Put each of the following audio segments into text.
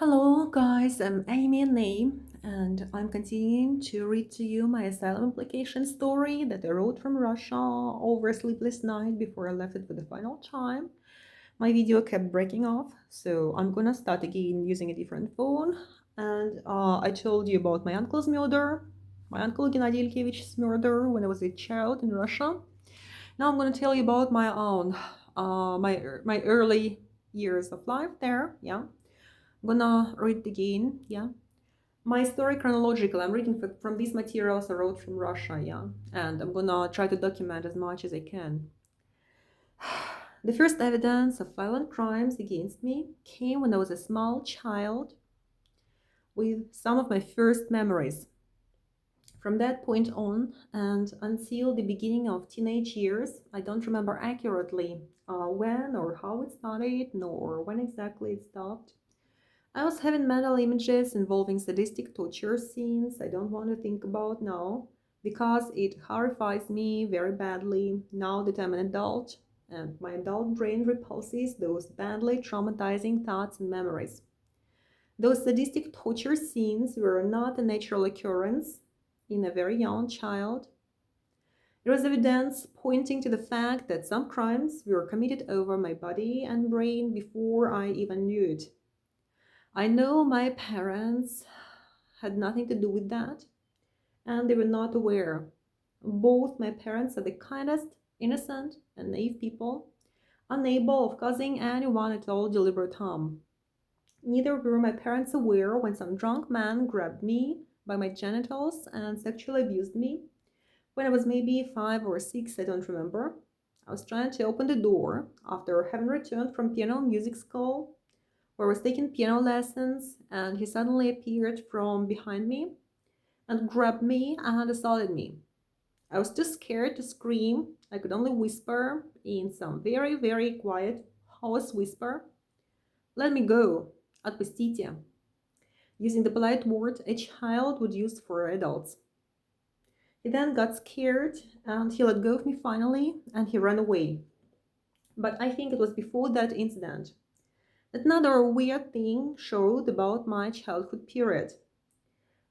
Hello guys, I'm Amy name and I'm continuing to read to you my asylum application story that I wrote from Russia over a sleepless night before I left it for the final time. My video kept breaking off, so I'm gonna start again using a different phone. And I told you about my uncle's murder, my uncle Gennady Ilkevich's murder when I was a child in Russia. Now I'm gonna tell you about my own, my early years of life there, yeah. I'm gonna read again, yeah. My story chronological, I'm reading from these materials I wrote from Russia, yeah. And I'm gonna try to document as much as I can. The first evidence of violent crimes against me came when I was a small child with some of my first memories. From that point on and until the beginning of teenage years, I don't remember accurately when or how it started, nor when exactly it stopped. I was having mental images involving sadistic torture scenes I don't want to think about now because it horrifies me very badly now that I'm an adult and my adult brain repulses those badly traumatizing thoughts and memories. Those sadistic torture scenes were not a natural occurrence in a very young child. There was evidence pointing to the fact that some crimes were committed over my body and brain before I even knew it. I know my parents had nothing to do with that, and they were not aware. Both my parents are the kindest, innocent, and naive people, unable of causing anyone at all deliberate harm. Neither were my parents aware when some drunk man grabbed me by my genitals and sexually abused me. When I was maybe 5 or 6, I don't remember. I was trying to open the door after having returned from piano music school where I was taking piano lessons, and he suddenly appeared from behind me and grabbed me and assaulted me. I was too scared to scream. I could only whisper in some very, very quiet, hoarse whisper, "Let me go, отпустите," using the polite word a child would use for adults. He then got scared and he let go of me finally and he ran away. But I think it was before that incident that another weird thing showed about my childhood period.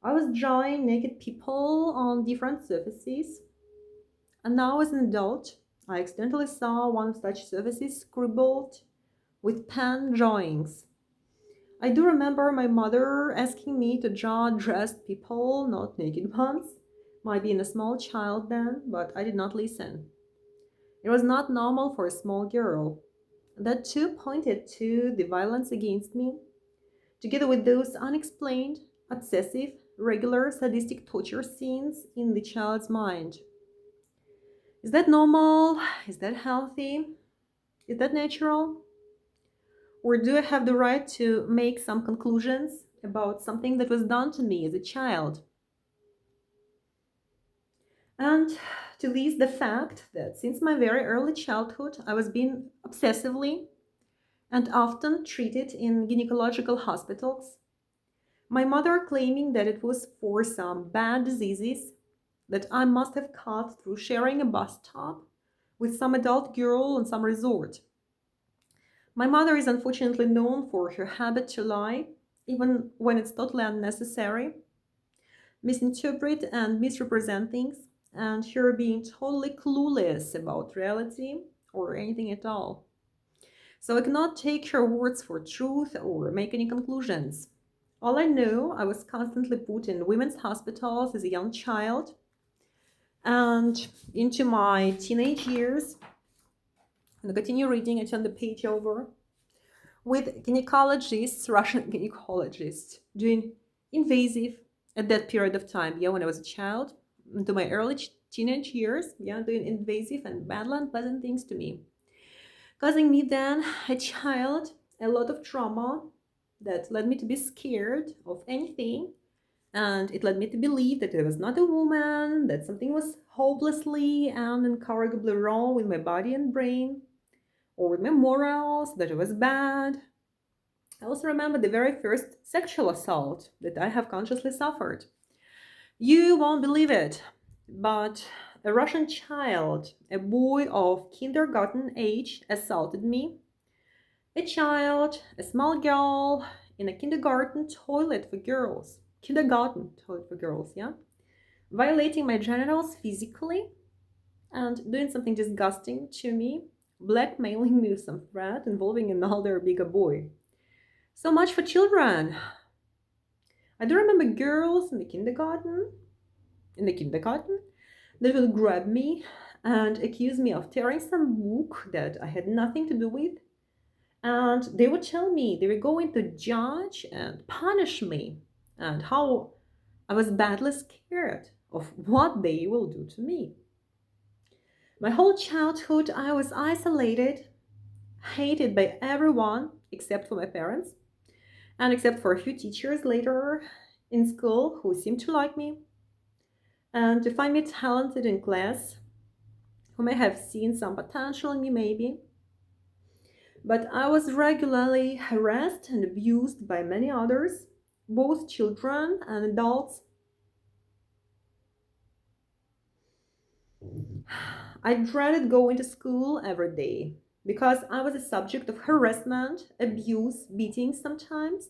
I was drawing naked people on different surfaces, and now as an adult, I accidentally saw one of such surfaces scribbled with pen drawings. I do remember my mother asking me to draw dressed people, not naked ones. Might be in a small child then, but I did not listen. It was not normal for a small girl. That too pointed to the violence against me, together with those unexplained, obsessive, regular sadistic torture scenes in the child's mind. Is that normal? Is that healthy? Is that natural? Or do I have the right to make some conclusions about something that was done to me as a child? And to this, the fact that since my very early childhood, I was being obsessively and often treated in gynecological hospitals. My mother claiming that it was for some bad diseases that I must have caught through sharing a bus stop with some adult girl on some resort. My mother is unfortunately known for her habit to lie, even when it's totally unnecessary, misinterpret and misrepresent things, and her being totally clueless about reality or anything at all. So I cannot take her words for truth or make any conclusions. All I know, I was constantly put in women's hospitals as a young child, and into my teenage years, and I continue reading, I turn the page over, with gynecologists, Russian gynecologists, doing invasive at that period of time, yeah, when I was a child, into my early teenage years, yeah, doing invasive and badly unpleasant things to me, causing me then, a child, a lot of trauma that led me to be scared of anything. And it led me to believe that I was not a woman, that something was hopelessly and incorrigibly wrong with my body and brain, or with my morals, that I was bad. I also remember the very first sexual assault that I have consciously suffered. You won't believe it, but a Russian child, a boy of kindergarten age, assaulted me. A child, a small girl in a kindergarten toilet for girls. Kindergarten toilet for girls, yeah? Violating my genitals physically and doing something disgusting to me, blackmailing me with some threat involving another bigger boy. So much for children. I do remember girls in the kindergarten, that would grab me and accuse me of tearing some book that I had nothing to do with. And they would tell me they were going to judge and punish me, and how I was badly scared of what they will do to me. My whole childhood, I was isolated, hated by everyone except for my parents, and except for a few teachers later in school who seemed to like me, and to find me talented in class, who may have seen some potential in me, maybe. But I was regularly harassed and abused by many others, both children and adults. I dreaded going to school every day because I was a subject of harassment, abuse, beating sometimes,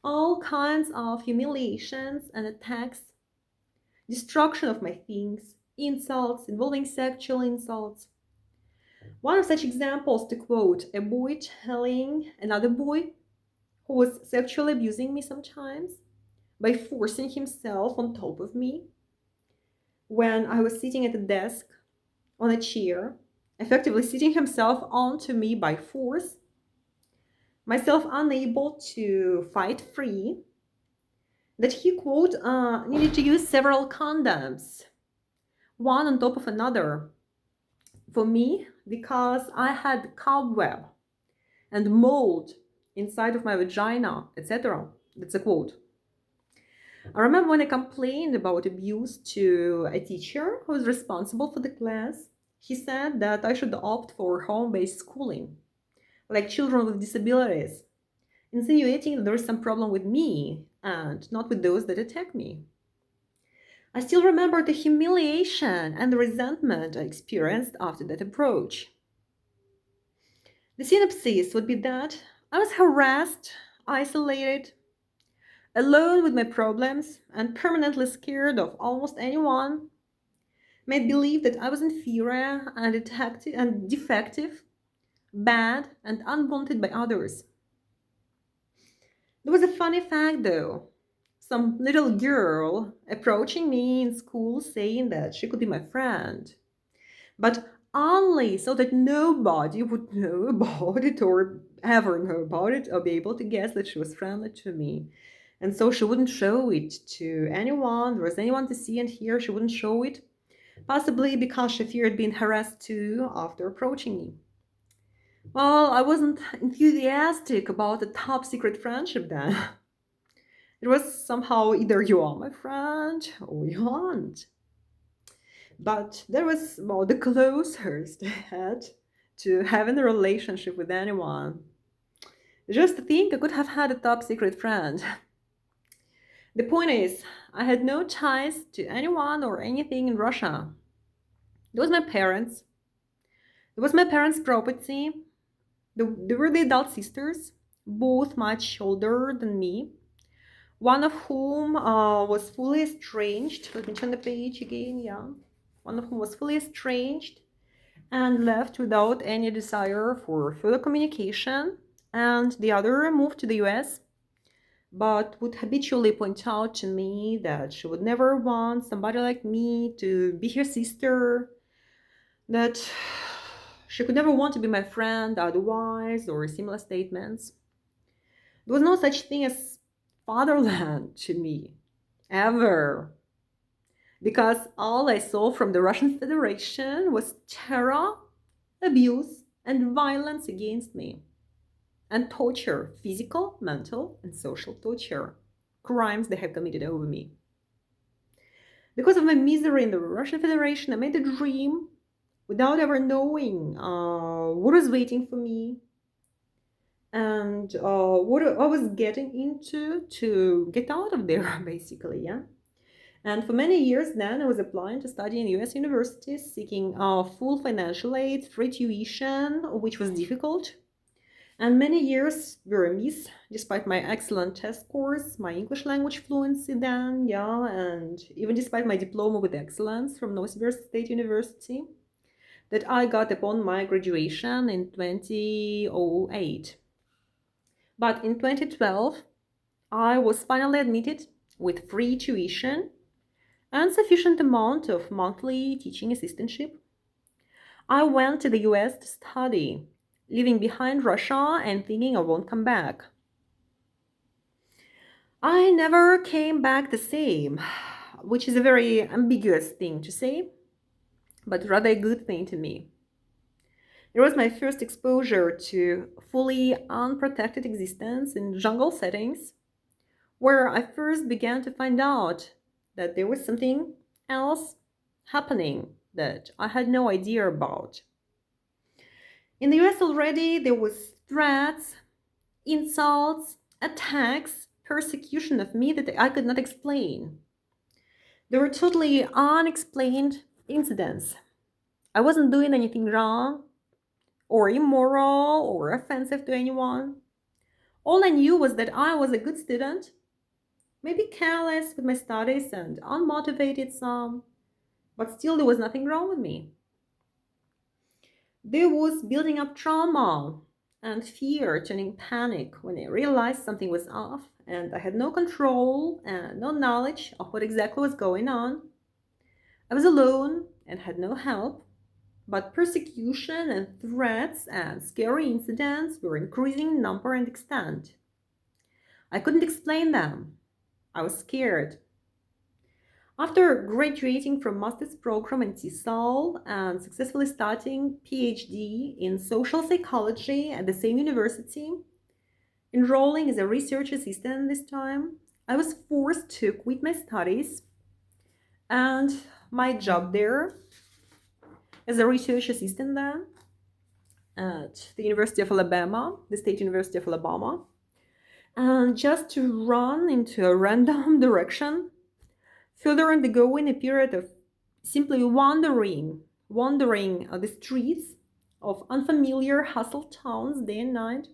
all kinds of humiliations and attacks, destruction of my things, insults involving sexual insults. One of such examples, to quote a boy telling another boy who was sexually abusing me sometimes by forcing himself on top of me when I was sitting at a desk on a chair, effectively sitting himself onto me by force, myself unable to fight free, that he, quote, needed to use several condoms, one on top of another, for me, because I had cobweb and mold inside of my vagina, etc. That's a quote. I remember when I complained about abuse to a teacher who was responsible for the class, he said that I should opt for home-based schooling, like children with disabilities, insinuating that there is some problem with me and not with those that attack me. I still remember the humiliation and the resentment I experienced after that approach. The synopsis would be that I was harassed, isolated, alone with my problems, and permanently scared of almost anyone, made believe that I was inferior and defective, bad, and unwanted by others. There was a funny fact though. Some little girl approaching me in school saying that she could be my friend, but only so that nobody would know about it or ever know about it or be able to guess that she was friendly to me. And so she wouldn't show it to anyone. There was anyone to see and hear. She wouldn't show it, possibly because she feared being harassed too after approaching me. Well, I wasn't enthusiastic about a top secret friendship then. It was somehow either you are my friend or you aren't. But there was, well, the closest I had to having a relationship with anyone. Just to think I could have had a top secret friend. The point is, I had no ties to anyone or anything in Russia. It was my parents. It was my parents' property. They were the adult sisters, both much older than me. One of whom was fully estranged. Let me turn the page again, yeah. One of whom was fully estranged and left without any desire for further communication. And the other moved to the US, but would habitually point out to me that she would never want somebody like me to be her sister, that she could never want to be my friend otherwise, or similar statements. There was no such thing as fatherland to me, ever. Because all I saw from the Russian Federation was terror, abuse, and violence against me. And torture, physical, mental, and social torture, crimes they have committed over me. Because of my misery in the Russian Federation, I made a dream without ever knowing what was waiting for me and what I was getting into to get out of there, basically, yeah. And for many years then, I was applying to study in US universities, seeking full financial aid, free tuition, which was difficult. And many years were amiss, despite my excellent test scores, my English language fluency then, yeah, and even despite my diploma with excellence from Novosibirsk State University that I got upon my graduation in 2008. But in 2012, I was finally admitted with free tuition and sufficient amount of monthly teaching assistantship. I went to the US to study, leaving behind Russia and thinking I won't come back. I never came back the same, which is a very ambiguous thing to say, but rather a good thing to me. It was my first exposure to fully unprotected existence in jungle settings, where I first began to find out that there was something else happening that I had no idea about. In the US already, there was threats, insults, attacks, persecution of me that I could not explain. There were totally unexplained incidents. I wasn't doing anything wrong or immoral or offensive to anyone. All I knew was that I was a good student, maybe careless with my studies and unmotivated some, but still there was nothing wrong with me. There was building up trauma and fear turning panic when I realized something was off and I had no control and no knowledge of what exactly was going on. I was alone and had no help, but persecution and threats and scary incidents were increasing in number and extent. I couldn't explain them. I was scared. After graduating from master's program in TESOL and successfully starting PhD in social psychology at the same university, enrolling as a research assistant this time, I was forced to quit my studies and my job there as a research assistant then at the University of Alabama, the State University of Alabama, and just to run into a random direction, further undergoing a period of simply wandering the streets of unfamiliar hustle towns day and night,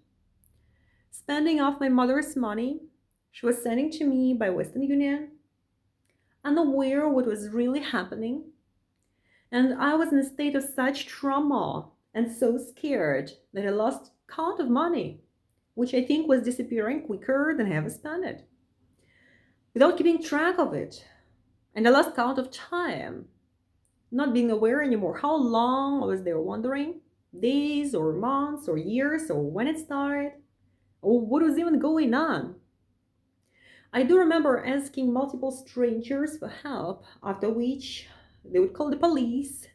spending off my mother's money she was sending to me by Western Union, unaware what was really happening. And I was in a state of such trauma and so scared that I lost count of money, which I think was disappearing quicker than I ever spent it, without keeping track of it. And I lost count of time, not being aware anymore how long I was there wandering, days or months or years or when it started, or what was even going on. I do remember asking multiple strangers for help, after which they would call the police.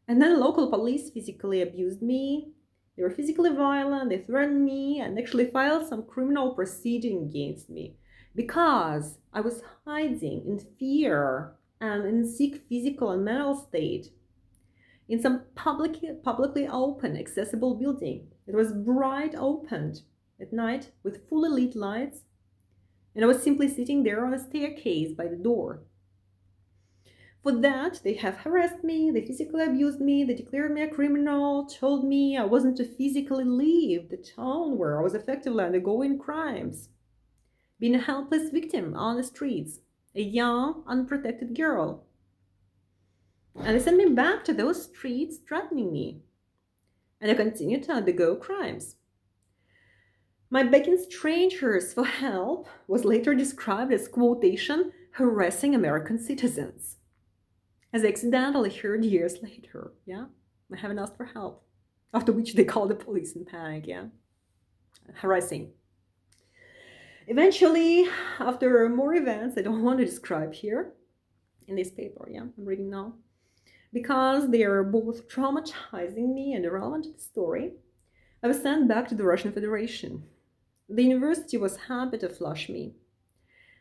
And then local police physically abused me. They were physically violent, they threatened me, and actually filed some criminal proceeding against me because I was hiding in fear and in sick physical and mental state in some publicly open, accessible building. It was bright opened at night with fully lit lights, and I was simply sitting there on a staircase by the door. For that, they have harassed me, they physically abused me, they declared me a criminal, told me I wasn't to physically leave the town where I was effectively undergoing crimes, being a helpless victim on the streets, a young, unprotected girl. And they sent me back to those streets, threatening me. And I continued to undergo crimes. My begging strangers for help was later described as, quotation, harassing American citizens. As I accidentally heard years later, yeah? I haven't asked for help. After which they called the police in panic, yeah? Harassing. Eventually, after more events I don't want to describe here in this paper, yeah, I'm reading now, because they are both traumatizing me and irrelevant to the story, I was sent back to the Russian Federation. The university was happy to flush me.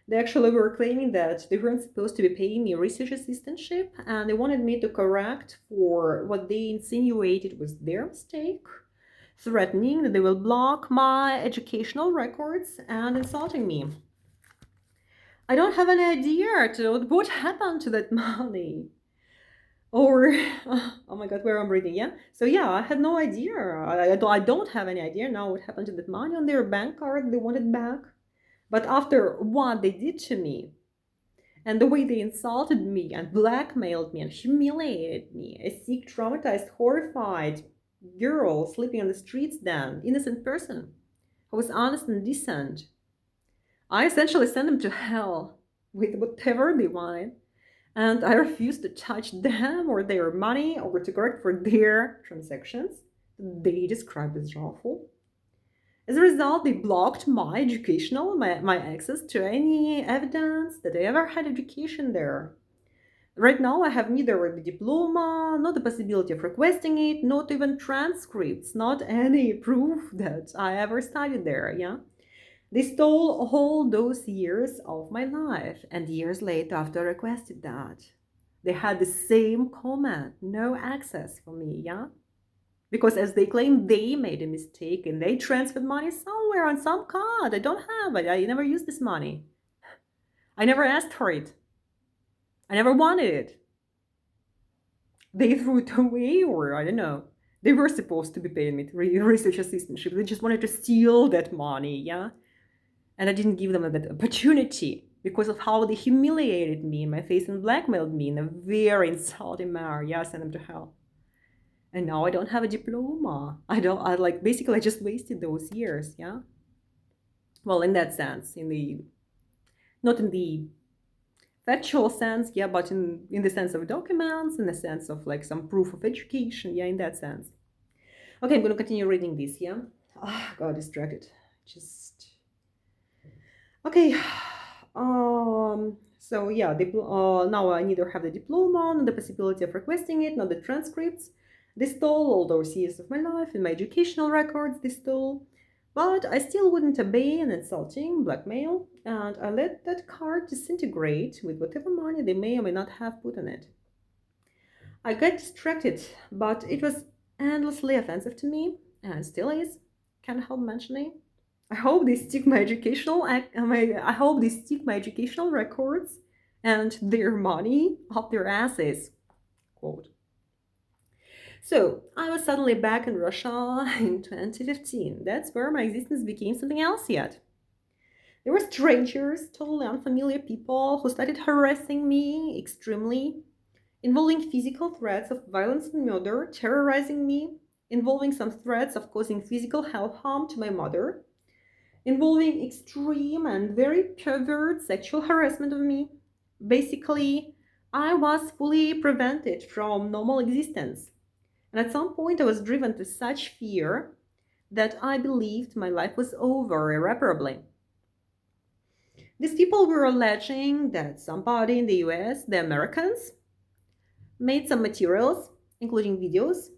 They actually were claiming that they weren't supposed to be paying me research assistantship, and they wanted me to correct for what they insinuated was their mistake, threatening that they will block my educational records and insulting me. I don't have any idea to what happened to that money. Or, oh my God, where I'm reading, yeah? So yeah, I had no idea. I don't have any idea now what happened to that money on their bank card. They wanted back. But after what they did to me, and the way they insulted me and blackmailed me and humiliated me, a sick, traumatized, horrified girl sleeping on the streets then, innocent person who was honest and decent, I essentially sent them to hell with whatever they wanted. And I refused to touch them or their money or to correct for their transactions they described as awful. As a result, they blocked my access to any evidence that I ever had education there. Right now, I have neither the diploma, nor the possibility of requesting it, not even transcripts, not any proof that I ever studied there, yeah? They stole all those years of my life, and years later, after I requested that, they had the same comment, no access for me, yeah? Because as they claim, they made a mistake and they transferred money somewhere on some card. I don't have it. I never used this money. I never asked for it. I never wanted it. They threw it away, or I don't know. They were supposed to be paying me research assistantship. They just wanted to steal that money, yeah? And I didn't give them that opportunity because of how they humiliated me in my face and blackmailed me in a very insulting manner. Yeah, I sent them to hell. And now I don't have a diploma. I like, basically, I just wasted those years, yeah? Well, in that sense, not in the factual sense, yeah, but in the sense of documents, in the sense of like some proof of education, yeah, in that sense. Okay, I'm going to continue reading this, yeah? Got distracted. Just okay. So yeah, now I neither have the diploma, nor the possibility of requesting it, nor the transcripts. They stole all those years of my life and my educational records. They stole, but I still wouldn't obey an insulting blackmail, and I let that card disintegrate with whatever money they may or may not have put on it. I got distracted, but it was endlessly offensive to me, and still is. Can't help mentioning. I hope they stick my I hope they stick my educational records and their money up their asses. Quote. So I was suddenly back in Russia in 2015. That's where my existence became something else yet. There were strangers, totally unfamiliar people who started harassing me extremely, involving physical threats of violence and murder, terrorizing me, involving some threats of causing physical health harm to my mother, involving extreme and very pervert sexual harassment of me. Basically, I was fully prevented from normal existence. And at some point, I was driven to such fear that I believed my life was over irreparably. These people were alleging that somebody in the US, the Americans, made some materials, including videos,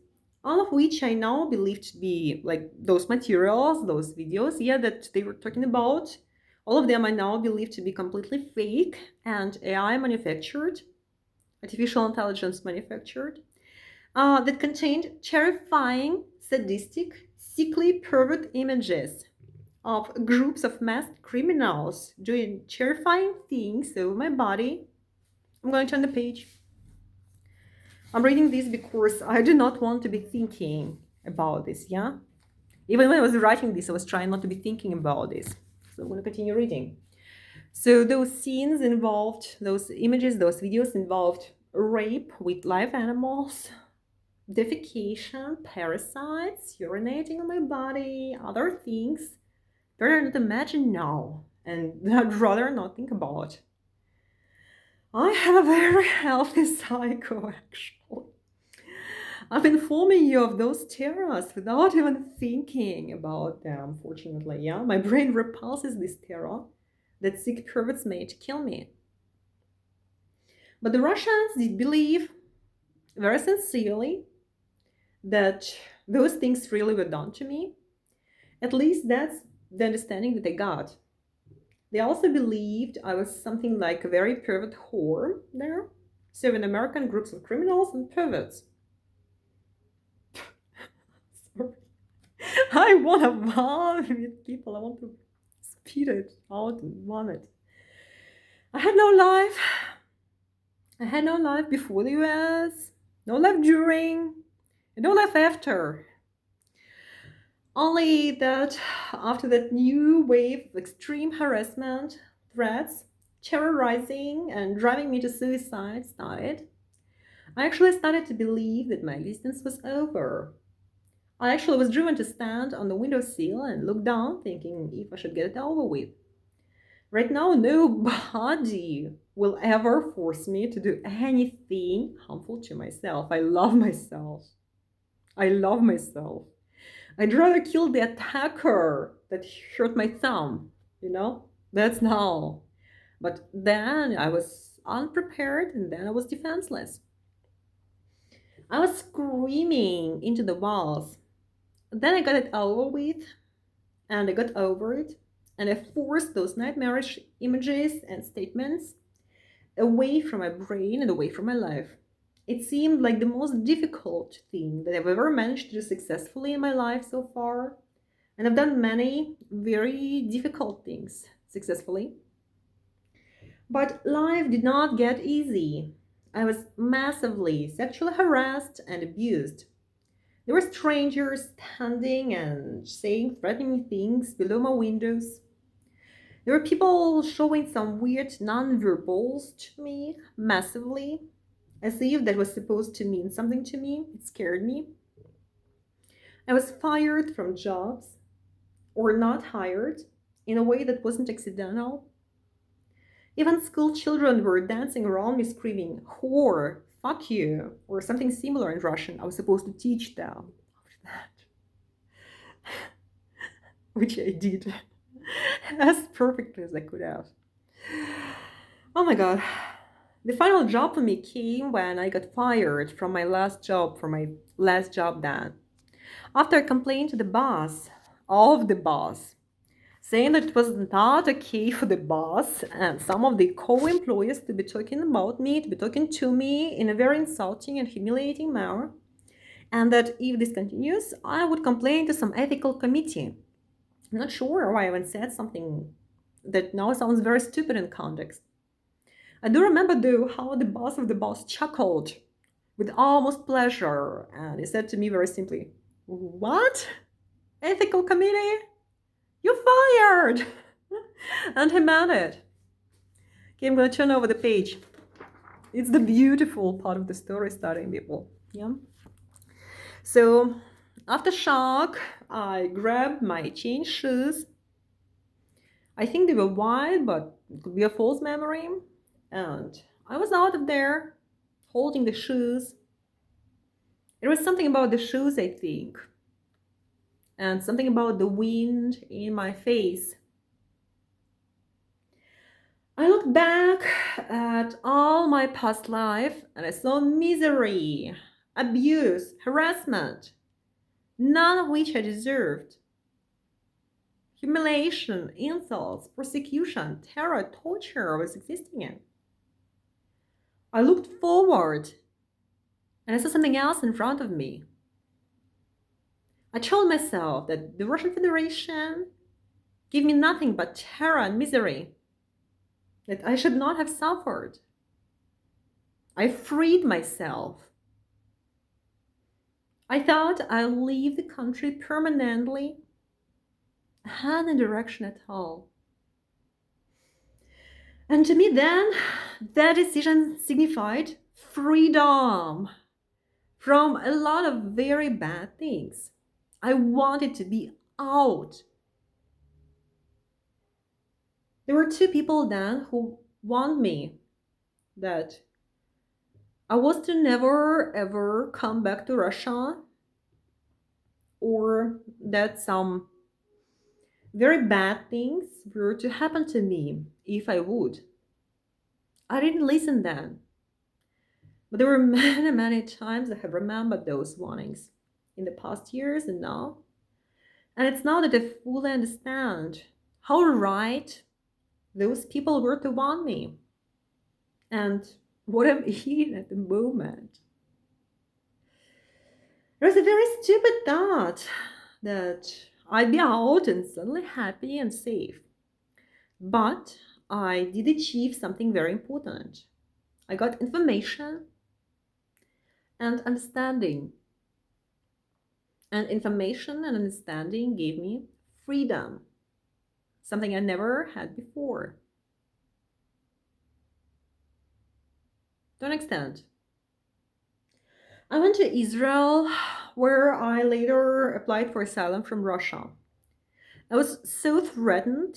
all of which I now believe to be like those materials, those videos, yeah, that they were talking about. All of them I now believe to be completely fake and AI manufactured, artificial intelligence manufactured, that contained terrifying, sadistic, sickly pervert images of groups of masked criminals doing terrifying things to my body. I'm going to turn the page. I'm reading this because I do not want to be thinking about this, yeah? Even when I was writing this, I was trying not to be thinking about this. So I'm going to continue reading. So those scenes involved, those images, those videos involved rape with live animals, defecation, parasites, urinating on my body, other things. Better not imagine now, and I'd rather not think about. I have a very healthy psycho, actually. I'm informing you of those terrors without even thinking about them, fortunately, yeah? My brain repulses this terror that sick perverts made to kill me. But the Russians did believe very sincerely that those things really were done to me. At least that's the understanding that I got. They also believed I was something like a very pervert whore there, serving American groups of criminals and perverts. Sorry. I want to vomit people. I want to spit it out and vomit. I had no life. I had no life before the US. No life during, and no life after. Only that after that new wave of extreme harassment, threats, terrorizing, and driving me to suicide started, I actually started to believe that my existence was over. I actually was driven to stand on the windowsill and look down, thinking if I should get it over with. Right now, nobody will ever force me to do anything harmful to myself. I love myself. I love myself. I'd rather kill the attacker that hurt my thumb, you know? That's now. But then I was unprepared and then I was defenseless. I was screaming into the walls. Then I got it over with and I got over it. And I forced those nightmarish images and statements away from my brain and away from my life. It seemed like the most difficult thing that I've ever managed to do successfully in my life so far. And I've done many very difficult things successfully. But life did not get easy. I was massively sexually harassed and abused. There were strangers standing and saying threatening things below my windows. There were people showing some weird nonverbals to me massively, as if that was supposed to mean something to me. It scared me. I was fired from jobs or not hired in a way that wasn't accidental. Even school children were dancing around me screaming, whore, fuck you, or something similar in Russian. I was supposed to teach them that, which I did as perfectly as I could have. Oh my god. The final job for me came when I got fired from my last job, for my last job then. After I complained to the boss, of the boss, saying that it was not okay for the boss and some of the co-employees to be talking about me, to be talking to me in a very insulting and humiliating manner, and that if this continues, I would complain to some ethical committee. I'm not sure why I even said something that now sounds very stupid in context. I do remember though how the boss of the boss chuckled with almost pleasure, and he said to me very simply, "What? Ethical committee? You're fired!" And he meant it. Okay, I'm gonna turn over the page. It's the beautiful part of the story starting, people. Yeah. So after shock, I grabbed my change shoes. I think they were white, but it could be a false memory. And I was out of there holding the shoes. There was something about the shoes, I think, and something about the wind in my face. I looked back at all my past life and I saw misery, abuse, harassment, none of which I deserved. Humiliation, insults, persecution, terror, torture I was existing in. I looked forward and I saw something else in front of me. I told myself that the Russian Federation gave me nothing but terror and misery, that I should not have suffered. I freed myself. I thought I'd leave the country permanently, had no direction at all. And to me then, that decision signified freedom from a lot of very bad things. I wanted to be out. There were two people then who warned me that I was to never ever come back to Russia, or that some very bad things were to happen to me if I would. I didn't listen then, but there were many, many times I have remembered those warnings in the past years and now. And it's now that I fully understand how right those people were to warn me and what I'm in at the moment. There's a very stupid thought that I'd be out and suddenly happy and safe. But I did achieve something very important. I got information and understanding. And information and understanding gave me freedom, something I never had before. To an extent. I went to Israel, where I later applied for asylum from Russia. I was so threatened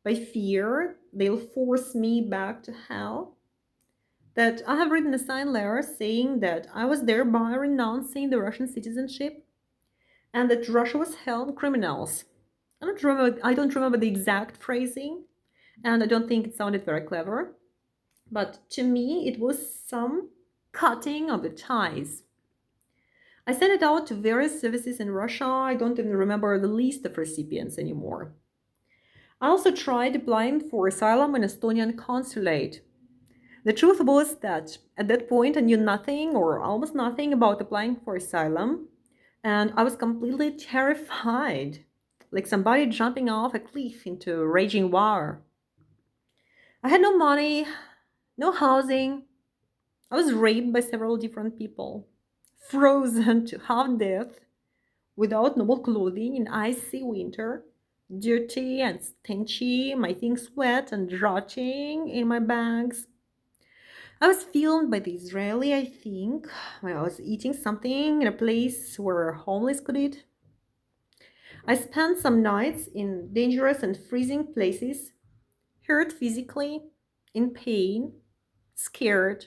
by fear they'll force me back to hell that I have written a sign letter saying that I was thereby renouncing the Russian citizenship and that Russia was hell on criminals. I don't remember the exact phrasing, and I don't think it sounded very clever. But to me, it was some cutting of the ties. I sent it out to various services in Russia. I don't even remember the list of recipients anymore. I also tried applying for asylum in Estonian consulate. The truth was that at that point I knew nothing or almost nothing about applying for asylum, and I was completely terrified, like somebody jumping off a cliff into a raging war. I had no money, no housing. I was raped by several different people, frozen to half death, without noble clothing in icy winter, dirty and stinchy, my things wet and rotting in my bags. I was filmed by the Israeli, I think, when I was eating something in a place where homeless could eat. I spent some nights in dangerous and freezing places, hurt physically, in pain, scared.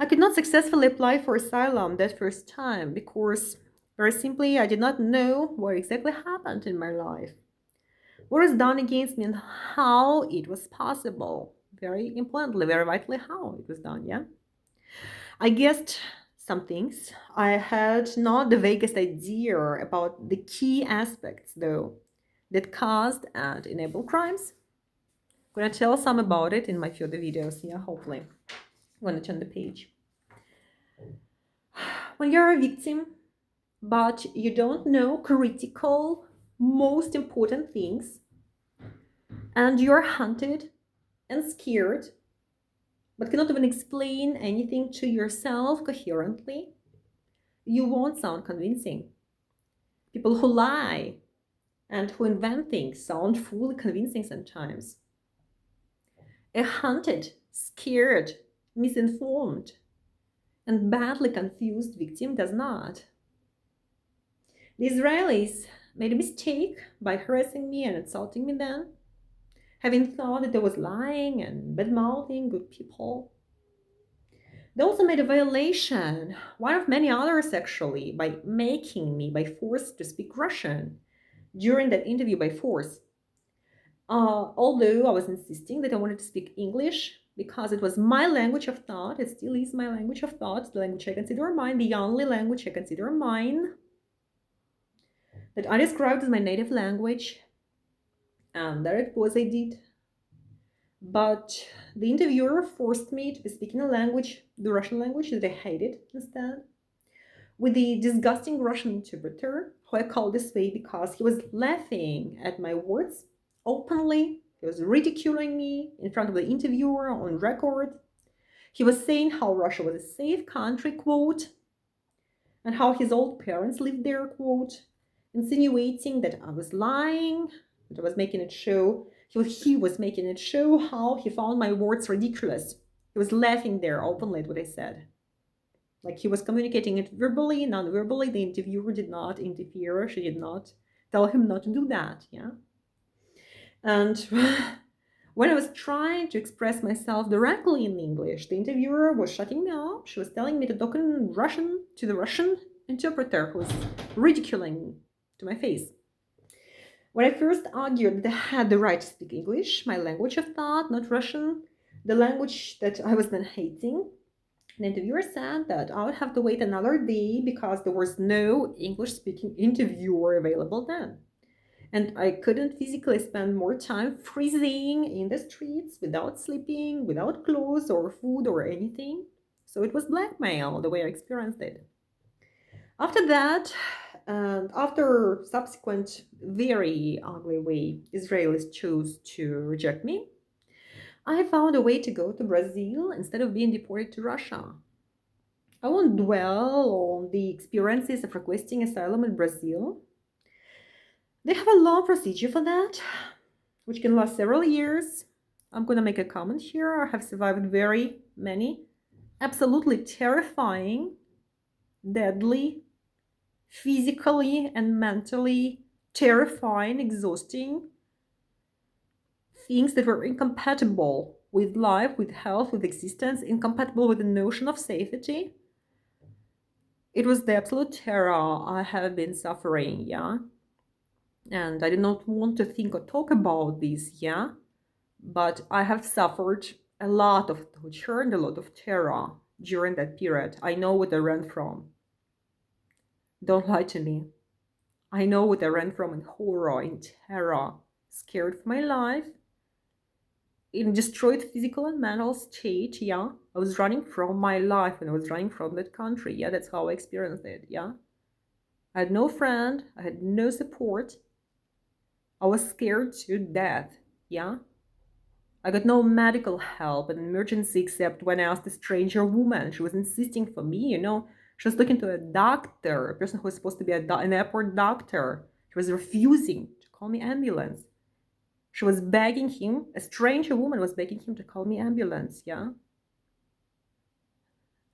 I could not successfully apply for asylum that first time because, very simply, I did not know what exactly happened in my life, what was done against me, and how it was possible. Very importantly, very vitally, how it was done, yeah? I guessed some things. I had not the vaguest idea about the key aspects, though, that caused and enabled crimes. I'm gonna tell some about it in my further videos, yeah, hopefully. I'm gonna turn the page. When you're a victim, but you don't know critical, most important things, and you're hunted and scared, but cannot even explain anything to yourself coherently, you won't sound convincing. People who lie and who invent things sound fully convincing sometimes. A hunted, scared, misinformed, and badly confused victim does not. The Israelis made a mistake by harassing me and insulting me then, having thought that I was lying and bad-mouthing good people. They also made a violation, one of many others actually, by making me by force to speak Russian during that interview by force. Although I was insisting that I wanted to speak English because it was my language of thought, it still is my language of thought, the language I consider mine, the only language I consider mine, that I described as my native language, and there it was I did. But the interviewer forced me to be speaking a language, the Russian language that I hated instead, with the disgusting Russian interpreter, who I call this way because he was laughing at my words openly. He was ridiculing me in front of the interviewer on record. He was saying how Russia was a safe country, quote, and how his old parents lived there, quote, insinuating that I was lying, that I was making it show. He was making it show how he found my words ridiculous. He was laughing there openly at what I said. Like he was communicating it verbally, non-verbally. The interviewer did not interfere. She did not tell him not to do that. Yeah. And when I was trying to express myself directly in English, the interviewer was shutting me up. She was telling me to talk in Russian to the Russian interpreter who was ridiculing to my face. When I first argued that I had the right to speak English, my language of thought, not Russian, the language that I was then hating, the interviewer said that I would have to wait another day because there was no English-speaking interviewer available then. And I couldn't physically spend more time freezing in the streets without sleeping, without clothes or food or anything. So it was blackmail the way I experienced it. After that, and after subsequent very ugly way Israelis chose to reject me, I found a way to go to Brazil instead of being deported to Russia. I won't dwell on the experiences of requesting asylum in Brazil. They have a long procedure for that, which can last several years. I'm going to make a comment here. I have survived very many absolutely terrifying, deadly, physically and mentally terrifying, exhausting things that were incompatible with life, with health, with existence, incompatible with the notion of safety. It was the absolute terror I have been suffering, yeah. And I did not want to think or talk about this, yeah. But I have suffered a lot of torture and a lot of terror during that period. I know what I ran from. Don't lie to me. I know what I ran from in horror, in terror, scared for my life, in destroyed physical and mental state, yeah. I was running from my life and I was running from that country, yeah. That's how I experienced it, yeah. I had no friend, I had no support. I was scared to death, yeah. I got no medical help and emergency except when I asked a stranger woman. She was insisting for me, you know. She was looking to a doctor, a person who was supposed to be an airport doctor. She was refusing to call me ambulance. She was begging him, a stranger woman was begging him to call me ambulance, yeah?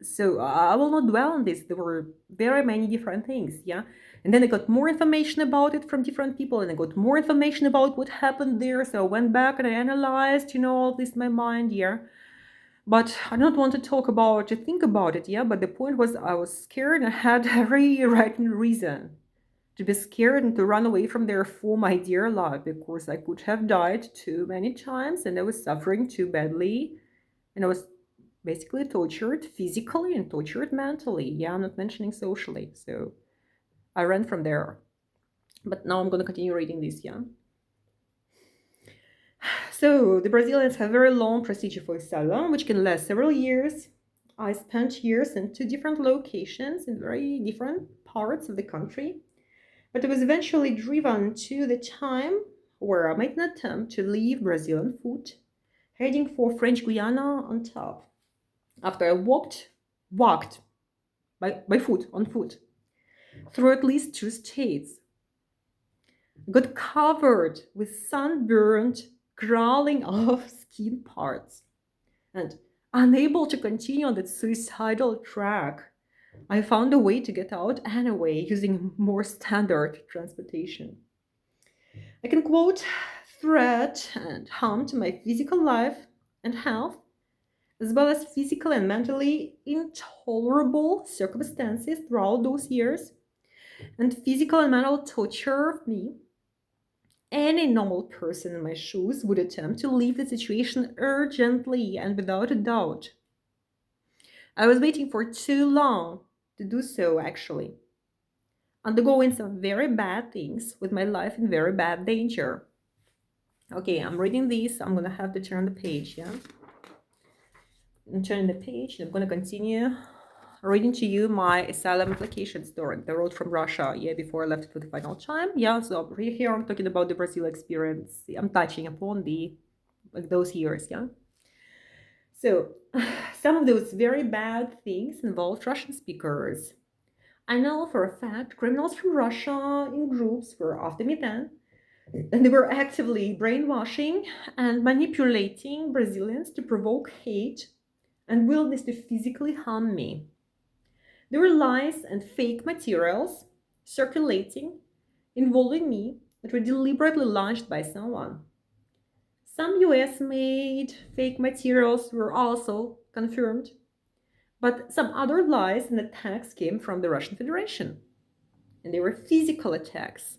So I will not dwell on this. There were very many different things, yeah? And then I got more information about it from different people, and I got more information about what happened there. So I went back and I analyzed, you know, all this in my mind, yeah? But I don't want to talk about, to think about it, yeah? But the point was I was scared and I had every right and reason to be scared and to run away from there for my dear life, because I could have died too many times and I was suffering too badly and I was basically tortured physically and tortured mentally. Yeah, I'm not mentioning socially. So I ran from there. But now I'm going to continue reading this, yeah. So the Brazilians have a very long procedure for asylum, which can last several years. I spent years in two different locations in very different parts of the country. But I was eventually driven to the time where I made an attempt to leave Brazil on foot, heading for French Guiana on top. After I walked by foot, on foot, through at least two states, got covered with sunburned, crawling off skin parts, and unable to continue on that suicidal track, I found a way to get out anyway using more standard transportation. I can quote threat and harm to my physical life and health, as well as physical and mentally intolerable circumstances throughout those years, and physical and mental torture of me. Any normal person in my shoes would attempt to leave the situation urgently and without a doubt. I was waiting for too long to do so, actually, undergoing some very bad things with my life in very bad danger. Okay, I'm reading this. I'm gonna have to turn the page, yeah? I'm turning the page and I'm gonna continue reading to you my asylum application story, the road from Russia, yeah, before I left it for the final time. Yeah, so here I'm talking about the Brazil experience. I'm touching upon the those years, yeah. So some of those very bad things involved Russian speakers. I know for a fact criminals from Russia in groups were after me then, and they were actively brainwashing and manipulating Brazilians to provoke hate and willingness to physically harm me. There were lies and fake materials circulating involving me that were deliberately launched by someone. Some US made fake materials were also confirmed, but some other lies and attacks came from the Russian Federation, and they were physical attacks.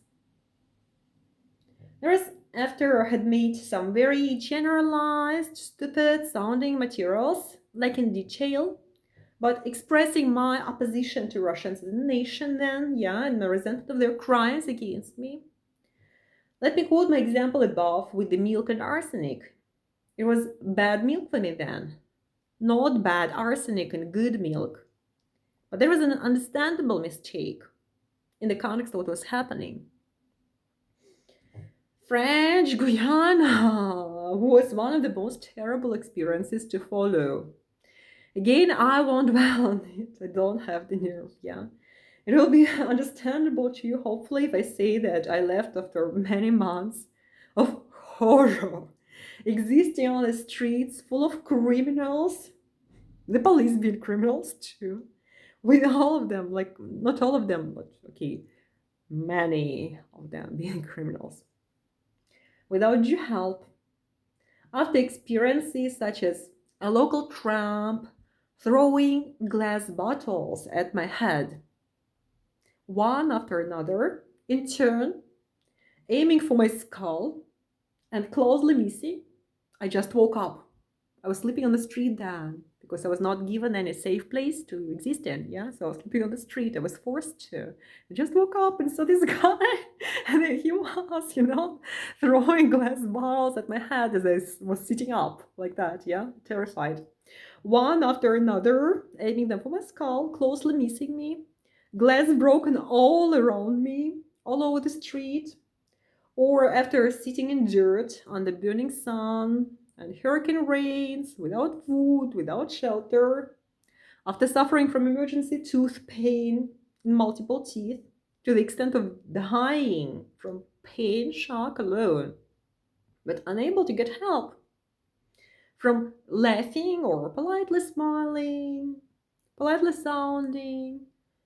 Whereas after I had made some very generalized, stupid sounding materials, like in detail, but expressing my opposition to Russians as a nation then, yeah, and my resentment of their crimes against me. Let me quote my example above with the milk and arsenic. It was bad milk for me then, not bad arsenic and good milk. But there was an understandable mistake in the context of what was happening. French Guiana was one of the most terrible experiences to follow. Again, I won't dwell on it. I don't have the nerve, yeah. It will be understandable to you, hopefully, if I say that I left after many months of horror, existing on the streets full of criminals, the police being criminals too, with all of them, like, not all of them, but okay, many of them being criminals, without your help. After experiences such as a local tramp throwing glass bottles at my head, one after another, in turn, aiming for my skull and closely missing, I just woke up. I was sleeping on the street then because I was not given any safe place to exist in. Yeah, so I was sleeping on the street. I was forced to. I just woke up and saw this guy, and then he was, throwing glass bottles at my head as I was sitting up like that. Yeah, terrified. One after another, aiming them for my skull, closely missing me. Glass broken all around me, all over the street, or after sitting in dirt on the burning sun and hurricane rains, without food, without shelter, after suffering from emergency tooth pain in multiple teeth, to the extent of dying from pain shock alone, but unable to get help, from laughing or politely smiling, politely sounding,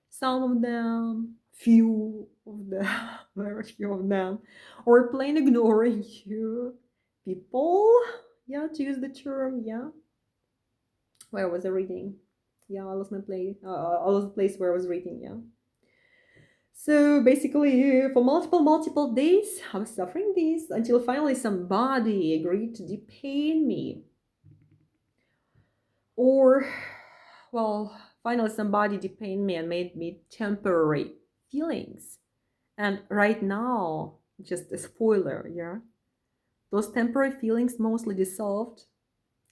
some of them, few of them, very few of them, or plain ignoring you. People, yeah, to use the term, yeah. Where was I reading? Yeah, I lost my place. I lost the place where I was reading, yeah. So basically, for multiple days, I was suffering this until finally somebody agreed to depain me. Or, well, finally somebody depained me and made me temporary feelings. And right now, just a spoiler, yeah, those temporary feelings mostly dissolved.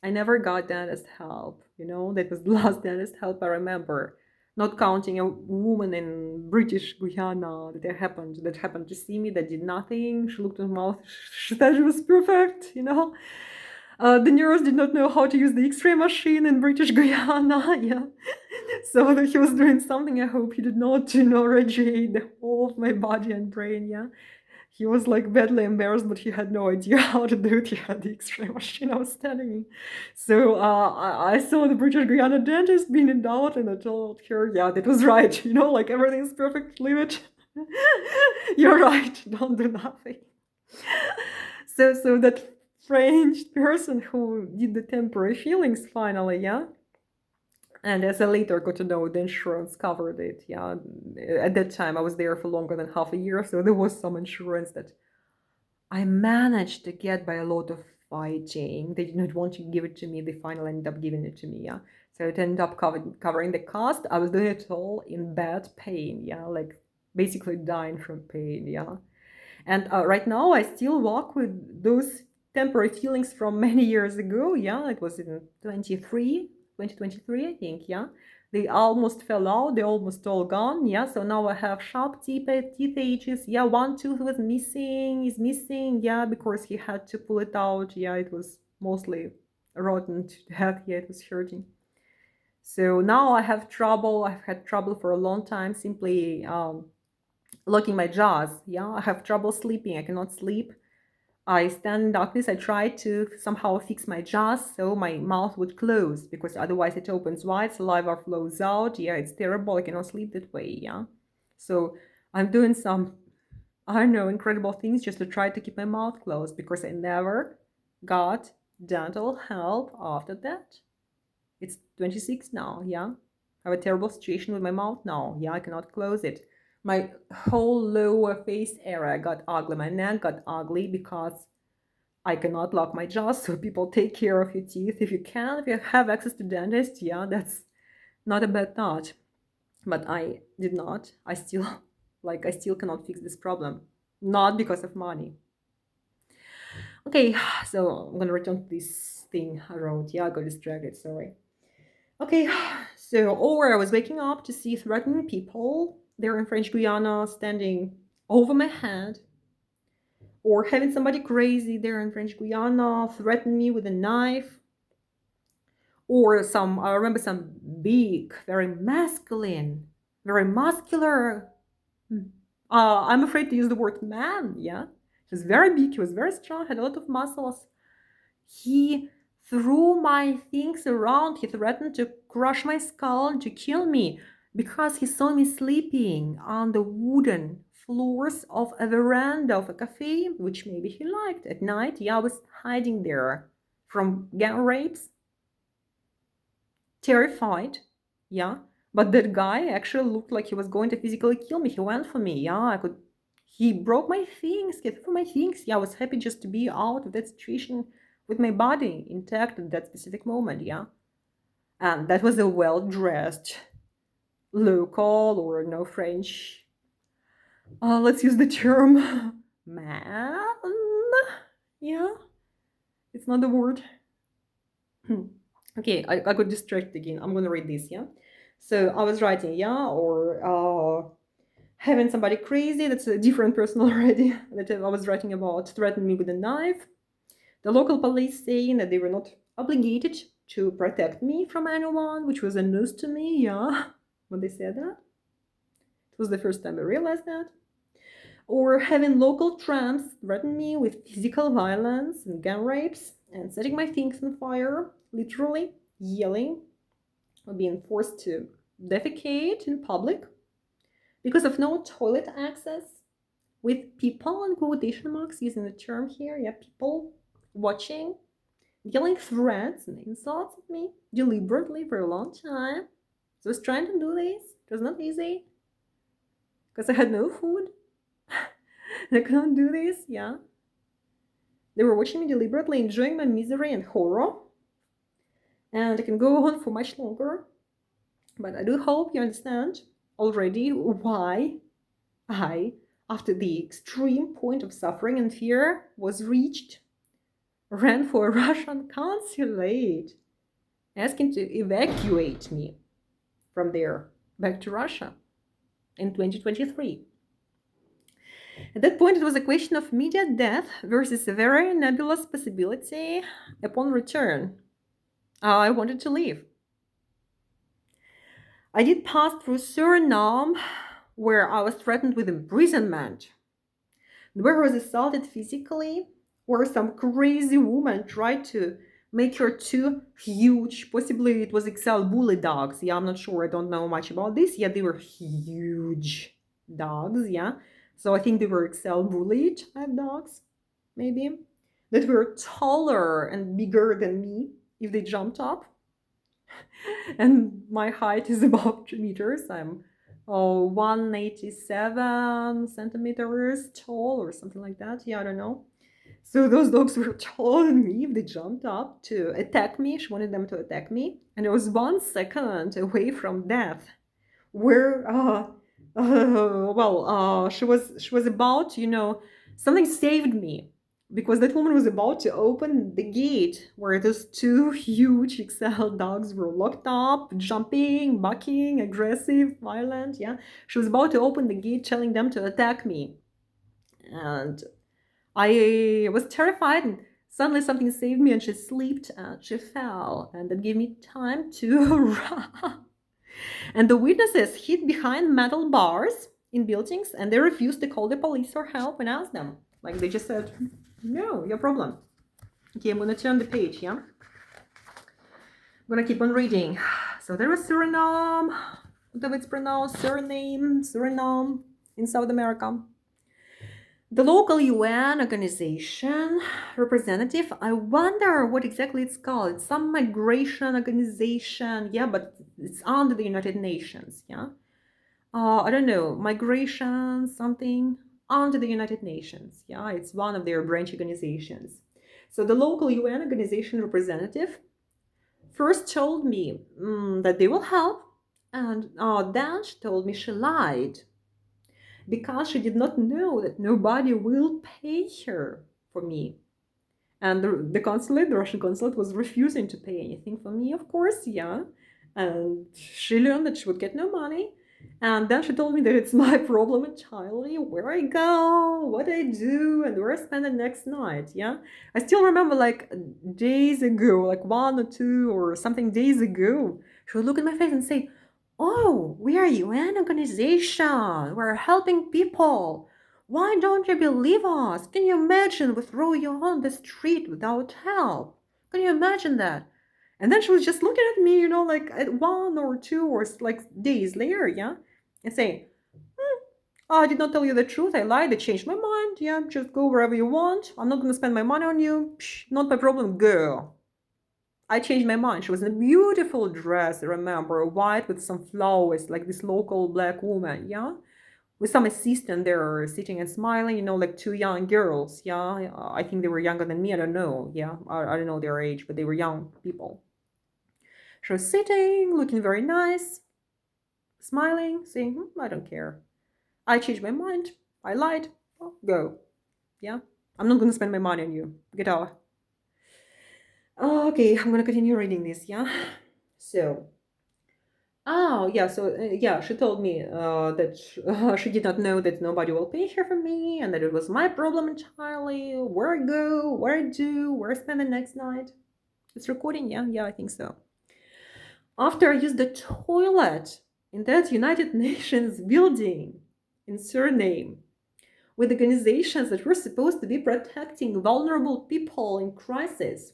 I never got dentist help, that was the last dentist help I remember. Not counting a woman in British Guyana that happened to see me, that did nothing. She looked at my mouth, she said it was perfect. The nurse did not know how to use the X-ray machine in British Guyana. Yeah, so he was doing something. I hope he did not, radiate the whole of my body and brain. Yeah, he was like badly embarrassed, but he had no idea how to do it. He had the X-ray machine. I was telling him. So I saw the British Guyana dentist being in doubt, and I told her, yeah, that was right. Like everything's perfect. Leave it. You're right. Don't do nothing. So that strange person who did the temporary feelings finally, yeah. And as I later got to know, the insurance covered it. Yeah, at that time I was there for longer than half a year, so there was some insurance that I managed to get by a lot of fighting. They did not want to give it to me. They finally ended up giving it to me. Yeah, so it ended up covering the cost. I was doing it all in bad pain. Yeah, like basically dying from pain. Yeah. And right now, I still walk with those temporary feelings from many years ago. Yeah, it was in 2023, I think. Yeah, they almost fell out. They're almost all gone. Yeah, so now I have sharp teeth edges. Yeah, one tooth was is missing. Yeah, because he had to pull it out. Yeah, it was mostly rotten to death. Yeah, it was hurting. So now I have trouble. I've had trouble for a long time simply locking my jaws. Yeah, I have trouble sleeping. I cannot sleep. I stand in darkness. I try to somehow fix my jaws so my mouth would close, because otherwise it opens wide, saliva flows out. Yeah, it's terrible. I cannot sleep that way. Yeah, so I'm doing some, I don't know, incredible things just to try to keep my mouth closed, because I never got dental help after that. It's 26 now. Yeah, I have a terrible situation with my mouth now. Yeah, I cannot close it. My whole lower face area got ugly. My neck got ugly because I cannot lock my jaws. So people, take care of your teeth if you can. If you have access to dentist, yeah, that's not a bad thought. But I did not. I still cannot fix this problem. Not because of money. Okay, so I'm gonna return to this thing I wrote. Yeah, I got distracted, sorry. Okay, so or I was waking up to see threatening people there in French Guiana standing over my head, or having somebody crazy there in French Guiana threaten me with a knife, Or I remember some big, very masculine, very muscular. I'm afraid to use the word man, yeah? He was very big, he was very strong, had a lot of muscles. He threw my things around, he threatened to crush my skull, to kill me, because he saw me sleeping on the wooden floors of a veranda of a cafe, which maybe he liked at night. Yeah, I was hiding there from gang rapes, terrified. Yeah, but that guy actually looked like he was going to physically kill me. He went for me. Yeah, he broke my things, he threw my things. Yeah, I was happy just to be out of that situation with my body intact at that specific moment. Yeah, and that was a well-dressed local, or no French, let's use the term, man. Yeah, it's not the word. Okay, I got distracted again. I'm gonna read this. Yeah, so I was writing, yeah, or having somebody crazy, that's a different person already, that I was writing about, threatened me with a knife. The local police saying that they were not obligated to protect me from anyone, which was a news to me, yeah, when they said that. It was the first time I realized that. Or having local tramps threaten me with physical violence and gun rapes and setting my things on fire, literally yelling, or being forced to defecate in public because of no toilet access, with people in quotation marks, using the term here, yeah, people watching, yelling threats and insults at me deliberately for a long time. So I was trying to do this. It was not easy because I had no food. And I couldn't do this, yeah. They were watching me deliberately, enjoying my misery and horror. And I can go on for much longer. But I do hope you understand already why I, after the extreme point of suffering and fear was reached, ran for a Russian consulate, asking to evacuate me from there back to Russia in 2023. At that point, it was a question of immediate death versus a very nebulous possibility upon return. I wanted to leave. I did pass through Suriname, where I was threatened with imprisonment, where I was assaulted physically, where some crazy woman tried to make her two huge, possibly it was XL bully dogs. Yeah, I'm not sure. I don't know much about this. Yeah, they were huge dogs. Yeah. So I think they were XL bully type dogs, maybe, that were taller and bigger than me if they jumped up. And my height is about 2 meters. I'm 187 centimeters tall or something like that. Yeah, I don't know. So those dogs were taller than me. They jumped up to attack me. She wanted them to attack me. And I was 1 second away from death. Where, she was about, something saved me, because that woman was about to open the gate where those two huge XL dogs were locked up, jumping, barking, aggressive, violent. Yeah, she was about to open the gate, telling them to attack me, and I was terrified. And suddenly, something saved me, and she slipped and she fell, and that gave me time to run. And the witnesses hid behind metal bars in buildings, and they refused to call the police for help and ask them. Like, they just said, no, your problem. Okay, I'm gonna turn the page, yeah? I'm gonna keep on reading. So there was Suriname, whatever it's pronounced, Suriname in South America. The local UN organization representative, I wonder what exactly it's called. It's some migration organization, yeah, but it's under the United Nations, yeah? I don't know, migration, something, under the United Nations, yeah? It's one of their branch organizations. So the local UN organization representative first told me that they will help, and then she told me she lied, because she did not know that nobody will pay her for me. And the consulate, the Russian consulate, was refusing to pay anything for me, of course, yeah. And she learned that she would get no money. And then she told me that it's my problem entirely where I go, what I do, and where I spend the next night. Yeah. I still remember like days ago, like 1 or 2 or something days ago, she would look at my face and say, "Oh, we are UN organization. We're helping people. Why don't you believe us? Can you imagine we throw you on the street without help? Can you imagine that?" And then she was just looking at me, like at 1 or 2 or like days later, yeah, and say, "Oh, I did not tell you the truth. I lied. I changed my mind. Yeah, just go wherever you want. I'm not going to spend my money on you. Psh, not my problem, girl." I changed my mind. She was in a beautiful dress, I remember, white with some flowers, like this local black woman, yeah? With some assistant there sitting and smiling, like two young girls, yeah? I think they were younger than me. I don't know, yeah? I don't know their age, but they were young people. She was sitting, looking very nice, smiling, saying, I don't care. I changed my mind. I lied. Well, go. Yeah? I'm not going to spend my money on you. Get out. Okay, I'm going to continue reading this, yeah? So, yeah, yeah, she told me that she did not know that nobody will pay her for me and that it was my problem entirely. Where I go, where I do, where I spend the next night. It's recording, yeah? Yeah, I think so. After I used the toilet in that United Nations building in Suriname, with organizations that were supposed to be protecting vulnerable people in crisis,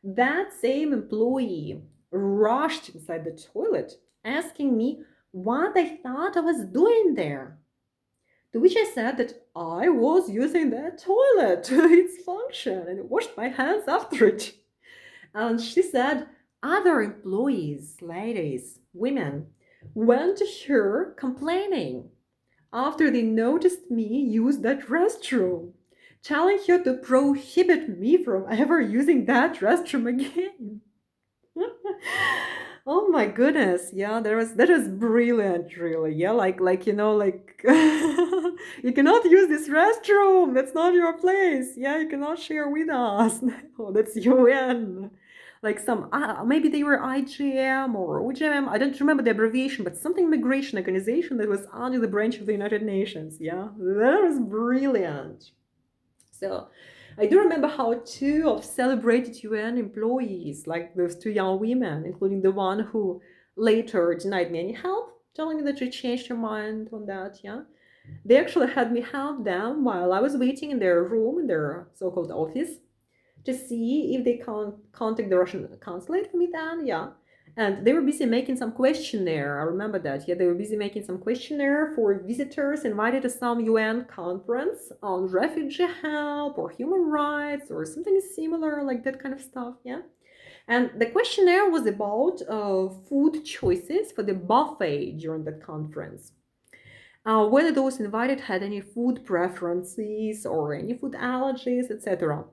that same employee rushed inside the toilet asking me what I thought I was doing there. To which I said that I was using that toilet to its function and washed my hands after it. And she said other employees, ladies, women, went to her complaining after they noticed me use that restroom, telling her to prohibit me from ever using that restroom again. Oh my goodness, yeah, that is brilliant, really. Yeah, like you cannot use this restroom. That's not your place. Yeah, you cannot share with us. Oh, that's UN. Like some maybe they were IGM or OGM. I don't remember the abbreviation, but something migration organization that was under the branch of the United Nations. Yeah, that was brilliant. So I do remember how two of celebrated UN employees, like those two young women, including the one who later denied me any help, telling me that she changed her mind on that, yeah. They actually had me help them while I was waiting in their room, in their so-called office, to see if they can contact the Russian consulate for me then, yeah. And they were busy making some questionnaire. I remember that. Yeah, they were busy making some questionnaire for visitors invited to some UN conference on refugee help or human rights or something similar, like that kind of stuff. Yeah. And the questionnaire was about food choices for the buffet during that conference. Whether those invited had any food preferences or any food allergies, etc.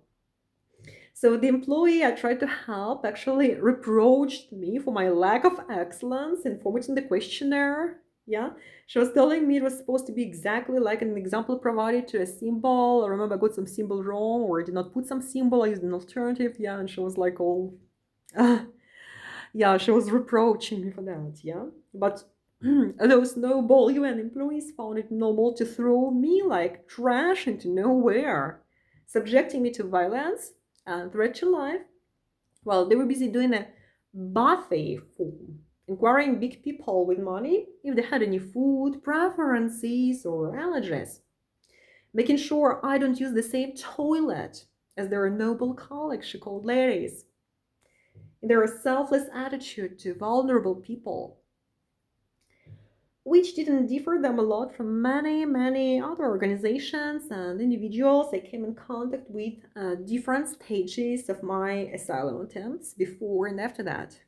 So the employee I tried to help actually reproached me for my lack of excellence in formatting the questionnaire. Yeah, she was telling me it was supposed to be exactly like an example provided to a symbol. I remember I got some symbol wrong or I did not put some symbol, I used an alternative. Yeah, and she was like all, yeah, she was reproaching me for that. Yeah, but those noble UN employees found it normal to throw me like trash into nowhere, subjecting me to violence and threat to life while they were busy doing a buffet form, inquiring big people with money if they had any food preferences or allergies, making sure I don't use the same toilet as their noble colleagues, she called ladies. In their selfless attitude to vulnerable people, which didn't differ them a lot from many, many other organizations and individuals I came in contact with at different stages of my asylum attempts before and after that.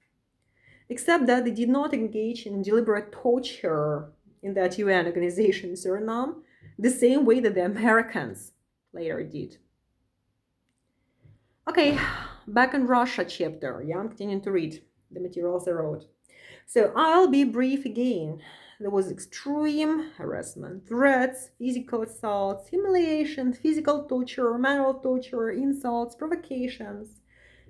Except that they did not engage in deliberate torture in that UN organization in Suriname the same way that the Americans later did. Okay, back in Russia chapter. Yeah, I'm continuing to read the materials I wrote. So I'll be brief again. There was extreme harassment, threats, physical assaults, humiliation, physical torture, mental torture, insults, provocations.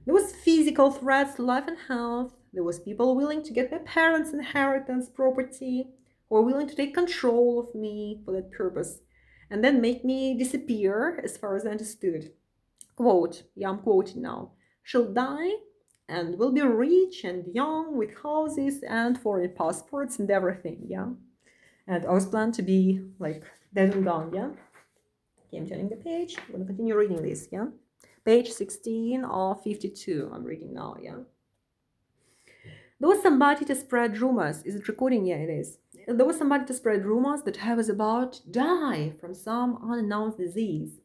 There was physical threats to life and health. There was people willing to get my parents' inheritance, property, who are willing to take control of me for that purpose and then make me disappear as far as I understood. Quote, yeah, I'm quoting now. She'll die and will be rich and young with houses and foreign passports and everything, yeah. And I was planned to be like dead and gone, yeah. Okay, I'm turning the page. I'm gonna continue reading this, yeah. Page 16 of 52. I'm reading now, yeah. There was somebody to spread rumors. Is it recording? Yeah, it is. There was somebody to spread rumors that I was about to die from some unannounced disease.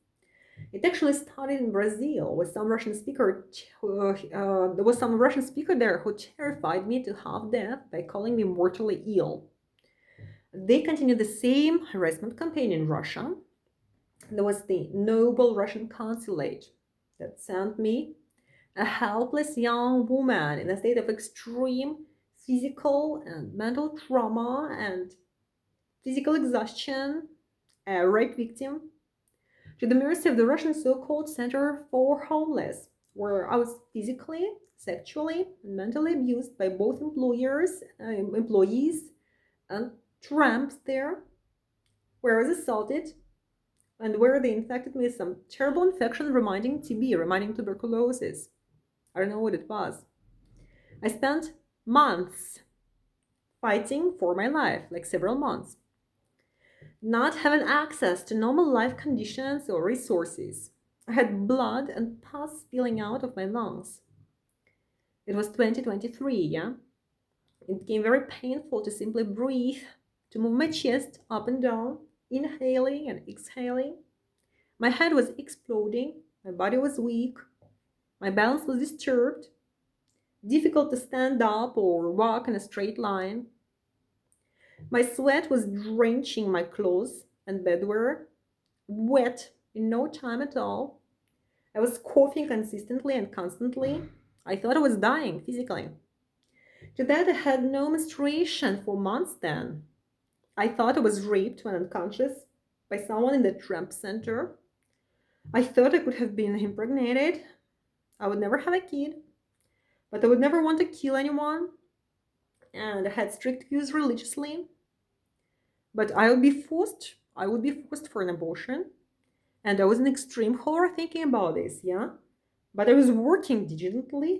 It actually started in Brazil with some Russian speaker. There was some Russian speaker there who terrified me to half death by calling me mortally ill. They continued the same harassment campaign in Russia. There was the noble Russian consulate that sent me, a helpless young woman in a state of extreme physical and mental trauma and physical exhaustion, a rape victim, to the mercy of the Russian so-called Center for Homeless, where I was physically, sexually, and mentally abused by both employees, and tramps there, where I was assaulted, and where they infected me with some terrible infection reminding TB, reminding tuberculosis. I don't know what it was. I spent months fighting for my life, like several months, not having access to normal life conditions or resources. I had blood and pus spilling out of my lungs. It was 2023, yeah? It became very painful to simply breathe, to move my chest up and down, inhaling and exhaling. My head was exploding, my body was weak, my balance was disturbed, difficult to stand up or walk in a straight line. My sweat was drenching my clothes and bedwear, wet in no time at all. I was coughing consistently and constantly. I thought I was dying physically. To that, I had no menstruation for months then. I thought I was raped when unconscious by someone in the tramp center. I thought I could have been impregnated. I would never have a kid, but I would never want to kill anyone. And I had strict views religiously. But I would be forced for an abortion. And I was in extreme horror thinking about this, yeah? But I was working diligently,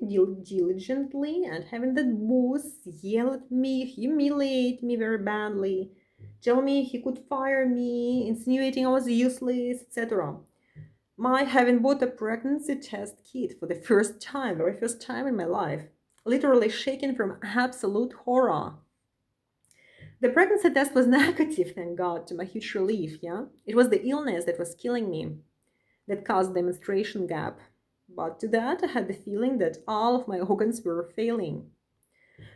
and having that boss yell at me, humiliate me very badly, tell me he could fire me, insinuating I was useless, etc. My having bought a pregnancy test kit for the first time, very first time in my life, literally shaken from absolute horror. The pregnancy test was negative, thank God, to my huge relief, yeah? It was the illness that was killing me, that caused the menstruation gap. But to that, I had the feeling that all of my organs were failing.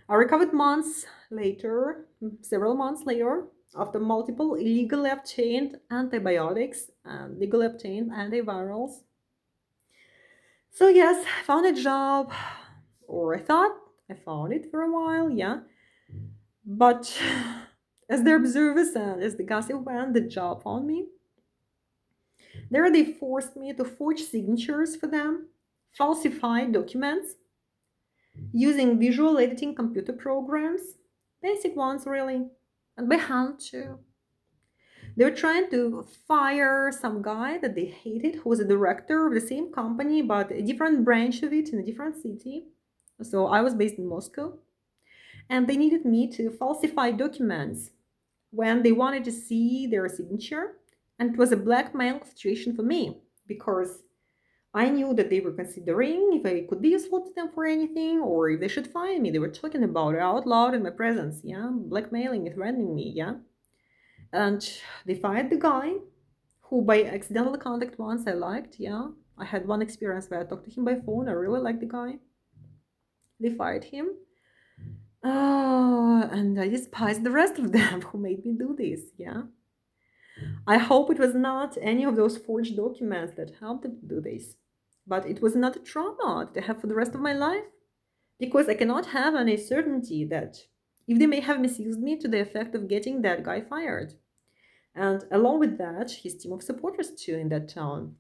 I recovered months later, several months later, after multiple illegally obtained antibiotics and legally obtained antivirals. So, yes, I found a job, or I thought I found it for a while, yeah. But as the observers and as the gossip went, the job found me. There they forced me to forge signatures for them, falsify documents, using visual editing computer programs, basic ones really, and by hand too. They were trying to fire some guy that they hated who was a director of the same company but a different branch of it in a different city. So I was based in Moscow, and they needed me to falsify documents when they wanted to see their signature, and it was a blackmail situation for me because I knew that they were considering if I could be useful to them for anything or if they should fire me. They were talking about it out loud in my presence, yeah, blackmailing and threatening me, yeah. And they fired the guy who by accidental contact once I liked, yeah. I had one experience where I talked to him by phone. I really liked the guy. They fired him. Oh, and I despise the rest of them who made me do this, yeah. I hope it was not any of those forged documents that helped them to do this. But it was not a trauma that I have for the rest of my life. Because I cannot have any certainty that if they may have misused me to the effect of getting that guy fired. And along with that, his team of supporters too in that town.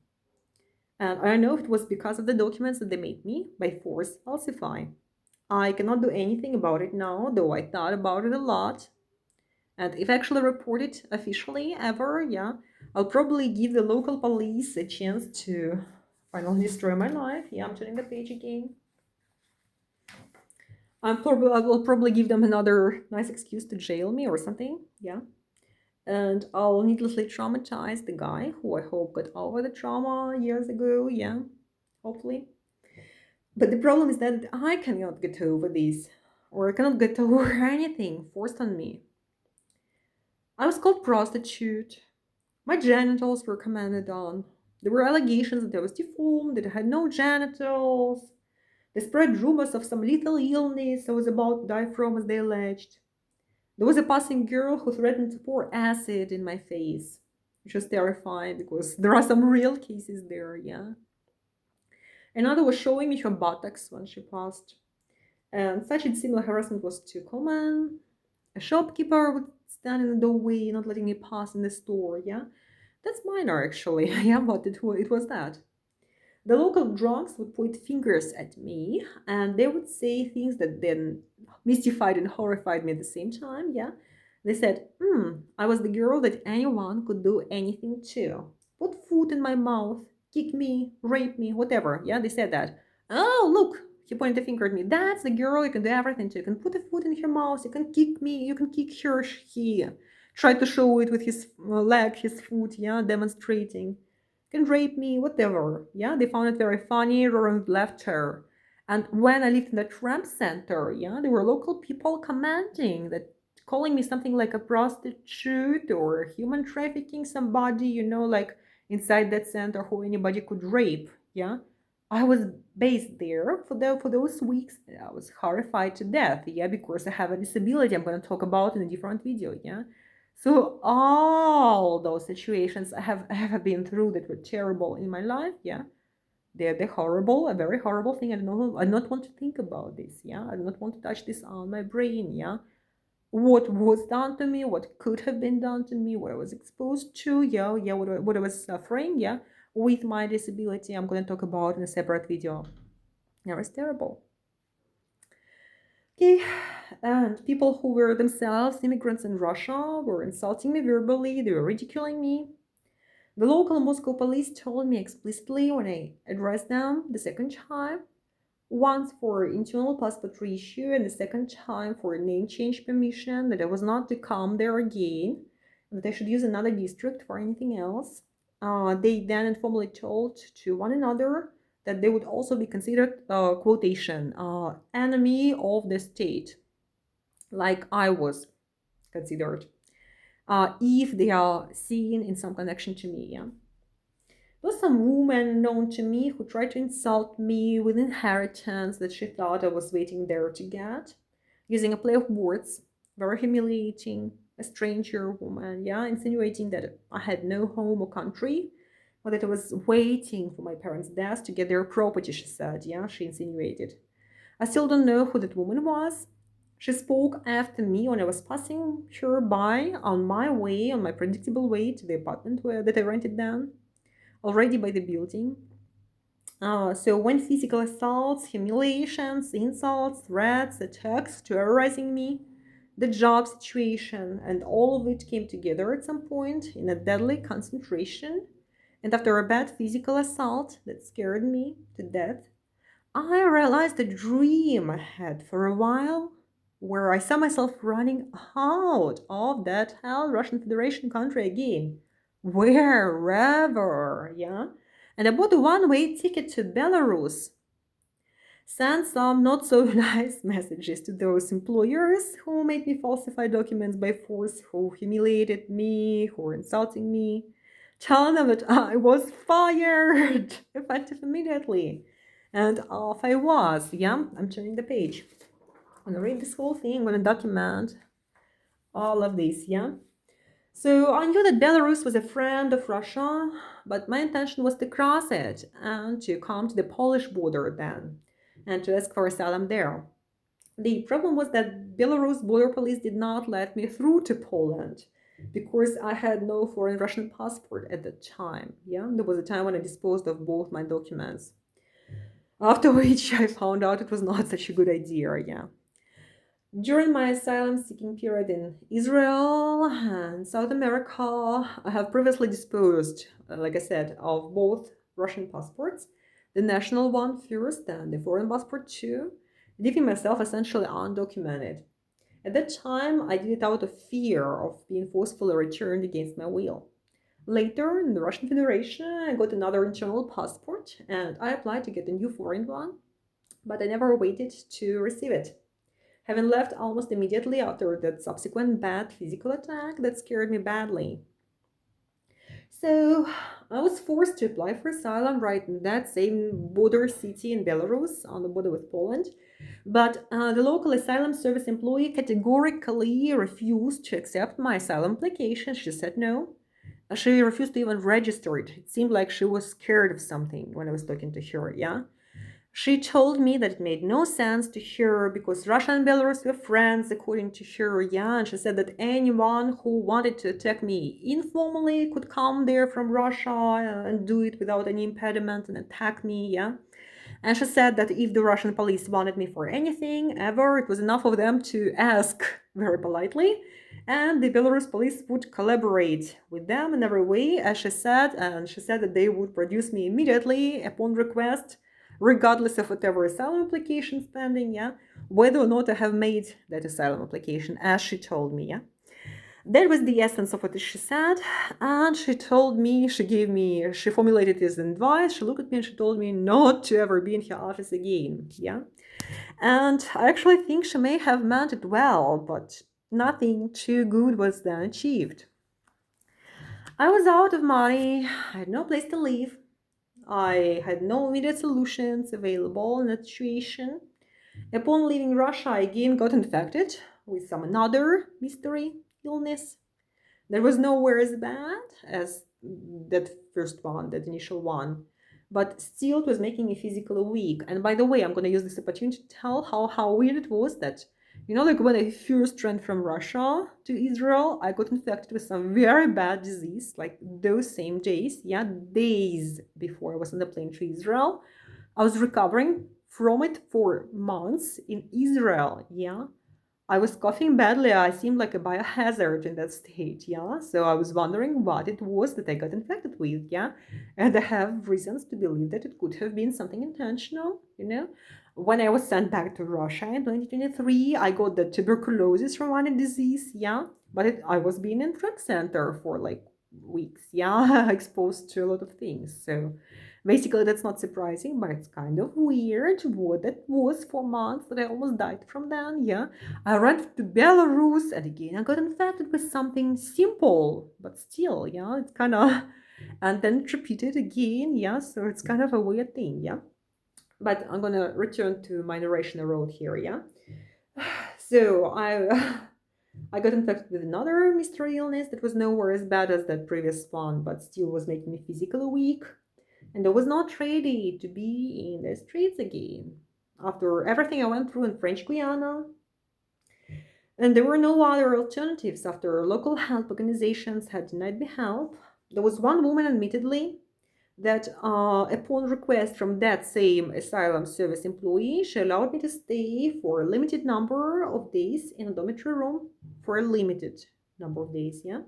And I don't know if it was because of the documents that they made me by force falsify. I cannot do anything about it now, though I thought about it a lot. And if I actually report it officially ever, yeah, I'll probably give the local police a chance to finally destroy my life. Yeah, I'm turning the page again. I will probably give them another nice excuse to jail me or something. Yeah. And I'll needlessly traumatize the guy who I hope got over the trauma years ago. Yeah, hopefully. But the problem is that I cannot get over this, or I cannot get over anything forced on me. I was called prostitute. My genitals were commented on. There were allegations that I was deformed, that I had no genitals. They spread rumors of some lethal illness I was about to die from, as they alleged. There was a passing girl who threatened to pour acid in my face, which was terrifying because there are some real cases there, yeah. Another was showing me her buttocks when she passed. And such similar harassment was too common. A shopkeeper would stand in the doorway, not letting me pass in the store, yeah. That's minor, actually. Yeah, but it was that. The local drunks would point fingers at me and they would say things that then mystified and horrified me at the same time. Yeah. They said, I was the girl that anyone could do anything to. Put food in my mouth, kick me, rape me, whatever. Yeah, they said that. Oh, look, he pointed a finger at me. That's the girl you can do everything to. You can put the food in her mouth, you can kick me, you can kick her. He tried to show it with his leg, his foot, yeah, demonstrating can rape me, whatever. Yeah, they found it very funny, roaring laughter. And when I lived in the tramp center, yeah, there were local people commenting that calling me something like a prostitute or human trafficking somebody, like inside that center who anybody could rape. Yeah. I was based there for those weeks. I was horrified to death, yeah, because I have a disability I'm gonna talk about in a different video, yeah. So all those situations I have been through that were terrible in my life, yeah. They're horrible, a very horrible thing. I do not want to think about this, yeah. I do not want to touch this on my brain, yeah. What was done to me, what could have been done to me, what I was exposed to, yeah, what I was suffering, yeah, with my disability, I'm gonna talk about in a separate video. It was terrible. Okay, and people who were themselves immigrants in Russia were insulting me verbally, they were ridiculing me. The local Moscow police told me explicitly when I addressed them the second time, once for internal passport reissue and the second time for name change permission, that I was not to come there again, that I should use another district for anything else. They then informally told to one another that they would also be considered, quotation, enemy of the state, like I was considered, if they are seen in some connection to me. Yeah. There was some woman known to me who tried to insult me with inheritance that she thought I was waiting there to get, using a play of words, very humiliating. A stranger woman, yeah, insinuating that I had no home or country, or that I was waiting for my parents' death to get their property, she said, yeah, she insinuated. I still don't know who that woman was. She spoke after me when I was passing her by on my predictable way to the apartment that I rented down, already by the building. So when physical assaults, humiliations, insults, threats, attacks, terrorizing me, the job situation, and all of it came together at some point in a deadly concentration. And after a bad physical assault that scared me to death, I realized a dream I had for a while where I saw myself running out of that hell Russian Federation country again. Wherever, yeah? And I bought a one-way ticket to Belarus. Sent some not so nice messages to those employers who made me falsify documents by force, who humiliated me, who were insulting me, telling them that I was fired, effective immediately. And off I was. Yeah, I'm turning the page. I'm gonna read this whole thing, I'm gonna document all of this, yeah? So I knew that Belarus was a friend of Russia, but my intention was to cross it and to come to the Polish border then and to ask for asylum there. The problem was that Belarus border police did not let me through to Poland because I had no foreign Russian passport at the time. Yeah, there was a time when I disposed of both my documents. After which I found out it was not such a good idea. Yeah. During my asylum seeking period in Israel and South America, I have previously disposed, like I said, of both Russian passports, the national one first and the foreign passport too, leaving myself essentially undocumented. At that time, I did it out of fear of being forcefully returned against my will. Later, in the Russian Federation, I got another internal passport and I applied to get a new foreign one, but I never waited to receive it. Having left almost immediately after that subsequent bad physical attack that scared me badly. So I was forced to apply for asylum right in that same border city in Belarus on the border with Poland. But the local asylum service employee categorically refused to accept my asylum application. She said no. She refused to even register it. It seemed like she was scared of something when I was talking to her, yeah? She told me that it made no sense to her because Russia and Belarus were friends, according to her, yeah, and she said that anyone who wanted to attack me informally could come there from Russia and do it without any impediment and attack me, yeah. And she said that if the Russian police wanted me for anything ever, it was enough of them to ask very politely, and the Belarus police would collaborate with them in every way, as she said, and she said that they would produce me immediately upon request, regardless of whatever asylum application pending, yeah, whether or not I have made that asylum application, as she told me, yeah. That was the essence of what she said, and she told me, she formulated this advice, she looked at me and she told me not to ever be in her office again, yeah. And I actually think she may have meant it well, but nothing too good was then achieved. I was out of money, I had no place to live, I had no immediate solutions available in that situation. Upon leaving Russia, I again got infected with some another mystery illness. There was nowhere as bad as that first one, that initial one, but still it was making me physically weak. And by the way, I'm going to use this opportunity to tell how weird it was that, like when I first ran from Russia to Israel, I got infected with some very bad disease, like those same days, yeah, days before I was on the plane to Israel. I was recovering from it for months in Israel, yeah. I was coughing badly. I seemed like a biohazard in that state, yeah. So I was wondering what it was that I got infected with, yeah. And I have reasons to believe that it could have been something intentional. When I was sent back to Russia in 2023, I got the tuberculosis from one disease, yeah. But I was being in rec center for like weeks, yeah, exposed to a lot of things. So basically, that's not surprising, but it's kind of weird what that was for months that I almost died from then, yeah. I ran to Belarus and again I got infected with something simple, but still, yeah, it's kind of, and then it repeated again, yeah, so it's kind of a weird thing, yeah. But I'm gonna return to my narration I wrote here, yeah. So I got infected with another mystery illness that was nowhere as bad as that previous one, but still was making me physically weak, and I was not ready to be in the streets again. After everything I went through in French Guiana, and there were no other alternatives after local health organizations had denied me help. There was one woman, admittedly, that upon request from that same asylum service employee, she allowed me to stay for a limited number of days in a dormitory room for a limited number of days, yeah,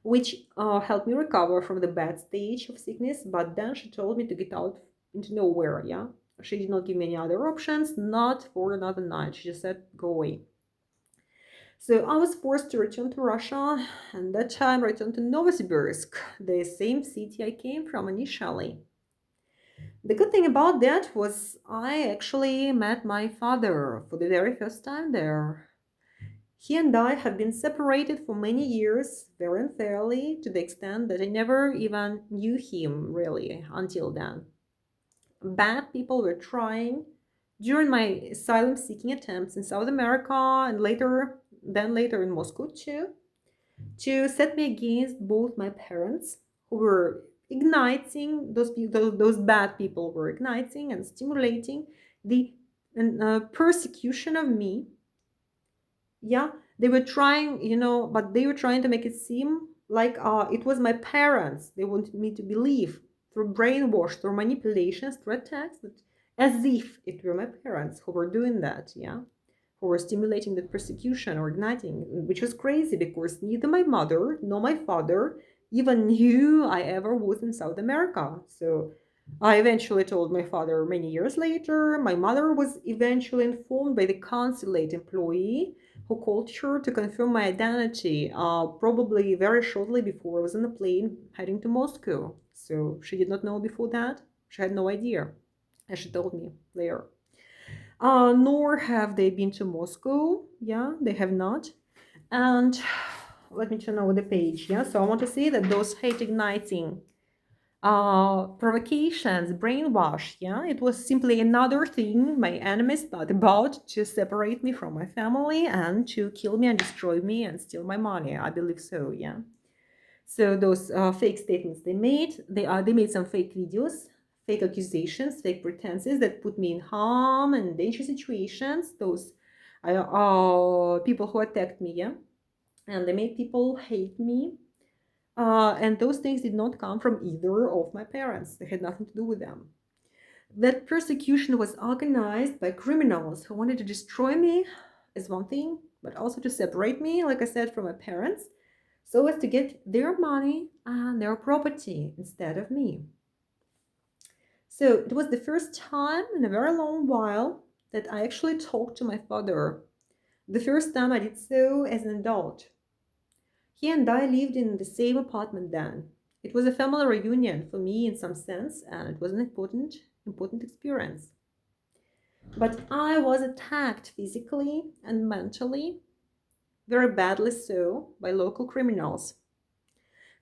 which helped me recover from the bad stage of sickness. But then she told me to get out into nowhere, yeah. She did not give me any other options, not for another night. She just said, go away. So I was forced to return to Russia, and that time returned to Novosibirsk, the same city I came from initially. The good thing about that was I actually met my father for the very first time there. He and I have been separated for many years, very unfairly, to the extent that I never even knew him really until then. Bad people were trying during my asylum seeking attempts in South America and later in Moscow too, to set me against both my parents, who were igniting those bad people were igniting and stimulating the persecution of me. Yeah, they were trying, but they were trying to make it seem like it was my parents. They wanted me to believe through brainwash, through manipulations, through attacks, as if it were my parents who were doing that. Yeah, for stimulating the persecution or igniting, which was crazy because neither my mother nor my father even knew I ever was in South America. So I eventually told my father many years later. My mother was eventually informed by the consulate employee who called her to confirm my identity, probably very shortly before I was on the plane heading to Moscow. So she did not know before that. She had no idea, as she told me later. Nor have they been to Moscow. Yeah, they have not. And let me turn over the page. Yeah, so I want to say that those hate igniting provocations, brainwash, yeah, it was simply another thing my enemies thought about to separate me from my family and to kill me and destroy me and steal my money. I believe so, yeah. So those fake statements they made some fake videos, fake accusations, fake pretenses that put me in harm and danger situations. Those people who attacked me, yeah, and they made people hate me. And those things did not come from either of my parents. They had nothing to do with them. That persecution was organized by criminals who wanted to destroy me, is one thing, but also to separate me, like I said, from my parents, so as to get their money and their property instead of me. So it was the first time in a very long while that I actually talked to my father. The first time I did so as an adult. He and I lived in the same apartment then. It was a family reunion for me in some sense, and it was an important experience. But I was attacked physically and mentally, very badly so, by local criminals.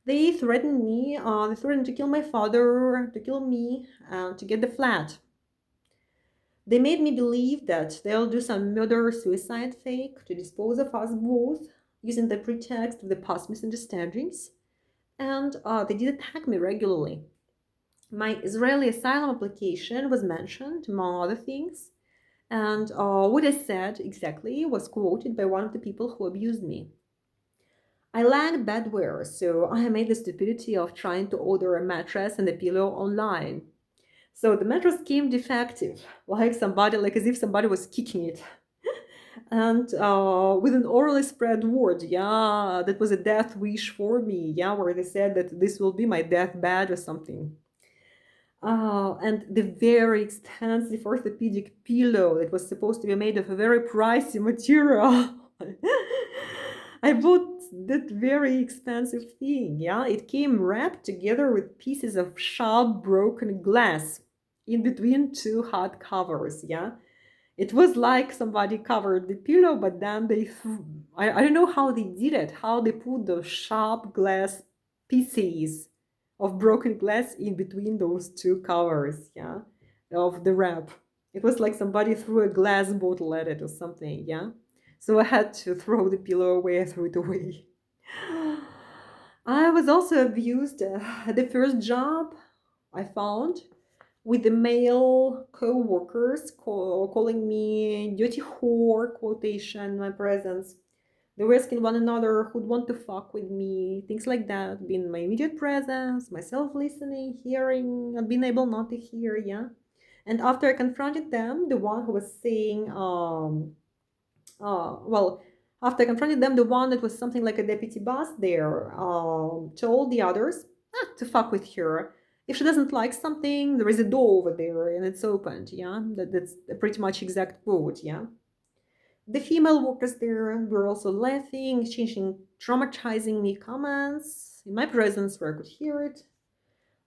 They threatened me, they threatened to kill my father, to kill me, and to get the flat. They made me believe that they'll do some murder-suicide fake to dispose of us both, using the pretext of the past misunderstandings. And they did attack me regularly. My Israeli asylum application was mentioned, among other things, and what I said exactly was quoted by one of the people who abused me. I lacked bedwear, so I made the stupidity of trying to order a mattress and a pillow online. So the mattress came defective, like as if somebody was kicking it. And with an orally spread word, yeah, that was a death wish for me, yeah, where they said that this will be my deathbed or something. And the very expensive orthopedic pillow that was supposed to be made of a very pricey material. I bought that very expensive thing, yeah. It came wrapped together with pieces of sharp broken glass in between two hard covers, yeah. It was like somebody covered the pillow, but then I don't know how they did it, how they put those sharp glass pieces of broken glass in between those two covers, yeah, of the wrap. It was like somebody threw a glass bottle at it or something, yeah. So I had to throw the pillow away, I threw it away. I was also abused at the first job I found with the male co-workers calling me dirty whore, quotation, in my presence. They were asking one another who'd want to fuck with me, things like that, being my immediate presence, myself listening, hearing, and being able not to hear, yeah. And after I confronted them, the one who was saying, well, after I confronted them, the one that was something like a deputy boss there told the others to fuck with her. If she doesn't like something, there is a door over there and it's opened, yeah? That's a pretty much exact quote, yeah? The female workers there were also laughing, exchanging traumatizing me comments in my presence where I could hear it.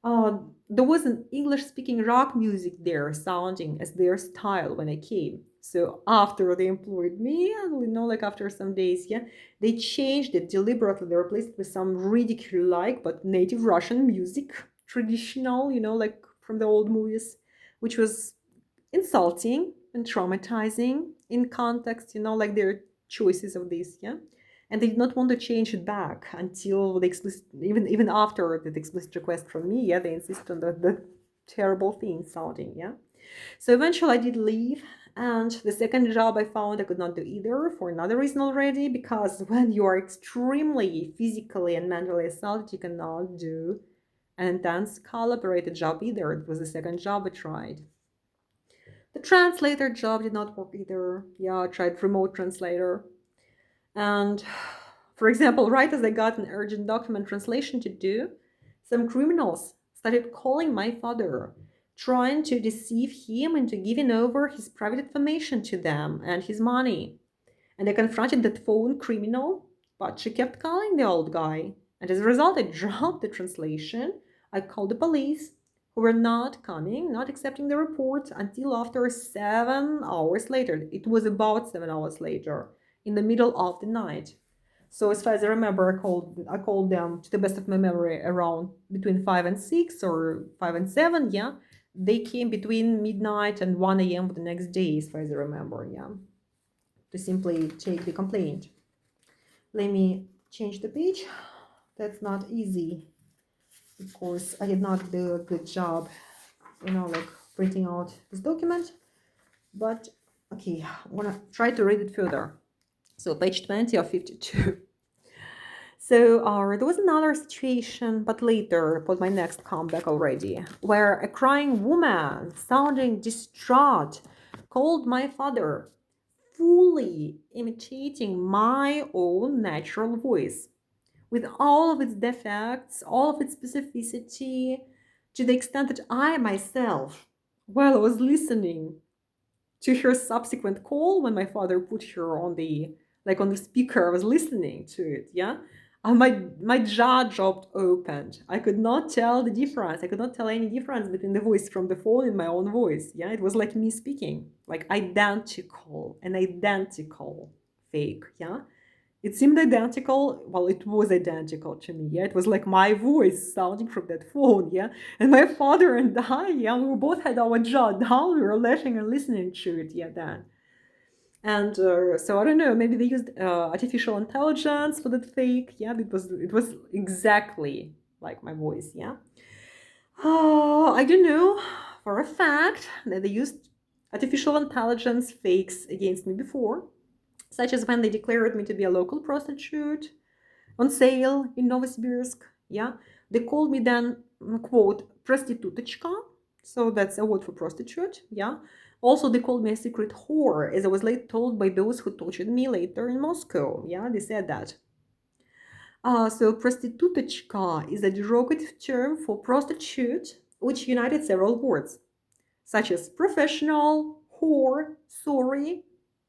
There was an English speaking rock music there sounding as their style when I came. So after they employed me, and like after some days, yeah, they changed it deliberately. They replaced it with some ridicule like but native Russian music, traditional, like from the old movies, which was insulting and traumatizing in context, like their choices of this, yeah. And they did not want to change it back until the explicit, even after the explicit request from me, yeah, they insist on the terrible thing sounding, yeah. So eventually I did leave, and the second job I found I could not do either for another reason already, because when you are extremely physically and mentally assaulted, you cannot do an intense collaborated job either. It was the second job I tried. The translator job did not work either. Yeah, I tried remote translator. And for example, right as I got an urgent document translation to do, some criminals started calling my father, trying to deceive him into giving over his private information to them and his money. And I confronted that phone criminal, but she kept calling the old guy. And as a result, I dropped the translation. I called the police, who were not coming, not accepting the report until after 7 hours later. It was about 7 hours later, in the middle of the night. So as far as I remember, I called them to the best of my memory around between 5 and 6 or 5 and 7. Yeah, they came between midnight and 1 a.m. the next day, as far as I remember. Yeah, to simply take the complaint. Let me change the page. That's not easy. Of course, I did not do a good job, like printing out this document, but okay, I'm gonna try to read it further. So page 20 of 52. So there was another situation, but later, put my next comeback already, where a crying woman, sounding distraught, called my father, fully imitating my own natural voice, with all of its defects, all of its specificity, to the extent that I myself, while I was listening to her subsequent call, when my father put her on the speaker, I was listening to it, yeah. My jaw dropped open. I could not tell the difference. I could not tell any difference between the voice from the phone and my own voice. Yeah, it was like me speaking, like an identical fake. Yeah, it seemed identical. Well, it was identical to me. Yeah, it was like my voice sounding from that phone. Yeah, and my father and I, yeah, we both had our jaw down. We were laughing and listening to it. Yeah, then. And so I don't know. Maybe they used artificial intelligence for that fake. Yeah, it was exactly like my voice. Yeah. I don't know for a fact that they used artificial intelligence fakes against me before, such as when they declared me to be a local prostitute on sale in Novosibirsk. Yeah, they called me then, quote, prostitutочка. So that's a word for prostitute. Yeah. Also, they called me a secret whore, as I was later told by those who tortured me later in Moscow. Yeah, they said that. So prostitutочка is a derogative term for prostitute, which united several words, such as professional, whore, sorry.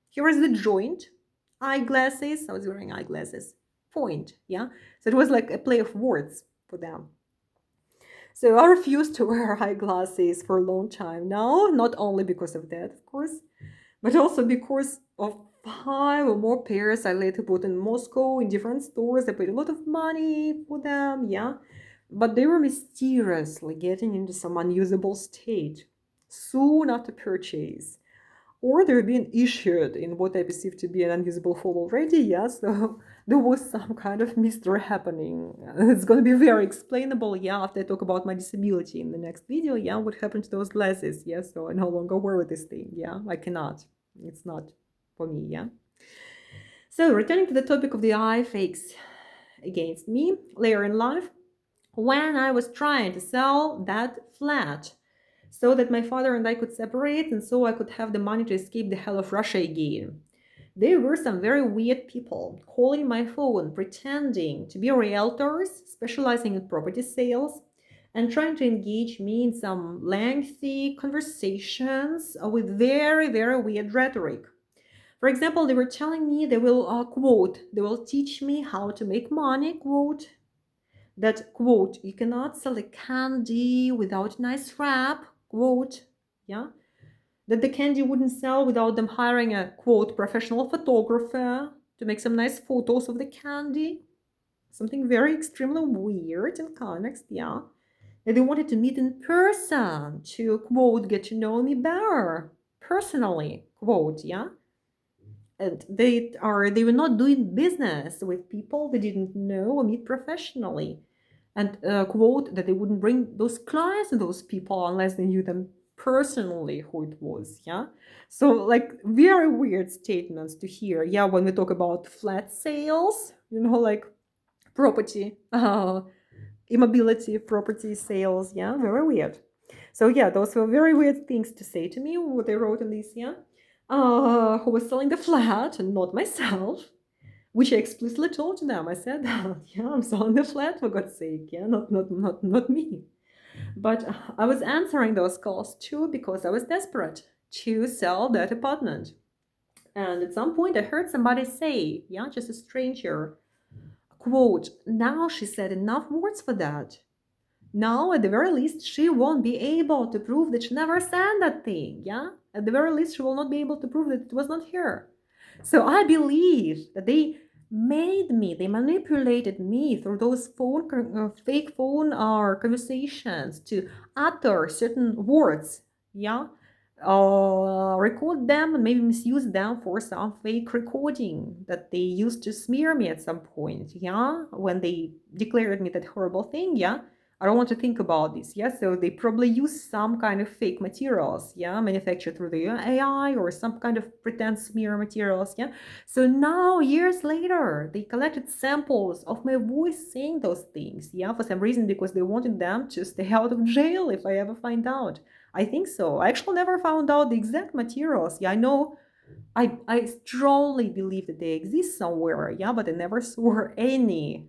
Here is the joint, eyeglasses. I was wearing eyeglasses. Point, yeah. So it was like a play of words for them. So I refused to wear eyeglasses for a long time now, not only because of that, of course, but also because of 5 or more pairs I later bought in Moscow in different stores. I paid a lot of money for them, yeah. But they were mysteriously getting into some unusable state soon after purchase. Or they were being issued in what I perceived to be an unusable form already, yeah. So there was some kind of mystery happening. It's going to be very explainable, yeah, after I talk about my disability in the next video, yeah, what happened to those glasses, yeah. So I no longer wear this thing, yeah. I cannot. It's not for me, yeah. So returning to the topic of the eye fakes against me later in life, when I was trying to sell that flat so that my father and I could separate and so I could have the money to escape the hell of Russia again. There were some very weird people calling my phone, pretending to be realtors specializing in property sales and trying to engage me in some lengthy conversations with very, very weird rhetoric. For example, they were telling me they will, quote, they will teach me how to make money, quote, that, quote, you cannot sell a candy without a nice wrap, quote, yeah, that the candy wouldn't sell without them hiring a, quote, professional photographer to make some nice photos of the candy. Something very extremely weird in context, yeah. That they wanted to meet in person to, quote, get to know me better personally, quote, yeah. And they were not doing business with people they didn't know or meet professionally, and quote, that they wouldn't bring those clients and those people unless they knew them personally who it was, yeah. So like very weird statements to hear, yeah, when we talk about flat sales, like property, immobility property sales, yeah, very weird. So yeah, those were very weird things to say to me, what they wrote in this, yeah. Who was selling the flat and not myself, which I explicitly told to them. I said, yeah, I'm selling the flat for God's sake, yeah, not me. But I was answering those calls too because I was desperate to sell that apartment. And at some point I heard somebody say, yeah, just a stranger, quote, now she said enough words for that. Now, at the very least, she won't be able to prove that she never said that thing, yeah? At the very least, she will not be able to prove that it was not her. So I believe that they they manipulated me through those fake phone conversations to utter certain words, yeah? Record them and maybe misuse them for some fake recording that they used to smear me at some point, yeah? When they declared me that horrible thing, yeah? I don't want to think about this, yeah? So they probably use some kind of fake materials, yeah? Manufactured through the AI or some kind of pretend smear materials, yeah? So now, years later, they collected samples of my voice saying those things, yeah? For some reason, because they wanted them to stay out of jail if I ever find out. I think so. I actually never found out the exact materials. Yeah, I know I strongly believe that they exist somewhere, yeah, but I never saw any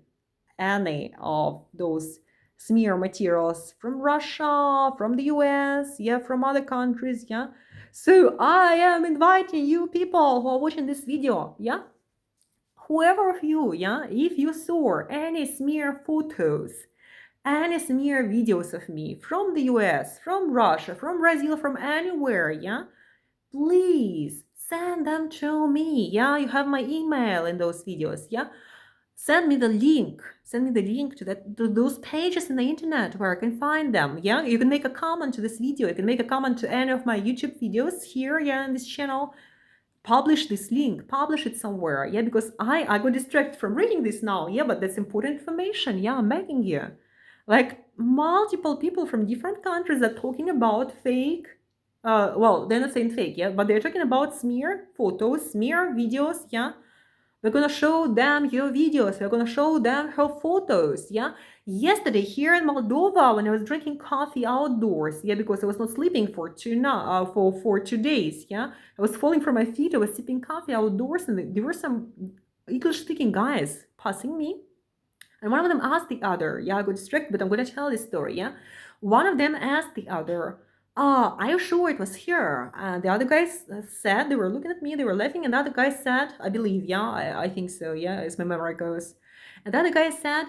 of those smear materials from Russia, from the US, yeah, from other countries, yeah. So I am inviting you people who are watching this video, yeah, whoever of you, yeah, if you saw any smear photos, any smear videos of me from the US, from Russia, from Brazil, from anywhere, yeah, please send them to me, yeah. You have my email in those videos, yeah. Send me the link. Send me the link to those pages in the internet where I can find them. Yeah, you can make a comment to this video. You can make a comment to any of my YouTube videos here, yeah, in this channel. Publish this link. Publish it somewhere, yeah, because I got distracted from reading this now, yeah, but that's important information. Yeah, I'm begging you. Like multiple people from different countries are talking about fake. Well, they're not saying fake, yeah, but they're talking about smear photos, smear videos, yeah. We're gonna show them your videos. We're gonna show them her photos. Yeah. Yesterday here in Moldova, when I was drinking coffee outdoors, yeah, because I was not sleeping for for 2 days. Yeah, I was falling from my feet. I was sipping coffee outdoors, and there were some English-speaking guys passing me, and one of them asked the other, yeah, I got distracted, but I'm gonna tell this story, yeah. One of them asked the other, are you sure it was here? And the other guys said, they were looking at me, they were laughing, and the other guy said, I believe, yeah, I think so, yeah, as my memory goes. And the other guy said,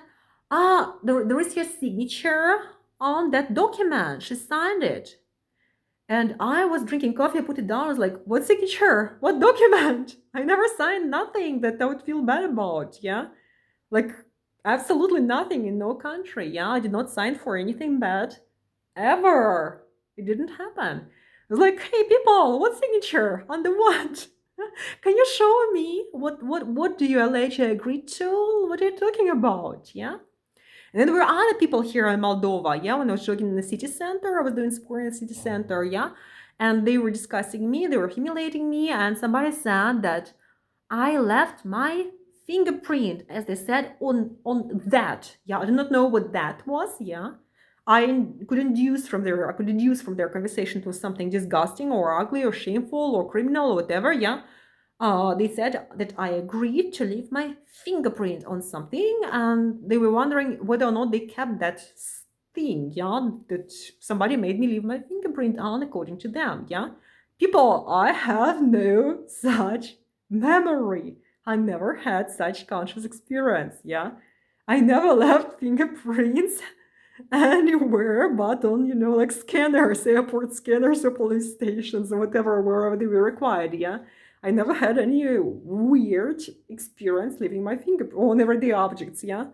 there is your signature on that document. She signed it. And I was drinking coffee, I put it down, I was like, what signature? What document? I never signed nothing that I would feel bad about, yeah? Like, absolutely nothing in no country. Yeah, I did not sign for anything bad ever. It didn't happen. It was like, hey people, what signature on the what? Can you show me what do you allege I agreed to? What are you talking about? Yeah. And then there were other people here in Moldova. Yeah, when I was jogging in the city center, I was doing sport in the city center. Yeah, and they were discussing me, they were humiliating me, and somebody said that I left my fingerprint, as they said, on that. Yeah, I do not know what that was. Yeah, I could deduce from their conversation to something disgusting or ugly or shameful or criminal or whatever. Yeah, they said that I agreed to leave my fingerprint on something, and they were wondering whether or not they kept that thing. Yeah, that somebody made me leave my fingerprint on, according to them. Yeah, people, I have no such memory. I never had such conscious experience, yeah? I never left fingerprints anywhere but on, like scanners, airport scanners or police stations or whatever, wherever they were required, yeah? I never had any weird experience leaving my fingerprint on everyday objects, yeah?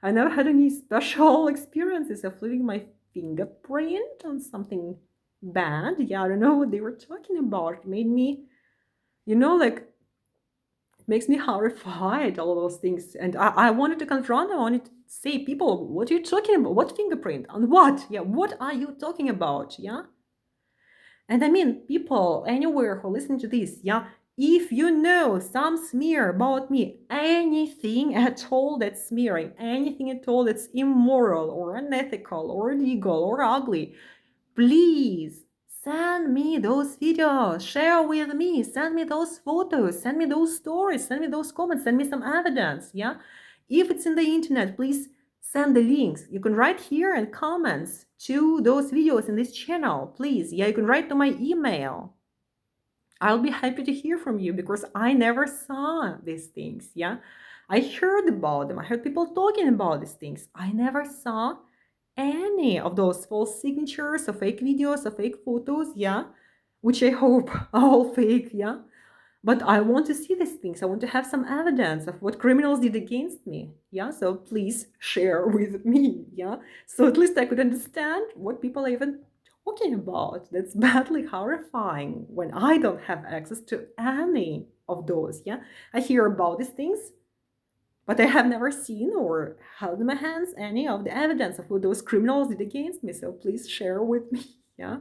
I never had any special experiences of leaving my fingerprint on something bad. Yeah, I don't know what they were talking about. It made me, like, makes me horrified, all those things. And I wanted to confront them. I wanted to say, people, what are you talking about? What fingerprint? On what? Yeah, what are you talking about? Yeah. And I mean, people anywhere who listen to this, yeah, if you know some smear about me, anything at all that's smearing, anything at all that's immoral or unethical or illegal or ugly, please send me those videos, share with me, send me those photos, send me those stories, send me those comments, send me some evidence. Yeah. If it's in the internet, please send the links. You can write here and comments to those videos in this channel, please. Yeah, you can write to my email. I'll be happy to hear from you because I never saw these things. Yeah. I heard about them. I heard people talking about these things. I never saw any of those false signatures or fake videos or fake photos. Yeah. Which I hope are all fake. Yeah. But I want to see these things. I want to have some evidence of what criminals did against me. Yeah. So please share with me. Yeah. So at least I could understand what people are even talking about. That's badly horrifying when I don't have access to any of those. Yeah. I hear about these things, but I have never seen or held in my hands any of the evidence of what those criminals did against me. So please share with me. Yeah.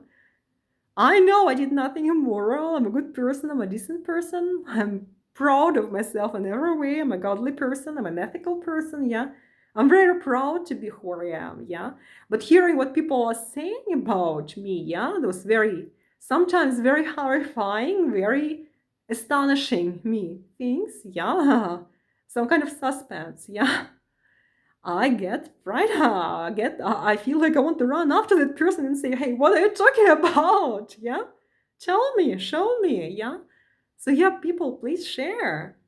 I know I did nothing immoral. I'm a good person. I'm a decent person. I'm proud of myself in every way. I'm a godly person. I'm an ethical person. Yeah. I'm very proud to be who I am. Yeah. But hearing what people are saying about me, yeah, those very, sometimes very horrifying, very astonishing me things, yeah. Some kind of suspense, yeah. I get right. I feel like I want to run after that person and say, "Hey, what are you talking about? Yeah, tell me, show me. Yeah." So yeah, people, please share.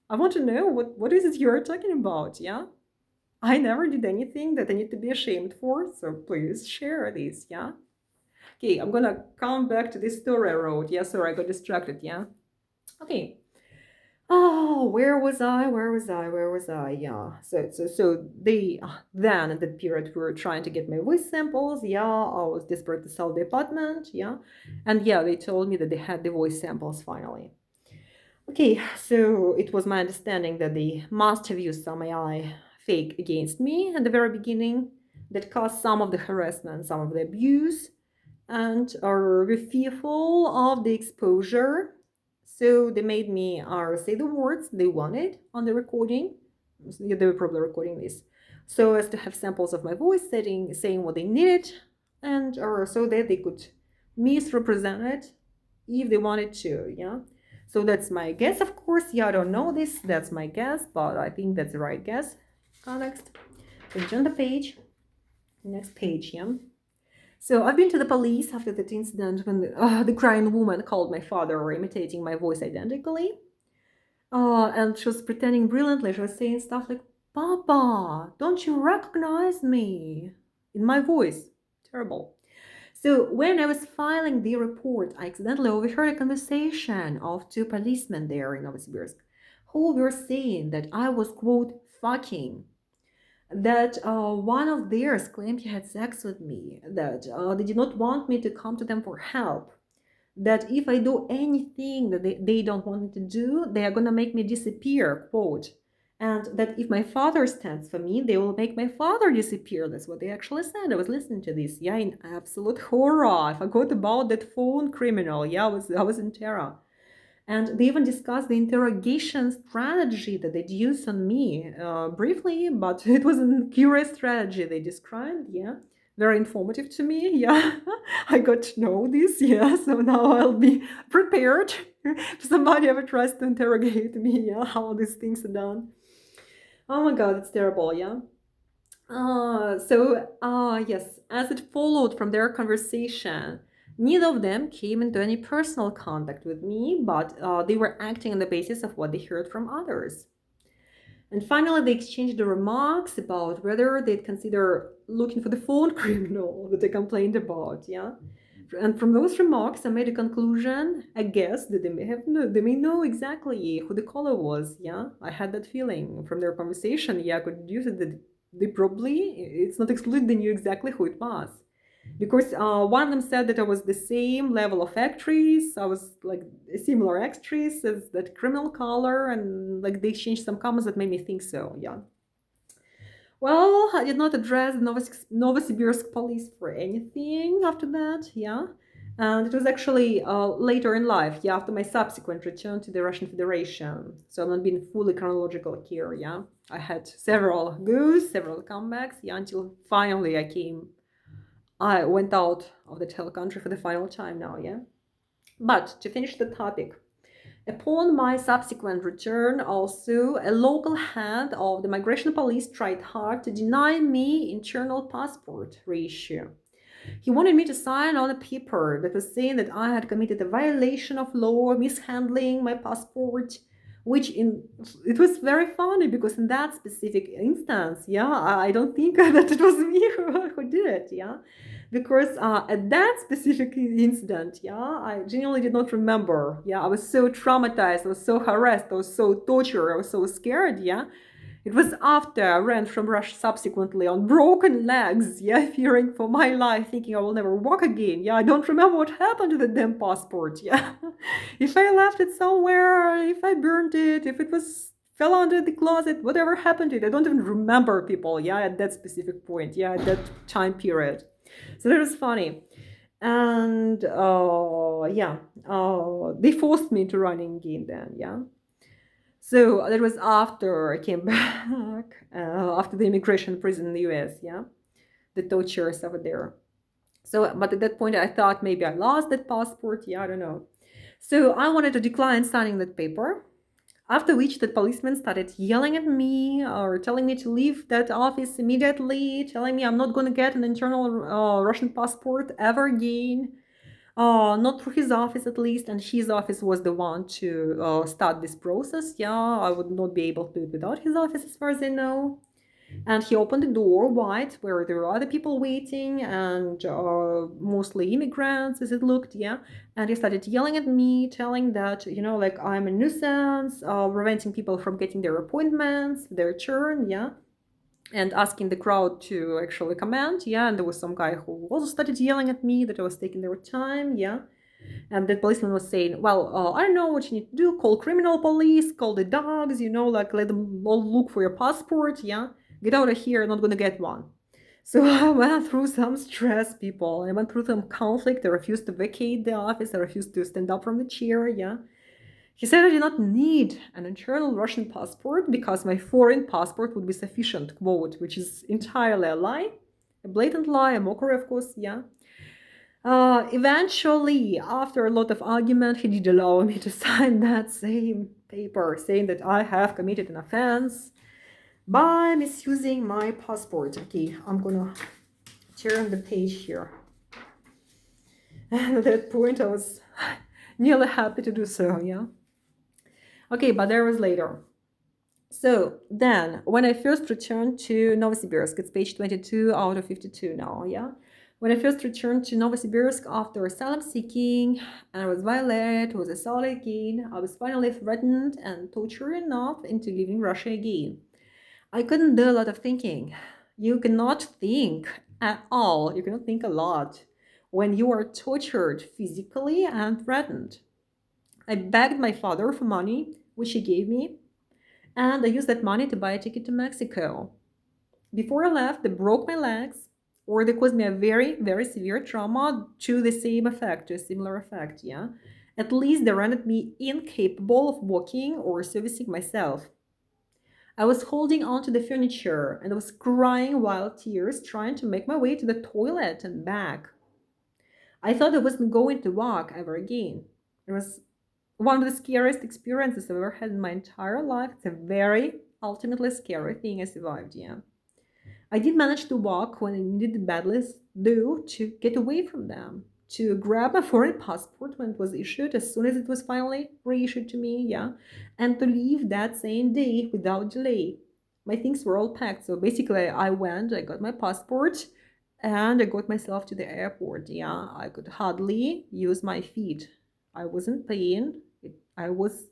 I want to know what is it you're talking about. Yeah, I never did anything that I need to be ashamed for. So please share this. Yeah. Okay, I'm gonna come back to this story I wrote. Yeah, sorry, I got distracted. Yeah. Okay. Oh, where was I? Where was I? Where was I? Yeah. So they then at that period were trying to get my voice samples. Yeah, I was desperate to sell the apartment. Yeah, and yeah, they told me that they had the voice samples finally. Okay, so it was my understanding that they must have used some AI fake against me at the very beginning that caused some of the harassment, some of the abuse, and are fearful of the exposure. So they made me say the words they wanted on the recording. So they were probably recording this so as to have samples of my voice saying what they needed, and or so that they could misrepresent it if they wanted to. Yeah. So that's my guess, of course. Yeah, I don't know this. That's my guess, but I think that's the right guess. Next, page on the page. Next page, yeah. So I've been to the police after that incident when the crying woman called my father, imitating my voice identically. And she was pretending brilliantly. She was saying stuff like, "Papa, don't you recognize me?" In my voice. Terrible. So when I was filing the report, I accidentally overheard a conversation of two policemen there in Novosibirsk who were saying that I was, quote, fucking, that one of theirs claimed he had sex with me, that they did not want me to come to them for help, that if I do anything that they don't want me to do, they are going to make me disappear, quote, and that if my father stands for me, they will make my father disappear. That's what they actually said. I was listening to this, yeah, in absolute horror. I forgot about that phone criminal. Yeah, I was in terror. And they even discussed the interrogation strategy that they'd use on me briefly, but it was a curious strategy they described. Yeah, very informative to me. Yeah, I got to know this. Yeah, so now I'll be prepared if somebody ever tries to interrogate me. Yeah, how these things are done. Oh my God, it's terrible. Yeah. Yes, as it followed from their conversation, neither of them came into any personal contact with me, but they were acting on the basis of what they heard from others. And finally, they exchanged the remarks about whether they'd consider looking for the phone criminal that they complained about. Yeah, and from those remarks, I made a conclusion. I guess that they may know exactly who the caller was. Yeah, I had that feeling from their conversation. Yeah, I could deduce it that they probably, it's not excluded, they knew exactly who it was, because one of them said that I was the same level of actress. I was like a similar actress as that criminal caller, and like they exchanged some comments that made me think so. Yeah. Well, I did not address the Novosibirsk police for anything after that, yeah. And it was actually later in life, yeah, after my subsequent return to the Russian Federation. So I'm not being fully chronological here, yeah. I had several goes, several comebacks, yeah, until finally I came I went out of the hell country for the final time now, yeah? But to finish the topic, upon my subsequent return, also, a local head of the migration police tried hard to deny me internal passport reissue. He wanted me to sign on a paper that was saying that I had committed a violation of law, mishandling my passport, it was very funny because in that specific instance, yeah, I don't think that it was me who did it, yeah, because at that specific incident, yeah, I genuinely did not remember, yeah, I was so traumatized, I was so harassed, I was so tortured, I was so scared, yeah. It was after I ran from Russia subsequently on broken legs, yeah, fearing for my life, thinking I will never walk again. Yeah, I don't remember what happened to the damn passport, yeah. If I left it somewhere, if I burned it, if it was fell under the closet, whatever happened to it, I don't even remember people, yeah, at that specific point, yeah, at that time period. So that was funny. And yeah, they forced me into running again then, yeah. So that was after I came back, after the immigration prison in the US, yeah, the tortures over there. So, but at that point, I thought maybe I lost that passport. Yeah, I don't know. So I wanted to decline signing that paper. After which, the policeman started yelling at me or telling me to leave that office immediately, telling me I'm not going to get an internal Russian passport ever again. Not through his office at least, and his office was the one to start this process. Yeah, I would not be able to do it without his office as far as I know. And he opened the door wide where there were other people waiting and mostly immigrants as it looked, yeah. And he started yelling at me, telling that, like I'm a nuisance, preventing people from getting their appointments, their turn, yeah, and asking the crowd to actually comment, yeah. And there was some guy who also started yelling at me that I was taking their time, yeah. And the policeman was saying, well, I don't know what you need to do, call criminal police, call the dogs, like let them all look for your passport, yeah. Get out of here, not gonna get one. So I went through some stress, people. I went through some conflict. I refused to vacate the office. I refused to stand up from the chair, yeah. He said I did not need an internal Russian passport because my foreign passport would be sufficient, quote, which is entirely a lie, a blatant lie, a mockery, of course, yeah. Eventually, after a lot of argument, he did allow me to sign that same paper saying that I have committed an offense by misusing my passport. Okay, I'm gonna turn the page here. And at that point, I was nearly happy to do so, yeah. Okay, but there was later. So then, when I first returned to Novosibirsk, it's page 22 out of 52 now, yeah? When I first returned to Novosibirsk after asylum seeking, and I was violated, was assaulted again, I was finally threatened and tortured enough into leaving Russia again. I couldn't do a lot of thinking. You cannot think at all. You cannot think a lot when you are tortured physically and threatened. I begged my father for money, which he gave me, and I used that money to buy a ticket to Mexico. Before I left, they broke my legs, or they caused me a very, very severe trauma to the same effect, to a similar effect, yeah? At least they rendered me incapable of walking or servicing myself. I was holding onto the furniture and I was crying wild tears trying to make my way to the toilet and back. I thought I wasn't going to walk ever again. It was one of the scariest experiences I've ever had in my entire life. It's a very ultimately scary thing I survived, yeah. I did manage to walk when I needed badly, though, to get away from them, to grab a foreign passport when it was issued, as soon as it was finally reissued to me, yeah, and to leave that same day without delay. My things were all packed, so basically I went, I got my passport, and I got myself to the airport, yeah. I could hardly use my feet. I was in pain. I was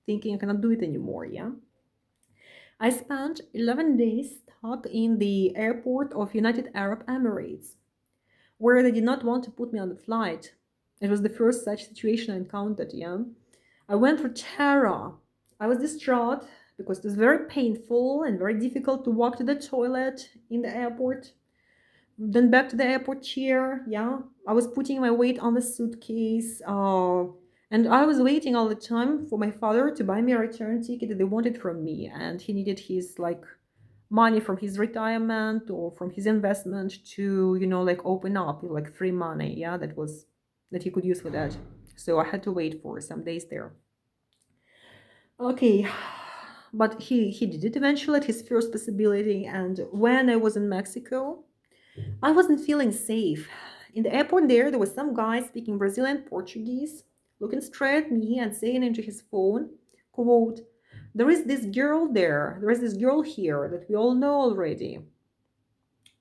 thinking I cannot do it anymore, yeah. I spent 11 days stuck in the airport of United Arab Emirates, where they did not want to put me on the flight. It was the first such situation I encountered, yeah. I went through terror. I was distraught because it was very painful and very difficult to walk to the toilet in the airport. Then back to the airport chair, yeah. I was putting my weight on the suitcase, and I was waiting all the time for my father to buy me a return ticket that they wanted from me, and he needed his, like, money from his retirement or from his investment to, like open up like free money. Yeah, that he could use for that. So I had to wait for some days there. Okay, but he did it eventually at his first possibility. And when I was in Mexico, I wasn't feeling safe. In the airport there was some guy speaking Brazilian Portuguese, looking straight at me and saying into his phone, quote, there is this girl there, there is this girl here that we all know already.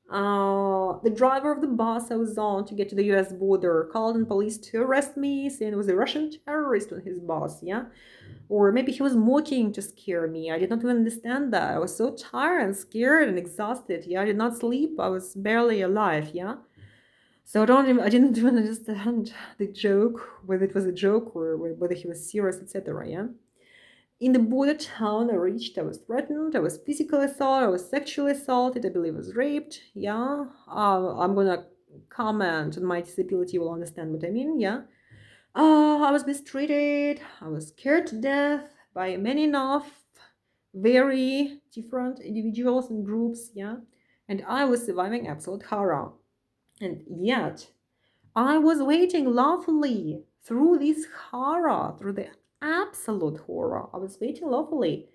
The driver of the bus I was on to get to the US border called on police to arrest me, saying it was a Russian terrorist on his bus, yeah? Or maybe he was mocking to scare me. I did not even understand that. I was so tired and scared and exhausted. Yeah, I did not sleep. I was barely alive. Yeah. So I didn't even understand the joke, whether it was a joke or whether he was serious, etc. Yeah. In the border town I reached, I was threatened. I was physically assaulted. I was sexually assaulted. I believe I was raped. Yeah. I'm gonna comment on my disability. You will understand what I mean. Yeah. I was mistreated. I was scared to death by many enough very different individuals and groups, yeah. And I was surviving absolute horror. And yet, I was waiting lawfully through this horror, through the absolute horror. I was waiting lawfully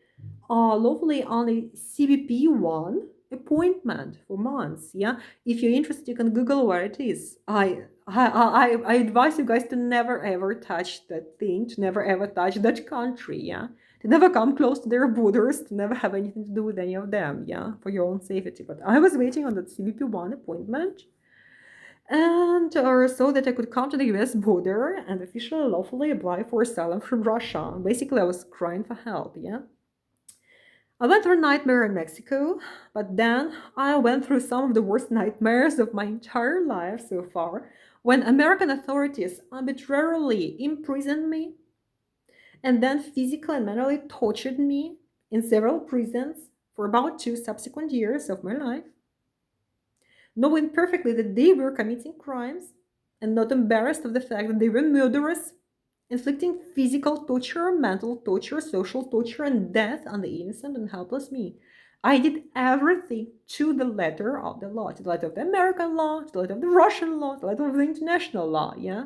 on a CBP1 appointment for months. Yeah, if you're interested, you can Google where it is. I advise you guys to never ever touch that thing, to never ever touch that country. Yeah, to never come close to their borders, to never have anything to do with any of them. Yeah, for your own safety. But I was waiting on that CBP1 appointment, and or so that I could come to the US border and officially lawfully apply for asylum from Russia. Basically, I was crying for help. Yeah. I went through a nightmare in Mexico, but then I went through some of the worst nightmares of my entire life so far when American authorities arbitrarily imprisoned me and then physically and mentally tortured me in several prisons for about 2 subsequent years of my life, knowing perfectly that they were committing crimes and not embarrassed of the fact that they were murderers, inflicting physical torture, mental torture, social torture, and death on the innocent and helpless me. I did everything to the letter of the law, to the letter of the American law, to the letter of the Russian law, to the letter of the international law, yeah?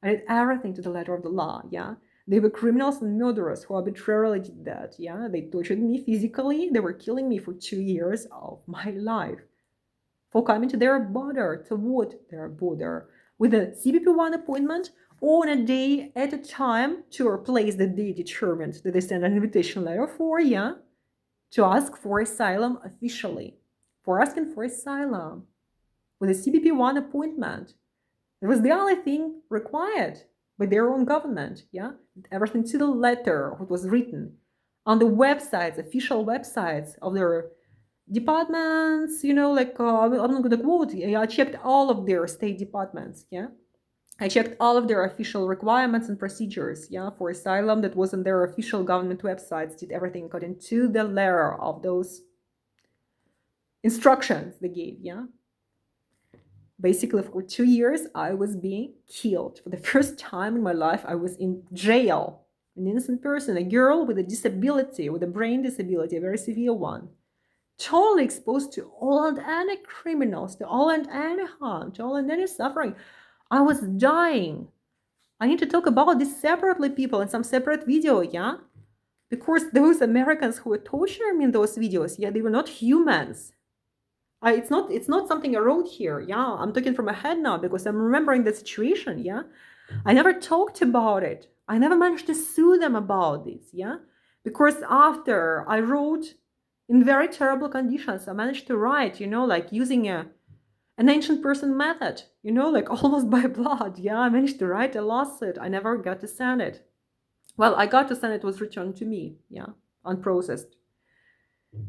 I did everything to the letter of the law, yeah? They were criminals and murderers who arbitrarily did that, yeah? They tortured me physically. They were killing me for 2 years of my life for coming to their border, toward their border, with a CBP1 appointment on a day at a time to a place that they determined that they send an invitation letter for, yeah, to ask for asylum officially, for asking for asylum with a CBP1 appointment. It was the only thing required by their own government, yeah, everything to the letter, what was written on the websites, official websites of their departments, I'm not gonna quote. I checked all of their state departments, yeah. I checked all of their official requirements and procedures, yeah, for asylum that was on their official government websites, did everything according to the letter of those instructions they gave, yeah. Basically, for 2 years, I was being killed. For the first time in my life, I was in jail. An innocent person, a girl with a disability, with a brain disability, a very severe one, totally exposed to all and any criminals, to all and any harm, to all and any suffering. I was dying. I need to talk about this separately, people, in some separate video, yeah? Because those Americans who were torturing me in those videos, yeah, they were not humans. It's not something I wrote here, yeah? I'm talking from my head now because I'm remembering the situation, yeah? I never talked about it. I never managed to sue them about this, yeah? Because after I wrote in very terrible conditions, I managed to write, like using an ancient person method, like almost by blood, yeah? I managed to write a lawsuit. I never got to send it. Well, I got to send it, was returned to me, yeah, unprocessed.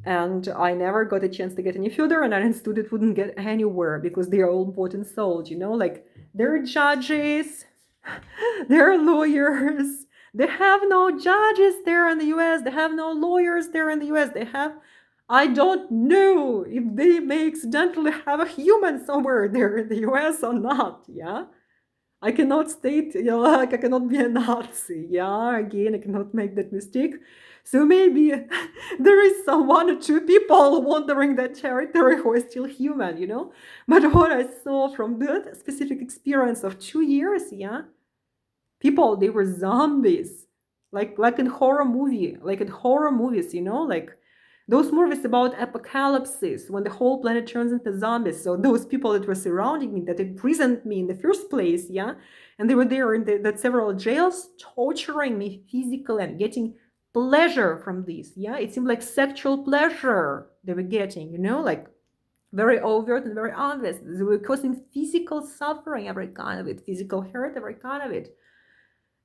And I never got a chance to get any further, and I understood it wouldn't get anywhere because they are all bought and sold, like they're judges, they're lawyers. They have no judges there in the US. They have no lawyers there in the US. I don't know if they may accidentally have a human somewhere there in the US or not, yeah? I cannot state, like I cannot be a Nazi. Yeah, again, I cannot make that mistake. So maybe there is some one or two people wandering that territory who are still human. But what I saw from that specific experience of 2 years, yeah, people, they were zombies, like in horror movies, like those movies about apocalypses when the whole planet turns into zombies. So those people that were surrounding me, that imprisoned me in the first place, yeah, and they were there in that several jails, torturing me physically and getting pleasure from this. Yeah, it seemed like sexual pleasure they were getting, like very overt and very obvious. They were causing physical suffering, every kind of it, physical hurt, every kind of it.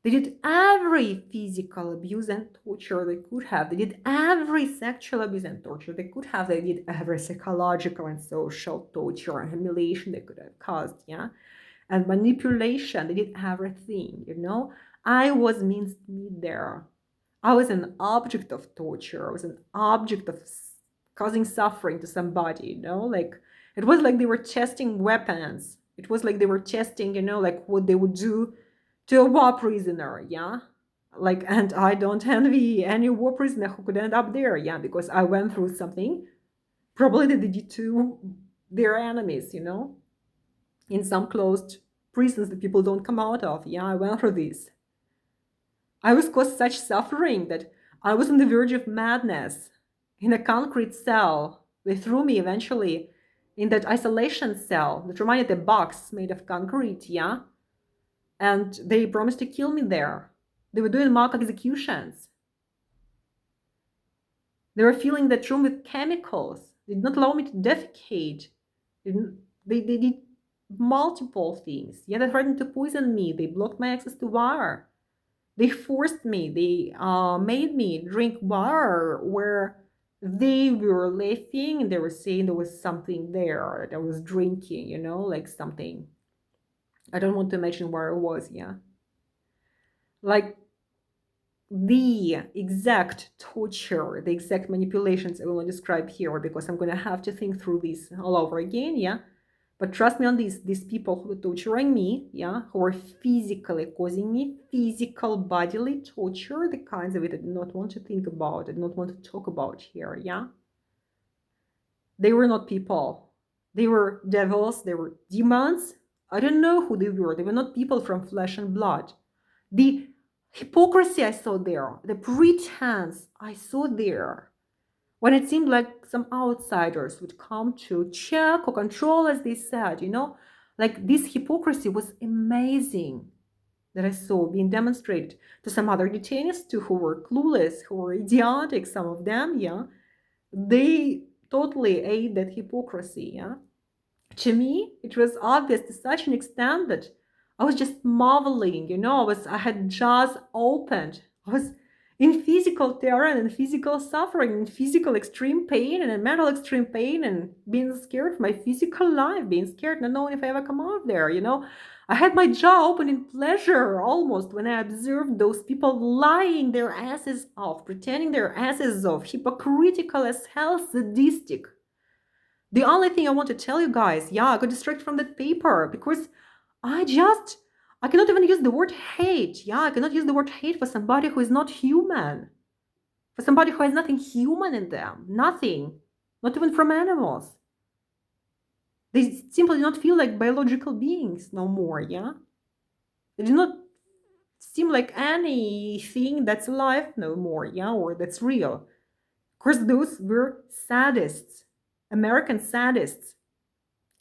They did every physical abuse and torture they could have. They did every sexual abuse and torture they could have. They did every psychological and social torture and humiliation they could have caused, yeah? And manipulation. They did everything. I was mincemeat there. I was an object of torture. I was an object of causing suffering to somebody. Like, it was like they were testing weapons. It was like they were testing, like what they would do to a war prisoner, yeah? Like, and I don't envy any war prisoner who could end up there, yeah, because I went through something probably that they did to their enemies, in some closed prisons that people don't come out of. Yeah, I went through this. I was caused such suffering that I was on the verge of madness in a concrete cell. They threw me eventually in that isolation cell that reminded a box made of concrete, yeah? And they promised to kill me there. They were doing mock executions. They were filling that room with chemicals. They did not allow me to defecate. They did multiple things. Yeah, they threatened to poison me. They blocked my access to water. They forced me. They made me drink water where they were laughing and they were saying there was something there that I was drinking, like something. I don't want to mention where it was, yeah. Like the exact torture, the exact manipulations I will not describe here because I'm going to have to think through this all over again, yeah. But trust me on this, these people who were torturing me, yeah, who were physically causing me physical bodily torture, the kinds of it I do not want to think about, I do not want to talk about here, yeah. They were not people. They were devils, they were demons. I don't know who they were. They were not people from flesh and blood. The hypocrisy I saw there, the pretense I saw there, when it seemed like some outsiders would come to check or control, as they said, like this hypocrisy was amazing that I saw being demonstrated to some other detainees too, who were clueless, who were idiotic, some of them, yeah. They totally ate that hypocrisy, yeah. To me, it was obvious to such an extent that I was just marveling, I had just opened. I was in physical terror and in physical suffering, in physical extreme pain and in mental extreme pain and being scared for my physical life, being scared not knowing if I ever come out there. I had my jaw open in pleasure almost when I observed those people lying their asses off, pretending their asses off, hypocritical as hell, sadistic. The only thing I want to tell you guys, yeah, I got distracted from that paper because I cannot even use the word hate. Yeah, I cannot use the word hate for somebody who is not human. For somebody who has nothing human in them. Nothing. Not even from animals. They simply do not feel like biological beings no more, yeah? They do not seem like anything that's alive no more, yeah, or that's real. Of course, those were sadists, American sadists,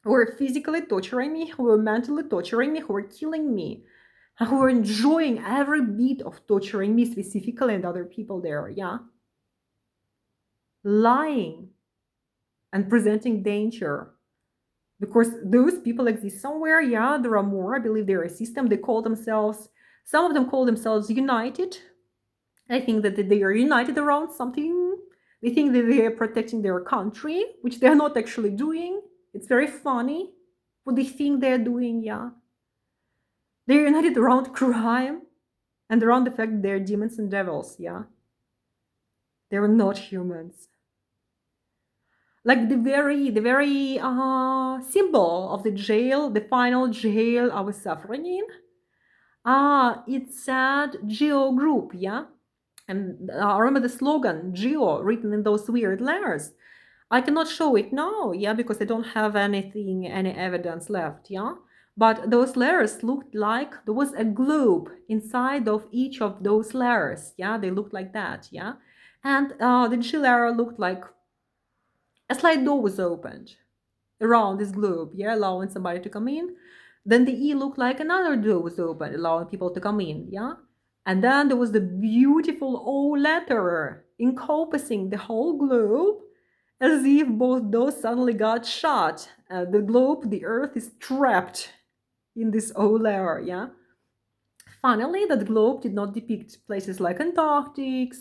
who were physically torturing me, who were mentally torturing me, who were killing me, and who were enjoying every bit of torturing me specifically and other people there, yeah? Lying and presenting danger. Because those people exist somewhere, yeah, there are more. I believe they're a system. They call themselves, some of them call themselves united. I think that they are united around something. They think that they are protecting their country, which they're not actually doing. It's very funny what they think they're doing, yeah. They're united around crime and around the fact that they're demons and devils, yeah. They're not humans. Like the very symbol of the jail, the final jail I was suffering in, It said Geo Group, yeah? And I remember the slogan, Geo, written in those weird letters. I cannot show it now, yeah, because I don't have any evidence left, yeah? But those letters looked like there was a globe inside of each of those letters, yeah? They looked like that, yeah? And the G letter looked like a slide door was opened around this globe, yeah, allowing somebody to come in. Then the E looked like another door was open, allowing people to come in, yeah? And then there was the beautiful O letter encompassing the whole globe, as if both those suddenly got shot. The globe, the Earth, is trapped in this O letter, yeah? Funnily, that globe did not depict places like Antarctica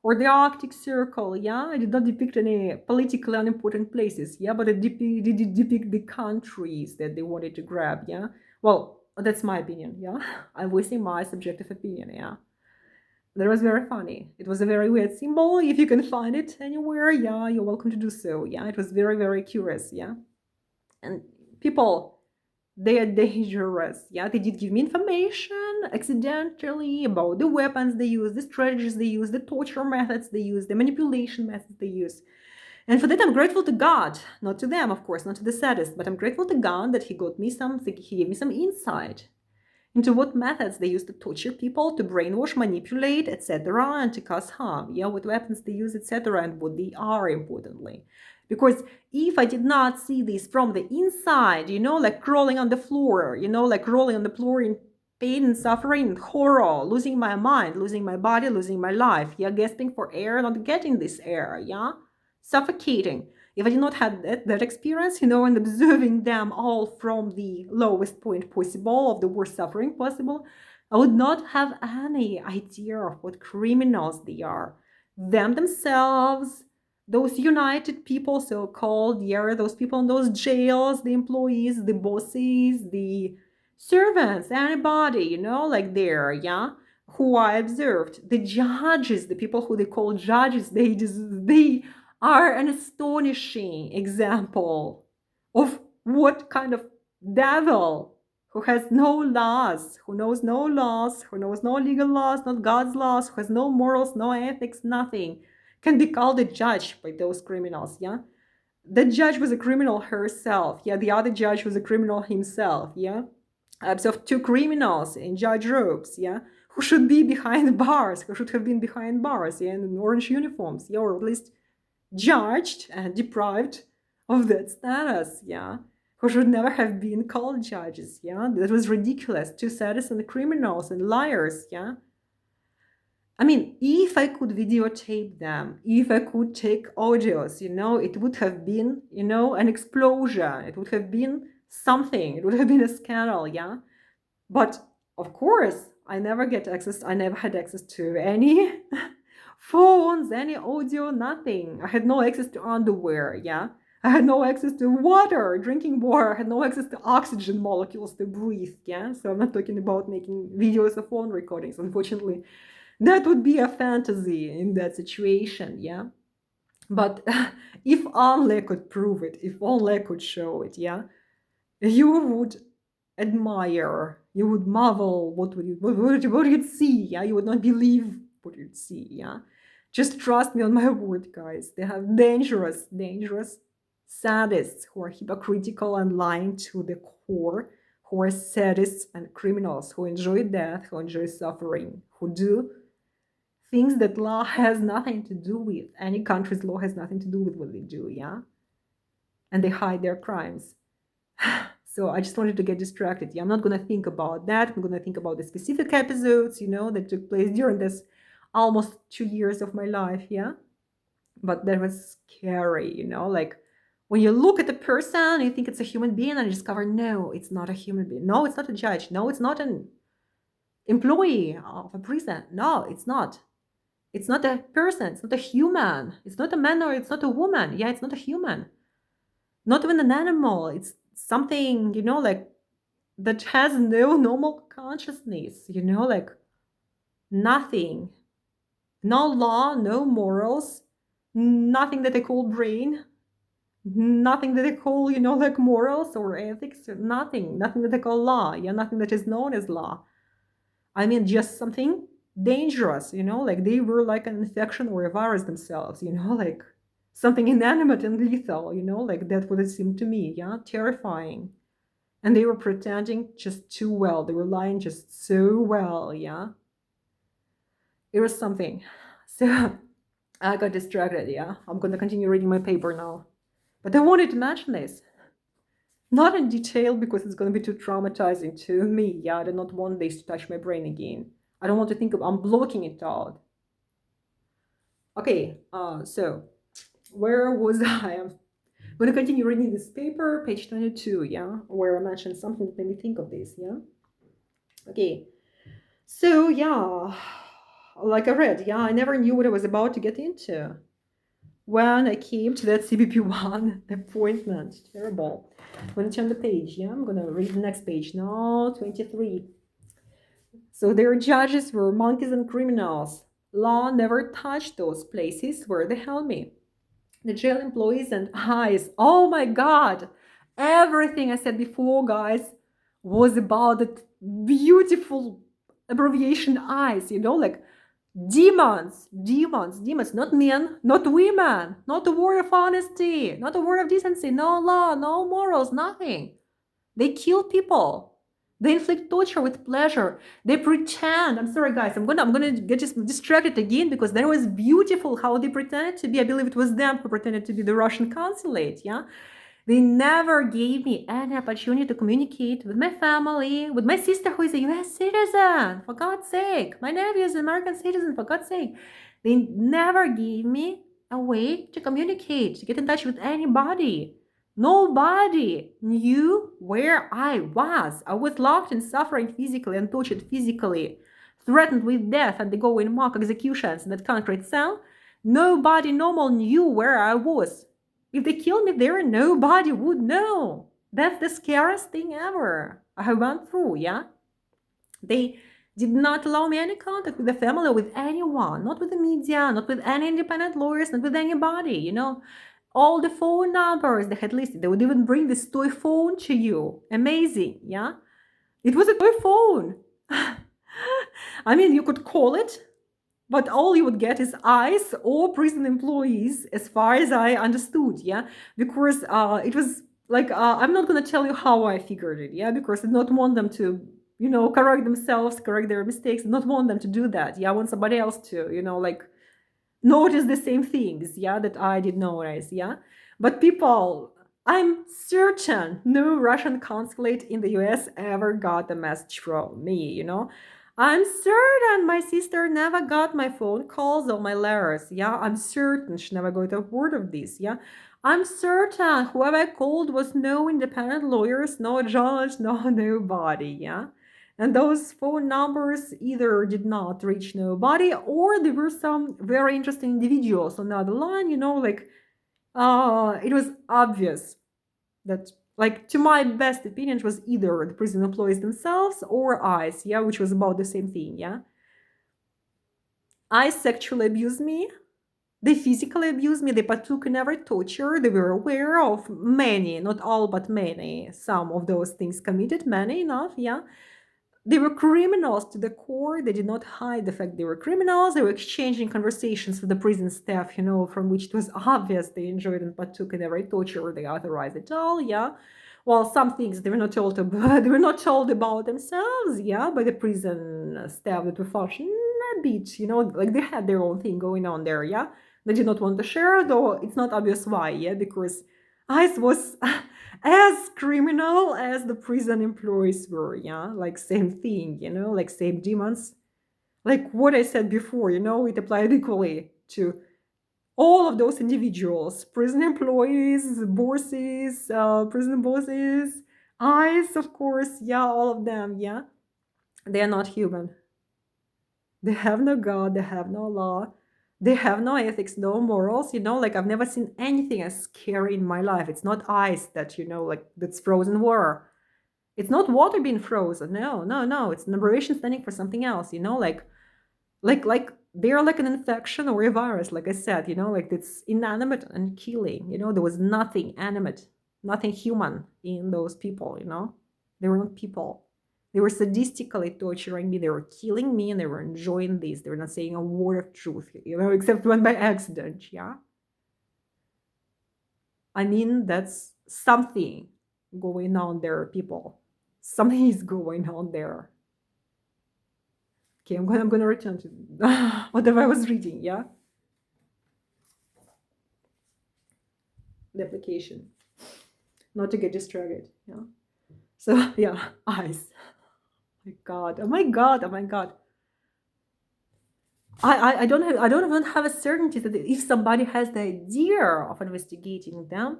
or the Arctic Circle, yeah? It did not depict any politically unimportant places, yeah? But it did depict the countries that they wanted to grab, yeah? Well, that's my opinion, yeah? I'm voicing my subjective opinion, yeah? That was very funny. It was a very weird symbol. If you can find it anywhere, yeah, you're welcome to do so, yeah? It was very, very curious, yeah? And people, they are dangerous, yeah? They did give me information accidentally about the weapons they use, the strategies they use, the torture methods they use, the manipulation methods they use. And for that, I'm grateful to God, not to them, of course, not to the sadist, but I'm grateful to God that he gave me some insight into what methods they use to torture people, to brainwash, manipulate, etc., and to cause harm, yeah, what weapons they use, etc., and what they are, importantly. Because if I did not see this from the inside, like crawling on the floor, like rolling on the floor in pain and suffering and horror, losing my mind, losing my body, losing my life, yeah, gasping for air, not getting this air, yeah, suffocating. If I did not have that experience, and observing them all from the lowest point possible, of the worst suffering possible, I would not have any idea of what criminals they are. Them themselves, those united people, so-called, yeah, those people in those jails, the employees, the bosses, the servants, anybody, like there, yeah, who I observed, the judges, the people who they call judges, they are an astonishing example of what kind of devil who has no laws, who knows no laws, who knows no legal laws, not God's laws, who has no morals, no ethics, nothing, can be called a judge by those criminals, yeah? The judge was a criminal herself, yeah? The other judge was a criminal himself, yeah? So two criminals in judge robes, yeah? Who should be behind bars, who should have been behind bars, yeah? In orange uniforms, yeah? Or at least judged and deprived of that status, yeah, who should never have been called judges, yeah, that was ridiculous. Two sadists and criminals and liars, yeah. I mean, if I could videotape them, if I could take audios, it would have been, an explosion. It would have been something. It would have been a scandal, yeah. But of course, I never had access to any phones, any audio, nothing. I had no access to underwear, yeah? I had no access to water, drinking water. I had no access to oxygen molecules to breathe, yeah? So I'm not talking about making videos of phone recordings, unfortunately. That would be a fantasy in that situation, yeah? But if only I could prove it, if only I could show it, yeah? You would admire, you would marvel, what would you see, yeah? You would not believe what you'd see, yeah? Just trust me on my word, guys. They have dangerous sadists who are hypocritical and lying to the core, who are sadists and criminals, who enjoy death, who enjoy suffering, who do things that law has nothing to do with. Any country's law has nothing to do with what they do, yeah? And they hide their crimes. So I just wanted to get distracted. Yeah, I'm not going to think about that. I'm going to think about the specific episodes, that took place during this almost 2 years of my life, yeah? But that was scary, like when you look at a person, you think it's a human being, and you discover, no, it's not a human being. No, it's not a judge. No, it's not an employee of a prison. No, it's not. It's not a person. It's not a human. It's not a man or it's not a woman. Yeah, it's not a human. Not even an animal. It's something, like that has no normal consciousness, like nothing. No law, no morals, nothing that they call brain, nothing that they call, like morals or ethics, nothing that they call law, yeah, nothing that is known as law. I mean, just something dangerous, like they were like an infection or a virus themselves, like something inanimate and lethal, like that would it seem to me, yeah, terrifying. And they were pretending just too well. They were lying just so well, yeah. It was something. So I got distracted, yeah. I'm gonna continue reading my paper now. But I wanted to mention this. Not in detail because it's gonna be too traumatizing to me, yeah. I do not want this to touch my brain again. I don't want to think of, I'm blocking it out. Okay, so where was I? I'm going to continue reading this paper, page 22, yeah, where I mentioned something that made me think of this, yeah. Okay, so yeah, like I read, yeah, I never knew what I was about to get into when I came to that CBP1 appointment. Terrible. I'm going to turn the page, yeah, I'm going to read the next page now, 23. So their judges were monkeys and criminals. Law never touched those places where they held me. The jail employees and eyes. Oh my God. Everything I said before, guys, was about that beautiful abbreviation eyes, like demons, demons, demons, not men, not women, not a word of honesty, not a word of decency, no law, no morals, nothing. They kill people. They inflict torture with pleasure. They pretend. I'm sorry, guys. I'm gonna get just distracted again because that was beautiful how they pretended to be. I believe it was them who pretended to be the Russian consulate. Yeah, they never gave me any opportunity to communicate with my family, with my sister who is a U.S. citizen. For God's sake, my nephew is an American citizen. For God's sake, they never gave me a way to communicate, to get in touch with anybody. Nobody knew where I was. I was locked and suffering physically and tortured physically, threatened with death and undergoing mock executions in that concrete cell. Nobody normal knew where I was. If they killed me there, nobody would know. That's the scariest thing ever I went through, yeah? They did not allow me any contact with the family or with anyone, not with the media, not with any independent lawyers, not with anybody, all the phone numbers they had listed. They would even bring this toy phone to you. Amazing, yeah? It was a toy phone. I mean, you could call it, but all you would get is ICE or prison employees, as far as I understood, yeah? Because it was like, I'm not going to tell you how I figured it, yeah? Because I did not want them to, correct themselves, correct their mistakes. I did not want them to do that, yeah? I want somebody else to, like, notice the same things, yeah, that I did notice, yeah. But people, I'm certain no Russian consulate in the US ever got a message from me, I'm certain my sister never got my phone calls or my letters, yeah. I'm certain she never got a word of this, yeah. I'm certain whoever I called was no independent lawyers, no judge, no nobody, yeah. And those phone numbers either did not reach nobody or there were some very interesting individuals on the other line, like it was obvious that, like, to my best opinion, it was either the prison employees themselves or ICE, yeah, which was about the same thing, yeah. ICE sexually abused me. They physically abused me. They partook in every torture. They were aware of many, not all, but many, some of those things committed, many enough, yeah. They were criminals to the core. They did not hide the fact they were criminals. They were exchanging conversations with the prison staff, from which it was obvious they enjoyed and partook in every torture they authorized it all, yeah. Well, some things they were not told about, they were not told about themselves, yeah, by the prison staff that were functioning a bit, like they had their own thing going on there, yeah. They did not want to share, though it's not obvious why, yeah, because ICE was as criminal as the prison employees were, yeah, like same thing, like same demons. Like what I said before, it applied equally to all of those individuals, prison employees, bosses, prison bosses, ICE, of course, yeah, all of them, yeah. They are not human. They have no God, they have no law, they have no ethics, no morals, like I've never seen anything as scary in my life. It's not ice that, like that's frozen water. It's not water being frozen. No, no, no. It's an aberration standing for something else, like they're like an infection or a virus, like I said, like it's inanimate and killing, there was nothing animate, nothing human in those people, they were not people. They were sadistically torturing me. They were killing me, and they were enjoying this. They were not saying a word of truth, except when by accident. Yeah. I mean, that's something going on there, people. Something is going on there. Okay, I'm gonna return to whatever I was reading. Yeah. The application, not to get distracted. Yeah. So yeah, eyes. My God. Oh my God. Oh my God. I don't even have a certainty that if somebody has the idea of investigating them,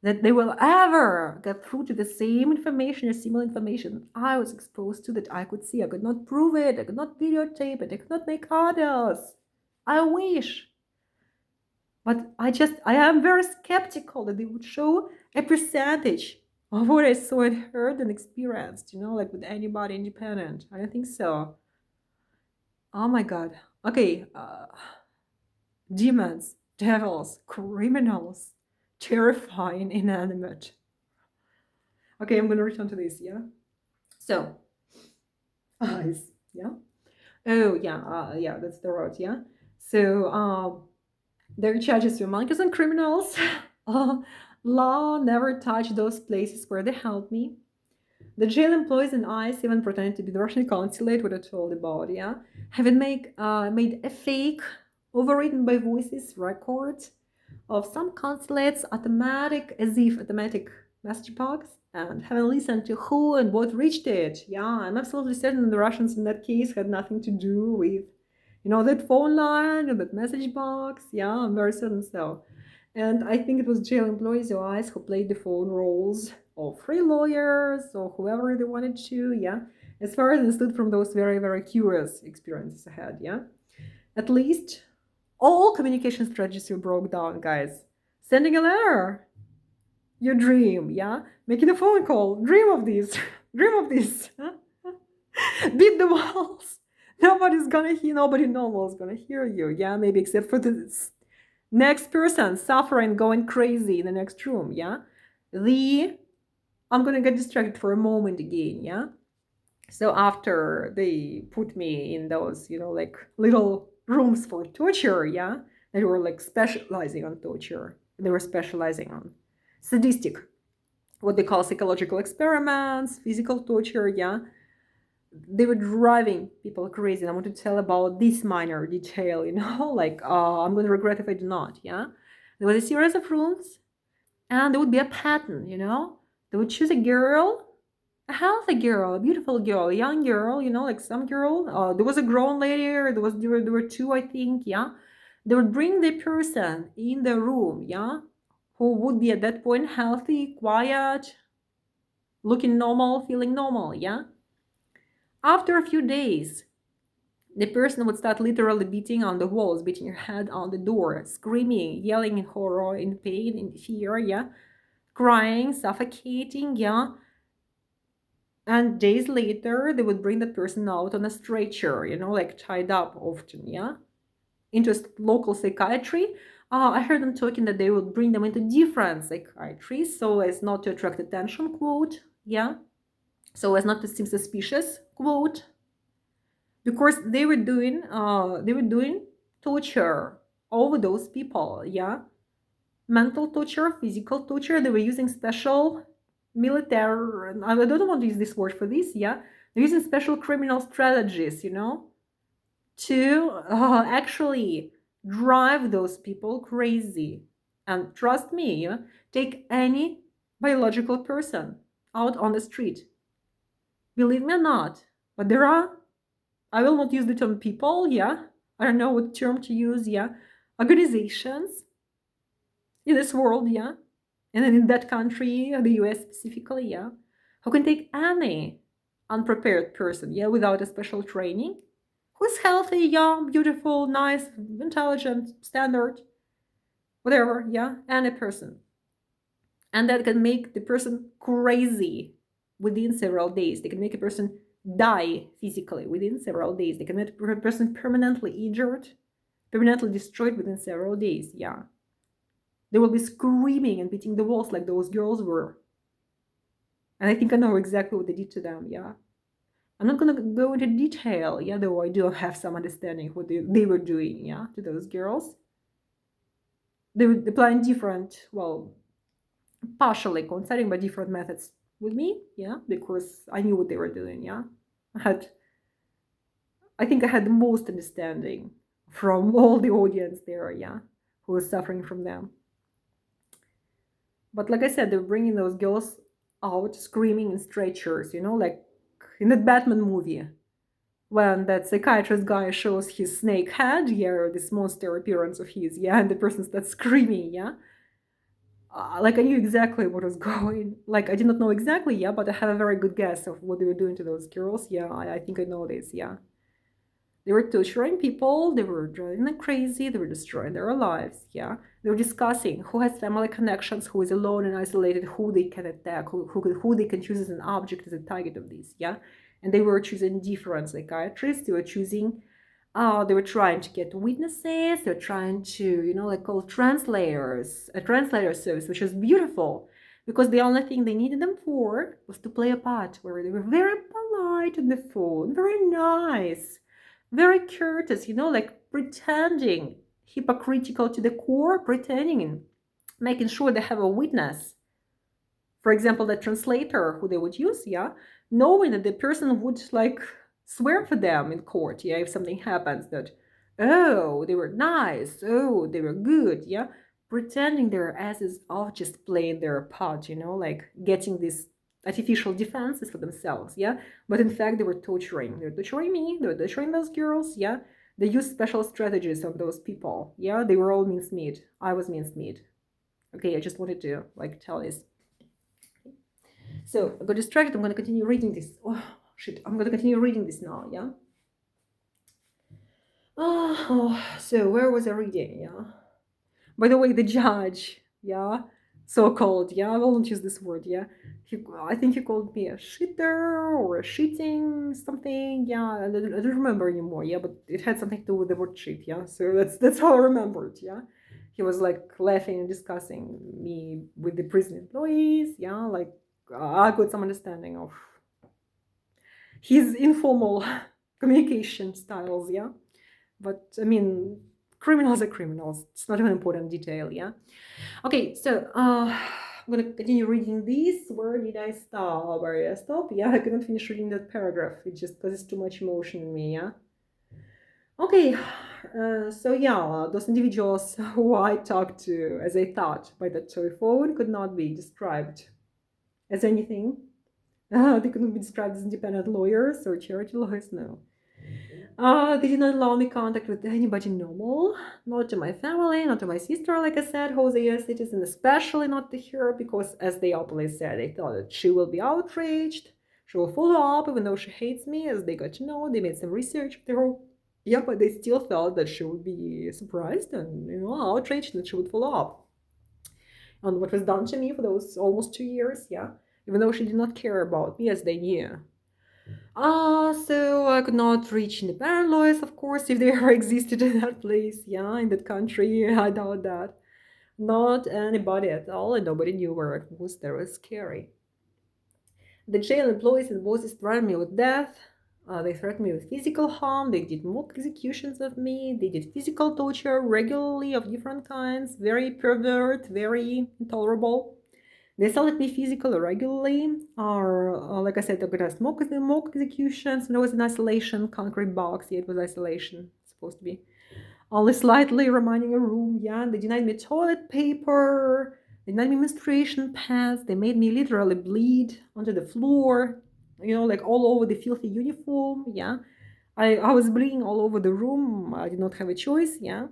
that they will ever get through to the same information or similar information I was exposed to, that I could see. I could not prove it. I could not videotape it. I could not make others. I wish. But I am very skeptical that they would show a percentage of what I saw and heard and experienced, like with anybody independent. I don't think so. Oh my God. Okay. Demons, devils, criminals, terrifying, inanimate. Okay, I'm going to return to this, yeah? So, eyes, yeah? Oh, yeah, that's the word, yeah? So, their charges were monkeys and criminals. Law never touched those places where they held me. The jail employees and I even pretended to be the Russian consulate, what I told about, yeah? Having made a fake, overwritten by voices record of some consulates as if automatic message box, and having listened to who and what reached it. Yeah, I'm absolutely certain the Russians in that case had nothing to do with, that phone line or that message box. Yeah, I'm very certain so. And I think it was jail employees or eyes who played the phone roles of free lawyers or whoever they wanted to. Yeah, as far as I understood from those very, very curious experiences I had. Yeah, at least all communication strategies you broke down, guys. Sending a letter, your dream, yeah? Making a phone call, dream of this, dream of this. Beat the walls. Nobody's gonna hear, nobody normal is gonna hear you, yeah? Maybe except for the next person suffering, going crazy in the next room, yeah? I'm gonna get distracted for a moment again, yeah? So after they put me in those, like little rooms for torture, yeah, they were like specializing on torture. They were specializing on sadistic, what they call psychological experiments, physical torture, yeah. They were driving people crazy. And I want to tell about this minor detail, like I'm going to regret if I do not, yeah. There was a series of rooms, and there would be a pattern, They would choose a girl, a healthy girl, a beautiful girl, a young girl, like some girl. There was a grown lady. There were two, I think. Yeah, they would bring the person in the room. Yeah, who would be at that point healthy, quiet, looking normal, feeling normal. Yeah. After a few days, the person would start literally beating on the walls, beating her head on the door, screaming, yelling in horror, in pain, in fear. Yeah, crying, suffocating. Yeah. And days later, they would bring that person out on a stretcher, like tied up often, yeah, into a local psychiatry. I heard them talking that they would bring them into different psychiatries so as not to attract attention, quote, yeah, so as not to seem suspicious, quote, because they were doing torture over those people, yeah, mental torture, physical torture. They were using special military, I don't want to use this word for this, yeah. They're using special criminal strategies, to actually drive those people crazy. And trust me, take any biological person out on the street. Believe me or not, but there are, I will not use the term people, yeah. I don't know what term to use, yeah. Organizations in this world, yeah, and then in that country, the US specifically, yeah, who can take any unprepared person, yeah, without a special training, who's healthy, young, beautiful, nice, intelligent, standard, whatever, yeah, any person, and that can make the person crazy within several days. They can make a person die physically within several days. They can make a person permanently injured, permanently destroyed within several days, yeah. They will be screaming and beating the walls like those girls were. And I think I know exactly what they did to them, yeah. I'm not gonna go into detail, yeah, though I do have some understanding what they were doing, yeah, to those girls. They were applying different, well, partially coinciding but different methods with me, yeah, because I knew what they were doing, yeah. I think I had the most understanding from all the audience there, yeah, who was suffering from them. But like I said, they were bringing those girls out screaming in stretchers, like in that Batman movie when that psychiatrist guy shows his snake head, yeah, or this monster appearance of his, yeah, and the person starts screaming, yeah. Like I knew exactly what was going. Like I did not know exactly, yeah, but I have a very good guess of what they were doing to those girls. Yeah, I think I know this. Yeah, they were torturing people. They were driving them crazy. They were destroying their lives. Yeah, they were discussing who has family connections, who is alone and isolated, who they can attack, who they can choose as an object, as a target of this. Yeah, and they were choosing different psychiatrists. They were choosing they were trying to get witnesses. They were trying to, like call translators, a translator service, which was beautiful because the only thing they needed them for was to play a part where they were very polite on the phone, very nice, very courteous, like pretending, hypocritical to the core, pretending and making sure they have a witness. For example, the translator who they would use, yeah, knowing that the person would like swear for them in court, yeah, if something happens that, oh, they were nice, oh, they were good, yeah, pretending their asses off, just playing their part, like getting these artificial defenses for themselves, yeah. But in fact, they were torturing. They were torturing me. They were torturing those girls, yeah. They used special strategies on those people, yeah. They were all mincemeat. I was mincemeat. Okay, I just wanted to like tell this. So I got distracted. I'm going to continue reading this. Oh, shit. I'm going to continue reading this now, yeah? So where was I reading, yeah? By the way, the judge, yeah? So-called, yeah? I won't use this word, yeah? I think he called me a shitter or a shitting something, yeah? I don't remember anymore, yeah? But it had something to do with the word shit, yeah? So that's how I remembered, yeah? He was like laughing and discussing me with the prison employees, yeah? Like I got some understanding of his informal communication styles, yeah. But I mean, criminals are criminals. It's not an important detail, yeah. Okay, so I'm gonna continue reading this. Where did I stop? Where did I stop? Yeah, I couldn't finish reading that paragraph. It just causes too much emotion in me, yeah. Okay, so yeah, those individuals who I talked to, as I thought, by the toy phone could not be described as anything. They couldn't be described as independent lawyers or charity lawyers, no. They did not allow me contact with anybody normal, not to my family, not to my sister, like I said, who was a US citizen, especially not to her, because as they openly said, they thought that she will be outraged, she will follow up, even though she hates me, as they got to know, they made some research of her. Yeah, but they still felt that she would be surprised and, outraged that she would follow up on what was done to me for those almost 2 years, yeah, even though she did not care about me as they knew. So I could not reach independent lawyers, of course, if they ever existed in that place, yeah, in that country. I doubt that. Not anybody at all, and nobody knew where it was. That was scary. The jail employees and bosses threatened me with death. They threatened me with physical harm. They did mock executions of me. They did physical torture regularly of different kinds. Very pervert, very intolerable. They assaulted me physically regularly, or like I said, organized mock executions. And it was an isolation, concrete box. Yeah, it was isolation, supposed to be. Only slightly reminding a room. Yeah, they denied me toilet paper. They denied me menstruation pads. They made me literally bleed onto the floor. Like all over the filthy uniform. Yeah, I was bleeding all over the room. I did not have a choice. Yeah.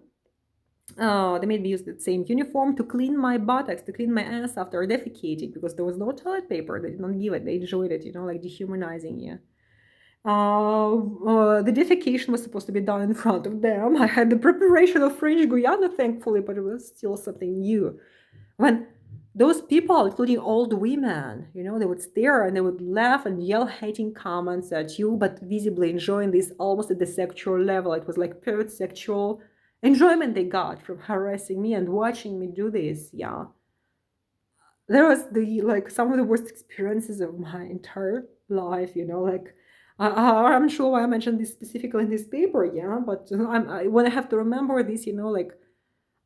They made me use the same uniform to clean my buttocks, to clean my ass after defecating, because there was no toilet paper. They did not give it. They enjoyed it, like dehumanizing you. The defecation was supposed to be done in front of them. I had the preparation of French Guiana, thankfully, but it was still something new. When those people, including old women, they would stare and they would laugh and yell hating comments at you, but visibly enjoying this almost at the sexual level. It was like pure sexual enjoyment they got from harassing me and watching me do this. Yeah, there was some of the worst experiences of my entire life. Like I'm sure why I mentioned this specifically in this paper, yeah, but when I have to remember this, like,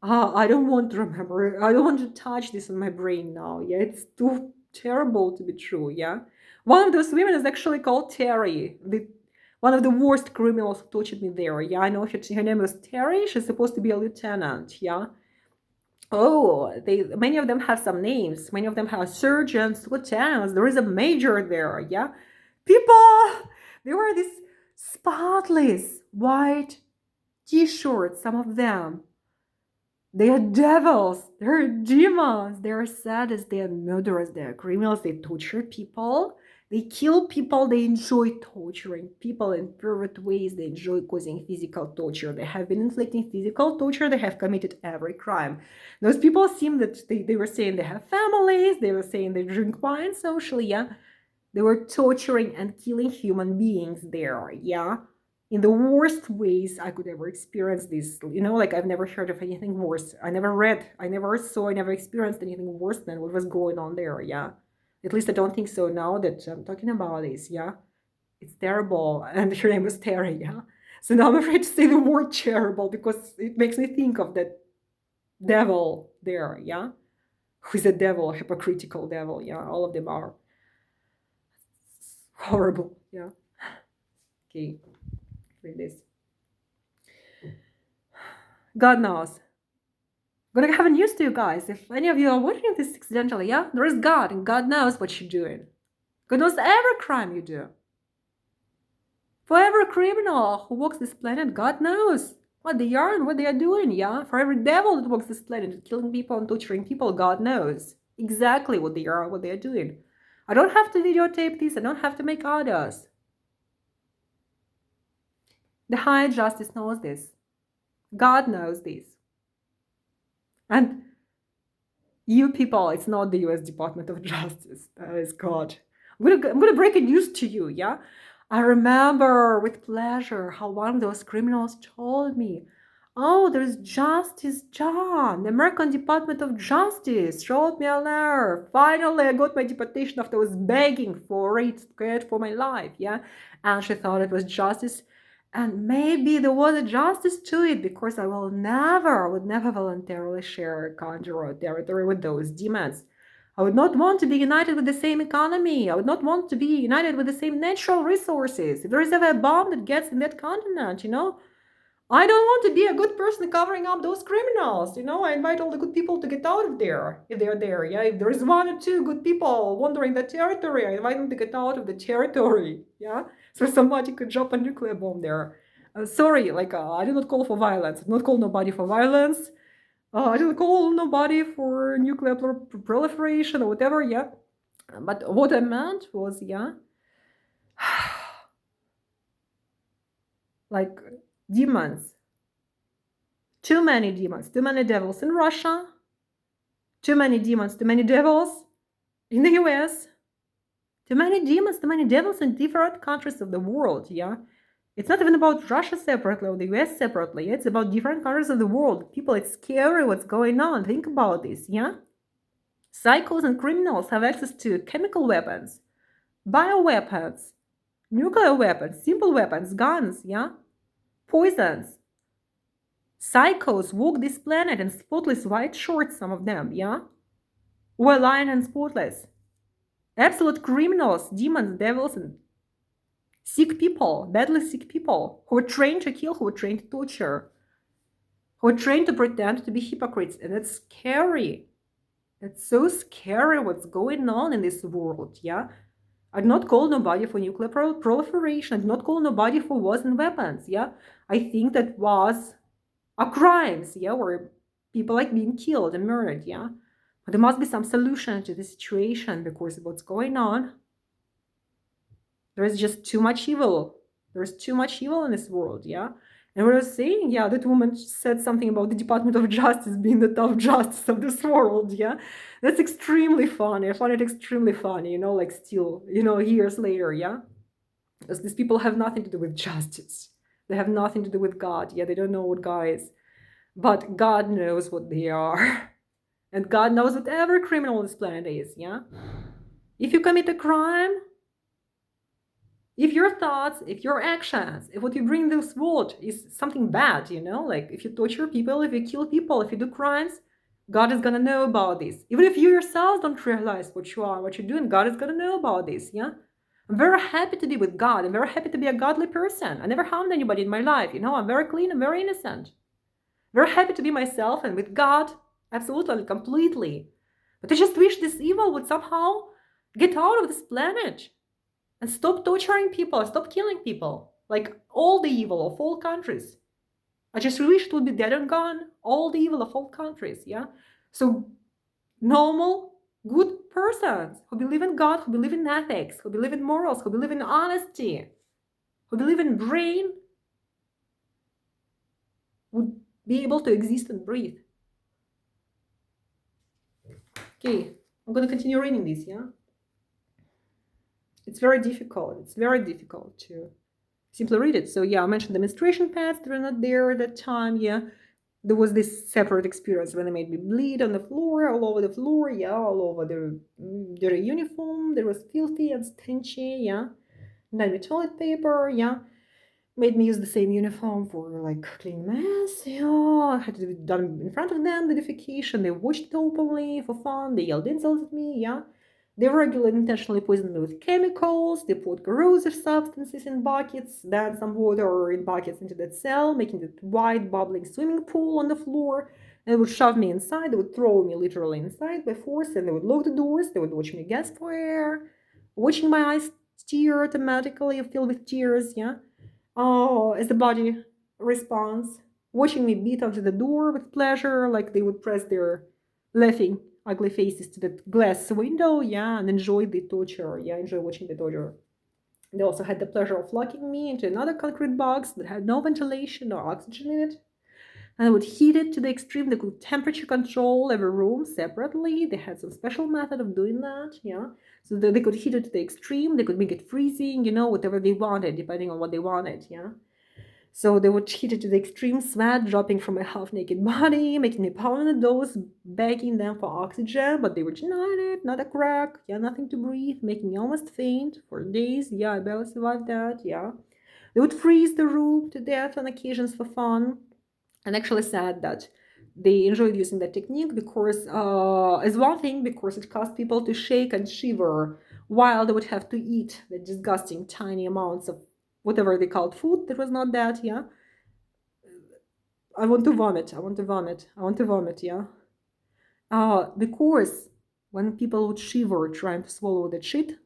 I don't want to remember. I don't want to touch this in my brain now. Yeah, it's too terrible to be true. Yeah, one of those women is actually called Terry. One of the worst criminals who tortured me there. Yeah, I know her name is Terry. She's supposed to be a lieutenant. Yeah. Oh, many of them have some names. Many of them have surgeons, lieutenants. There is a major there. Yeah, people. They wear these spotless white T-shirts. Some of them. They are devils. They are demons. They are sadists. They are murderers. They are criminals. They torture people. They kill people. They enjoy torturing people in pervert ways. They enjoy causing physical torture. They have been inflicting physical torture. They have committed every crime. Those people seem that they were saying they have families. They were saying they drink wine socially. Yeah. They were torturing and killing human beings there. Yeah, in the worst ways I could ever experience this. Like, I've never heard of anything worse. I never read, I never saw, I never experienced anything worse than what was going on there. Yeah, at least I don't think so now that I'm talking about this. Yeah, it's terrible. And her name was Terry. Yeah, so now I'm afraid to say the word terrible because it makes me think of that devil there. Yeah, who's a devil, a hypocritical devil. Yeah, all of them are horrible. Yeah. Okay, read this. God knows. I'm gonna have a news to you guys. If any of you are watching this accidentally, yeah, there is God, and God knows what you're doing. God knows every crime you do. For every criminal who walks this planet, God knows what they are and what they are doing, yeah? For every devil that walks this planet, killing people and torturing people, God knows exactly what they are and what they are doing. I don't have to videotape this. I don't have to make others. The high justice knows this. God knows this. And you people, it's not the US Department of Justice. That is God. I'm gonna break a news to you, yeah? I remember with pleasure how one of those criminals told me, oh, there's Justice John. The American Department of Justice showed me a letter. Finally, I got my deportation after I was begging for it, scared for my life, yeah? And she thought it was justice. And maybe there was a justice to it because I would never voluntarily share a country or territory with those demons. I would not want to be united with the same economy. I would not want to be united with the same natural resources. If there is ever a bomb that gets in that continent, I don't want to be a good person covering up those criminals. I invite all the good people to get out of there if they're there. Yeah, if there is one or two good people wandering the territory, I invite them to get out of the territory. Yeah, so somebody could drop a nuclear bomb there. Sorry, I do not call for violence. I do not call nobody for violence. I do not call nobody for nuclear proliferation or whatever. Yeah, but what I meant was, yeah, like demons. Too many demons, too many devils in Russia, too many demons, too many devils in the US, too many demons, too many devils in different countries of the world, yeah? It's not even about Russia separately or the US separately, it's about different countries of the world. People, it's scary what's going on. Think about this, yeah? Psychos and criminals have access to chemical weapons, bioweapons, nuclear weapons, simple weapons, guns, yeah? Poisons. Psychos walk this planet in spotless white shorts, some of them, yeah? Well lined and spotless. Absolute criminals, demons, devils, and sick people, badly sick people, who are trained to kill, who are trained to torture, who are trained to pretend to be hypocrites. And it's scary. It's so scary what's going on in this world, yeah? I do not call nobody for nuclear proliferation. I do not call nobody for wars and weapons, yeah? I think that was are crimes, yeah, where people like being killed and murdered, yeah. But there must be some solution to the situation because of what's going on. There is just too much evil. There's too much evil in this world, yeah. And what I was saying, yeah, that woman said something about the Department of Justice being the tough justice of this world, yeah. That's extremely funny. I find it extremely funny, like still, years later, yeah. Because these people have nothing to do with justice. They have nothing to do with God, yeah. They don't know what God is. But God knows what they are. And God knows what every criminal on this planet is, yeah? If you commit a crime, If your thoughts, if your actions, if what you bring this world is something bad, like if you torture people, if you kill people, if you do crimes, God is gonna know about this. Even if you yourself don't realize what you are, what you're doing, God is gonna know about this, yeah? I'm very happy to be with God. I'm very happy to be a godly person. I never harmed anybody in my life, I'm very clean, I'm very innocent. Very happy to be myself and with God, absolutely, completely. But I just wish this evil would somehow get out of this planet and stop torturing people, stop killing people. Like all the evil of all countries. I just wish it would be dead and gone. All the evil of all countries, yeah? So normal, good persons who believe in God, who believe in ethics, who believe in morals, who believe in honesty, who believe in brain, would be able to exist and breathe. Okay, I'm gonna continue reading this, yeah? It's very difficult. It's very difficult to simply read it. So yeah, I mentioned the menstruation pads that were not there at that time, yeah. There was this separate experience when they made me bleed on the floor, all over the floor, yeah, all over their uniform. There was filthy and stenchy, yeah. And then with toilet paper, yeah. Made me use the same uniform for like clean mess, yeah. Had to be done in front of them, the defecation. They watched it openly for fun. They yelled insults at me, yeah. They regularly intentionally poisoned me with chemicals. They poured corrosive substances in buckets, then some water in buckets into that cell, making that white bubbling swimming pool on the floor. And they would shove me inside. They would throw me literally inside by force, and they would lock the doors. They would watch me gasp for air, watching my eyes tear automatically, filled with tears, yeah. Oh, as the body responds, watching me beat onto the door with pleasure, like they would press their laughing, ugly faces to the glass window, yeah, and enjoy the torture, yeah, enjoy watching the torture. They also had the pleasure of locking me into another concrete box that had no ventilation or oxygen in it. And they would heat it to the extreme. They could temperature control every room separately. They had some special method of doing that, yeah. So that they could heat it to the extreme. They could make it freezing, whatever they wanted, depending on what they wanted, yeah. So they would heat it to the extreme, sweat dropping from my half-naked body, making me pound on the doors, begging them for oxygen, but they were denying it, not a crack, yeah, nothing to breathe, making me almost faint for days, yeah, I barely survived that, yeah. They would freeze the room to death on occasions for fun, and actually said that they enjoyed using that technique because, as one thing, because it caused people to shake and shiver while they would have to eat the disgusting tiny amounts of whatever they called food that was not that, yeah. I want to vomit, I want to vomit, I want to vomit, yeah. Because when people would shiver trying to swallow that shit,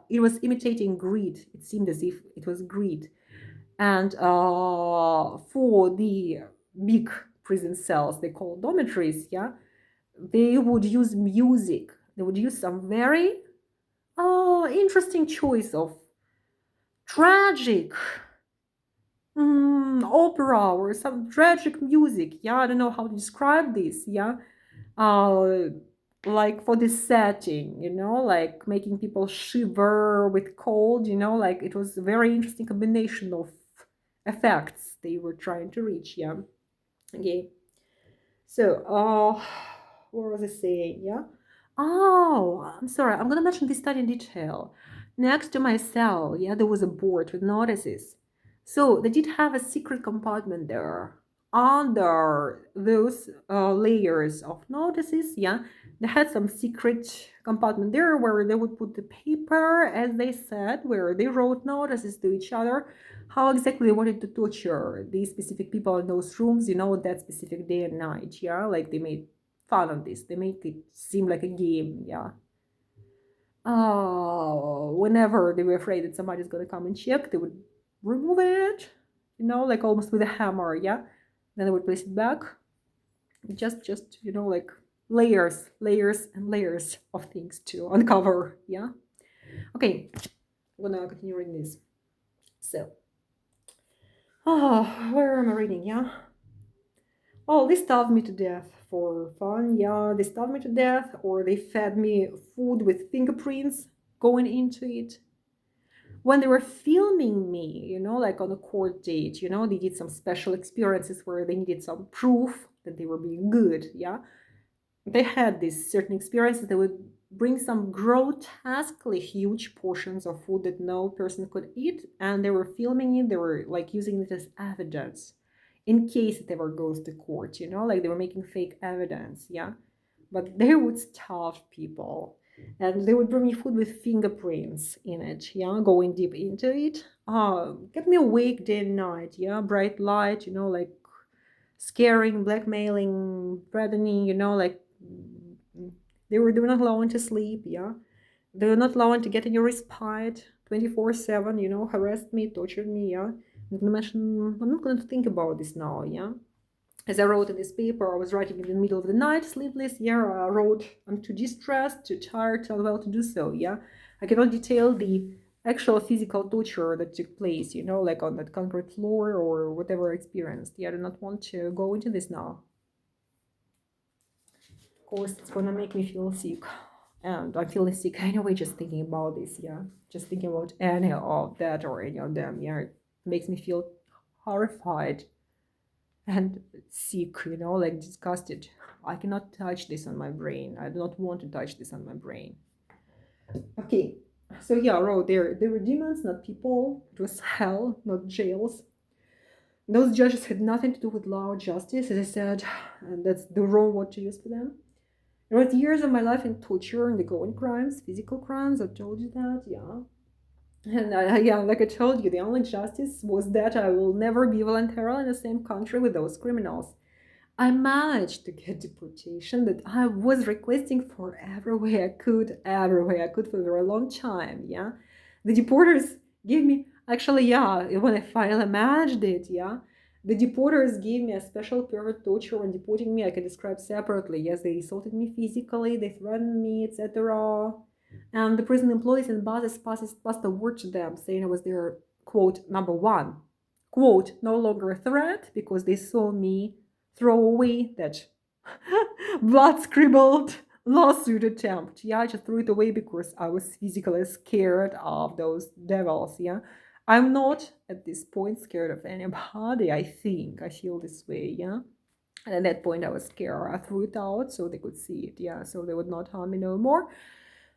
it was imitating greed. It seemed as if it was greed. And for the big prison cells, they call dormitories, yeah, they would use music. They would use some very interesting choice of tragic opera or some tragic music. Yeah, I don't know how to describe this. Yeah, uh, like for this setting, like making people shiver with cold. Like it was a very interesting combination of effects they were trying to reach. Yeah. Okay. So, what was I saying? Yeah. Oh, I'm sorry. I'm gonna mention this study in detail. Next to my cell, yeah, there was a board with notices. So they did have a secret compartment there. Under those layers of notices, yeah, they had some secret compartment there where they would put the paper, as they said, where they wrote notices to each other how exactly they wanted to torture these specific people in those rooms, that specific day and night, yeah? Like they made fun of this. They make it seem like a game, yeah. Whenever they were afraid that somebody's gonna come and check, they would remove it, like almost with a hammer, yeah. Then they would place it back. Just like layers and layers of things to uncover, yeah. Okay, I'm gonna continue reading this. So, where am I reading? Yeah. Oh, they starved me to death for fun. Yeah, they starved me to death, or they fed me food with fingerprints going into it. When they were filming me, like on a court date, they did some special experiences where they needed some proof that they were being good. Yeah, they had these certain experiences. They would bring some grotesquely huge portions of food that no person could eat, and they were filming it. They were like using it as evidence in case it ever goes to court, like they were making fake evidence, yeah. But they would starve people, and they would bring me food with fingerprints in it, yeah, going deep into it. Kept me awake day and night, yeah, bright light, like scaring, blackmailing, threatening, like they were not allowing to sleep, yeah. They were not allowing to get any respite 24/7, harassed me, tortured me, yeah. I'm not going to think about this now, yeah. As I wrote in this paper, I was writing in the middle of the night, sleepless, yeah. I wrote, I'm too distressed, too tired, too unwell to do so, yeah. I cannot detail the actual physical torture that took place, like on that concrete floor or whatever I experienced. Yeah, I do not want to go into this now. Of course, it's gonna make me feel sick. And I'm feeling sick anyway, just thinking about this, yeah. Just thinking about any of that or any of them, yeah. It makes me feel horrified and sick, like disgusted. I cannot touch this on my brain. I do not want to touch this on my brain. Okay, so yeah, they were demons, not people. It was hell, not jails. Those judges had nothing to do with law or justice, as I said, and that's the wrong word to use for them. There was years of my life in torture and ongoing crimes, physical crimes. I told you that, yeah. And yeah, like I told you, the only justice was that I will never be voluntarily in the same country with those criminals. I managed to get deportation that I was requesting for every way I could for a very long time, yeah. The deporters gave me, actually, yeah, when I finally managed it, yeah, the deporters gave me a special period torture when deporting me. I can describe separately. Yes, they assaulted me physically, they threatened me, etc. And the prison employees and bosses passed a word to them saying I was their, quote, number one, quote, no longer a threat, because they saw me throw away that blood scribbled lawsuit attempt. Yeah, I just threw it away because I was physically scared of those devils. Yeah, I'm not at this point scared of anybody. I think I feel this way. Yeah. And at that point, I was scared. I threw it out so they could see it. Yeah, so they would not harm me no more.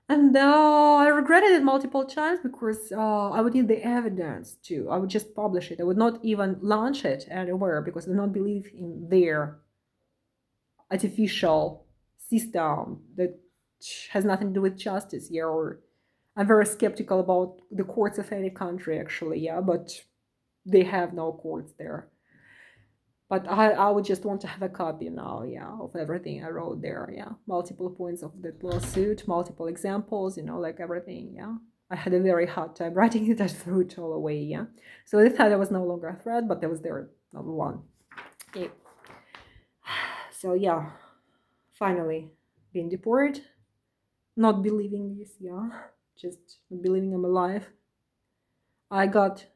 And I regretted it multiple times because I would need the evidence too. I would just publish it. I would not even launch it anywhere because I do not believe in their artificial system that has nothing to do with justice. Yeah, or I'm very skeptical about the courts of any country, actually. Yeah, but they have no courts there. But I would just want to have a copy now, yeah, of everything I wrote there, yeah. Multiple points of that lawsuit, multiple examples, like everything, yeah. I had a very hard time writing it. I threw it all away, yeah. So this time I was no longer a threat, but there was there number one. Okay. So yeah, finally being deported, not believing this, yeah, just not believing I'm alive. I got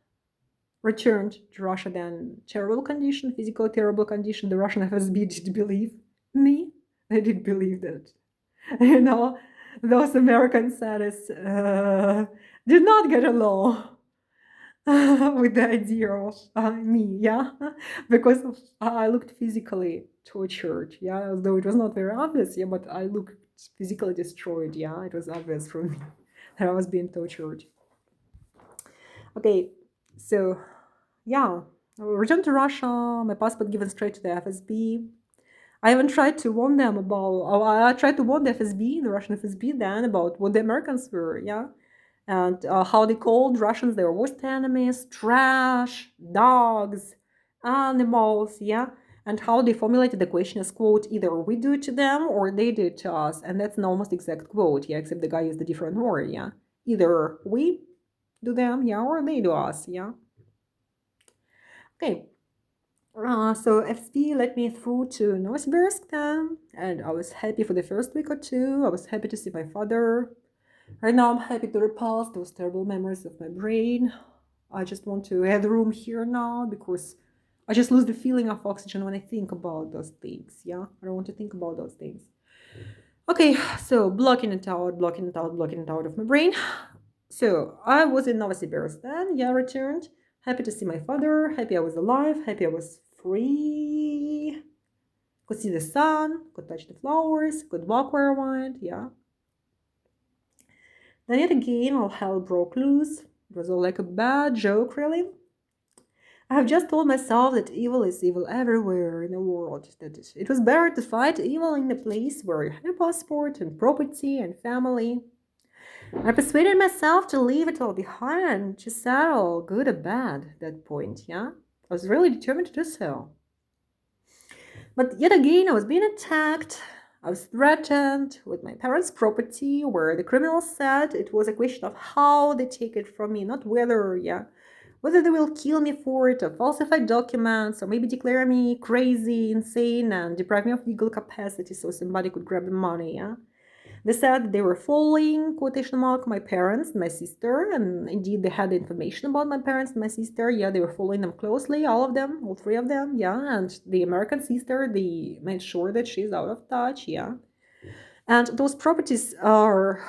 returned to Russia then. Terrible condition, physical terrible condition. The Russian FSB did believe me. They did believe that. Those American sadists did not get along with the idea of me, yeah, because I looked physically tortured, yeah, although it was not very obvious, yeah, but I looked physically destroyed, yeah, it was obvious from me that I was being tortured. Okay, so yeah, I returned to Russia, my passport given straight to the FSB. I even tried to warn them about, I tried to warn the FSB, the Russian FSB then, about what the Americans were, yeah, and how they called Russians their worst enemies, trash, dogs, animals, yeah, and how they formulated the question as, quote, either we do it to them or they do it to us, and that's an almost exact quote, yeah, except the guy used a different word, yeah, either we do them, yeah, or they do us, yeah. Okay, so FSB let me through to Novosibirsk then, and I was happy for the first week or two. I was happy to see my father. Right now I'm happy to repulse those terrible memories of my brain. I just want to have room here now because I just lose the feeling of oxygen when I think about those things, yeah? I don't want to think about those things. Okay, so blocking it out, blocking it out, blocking it out of my brain. So I was in Novosibirsk then, yeah, returned. Happy to see my father, happy I was alive, happy I was free. Could see the sun, could touch the flowers, could walk where I wanted, yeah. Then yet again, all hell broke loose. It was all like a bad joke, really. I have just told myself that evil is evil everywhere in the world. That it was better to fight evil in the place where you had a passport and property and family. I persuaded myself to leave it all behind, to settle good or bad at that point, yeah? I was really determined to do so. But yet again, I was being attacked. I was threatened with my parents' property, where the criminals said it was a question of how they take it from me, not whether, yeah, whether they will kill me for it, or falsify documents, or maybe declare me crazy, insane, and deprive me of legal capacity so somebody could grab the money, yeah? They said they were following, quotation mark, my parents and my sister, and indeed they had information about my parents and my sister. Yeah, they were following them closely, all of them, all three of them. Yeah, and the American sister, they made sure that she's out of touch. Yeah, and those properties are,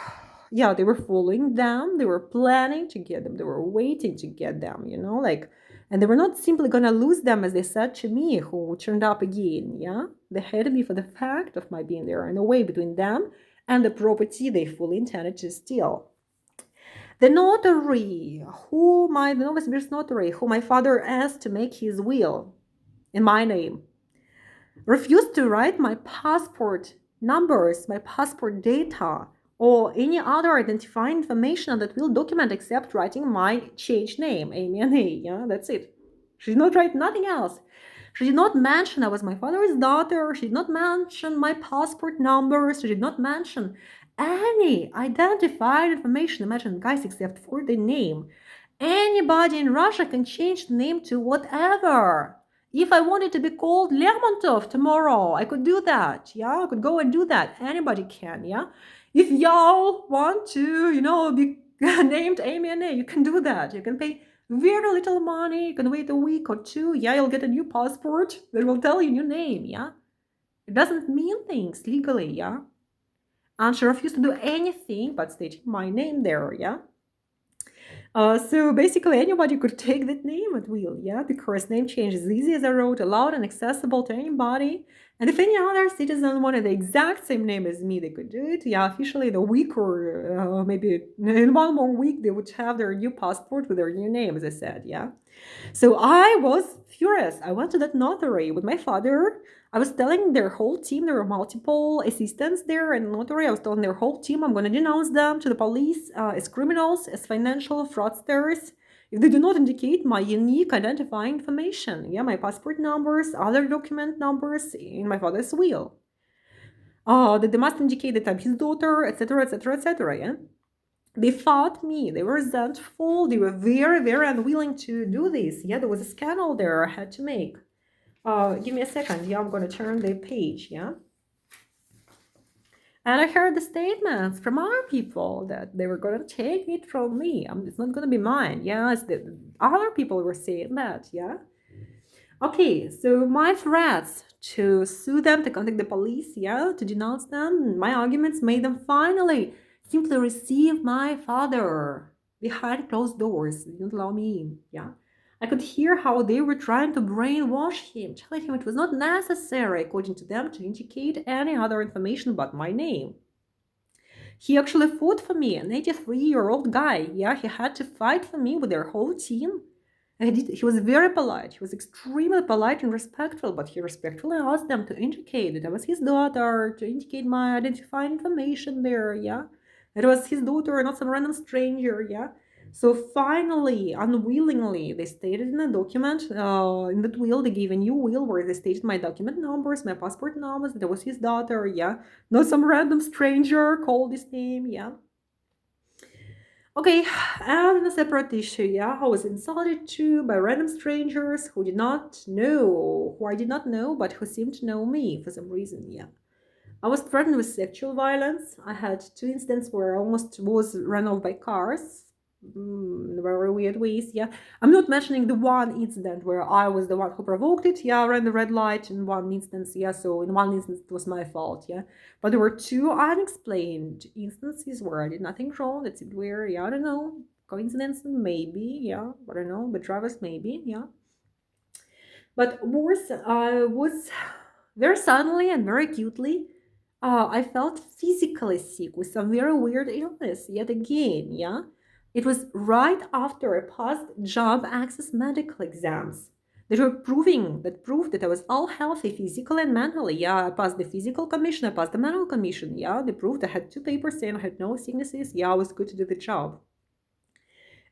yeah, they were following them. They were planning to get them. They were waiting to get them. Like, and they were not simply gonna lose them, as they said to me, who turned up again. Yeah, they hated me for the fact of my being there, in a way between them and the property they fully intended to steal. The notary, the Novosibirsk notary, who my father asked to make his will in my name, refused to write my passport numbers, my passport data, or any other identifying information on that will document except writing my changed name, Amy and A. Yeah, that's it. She did not write nothing else. She did not mention I was my father's daughter. She did not mention my passport numbers. She did not mention any identified information. Imagine, guys, except for the name. Anybody in Russia can change the name to whatever. If I wanted to be called Lermontov tomorrow, I could do that. Yeah, I could go and do that. Anybody can. Yeah. If y'all want to, be named Amy and A, you can do that. You can pay very little money. You can wait a week or two. Yeah, you'll get a new passport that will tell you your name. Yeah, it doesn't mean things legally. Yeah, and she refused to do anything but stating my name there. Yeah. So basically, anybody could take that name at will, yeah, because name change is easy as I wrote, allowed and accessible to anybody. And if any other citizen wanted the exact same name as me, they could do it. Yeah, officially in a week or maybe in one more week, they would have their new passport with their new name, as I said, yeah. So I was furious. I went to that notary with my father. I was telling their whole team, there were multiple assistants there and notary. I was telling their whole team I'm going to denounce them to the police as criminals, as financial fraudsters, if they do not indicate my unique identifying information. Yeah, my passport numbers, other document numbers in my father's will. That they must indicate that I'm his daughter, etc., etc., etc. Yeah. They fought me. They were resentful. They were very, very unwilling to do this. Yeah, there was a scandal there I had to make. Give me a second. Yeah, I'm going to turn the page. Yeah. And I heard the statements from other people that they were going to take it from me. It's not going to be mine. Yeah, other people were saying that. Yeah. Okay, so my threats to sue them, to contact the police, yeah, to denounce them, my arguments made them finally simply receive my father behind closed doors. They didn't allow me in, yeah. I could hear how they were trying to brainwash him, telling him it was not necessary, according to them, to indicate any other information but my name. He actually fought for me, an 83-year-old guy. Yeah, he had to fight for me with their whole team. And he was very polite. He was extremely polite and respectful, but he respectfully asked them to indicate that I was his daughter, to indicate my identifying information there, yeah? It was his daughter, not some random stranger, yeah? So finally, unwillingly, they stated in a document, in that will, they gave a new will where they stated my document numbers, my passport numbers, that I was his daughter, yeah? Not some random stranger called this name, yeah? Okay, and in a separate issue, yeah, I was insulted too by random strangers who I did not know, but who seemed to know me for some reason, yeah. I was threatened with sexual violence. I had 2 incidents where I almost was run off by cars. In very weird ways, yeah. I'm not mentioning the one incident where I was the one who provoked it. Yeah, I ran the red light in one instance, yeah. So in one instance it was my fault, yeah. But there were 2 unexplained instances where I did nothing wrong. That seemed weird, yeah. I don't know. Coincidence, maybe, yeah. I don't know. But Travis, maybe, yeah. But worse, I was very suddenly and very acutely I felt physically sick with some very weird illness yet again, yeah? It was right after I passed job access medical exams that proved that I was all healthy physically and mentally. Yeah, I passed the physical commission, I passed the mental commission. Yeah, they proved I had two papers saying I had no sicknesses. Yeah, I was good to do the job.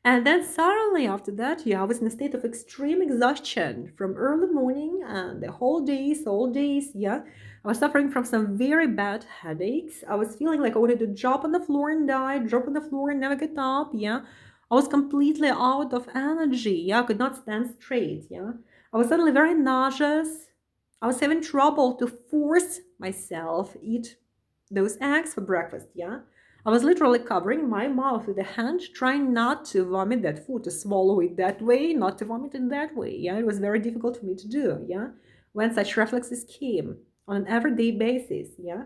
And then suddenly after that, yeah, I was in a state of extreme exhaustion from early morning and the whole days, all days, yeah. I was suffering from some very bad headaches. I was feeling like I wanted to drop on the floor and die, drop on the floor and never get up, yeah. I was completely out of energy, yeah. I could not stand straight, yeah. I was suddenly very nauseous. I was having trouble to force myself eat those eggs for breakfast, yeah. I was literally covering my mouth with a hand, trying not to vomit that food, to swallow it that way, not to vomit it that way. Yeah, it was very difficult for me to do. Yeah, when such reflexes came on an everyday basis. Yeah,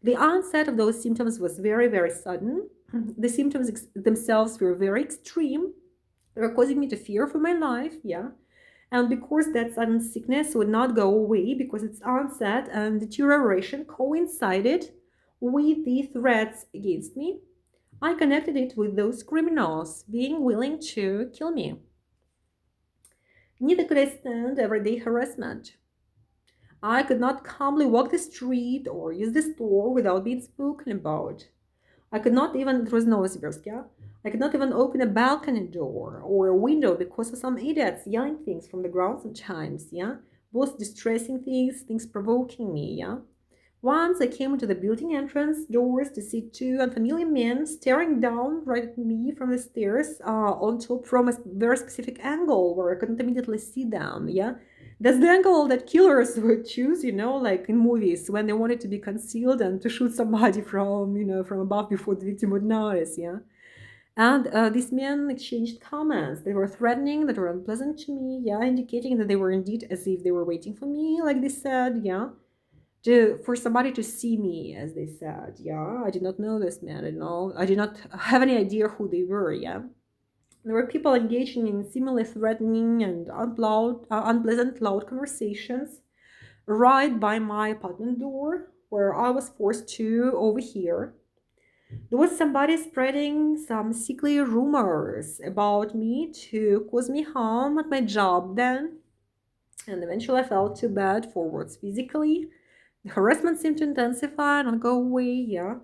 the onset of those symptoms was very, very sudden. The symptoms themselves were very extreme. They were causing me to fear for my life. Yeah, and because that sudden sickness would not go away because its onset and deterioration coincided with the threats against me, I connected it with those criminals being willing to kill me. Neither could I stand everyday harassment. I could not calmly walk the street or use the store without being spoken about. I could not even, it was Novosibirsk, yeah? I could not even open a balcony door or a window because of some idiots yelling things from the ground sometimes, yeah? Both distressing things, things provoking me, yeah? Once I came into the building entrance doors to see two unfamiliar men staring down right at me from the stairs on top from a very specific angle where I couldn't immediately see them. Yeah, that's the angle that killers would choose, like in movies when they wanted to be concealed and to shoot somebody from above before the victim would notice. Yeah. And these men exchanged comments. They were threatening, that were unpleasant to me, yeah, indicating that they were indeed as if they were waiting for me, like they said, yeah, for somebody to see me, as they said. Yeah, I did not know this man. I did not have any idea who they were. Yeah, there were people engaging in similarly threatening and unpleasant, loud conversations right by my apartment door, where I was forced to overhear. There was somebody spreading some sickly rumors about me to cause me harm at my job then, and eventually I felt too bad for words physically. The harassment seemed to intensify and not go away, yeah.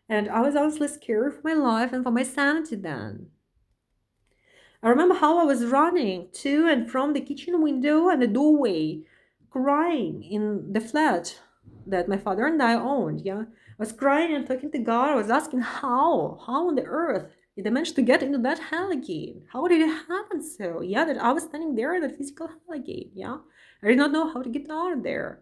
And I was honestly scared for my life and for my sanity then. I remember how I was running to and from the kitchen window and the doorway, crying in the flat that my father and I owned, yeah. I was crying and talking to God. I was asking how on the earth did I manage to get into that hell again? How did it happen so? Yeah, that I was standing there in that physical hell again, yeah. I did not know how to get out of there.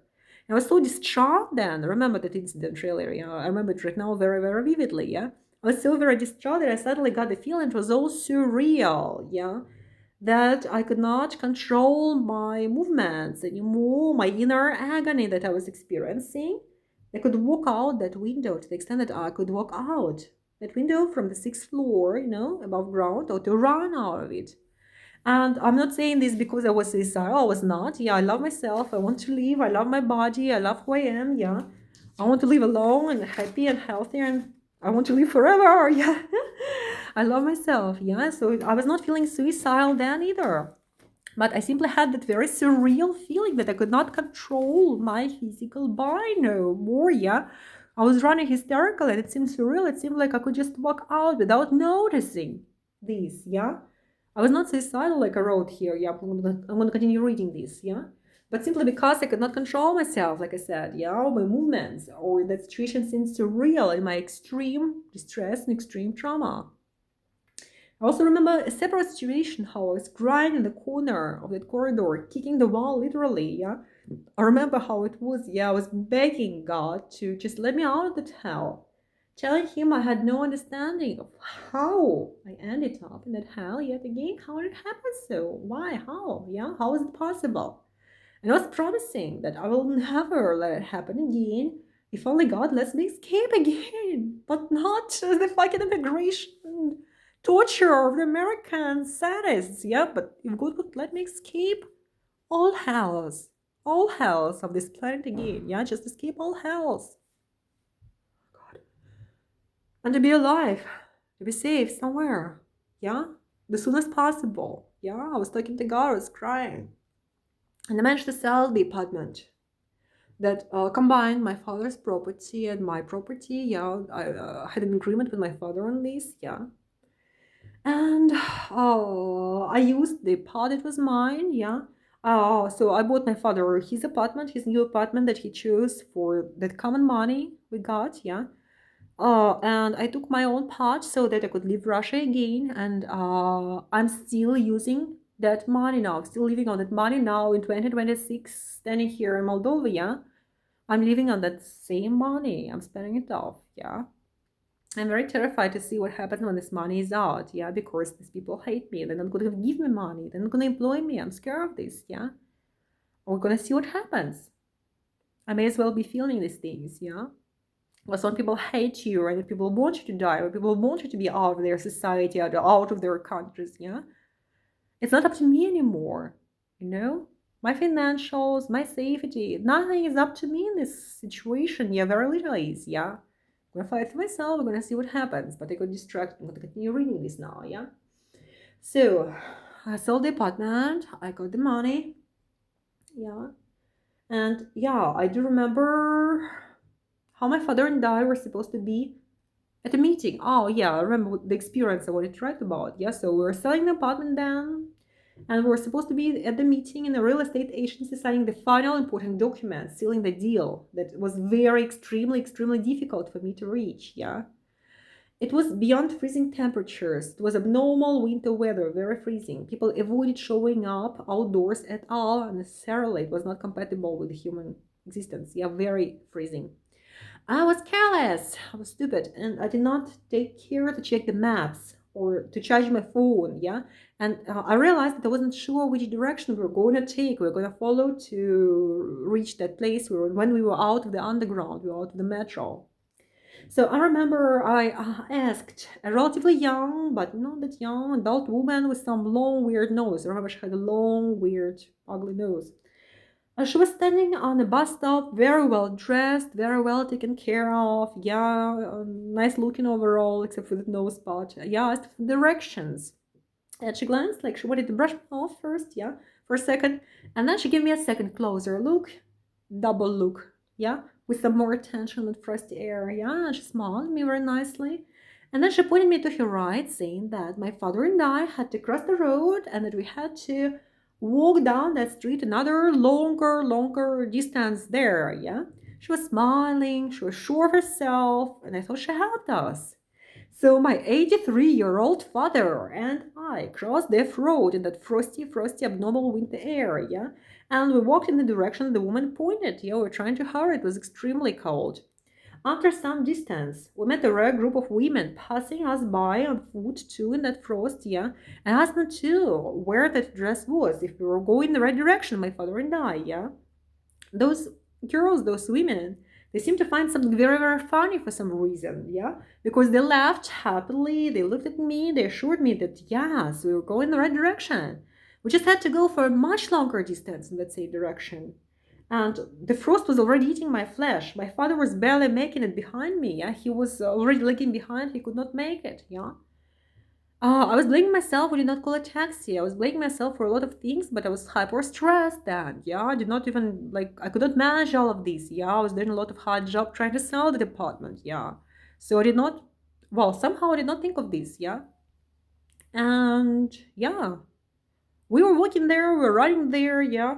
I was so distraught then. I remember that incident really, I remember it right now very, very vividly, yeah. I was so very distraught that I suddenly got the feeling it was all surreal, yeah, that I could not control my movements anymore, my inner agony that I was experiencing. I could walk out that window to the extent that I could walk out that window from the sixth floor, above ground, or to run out of it. And I'm not saying this because I was suicidal. I was not. Yeah, I love myself. I want to live. I love my body. I love who I am. Yeah. I want to live alone and happy and healthy, and I want to live forever. Yeah. I love myself. Yeah. So I was not feeling suicidal then either. But I simply had that very surreal feeling that I could not control my physical body no more. Yeah. I was running hysterical and it seemed surreal. It seemed like I could just walk out without noticing this. Yeah. I was not suicidal like I wrote here. Yeah, I'm gonna continue reading this. Yeah, but simply because I could not control myself, like I said. Yeah, my movements or that situation seems surreal in my extreme distress and extreme trauma. I also remember a separate situation how I was crying in the corner of that corridor, kicking the wall literally. Yeah, I remember how it was. Yeah, I was begging God to just let me out of that hell, telling him I had no understanding of how I ended up in that hell yet again. How did it happen so? Why? How? Yeah, how is it possible? And I was promising that I will never let it happen again if only God lets me escape again, but not the fucking immigration torture of the American sadists. Yeah, but if God would let me escape all hells of this planet again, yeah, just escape all hells. and to be alive, to be safe somewhere, yeah, the soonest possible. Yeah, I was talking to God, I was crying, and I managed to sell the apartment that combined my father's property and my property. Yeah, I had an agreement with my father on this. Yeah, and I used the part that was mine. Yeah. So I bought my father his apartment, his new apartment that he chose for that common money we got. Yeah. And I took my own part so that I could leave Russia again. And I'm still using that money now. I'm still living on that money now in 2026, standing here in Moldova. Yeah. I'm living on that same money. I'm spending it off. Yeah. I'm very terrified to see what happens when this money is out. Yeah. Because these people hate me. They're not going to give me money. They're not going to employ me. I'm scared of this. Yeah. We're going to see what happens. I may as well be feeling these things. Yeah. Well, some people hate you and people want you to die, or people want you to be out of their society, out of their countries, yeah? It's not up to me anymore, you know? My financials, my safety, nothing is up to me in this situation. Yeah, very little is, yeah? I'm gonna fight for myself, I'm gonna see what happens, but I got distracted. I'm gonna continue reading this now, yeah? So, I sold the apartment, I got the money, yeah? And yeah, I do remember how my father and I were supposed to be at a meeting. Oh yeah, I remember the experience I wanted to write about. Yeah, so we were selling the apartment then, and we were supposed to be at the meeting in a real estate agency signing the final important document, sealing the deal. That was very extremely difficult for me to reach. Yeah, it was beyond freezing temperatures. It was abnormal winter weather, very freezing. People avoided showing up outdoors at all unnecessarily. It was not compatible with human existence. Yeah, very freezing. I was careless, I was stupid, and I did not take care to check the maps or to charge my phone, yeah? And I realized that I wasn't sure which direction we were going to take, we were going to follow to reach that place when we were out of the underground, we were out of the metro. So I remember I asked a relatively young, but not that young, adult woman with some long, weird nose. I remember she had a long, weird, ugly nose. She was standing on a bus stop, very well dressed, very well taken care of. Yeah, nice looking overall, except for the nose spot. Yeah, asked for directions. And she glanced like she wanted to brush me off first, yeah, for a second. And then she gave me a second closer look, double look, yeah, with some more attention and frosty air. Yeah, and she smiled at me very nicely. And then she pointed me to her right, saying that my father and I had to cross the road and that we had to walk down that street another longer distance there, yeah? She was smiling, she was sure of herself, and I thought she helped us. So my 83-year-old father and I crossed the road in that frosty, abnormal winter air, yeah? And we walked in the direction the woman pointed, yeah? We were trying to hurry, it was extremely cold. After some distance, we met a rare group of women passing us by on foot too in that frost, yeah, and asked them too where that dress was, if we were going in the right direction, my father and I, yeah. Those girls, those women, they seemed to find something very funny for some reason, yeah, because they laughed happily, they looked at me, they assured me that yes, we were going in the right direction. We just had to go for a much longer distance in that same direction. And the frost was already eating my flesh. My father was barely making it behind me. Yeah, he was already lagging behind. He could not make it. Yeah. I was blaming myself. We did not call a taxi. I was blaming myself for a lot of things, but I was hyper stressed then. Yeah, I did not even I could not manage all of this. Yeah, I was doing a lot of hard job trying to sell the department. Yeah, so I did not. Well, somehow I did not think of this. Yeah, and yeah, we were walking there, we were running there, yeah.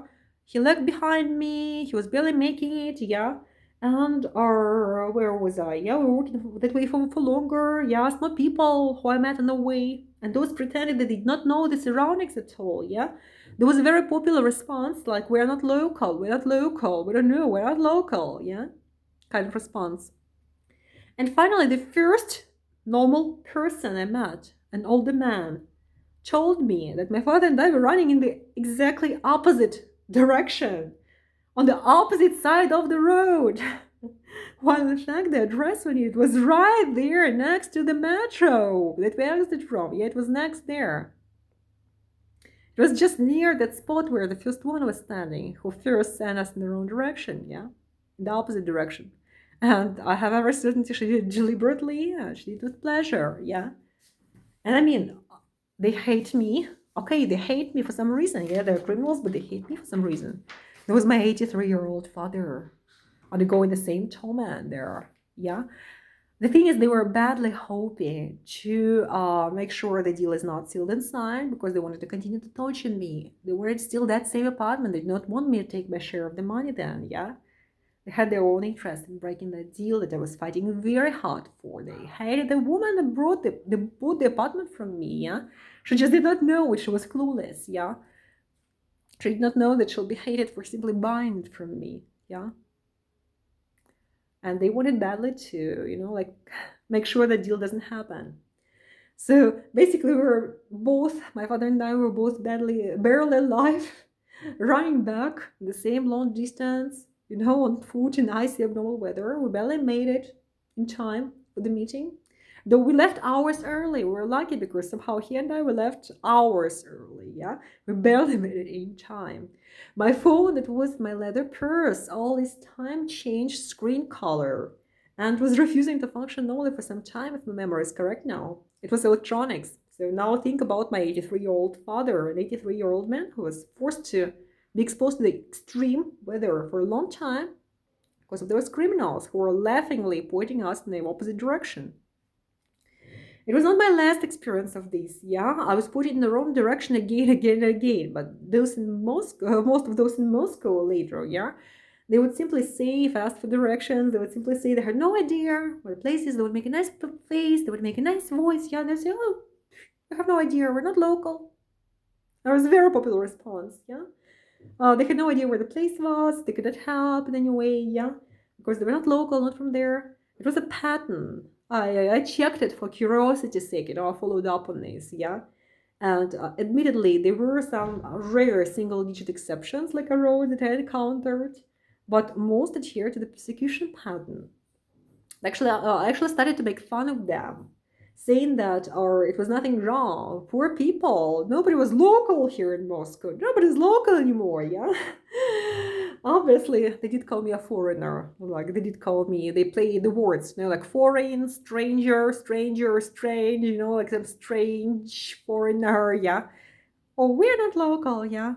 He lagged behind me, he was barely making it, yeah. And where was I? Yeah, we were walking that way for longer, yeah. Some people who I met on the way, and those pretended they did not know the surroundings at all, yeah. There was a very popular response like, we're not local, we don't know, we're not local, yeah. Kind of response. And finally, the first normal person I met, an older man, told me that my father and I were running in the exactly opposite direction, on the opposite side of the road. While in fact the address on it was right there next to the metro that we exited from. Yeah, it was next there. It was just near that spot where the first one was standing, who first sent us in the wrong direction, yeah? In the opposite direction. And I have every certainty she did deliberately, she did with pleasure, yeah. And I mean, they hate me. Okay, they hate me for some reason. Yeah, they're criminals, but they hate me for some reason. There was my 83-year-old father undergoing the same trauma there. Yeah. The thing is, they were badly hoping to make sure the deal is not sealed inside because they wanted to continue to torture me. They wanted still that same apartment. They did not want me to take my share of the money then, yeah? They had their own interest in breaking the deal that I was fighting very hard for. They hated the woman that bought the apartment from me, yeah? She just did not know it. She was clueless, yeah? She did not know that she'll be hated for simply buying it from me, yeah? And they wanted badly to, like make sure the deal doesn't happen. So basically, my father and I were both barely alive, running back the same long distance, on foot in icy abnormal weather. We barely made it in time for the meeting. Though we left hours early. We were lucky because somehow he and I were left hours early, yeah? We barely made it in time. My phone, that was my leather purse, all this time changed screen color and was refusing to function only for some time, if my memory is correct now. It was electronics. So now think about my 83-year-old father, an 83-year-old man who was forced to be exposed to the extreme weather for a long time because of those criminals who were laughingly pointing us in the opposite direction. It was not my last experience of this, yeah? I was put in the wrong direction again, again, and again, but those in Moscow, most of those in Moscow later, yeah? They would simply say, if asked for directions, they would simply say they had no idea where the place is. They would make a nice face, they would make a nice voice, yeah? And they'd say, oh, I have no idea, we're not local. That was a very popular response, yeah? They had no idea where the place was, they could not help in any way, yeah? Because they were not local, not from there. It was a pattern. I checked it for curiosity's sake, I followed up on this, yeah? And admittedly, there were some rare single-digit exceptions, like I wrote, that I encountered, but most adhere to the persecution pattern. Actually, I actually started to make fun of them, saying that or it was nothing wrong. Poor people. Nobody was local here in Moscow. Nobody's local anymore, yeah? Obviously, they did call me a foreigner. Like, they did call me, they play the words, like foreign, stranger, stranger, strange, like some strange foreigner, yeah? Oh, we're not local, yeah?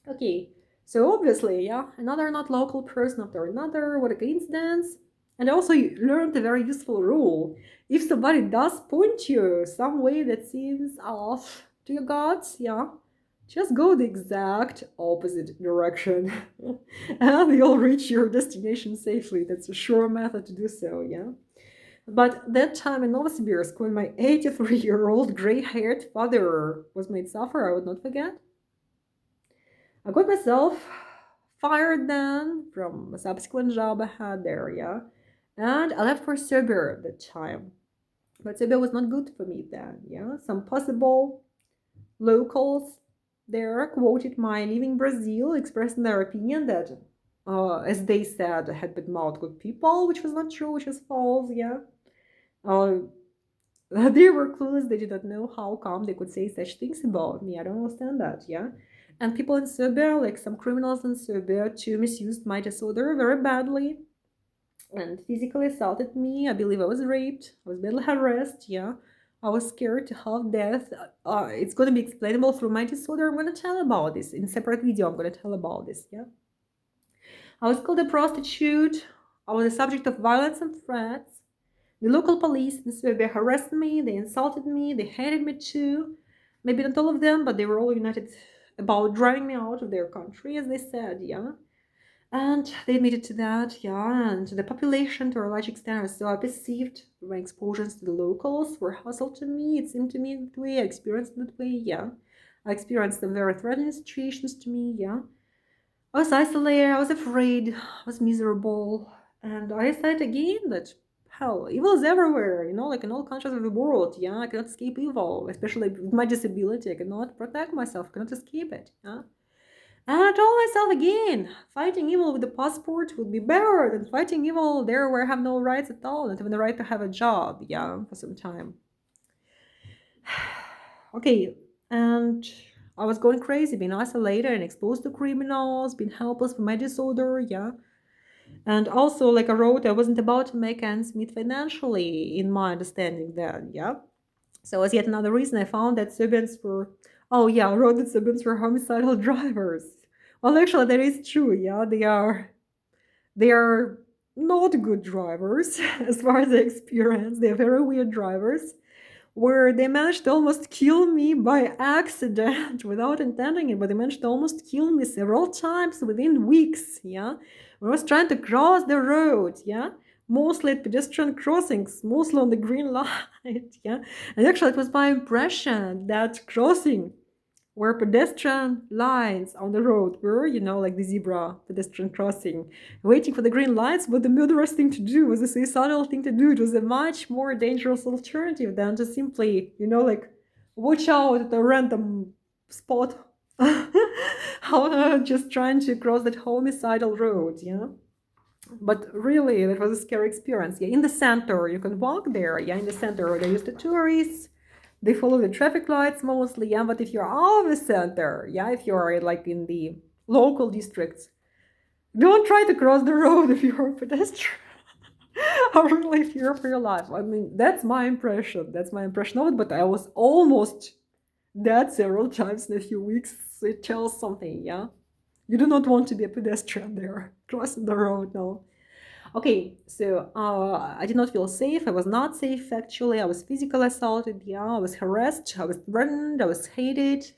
Okay, so obviously, yeah, another not local person after another, what a coincidence. And also, you learned a very useful rule. If somebody does point you some way that seems off to your gods, yeah, just go the exact opposite direction and you'll reach your destination safely. That's a sure method to do so, yeah. But that time in Novosibirsk, when my 83-year-old gray-haired father was made suffer, I would not forget. I got myself fired then from a subsequent job I had there, yeah. And I left for Serbia at that time. But Serbia was not good for me then, yeah. Some possible locals there quoted my leaving Brazil, expressing their opinion that, as they said, I had been mouthed good people, which was not true, which was false, yeah. Uh, they were clueless, they did not know how come they could say such things about me. I don't understand that, yeah. And people in Serbia, like some criminals in Serbia, too, misused my disorder very badly and physically assaulted me. I believe I was raped. I was badly harassed, yeah. I was scared to have death. It's going to be explainable through my disorder. I'm going to tell about this. In a separate video, I'm going to tell about this, yeah. I was called a prostitute. I was the subject of violence and threats. The local police in Serbia harassed me, they insulted me, they hated me too. Maybe not all of them, but they were all united about driving me out of their country, as they said, yeah. And they admitted to that, yeah. And the population, to a large extent, so I perceived my exposures to the locals were hostile to me. It seemed to me that way. I experienced it that way, yeah. I experienced some very threatening situations to me, yeah. I was isolated, I was afraid, I was miserable. And I decided again that, hell, evil is everywhere, like in all countries of the world, yeah? I cannot escape evil, especially with my disability. I cannot protect myself, I cannot escape it, yeah? And I told myself again, fighting evil with a passport would be better than fighting evil there where I have no rights at all, not even the right to have a job, yeah, for some time. Okay, and I was going crazy, being isolated and exposed to criminals, being helpless for my disorder, yeah. And also, like I wrote, I wasn't about to make ends meet financially, in my understanding then, yeah. So as yet another reason, I found that Serbians were, oh yeah, I wrote that Serbians were homicidal drivers. Well, actually, that is true, yeah. They are not good drivers as far as I experience. They're very weird drivers where they managed to almost kill me by accident without intending it, but they managed to almost kill me several times within weeks, yeah. When I was trying to cross the road, yeah, mostly at pedestrian crossings, mostly on the green light, yeah. And actually, it was my impression that crossing where pedestrian lines on the road were, like the zebra pedestrian crossing, waiting for the green lights, but the murderous thing to do was a suicidal thing to do. It was a much more dangerous alternative than to simply, like, watch out at a random spot. How just trying to cross that homicidal road, yeah. But really, that was a scary experience. Yeah, in the center, you can walk there. Yeah, in the center, they use the tourists. They follow the traffic lights mostly. Yeah, but if you're out of the center, yeah, if you're like in the local districts, don't try to cross the road if you're a pedestrian. I really fear for your life. I mean, that's my impression. That's my impression of it. But I was almost dead several times in a few weeks. It tells something. Yeah, you do not want to be a pedestrian there crossing the road. No. Okay, so I did not feel safe. I was not safe actually. I was physically assaulted. Yeah, I was harassed. I was threatened. I was hated.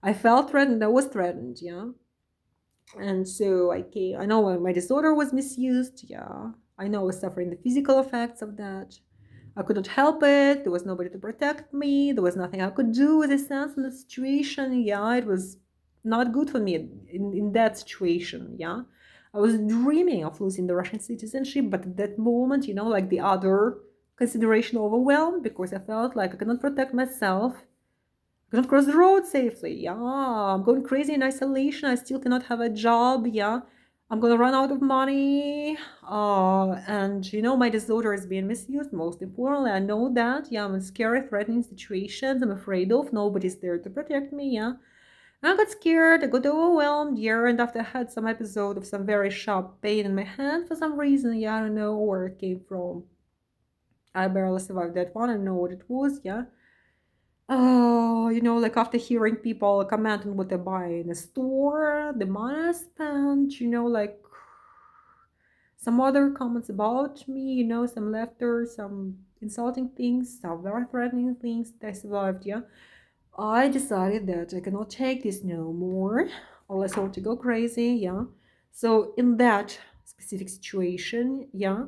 I felt threatened. I was threatened. Yeah, and so I know my disorder was misused. Yeah, I know I was suffering the physical effects of that. I could not help it. There was nobody to protect me. There was nothing I could do with a sense in the situation. Yeah, it was not good for me in that situation. Yeah, I was dreaming of losing the Russian citizenship, but at that moment, like the other consideration overwhelmed because I felt like I cannot protect myself. I cannot cross the road safely. Yeah, I'm going crazy in isolation. I still cannot have a job. Yeah, I'm gonna run out of money. And my disorder is being misused. Most importantly, I know that. Yeah, I'm in scary, threatening situations. I'm afraid of. Nobody's there to protect me. Yeah, I got scared. I got overwhelmed. Yeah, and after I had some episode of some very sharp pain in my hand for some reason. Yeah, I don't know where it came from. I barely survived that one. I don't know what it was. Yeah. Oh, like after hearing people comment on what they buy in the store, the money I spent, like some other comments about me, some laughter, some insulting things, some very threatening things that I survived, yeah. I decided that I cannot take this no more, or I start to go crazy, yeah. So in that specific situation, yeah,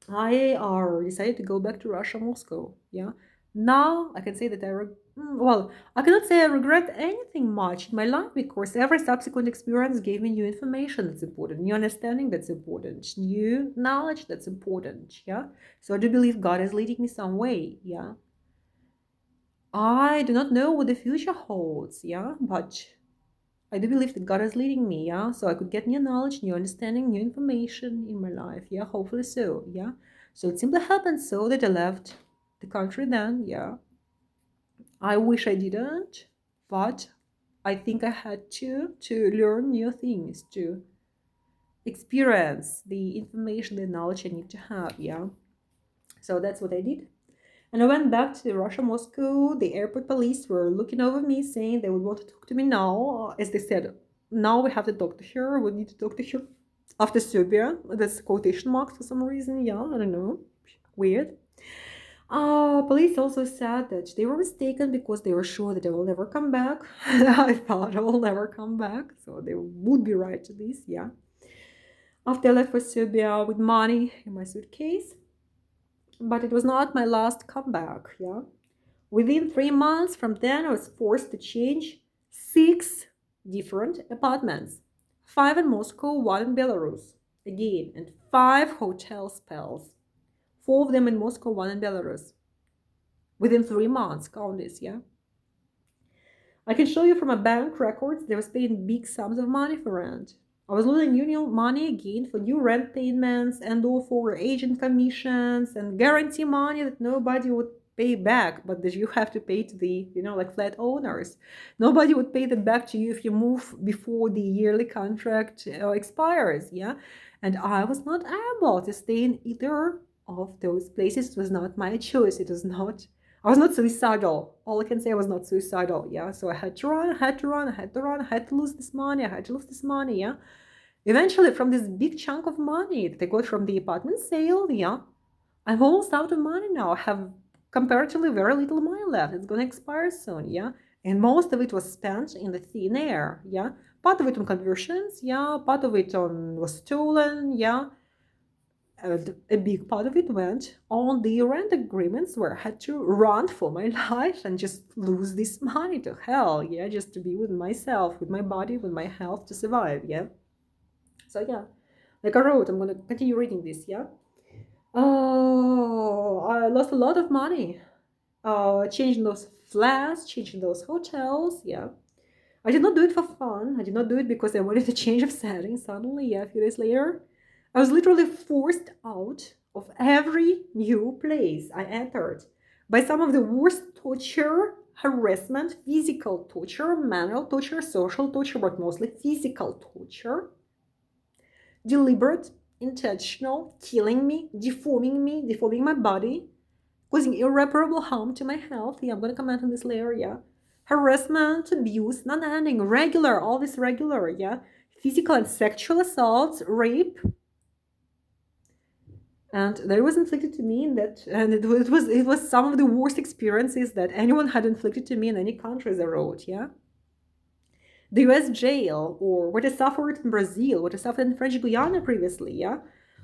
I decided to go back to Russia, Moscow. Yeah. Now I can say that well, I cannot say I regret anything much in my life because every subsequent experience gave me new information that's important, new understanding that's important, new knowledge that's important. Yeah. So I do believe God is leading me some way. Yeah. I do not know what the future holds. Yeah. But I do believe that God is leading me, yeah. So I could get new knowledge, new understanding, new information in my life, yeah. Hopefully so, yeah. So it simply happened so that I left the country then, yeah. I wish I didn't, but I think I had to learn new things, to experience the information, the knowledge I need to have, yeah. So that's what I did. And I went back to Russia, Moscow. The airport police were looking over me, saying they would want to talk to me now. As they said, now we have to talk to her. We need to talk to her. After Serbia, that's quotation marks for some reason. Yeah, I don't know. Weird. Police also said that they were mistaken because they were sure that I will never come back. I thought I will never come back, so they would be right to this. Yeah. After I left for Serbia with money in my suitcase, but it was not my last comeback. Yeah. Within 3 months from then, I was forced to change 6 different apartments, 5 in Moscow, 1 in Belarus, again, and 5 hotel spells, 4 of them in Moscow, 1 in Belarus. Within 3 months, count this, yeah? I can show you from my bank records that I was paying big sums of money for rent. I was losing new money again for new rent payments and all for agent commissions and guarantee money that nobody would pay back, but that you have to pay to the, like flat owners. Nobody would pay that back to you if you move before the yearly contract expires, yeah? And I was not able to stay in either of those places. It was not my choice. I was not suicidal. All I can say, I was not suicidal, yeah? So I had to run, I had to run, I had to run, I had to lose this money, I had to lose this money, yeah? Eventually, from this big chunk of money that I got from the apartment sale, yeah, I'm almost out of money now. I have comparatively very little money left. It's going to expire soon, yeah? And most of it was spent in the thin air, yeah? Part of it on conversions, yeah? Part of it was stolen, yeah? A big part of it went on the rent agreements where I had to run for my life and just lose this money to hell, yeah? Just to be with myself, with my body, with my health to survive, yeah? So, yeah, like I wrote, I'm going to continue reading this, yeah? Oh, I lost a lot of money. Changing those flats, changing those hotels, yeah. I did not do it for fun. I did not do it because I wanted a change of setting suddenly, yeah, a few days later. I was literally forced out of every new place I entered by some of the worst torture, harassment, physical torture, mental torture, social torture, but mostly physical torture. Deliberate, intentional, killing me, deforming my body, causing irreparable harm to my health. Yeah, I'm going to comment on this later, yeah. Harassment, abuse, non-ending, regular, all this regular, yeah. Physical and sexual assaults, rape. And that was inflicted to me and it was some of the worst experiences that anyone had inflicted to me in any countries I wrote, yeah. The US jail, or what I suffered in Brazil, what I suffered in French Guiana previously, yeah?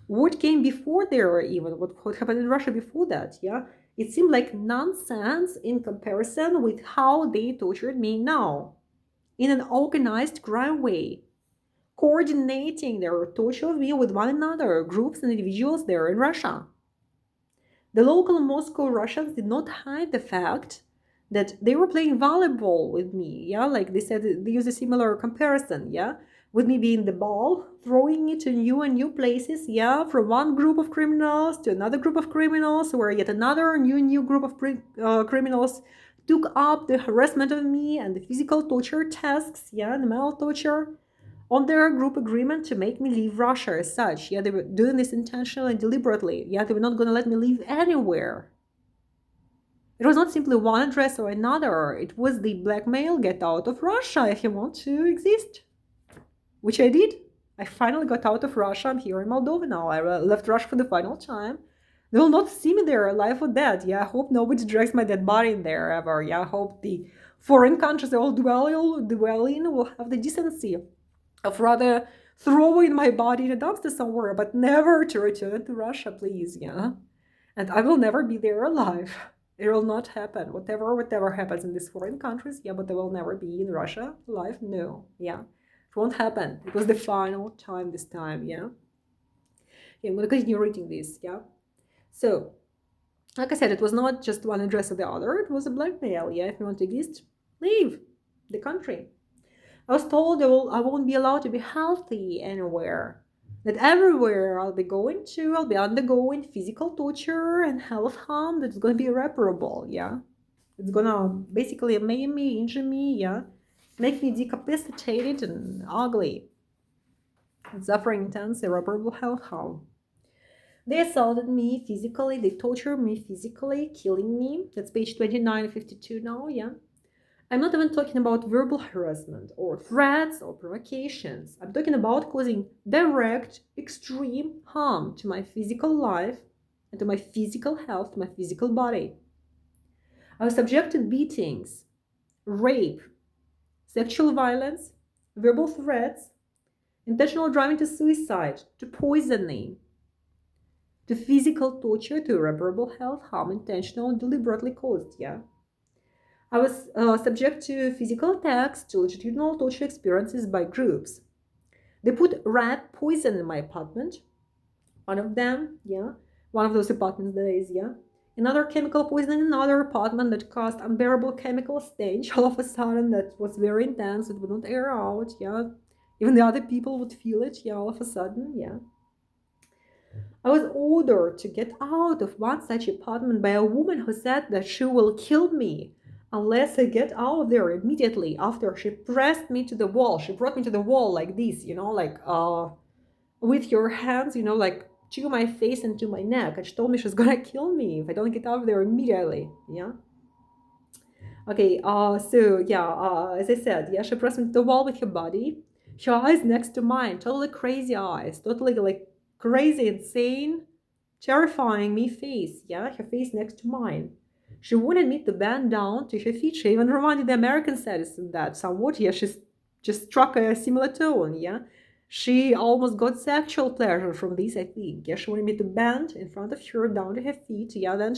What came before there, even what happened in Russia before that, yeah? It seemed like nonsense in comparison with how they tortured me now, in an organized crime way, coordinating their torture of me with one another, groups and individuals there in Russia. The local Moscow Russians did not hide the fact that they were playing volleyball with me, yeah, like they said, they use a similar comparison, yeah, with me being the ball, throwing it to new and new places, yeah, from one group of criminals to another group of criminals, where yet another new group of criminals took up the harassment of me and the physical torture tasks, yeah, and the mental torture on their group agreement to make me leave Russia as such. Yeah, they were doing this intentionally and deliberately. Yeah, they were not going to let me leave anywhere. It was not simply one address or another. It was the blackmail, get out of Russia if you want to exist. Which I did. I finally got out of Russia. I'm here in Moldova now. I left Russia for the final time. They will not see me there, alive or dead. Yeah, I hope nobody drags my dead body in there ever. Yeah, I hope the foreign countries I will dwell in will have the decency of rather throwing my body in a dumpster somewhere, but never to return to Russia, please, yeah? And I will never be there alive. It will not happen. Whatever happens in these foreign countries, yeah, but I will never be in Russia alive, no, yeah. It won't happen. It was the final time this time, yeah? Okay, I'm gonna continue reading this, yeah? So, like I said, it was not just one address or the other, it was a blackmail, yeah? If you want to exist, leave the country. I was told I won't be allowed to be healthy anywhere. That everywhere I'll be undergoing physical torture and health harm that's going to be irreparable, yeah? It's going to basically maim me, injure me, yeah? Make me decapacitated and ugly. And suffering intense, irreparable health harm. They assaulted me physically, they tortured me physically, killing me. That's page 2952 now, yeah? I'm not even talking about verbal harassment or threats or provocations. I'm talking about causing direct, extreme harm to my physical life and to my physical health, to my physical body. I was subject to beatings, rape, sexual violence, verbal threats, intentional driving to suicide, to poisoning, to physical torture, to irreparable health harm, intentional and deliberately caused, yeah? I was subject to physical attacks, to longitudinal torture experiences by groups. They put rat poison in my apartment. One of them, yeah. One of those apartments, that is, yeah. Another chemical poison in another apartment that caused unbearable chemical stench all of a sudden that was very intense. It would not air out, yeah. Even the other people would feel it, yeah, all of a sudden, yeah. I was ordered to get out of one such apartment by a woman who said that she will kill me unless I get out of there immediately. After she pressed me to the wall, she brought me to the wall like this, like with your hands, like to my face and to my neck. And she told me she's gonna kill me if I don't get out of there immediately. Yeah. Okay, so yeah, as I said, yeah, she pressed me to the wall with her body. Her eyes next to mine, totally crazy eyes, totally like crazy, insane, terrifying me face. Yeah, her face next to mine. She wanted me to bend down to her feet. She even reminded the American sadist in that somewhat. Yeah, she just struck a similar tone. Yeah, she almost got sexual pleasure from this, I think. Yeah, she wanted me to bend in front of her down to her feet. Yeah, then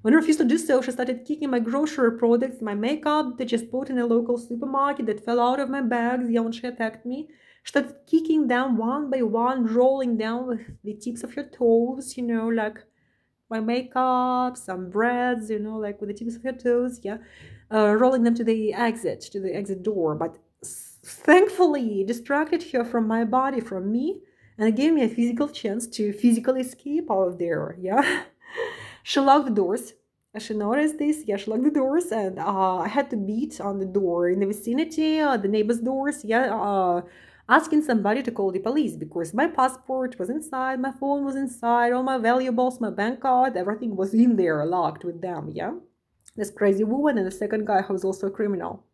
when I refused to do so, she started kicking my grocery products, my makeup that just bought in a local supermarket that fell out of my bags. Yeah, when she attacked me, she started kicking them one by one, rolling them with the tips of her toes, like my makeup, some breads, like with the tips of her toes, yeah, rolling them to the exit door. But thankfully, distracted her from my body, from me, and it gave me a physical chance to physically escape out of there, yeah. She locked the doors. She noticed this. Yeah, she locked the doors, and I had to beat on the door in the vicinity, the neighbors' doors. Yeah, asking somebody to call the police because my passport was inside, my phone was inside, all my valuables, my bank card, everything was in there, locked with them. Yeah, this crazy woman and the second guy who was also a criminal.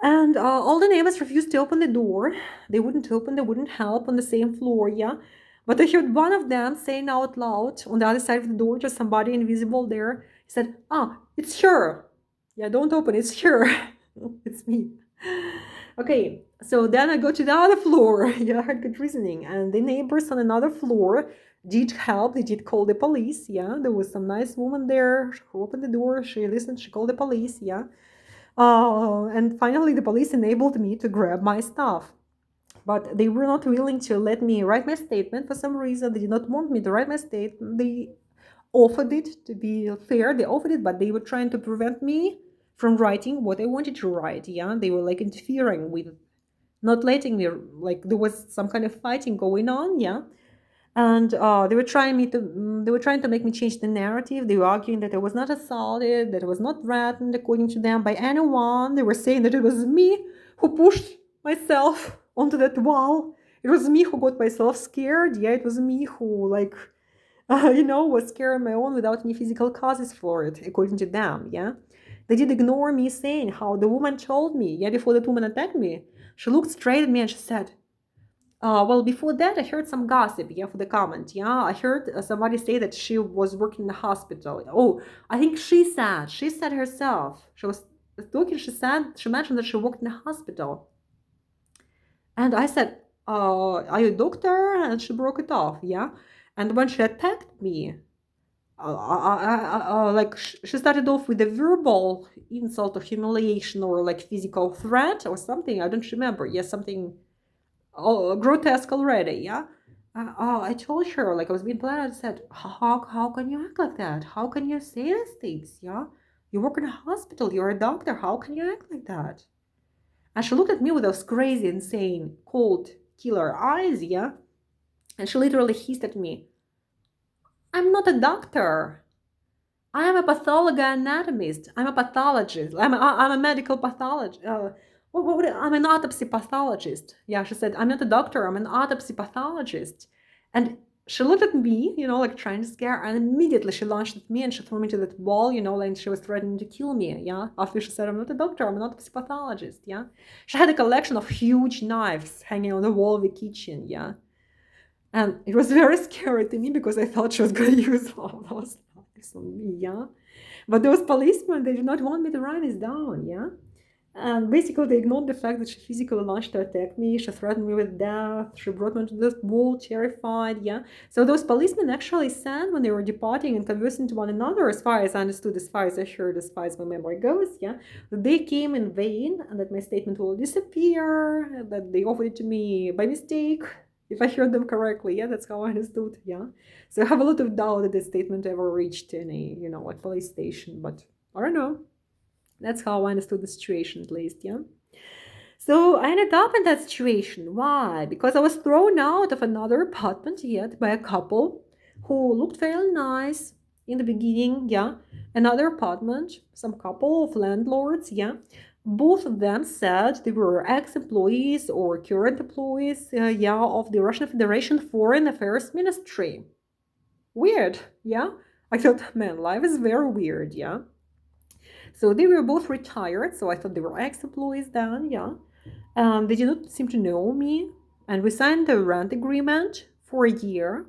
And all the neighbors refused to open the door. They wouldn't open, they wouldn't help on the same floor, yeah. But I heard one of them saying out loud on the other side of the door to somebody invisible there. He said, it's her. Yeah, don't open, it's her. It's me. Okay, so then I go to the other floor. Yeah, I had good reasoning. And the neighbors on another floor did help. They did call the police. Yeah, there was some nice woman there who opened the door. She listened, she called the police. Yeah. And finally, the police enabled me to grab my stuff. But they were not willing to let me write my statement for some reason. They did not want me to write my statement. They offered it, to be fair. They offered it, but they were trying to prevent me from writing what I wanted to write. Yeah, they were like interfering with not letting me, like there was some kind of fighting going on. Yeah. And they were trying to make me change the narrative. They were arguing that I was not assaulted, that I was not threatened according to them by anyone. They were saying that it was me who pushed myself onto that wall. It was me who got myself scared. Yeah, it was me who was scared on my own without any physical causes for it, according to them. Yeah, they did ignore me saying how the woman told me. Yeah, before that woman attacked me, she looked straight at me and she said, well, before that, I heard some gossip, yeah, for the comment. Yeah, I heard somebody say that she was working in the hospital. Oh, I think she said herself. She was talking, she mentioned that she worked in the hospital. And I said, are you a doctor? And she broke it off, yeah. And when she attacked me, she started off with a verbal insult or humiliation or like physical threat or something. I don't remember. Yes, something grotesque already, yeah. I told her, like I was being polite. I said, how can you act like that? How can you say these things? Yeah, you work in a hospital. You're a doctor. How can you act like that? And she looked at me with those crazy, insane, cold, killer eyes. Yeah, and she literally hissed at me. I'm not a doctor. I am a pathologoanatomist. I'm a pathologist. I'm a medical pathologist. I'm an autopsy pathologist. Yeah, she said, I'm not a doctor. I'm an autopsy pathologist. And she looked at me, like trying to scare, and immediately she launched at me and she threw me to that wall, like she was threatening to kill me. Yeah, after she said, I'm not a doctor. I'm an autopsy pathologist. Yeah, she had a collection of huge knives hanging on the wall of the kitchen. Yeah, and it was very scary to me because I thought she was going to use all those knives on me, yeah. But those policemen, they did not want me to write this down, yeah. And basically, they ignored the fact that she physically launched to attack me. She threatened me with death. She brought me to this wall, terrified, yeah. So those policemen actually said when they were departing and conversing to one another, as far as I understood, as far as I heard, as far as my memory goes, yeah, that they came in vain and that my statement will disappear, that they offered it to me by mistake, if I heard them correctly. Yeah, that's how I understood. Yeah, so I have a lot of doubt that this statement ever reached any, like police station, but I don't know. That's how I understood the situation, at least. Yeah. So I ended up in that situation. Why? Because I was thrown out of another apartment yet by a couple who looked fairly nice in the beginning. Yeah. Another apartment, some couple of landlords. Yeah. Both of them said they were ex-employees or current employees, yeah, of the Russian Federation Foreign Affairs Ministry. Weird, yeah? I thought, man, life is very weird, yeah? So they were both retired, so I thought they were ex-employees then, yeah? They did not seem to know me, and we signed a rent agreement for a year.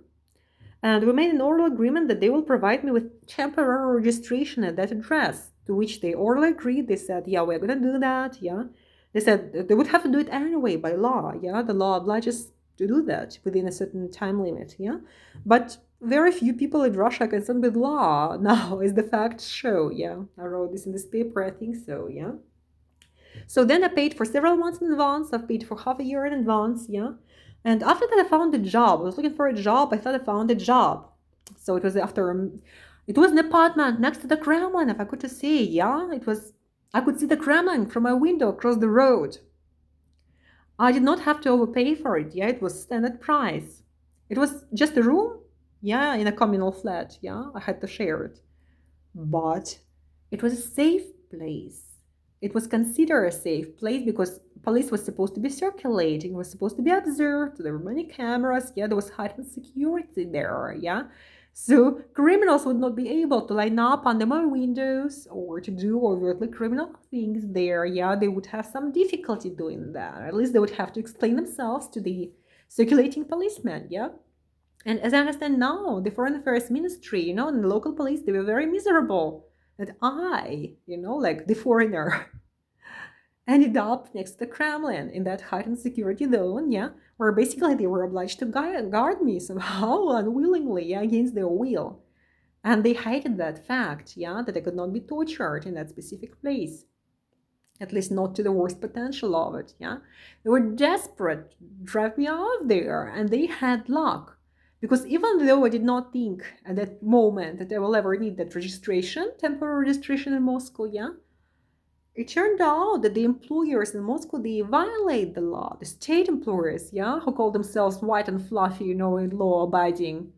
And we made an oral agreement that they will provide me with temporary registration at that address, to which they orally agreed. They said, yeah, we're going to do that. Yeah. They said they would have to do it anyway by law. Yeah. The law obliges to do that within a certain time limit. Yeah. But very few people in Russia are concerned with law now, as the facts show. Yeah. I wrote this in this paper. I think so. Yeah. So then I paid for several months in advance. I've paid for half a year in advance, yeah. And after that, I found a job. I was looking for a job. I thought I found a job. So it was it was an apartment next to the Kremlin, if I could just say, yeah. I could see the Kremlin from my window across the road. I did not have to overpay for it, yeah. It was standard price. It was just a room, yeah, in a communal flat, yeah. I had to share it. But it was a safe place. It was considered a safe place because police was supposed to be circulating, was supposed to be observed. There were many cameras. Yeah, there was heightened security there. Yeah. So criminals would not be able to line up under my windows or to do overtly criminal things there. Yeah, they would have some difficulty doing that. At least they would have to explain themselves to the circulating policemen. Yeah. And as I understand now, the Foreign Affairs Ministry, and the local police, they were very miserable that I, like the foreigner, ended up next to the Kremlin in that heightened security zone, yeah, where basically they were obliged to guard me somehow unwillingly, yeah, against their will. And they hated that fact, yeah, that I could not be tortured in that specific place. At least not to the worst potential of it, yeah. They were desperate to drive me out there, and they had luck. Because even though I did not think at that moment that I will ever need that registration, temporary registration in Moscow, yeah, it turned out that the employers in Moscow, they violate the law. The state employers, yeah, who call themselves white and fluffy, law-abiding,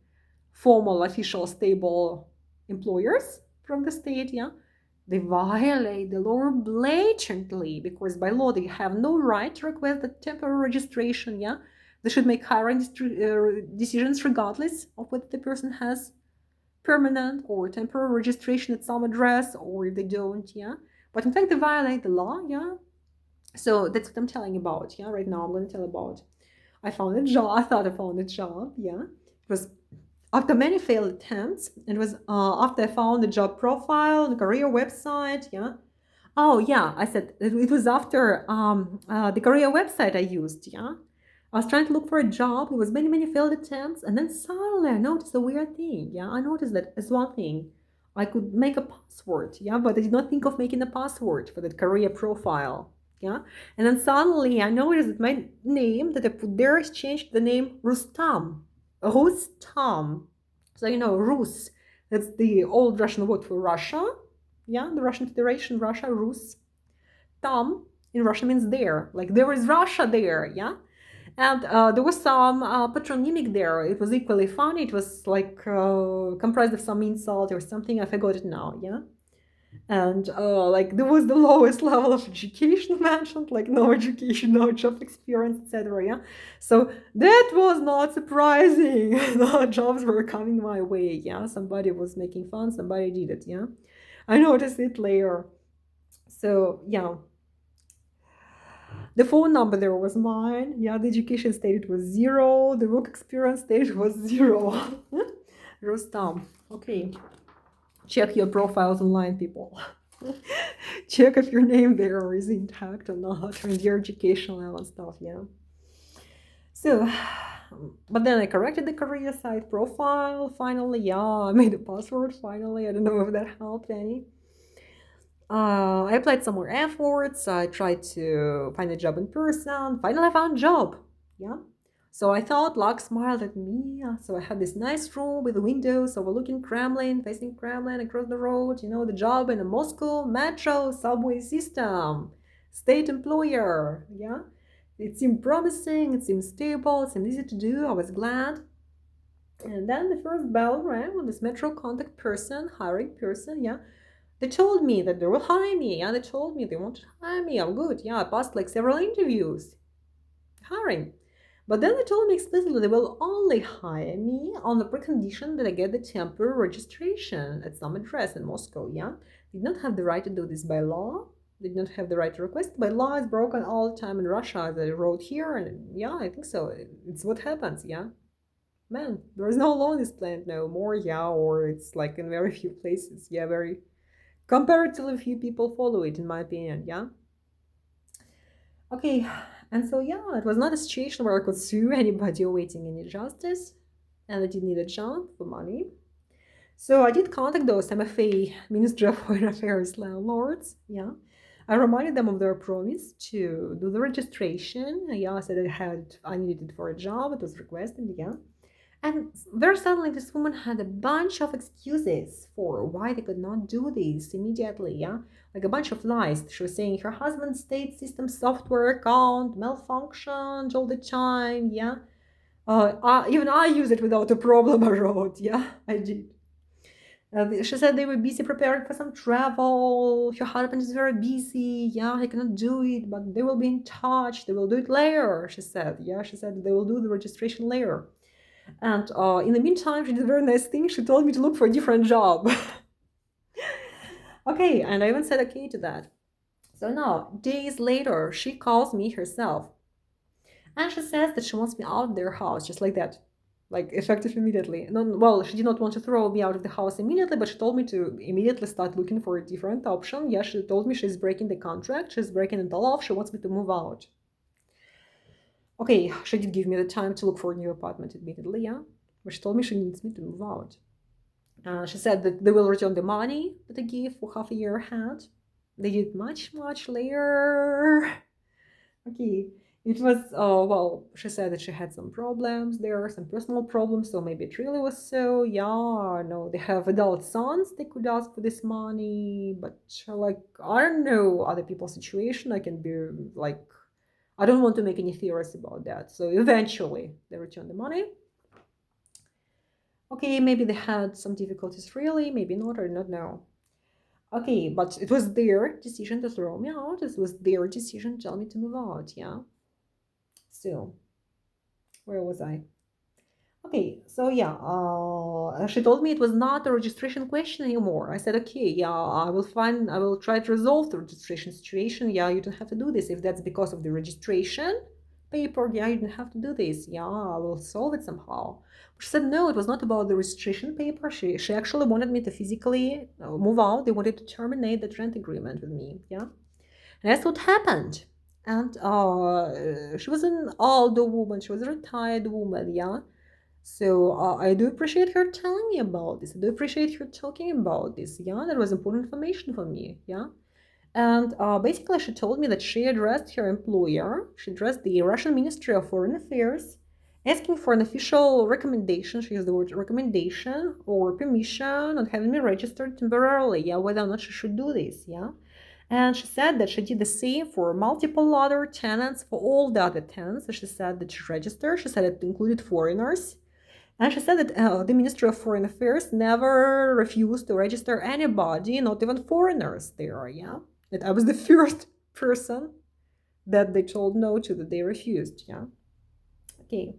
formal, official, stable employers from the state, yeah, they violate the law blatantly because by law they have no right to request the temporary registration, yeah. They should make hiring decisions regardless of whether the person has permanent or temporary registration at some address or if they don't, yeah. But in fact, they violate the law, yeah. So that's what I'm telling about, yeah. Right now, I'm going to tell about. I found a job. I thought I found a job, yeah. It was after many failed attempts. It was after I found the job profile, the career website, yeah. Oh yeah, I said it was after the career website I used, yeah. I was trying to look for a job. It was many failed attempts, and then suddenly I noticed a weird thing. Yeah, I noticed that as one thing, I could make a password. Yeah, but I did not think of making a password for that career profile. Yeah, and then suddenly I noticed that my name that I put there is changed to the name Rustam. Rustam. So Rus. That's the old Russian word for Russia. Yeah, the Russian Federation, Russia, Rus. Tam in Russian means there. Like there is Russia there. Yeah. And there was some patronymic there. It was equally funny. It was like comprised of some insult or something. I forgot it now, yeah? And like there was the lowest level of education mentioned, like no education, no job experience, etc. Yeah, so that was not surprising. No jobs were coming my way. Yeah, somebody was making fun, somebody did it. Yeah, I noticed it later. So yeah, the phone number there was mine. Yeah, the education stated was 0. The work experience stated was 0. Rustam. Okay. Check your profiles online, people. Check if your name there is intact or not, and your education level and stuff, yeah. So, but then I corrected the career site profile, finally, yeah, I made a password, finally. I don't know if that helped any. I applied some more efforts. I tried to find a job in person. Finally, I found a job. Yeah. So I thought luck smiled at me. So I had this nice room with windows overlooking Kremlin, facing Kremlin across the road. The job in a Moscow metro subway system. state employer, yeah? It seemed promising, it seemed stable, it seemed easy to do, I was glad. And then the first bell rang on this metro contact person, hiring person, yeah? They told me that they will hire me, yeah? They told me they want to hire me, I'm good, yeah? I passed like several interviews, hiring. But then they told me explicitly they will only hire me on the precondition that I get the temporary registration at some address in Moscow, yeah? Did not have the right to do this by law. Did not have the right to request. By law is broken all the time in Russia, as I wrote here, and yeah, I think so. It's what happens, yeah? Man, there is no law in this planet no more, yeah, or it's like in very few places, yeah, very comparatively few people follow it, in my opinion, yeah? Okay, and so yeah, it was not a situation where I could sue anybody awaiting any justice, and I did need a job for money. So I did contact those MFA, Ministry of Foreign Affairs landlords, yeah. I reminded them of their promise to do the registration. Yeah, I said I needed it for a job, it was requested, yeah. And very suddenly, this woman had a bunch of excuses for why they could not do this immediately, yeah? Like a bunch of lies. She was saying her husband's state system software account malfunctioned all the time, yeah? Even I use it without a problem, I wrote, yeah, I did. She said they were busy preparing for some travel. Her husband is very busy. Yeah, he cannot do it, but they will be in touch. They will do it later, she said. Yeah, she said they will do the registration later. And in the meantime, she did a very nice thing. She told me to look for a different job. Okay, and I even said okay to that. So now, days later, she calls me herself. And she says that she wants me out of their house, just like that. Like, effective immediately. No, well, she did not want to throw me out of the house immediately, but she told me to immediately start looking for a different option. Yeah, she told me she's breaking the contract, she's breaking it all off, she wants me to move out. Okay, she did give me the time to look for a new apartment immediately, yeah? But she told me she needs me to move out. She said that they will return the money that I gave for half a year ahead. They did much, much later. Okay, it was, well, she said that she had some problems there, some personal problems, so maybe it really was so. Yeah, no, they have adult sons, they could ask for this money, but like, I don't know other people's situation. I can be like, I don't want to make any theories about that. So eventually they returned the money. Okay, maybe they had some difficulties really, maybe not, I do not know. Okay, but it was their decision to throw me out. It was their decision to tell me to move out, yeah? So, where was I? Okay, so yeah, she told me it was not a registration question anymore. I said, okay, yeah, I will try to resolve the registration situation. Yeah, you don't have to do this. If that's because of the registration paper, yeah, you don't have to do this. Yeah, I will solve it somehow. She said, no, it was not about the registration paper. She actually wanted me to physically move out. They wanted to terminate the rent agreement with me, yeah. And that's what happened. And she was an older woman. She was a retired woman, yeah. So I do appreciate her telling me about this. I do appreciate her talking about this. Yeah, that was important information for me. Yeah. And basically, she told me that she addressed her employer, she addressed the Russian Ministry of Foreign Affairs, asking for an official recommendation. She used the word recommendation or permission on having me registered temporarily. Yeah, whether or not she should do this. Yeah. And she said that she did the same for multiple other tenants, for all the other tenants. So she said that she registered. She said it included foreigners. And she said that the Ministry of Foreign Affairs never refused to register anybody, not even foreigners there, yeah? That I was the first person that they told no to, that they refused, yeah? Okay.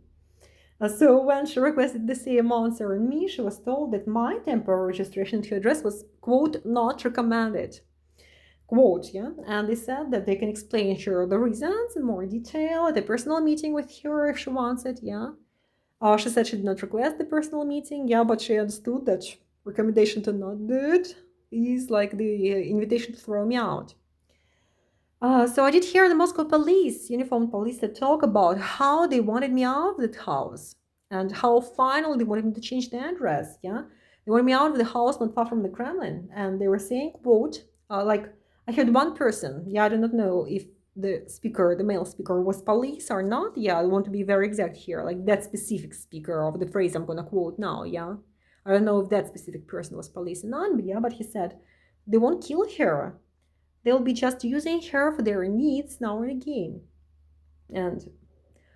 So when she requested the same answer on me, she was told that my temporary registration to address was, quote, not recommended. Quote, yeah? And they said that they can explain her the reasons in more detail at a personal meeting with her if she wants it, yeah? She said she did not request the personal meeting, yeah, but she understood that recommendation to not do it is like the invitation to throw me out. So I did hear the Moscow police, uniformed police, that talk about how they wanted me out of that house and how finally they wanted me to change the address, yeah? They wanted me out of the house not far from the Kremlin, and they were saying, quote, like, I heard one person, yeah, I do not know if the speaker, the male speaker, was police or not. Yeah, I want to be very exact here, like that specific speaker of the phrase I'm gonna quote now, yeah. I don't know if that specific person was police or not, but yeah, but he said, they won't kill her. they'll be just using her for their needs now and again. And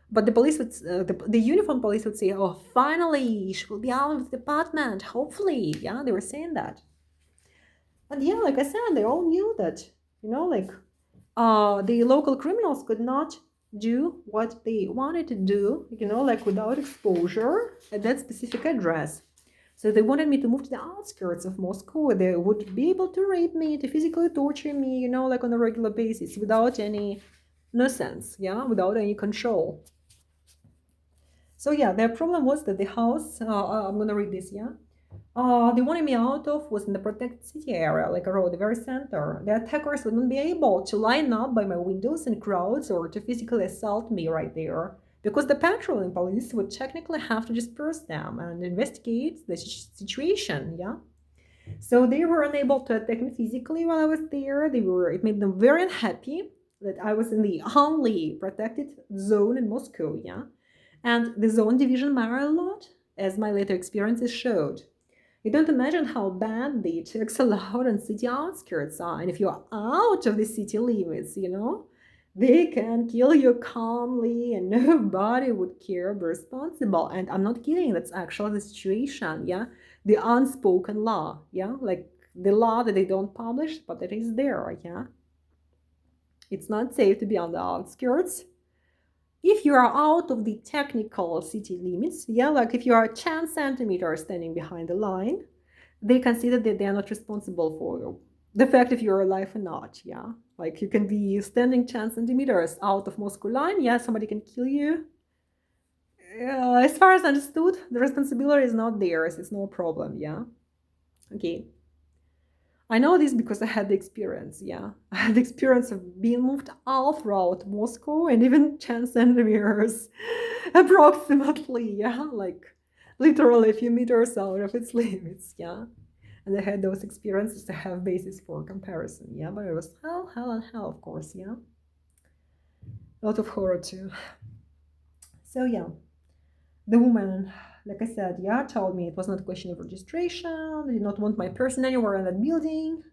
but the police would, the uniform police would say, "Oh, finally, she will be out of the department. Hopefully, yeah." They were saying that, and yeah, like I said, they all knew that, like the local criminals could not do what they wanted to do, like without exposure at that specific address. So they wanted me to move to the outskirts of Moscow, where they would be able to rape me, to physically torture me, like on a regular basis, without any nuisance, yeah, without any control. So yeah, their problem was that the house, I'm gonna read this, yeah. They wanted me out of was in the protected city area, like around the very center. The attackers wouldn't be able to line up by my windows in crowds or to physically assault me right there, because the patrolling police would technically have to disperse them and investigate the situation, yeah? So they were unable to attack me physically while I was there. It made them very unhappy that I was in the only protected zone in Moscow, yeah? And the zone division mattered a lot, as my later experiences showed. You don't imagine how bad the attacks allowed on city outskirts are. And if you're out of the city limits, they can kill you calmly and nobody would care, be responsible. And I'm not kidding, that's actually the situation, yeah? The unspoken law, yeah? Like the law that they don't publish, but it is there, yeah? It's not safe to be on the outskirts. If you are out of the technical city limits, yeah, like if you are 10 centimeters standing behind the line, they consider that they are not responsible for the fact if you're alive or not, yeah. Like you can be standing 10 centimeters out of Moscow line, yeah, somebody can kill you. As far as understood, the responsibility is not theirs, it's no problem, yeah. Okay. I know this because I had the experience, yeah. I had the experience of being moved all throughout Moscow and even 10 centimeters approximately, yeah, like literally a few meters out of its limits, yeah. And I had those experiences to have basis for comparison, yeah, but it was hell, and hell, of course, yeah. A lot of horror too. So, yeah, the woman, like I said, yeah, told me it was not a question of registration, they did not want my person anywhere in that building.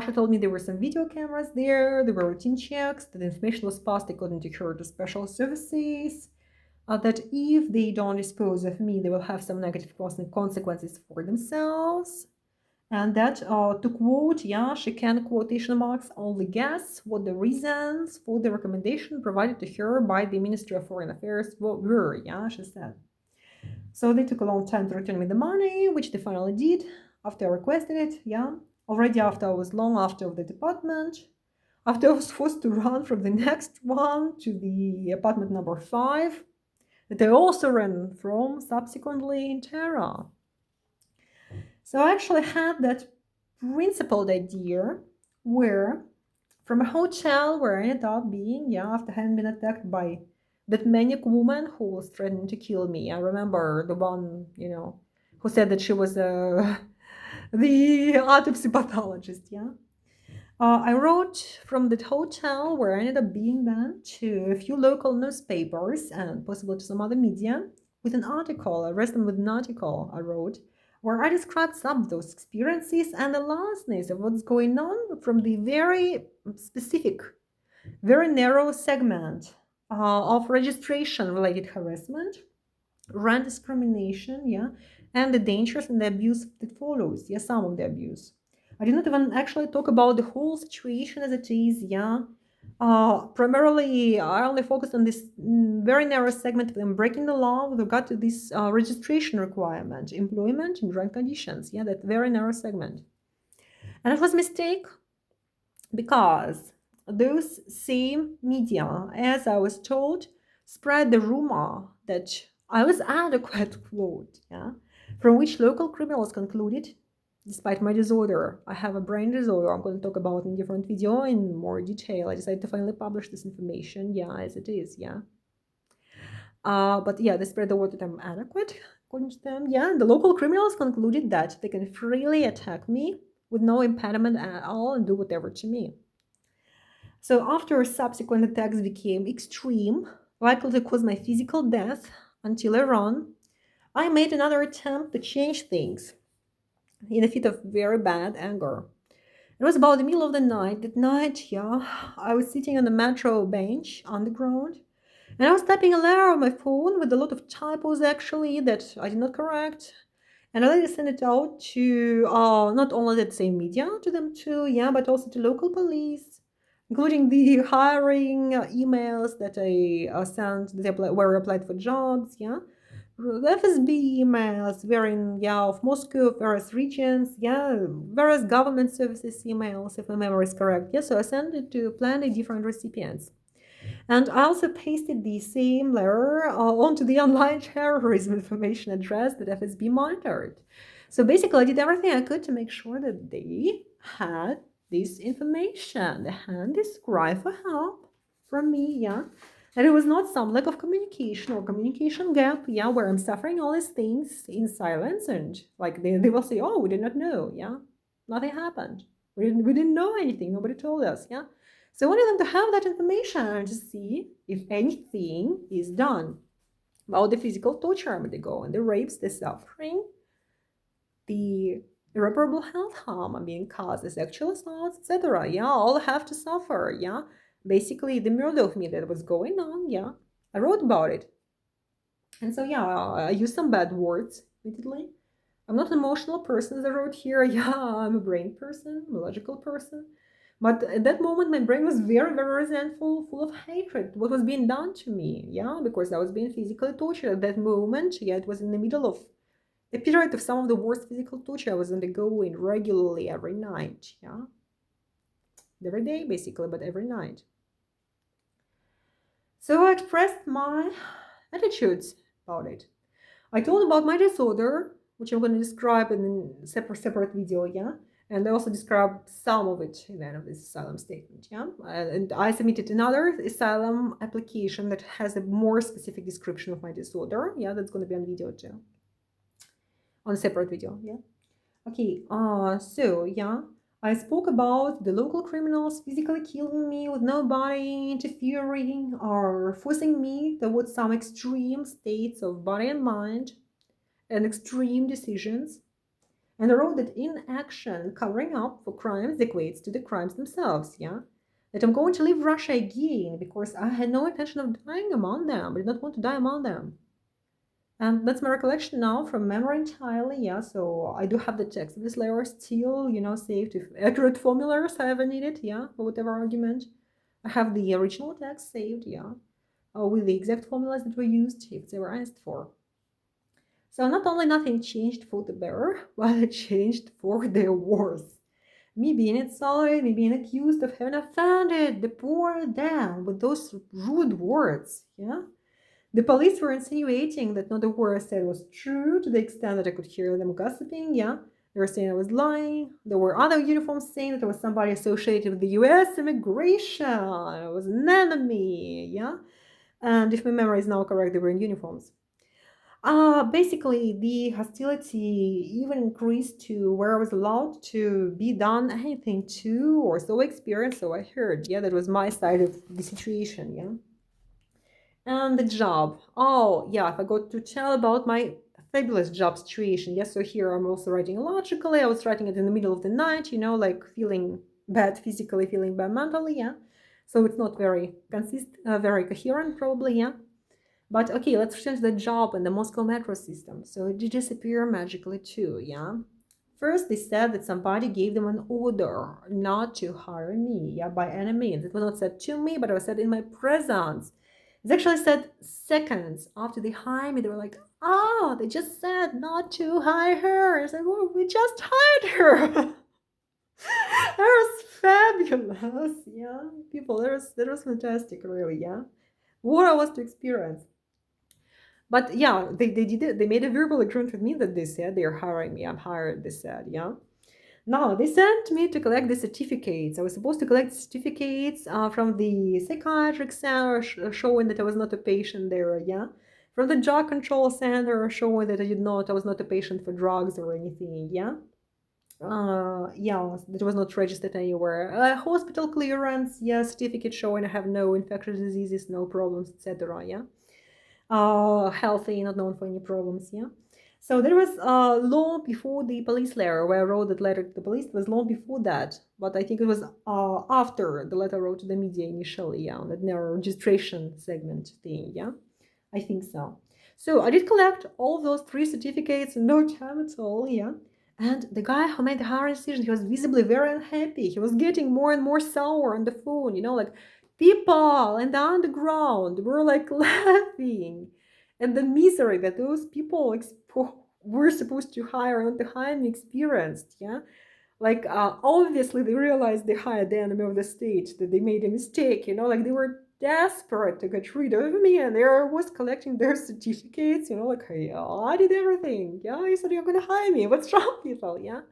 She told me there were some video cameras there were routine checks, that information was passed according to her to special services, that if they don't dispose of me, they will have some negative consequences for themselves. And that, to quote, yeah, she can, quotation marks, only guess what the reasons for the recommendation provided to her by the Ministry of Foreign Affairs were, yeah, she said. So they took a long time to return me the money, which they finally did after I requested it, yeah. Already after I was long after of the department, after I was forced to run from the next one to the apartment number 5, that I also ran from subsequently in terror. So I actually had that principled idea where, from a hotel where I ended up being, yeah, after having been attacked by that maniac woman who was threatening to kill me. I remember the one, who said that she was the autopsy pathologist, yeah. I wrote from that hotel where I ended up being then to a few local newspapers and possibly to some other media with an article. I rested with an article I wrote where I described some of those experiences and the lostness of what's going on from the very specific, very narrow segment of registration-related harassment, rent discrimination, yeah, and the dangers and the abuse that follows, yeah, some of the abuse. I did not even actually talk about the whole situation as it is, yeah. Primarily, I only focused on this very narrow segment of them breaking the law with regard to this registration requirement, employment in rent conditions, yeah, that very narrow segment. And it was a mistake because those same media, as I was told, spread the rumor that I was adequate, quote, yeah, from which local criminals concluded, despite my disorder, I have a brain disorder, I'm going to talk about in a different video in more detail. I decided to finally publish this information, yeah, as it is, yeah. But yeah, they spread the word that I'm adequate, according to them, yeah. The local criminals concluded that they can freely attack me with no impediment at all and do whatever to me. So after subsequent attacks became extreme, likely to cause my physical death until Iran, I made another attempt to change things in a fit of very bad anger. It was about the middle of the night. That night, yeah, I was sitting on the metro bench underground, and I was typing a letter on my phone with a lot of typos actually that I did not correct. And I later sent it out to not only the same media, to them too, yeah, but also to local police, including the hiring emails that I sent that were applied for jobs, yeah. The FSB emails were in, yeah, of Moscow, various regions, yeah, various government services emails, if my memory is correct. Yeah, so I sent it to plenty different recipients. And I also pasted the same letter onto the online terrorism information address that FSB monitored. So basically, I did everything I could to make sure that they had this information. They had this cry for help from me, yeah. And it was not some lack of communication or communication gap, yeah, where I'm suffering all these things in silence and like they will say, oh, we did not know, yeah. Nothing happened. We didn't know anything. Nobody told us, yeah. So I wanted them to have that information to see if anything is done about the physical torture they go and the rapes, the suffering, the irreparable health harm being caused, the sexual assaults, etc. Yeah, all have to suffer. Yeah, basically the murder of me that was going on. Yeah, I wrote about it, and so yeah, I used some bad words repeatedly. I'm not an emotional person, as I wrote here. Yeah, I'm a brain person, I'm a logical person. But at that moment, my brain was very, very resentful, full of hatred. What was being done to me? Yeah, because I was being physically tortured at that moment. Yeah, it was in the middle of a period of some of the worst physical torture I was undergoing regularly every night. Yeah, every day basically, but every night. So I expressed my attitudes about it. I told about my disorder, which I'm going to describe in a separate video, yeah. And I also describe some of it in the end of this asylum statement, yeah. And I submitted another asylum application that has a more specific description of my disorder, yeah. That's going to be on video too, on a separate video, yeah. Okay, so yeah, I spoke about the local criminals physically killing me with nobody interfering or forcing me towards some extreme states of body and mind and extreme decisions, and I wrote that inaction covering up for crimes equates to the crimes themselves, yeah? That I'm going to leave Russia again because I had no intention of dying among them. I did not want to die among them. And that's my recollection now from memory entirely, yeah? So I do have the text of this letter still, saved with accurate formulas I ever needed, yeah? For whatever argument. I have the original text saved, yeah? With the exact formulas that were used if they were asked for. So not only nothing changed for the better, but it changed for the worse. Me being inside, me being accused of having offended the poor Dan with those rude words, yeah? The police were insinuating that not a word I said was true to the extent that I could hear them gossiping, yeah? They were saying I was lying. There were other uniforms saying that I was somebody associated with the US immigration. I was an enemy, yeah? And if my memory is now correct, they were in uniforms. Basically, the hostility even increased to where I was allowed to be done anything to or so experienced, so I heard. Yeah, that was my side of the situation, yeah. And the job. Oh, yeah, I forgot to tell about my fabulous job situation. Yes, so here I'm also writing logically. I was writing it in the middle of the night, like feeling bad physically, feeling bad mentally, yeah. So it's not very very coherent, probably, yeah. But okay, let's return to the job and the Moscow metro system. So it did disappear magically too, yeah? First, they said that somebody gave them an order not to hire me, yeah, by any means. It was not said to me, but it was said in my presence. It's actually said seconds after they hired me. They were like, oh, they just said not to hire her. I said, well, we just hired her. That was fabulous, yeah. People, that was fantastic, really, yeah. What I was to experience. But yeah, they did it. They made a verbal agreement with me that they said they're hiring me. I'm hired, they said, yeah. Now, they sent me to collect the certificates. I was supposed to collect certificates from the psychiatric center showing that I was not a patient there, yeah. From the drug control center showing that I was not a patient for drugs or anything, yeah. Yeah, that was not registered anywhere. Hospital clearance, yeah, certificate showing I have no infectious diseases, no problems, etc., yeah. Healthy, not known for any problems, yeah. So there was long before the police letter, where I wrote that letter to the police. It was long before that, but I think it was after the letter wrote to the media initially, yeah, on that narrow registration segment thing, yeah. I think so. So I did collect all of those 3 certificates in no time at all, yeah. And the guy who made the hiring decision, he was visibly very unhappy. He was getting more and more sour on the phone, like people in the underground were like laughing. And the misery that those people were supposed to hire, not to hire me, experienced, yeah. Like obviously they realized they hired the enemy of the state, that they made a mistake, like they were desperate to get rid of me, and they was collecting their certificates, like, hey, I did everything, yeah, you said you're gonna hire me, what's wrong, people, yeah.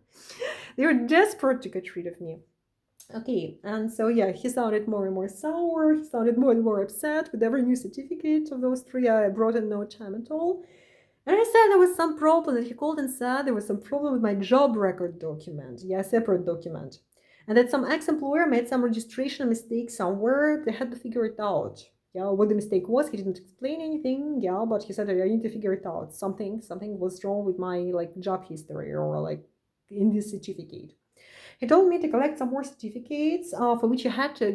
They were desperate to get rid of me. Okay, and so yeah, he sounded more and more sour, he sounded more and more upset with every new certificate of those 3 I brought in no time at all. And I said there was some problem, that he called and said there was some problem with my job record document, yeah, separate document. And that some ex-employer made some registration mistake somewhere, they had to figure it out. Yeah, what the mistake was, he didn't explain anything, yeah, but he said, I need to figure it out. Something was wrong with my like job history, or like in this certificate. He told me to collect some more certificates, for which I had to,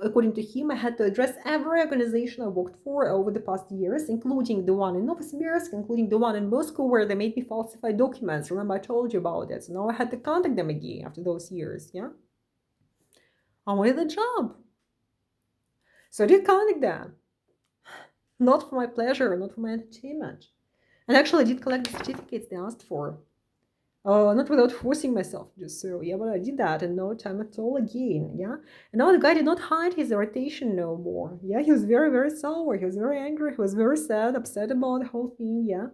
according to him, I had to address every organization I worked for over the past years, including the one in Novosibirsk, including the one in Moscow, where they made me falsify documents. Remember, I told you about it. So now I had to contact them again after those years, yeah? I wanted the job. So I did contact them. Not for my pleasure, not for my entertainment. And actually, I did collect the certificates they asked for. Not without forcing myself to do so, yeah, but I did that in no time at all again, yeah. And now the guy did not hide his irritation no more, yeah. He was very, very sour, he was very angry, he was very sad, upset about the whole thing, yeah.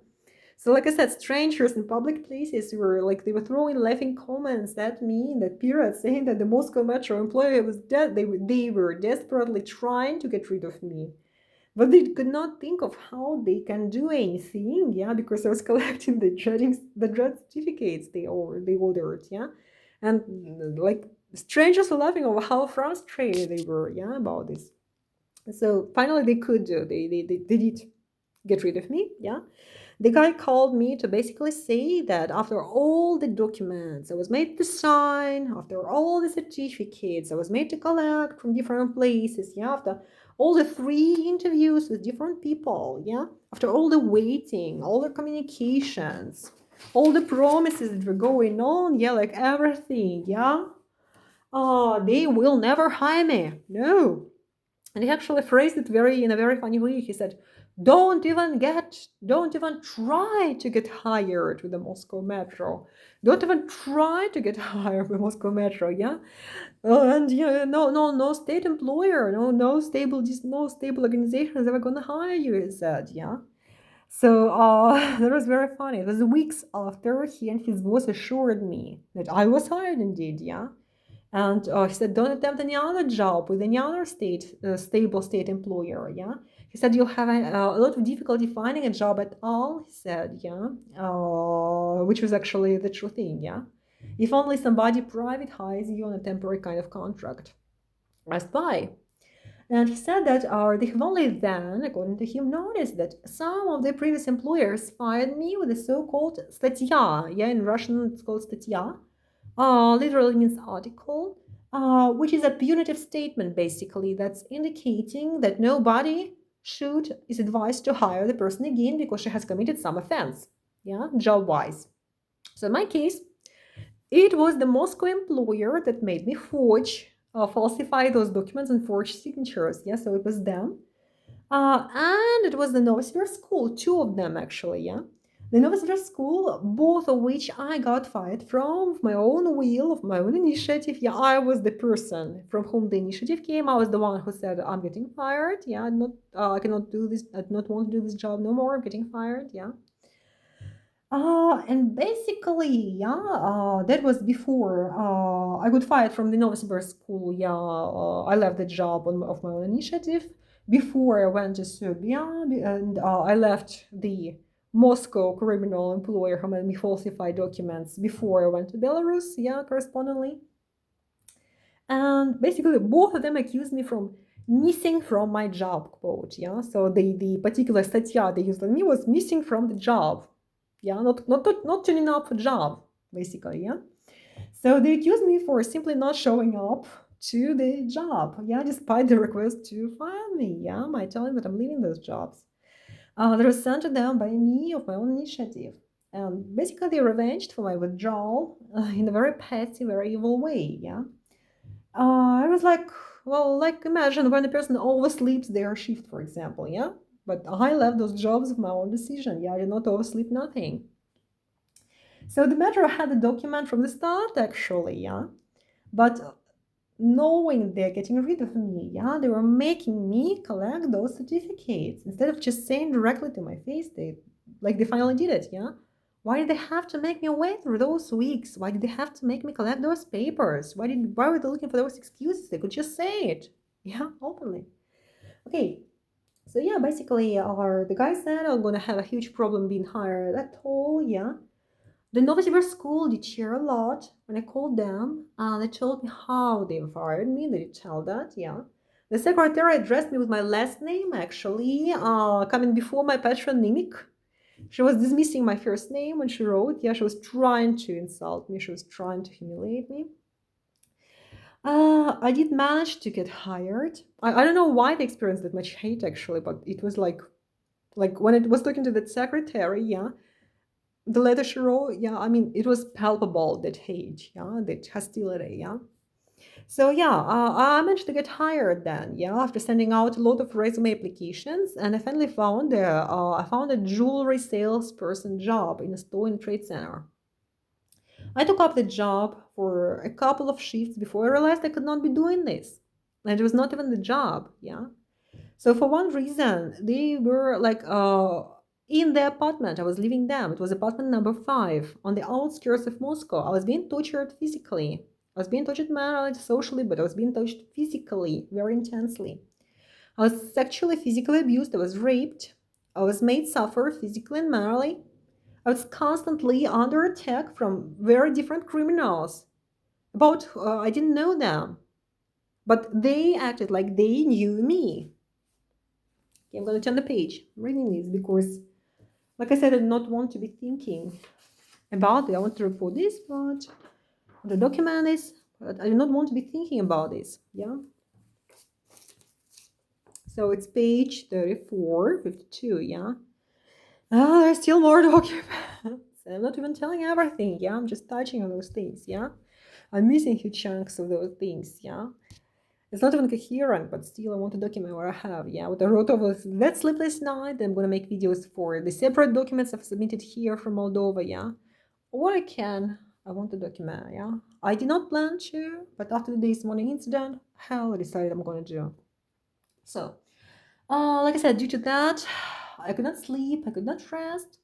So like I said, strangers in public places were like, they were throwing laughing comments at me in that period, saying that the Moscow Metro employee was dead. They were desperately trying to get rid of me. But they could not think of how they can do anything, yeah, because I was collecting the dread certificates they ordered, yeah. And like strangers were laughing over how frustrated they were, yeah, about this. So finally they could they did get rid of me, yeah. The guy called me to basically say that after all the documents I was made to sign, after all the certificates I was made to collect from different places, yeah, after all the 3 interviews with different people, yeah, after all the waiting, all the communications, all the promises that were going on, yeah, like everything, yeah, they will never hire me, no. And he actually phrased it in a very funny way. He said, don't even try to get hired with the Moscow Metro. Don't even try to get hired with Moscow Metro, yeah? And yeah, no state employer, no stable organization is ever gonna hire you, he said, yeah? So that was very funny. It was weeks after he and his boss assured me that I was hired indeed, yeah? And he said, don't attempt any other job with any other stable state employer, yeah? He said, you'll have a lot of difficulty finding a job at all, he said, yeah? Which was actually the true thing, yeah? If only somebody private hires you on a temporary kind of contract. Rest by. And he said that they have only then, according to him, noticed that some of their previous employers fired me with a so-called statya, yeah, in Russian it's called statya, literally means article, which is a punitive statement, basically, that's indicating that nobody is advised to hire the person again because she has committed some offense, yeah, job-wise. So in my case, it was the Moscow employer that made me falsify those documents and forge signatures, yeah, so it was them. And it was the Novosibirsk school, 2 of them actually, yeah. The Novosibirsk school, both of which I got fired from, of my own will, of my own initiative. Yeah, I was the person from whom the initiative came. I was the one who said, I'm getting fired. Yeah, I cannot do this. I do not want to do this job no more. I'm getting fired. Yeah. And basically, yeah, that was before I got fired from the Novosibirsk school. Yeah, I left the job of my own initiative before I went to Serbia, and I left the Moscow criminal employer who made me falsify documents before I went to Belarus, yeah, correspondingly. And basically, both of them accused me from missing from my job, quote, yeah. So the particular statya they used on me was missing from the job. Yeah, not turning up for job, basically. Yeah. So they accused me for simply not showing up to the job. Yeah, despite the request to fire me. Yeah, by telling that I'm leaving those jobs. They were sent to them by me of my own initiative. And basically, they revenged for my withdrawal in a very petty, very evil way. Yeah. I was like, well, like imagine when a person oversleeps their shift, for example. Yeah. But I left those jobs of my own decision. Yeah, I did not oversleep nothing. So the matter had a document from the start, actually. Yeah. But knowing they're getting rid of me, yeah, they were making me collect those certificates instead of just saying directly to my face they finally did it, yeah. Why did they have to make me wait through those weeks? Why did they have to make me collect those papers? Why were they looking for those excuses? They could just say it, yeah, openly. Okay, so yeah, basically, the guy said I'm gonna have a huge problem being hired at all, yeah. The Novosibirsk school did share a lot. When I called them, they told me how they fired me. They did tell that, yeah. The secretary addressed me with my last name, actually, coming before my patronymic. She was dismissing my first name when she wrote. Yeah, she was trying to insult me. She was trying to humiliate me. I did manage to get hired. I don't know why they experienced that much hate, actually, but it was like when it was talking to the secretary, yeah, the letter she wrote, yeah, I mean, it was palpable, that hate, yeah, that hostility, yeah. So yeah, I managed to get hired then, yeah, after sending out a lot of resume applications, and I finally found a jewelry salesperson job in a store in a trade center. I took up the job for a couple of shifts before I realized I could not be doing this, and it was not even the job, yeah. So for one reason, they were in the apartment. I was living them. It was apartment number 5 on the outskirts of Moscow. I was being tortured physically. I was being tortured mentally, socially, but I was being touched physically, very intensely. I was sexually, physically abused. I was raped. I was made suffer physically and mentally. I was constantly under attack from very different criminals. I didn't know them, but they acted like they knew me. Okay, I'm going to turn the page. I'm reading this because, like I said, I do not want to be thinking about it. I want to report this, but the document this, but I do not want to be thinking about this. Yeah. So it's page 34, 52. Yeah. There's still more documents. I'm not even telling everything. Yeah. I'm just touching on those things. Yeah. I'm missing huge chunks of those things. Yeah. It's not even coherent, but still I want to document what I have. Yeah, what I wrote over that sleepless night. I'm going to make videos for the separate documents I've submitted here from Moldova. Yeah, what I can, I want to document. Yeah, I did not plan to, but after this morning incident, hell, I decided I'm going to do. So, like I said, due to that, I could not sleep, I could not rest,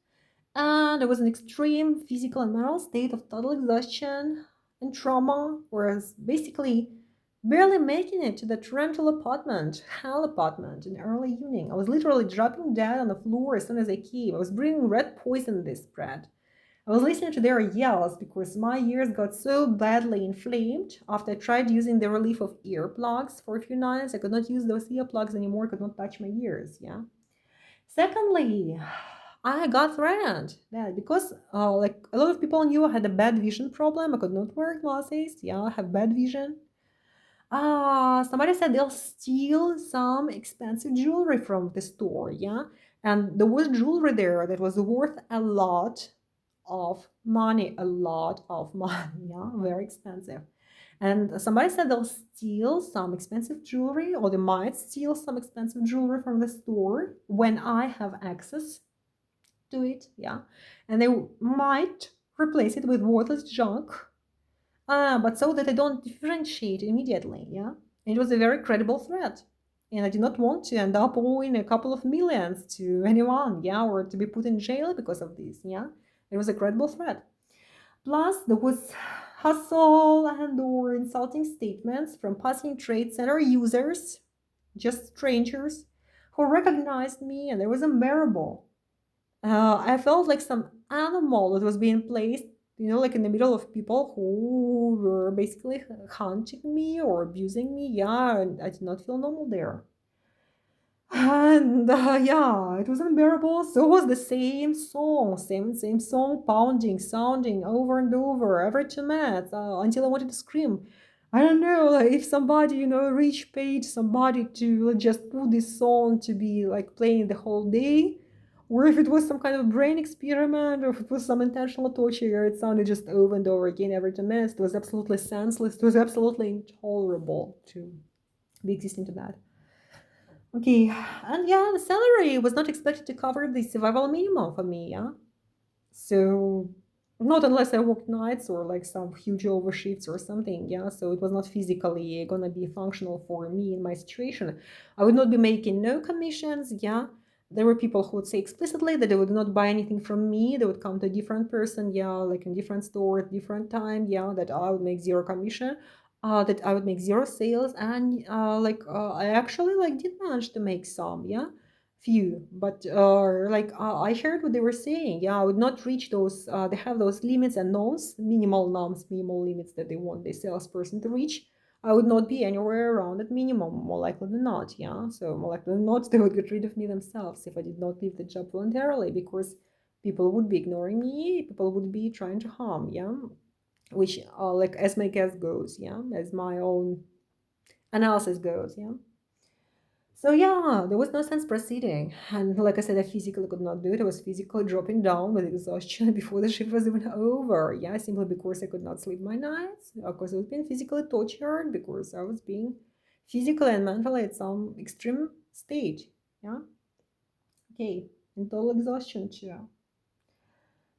and there was an extreme physical and mental state of total exhaustion and trauma, whereas basically barely making it to that rental apartment, hell apartment, in early evening. I was literally dropping dead on the floor as soon as I came. I was breathing red poison this spread. I was listening to their yells because my ears got so badly inflamed after I tried using the relief of earplugs for a few nights. I could not use those earplugs anymore, I could not touch my ears, yeah. Secondly, I got threatened that because like a lot of people knew I had a bad vision problem. I could not wear glasses. Yeah, I have bad vision. Somebody said they'll steal some expensive jewelry from the store. Yeah, and there was jewelry there that was worth a lot of money. A lot of money. Yeah, very expensive. And somebody said they'll steal some expensive jewelry, or they might steal some expensive jewelry from the store when I have access to it. Yeah. And they might replace it with worthless junk, but so that I don't differentiate immediately. Yeah. It was a very credible threat. And I did not want to end up owing a couple of millions to anyone, yeah, or to be put in jail because of this, yeah. It was a credible threat. Plus, there was hustle and or insulting statements from passing trade center users, just strangers, who recognized me, and it was unbearable. I felt like some animal that was being placed, like in the middle of people who were basically hunting me or abusing me. Yeah, and I did not feel normal there. And yeah, it was unbearable. So was the same song, pounding, sounding over and over every 2 minutes until I wanted to scream. I don't know, like, if somebody, paid somebody to just put this song to be like playing the whole day, or if it was some kind of brain experiment, or if it was some intentional torture. It sounded just over and over again every 2 minutes. It was absolutely senseless. It was absolutely intolerable to be existing to that. Okay, and yeah, the salary was not expected to cover the survival minimum for me, yeah? So, not unless I worked nights or like some huge overshifts or something, yeah? So it was not physically gonna be functional for me in my situation. I would not be making no commissions, yeah? There were people who would say explicitly that they would not buy anything from me. They would come to a different person, yeah, like in different store at different time, yeah, that I would make zero commission, that I would make zero sales, and I actually like did manage to make some, yeah, few, but I heard what they were saying. Yeah, I would not reach those. They have those limits and norms, minimal limits that they want the salesperson to reach. I would not be anywhere around that minimum, more likely than not. Yeah, so more likely than not, they would get rid of me themselves if I did not leave the job voluntarily, because people would be ignoring me. People would be trying to harm. Yeah, which like as my guess goes. Yeah, as my own analysis goes. Yeah. So yeah, there was no sense proceeding. And like I said, I physically could not do it. I was physically dropping down with exhaustion before the shift was even over. Yeah, simply because I could not sleep my nights, because I was being physically tortured, because I was being physically and mentally at some extreme stage. Yeah. Okay. In total exhaustion too.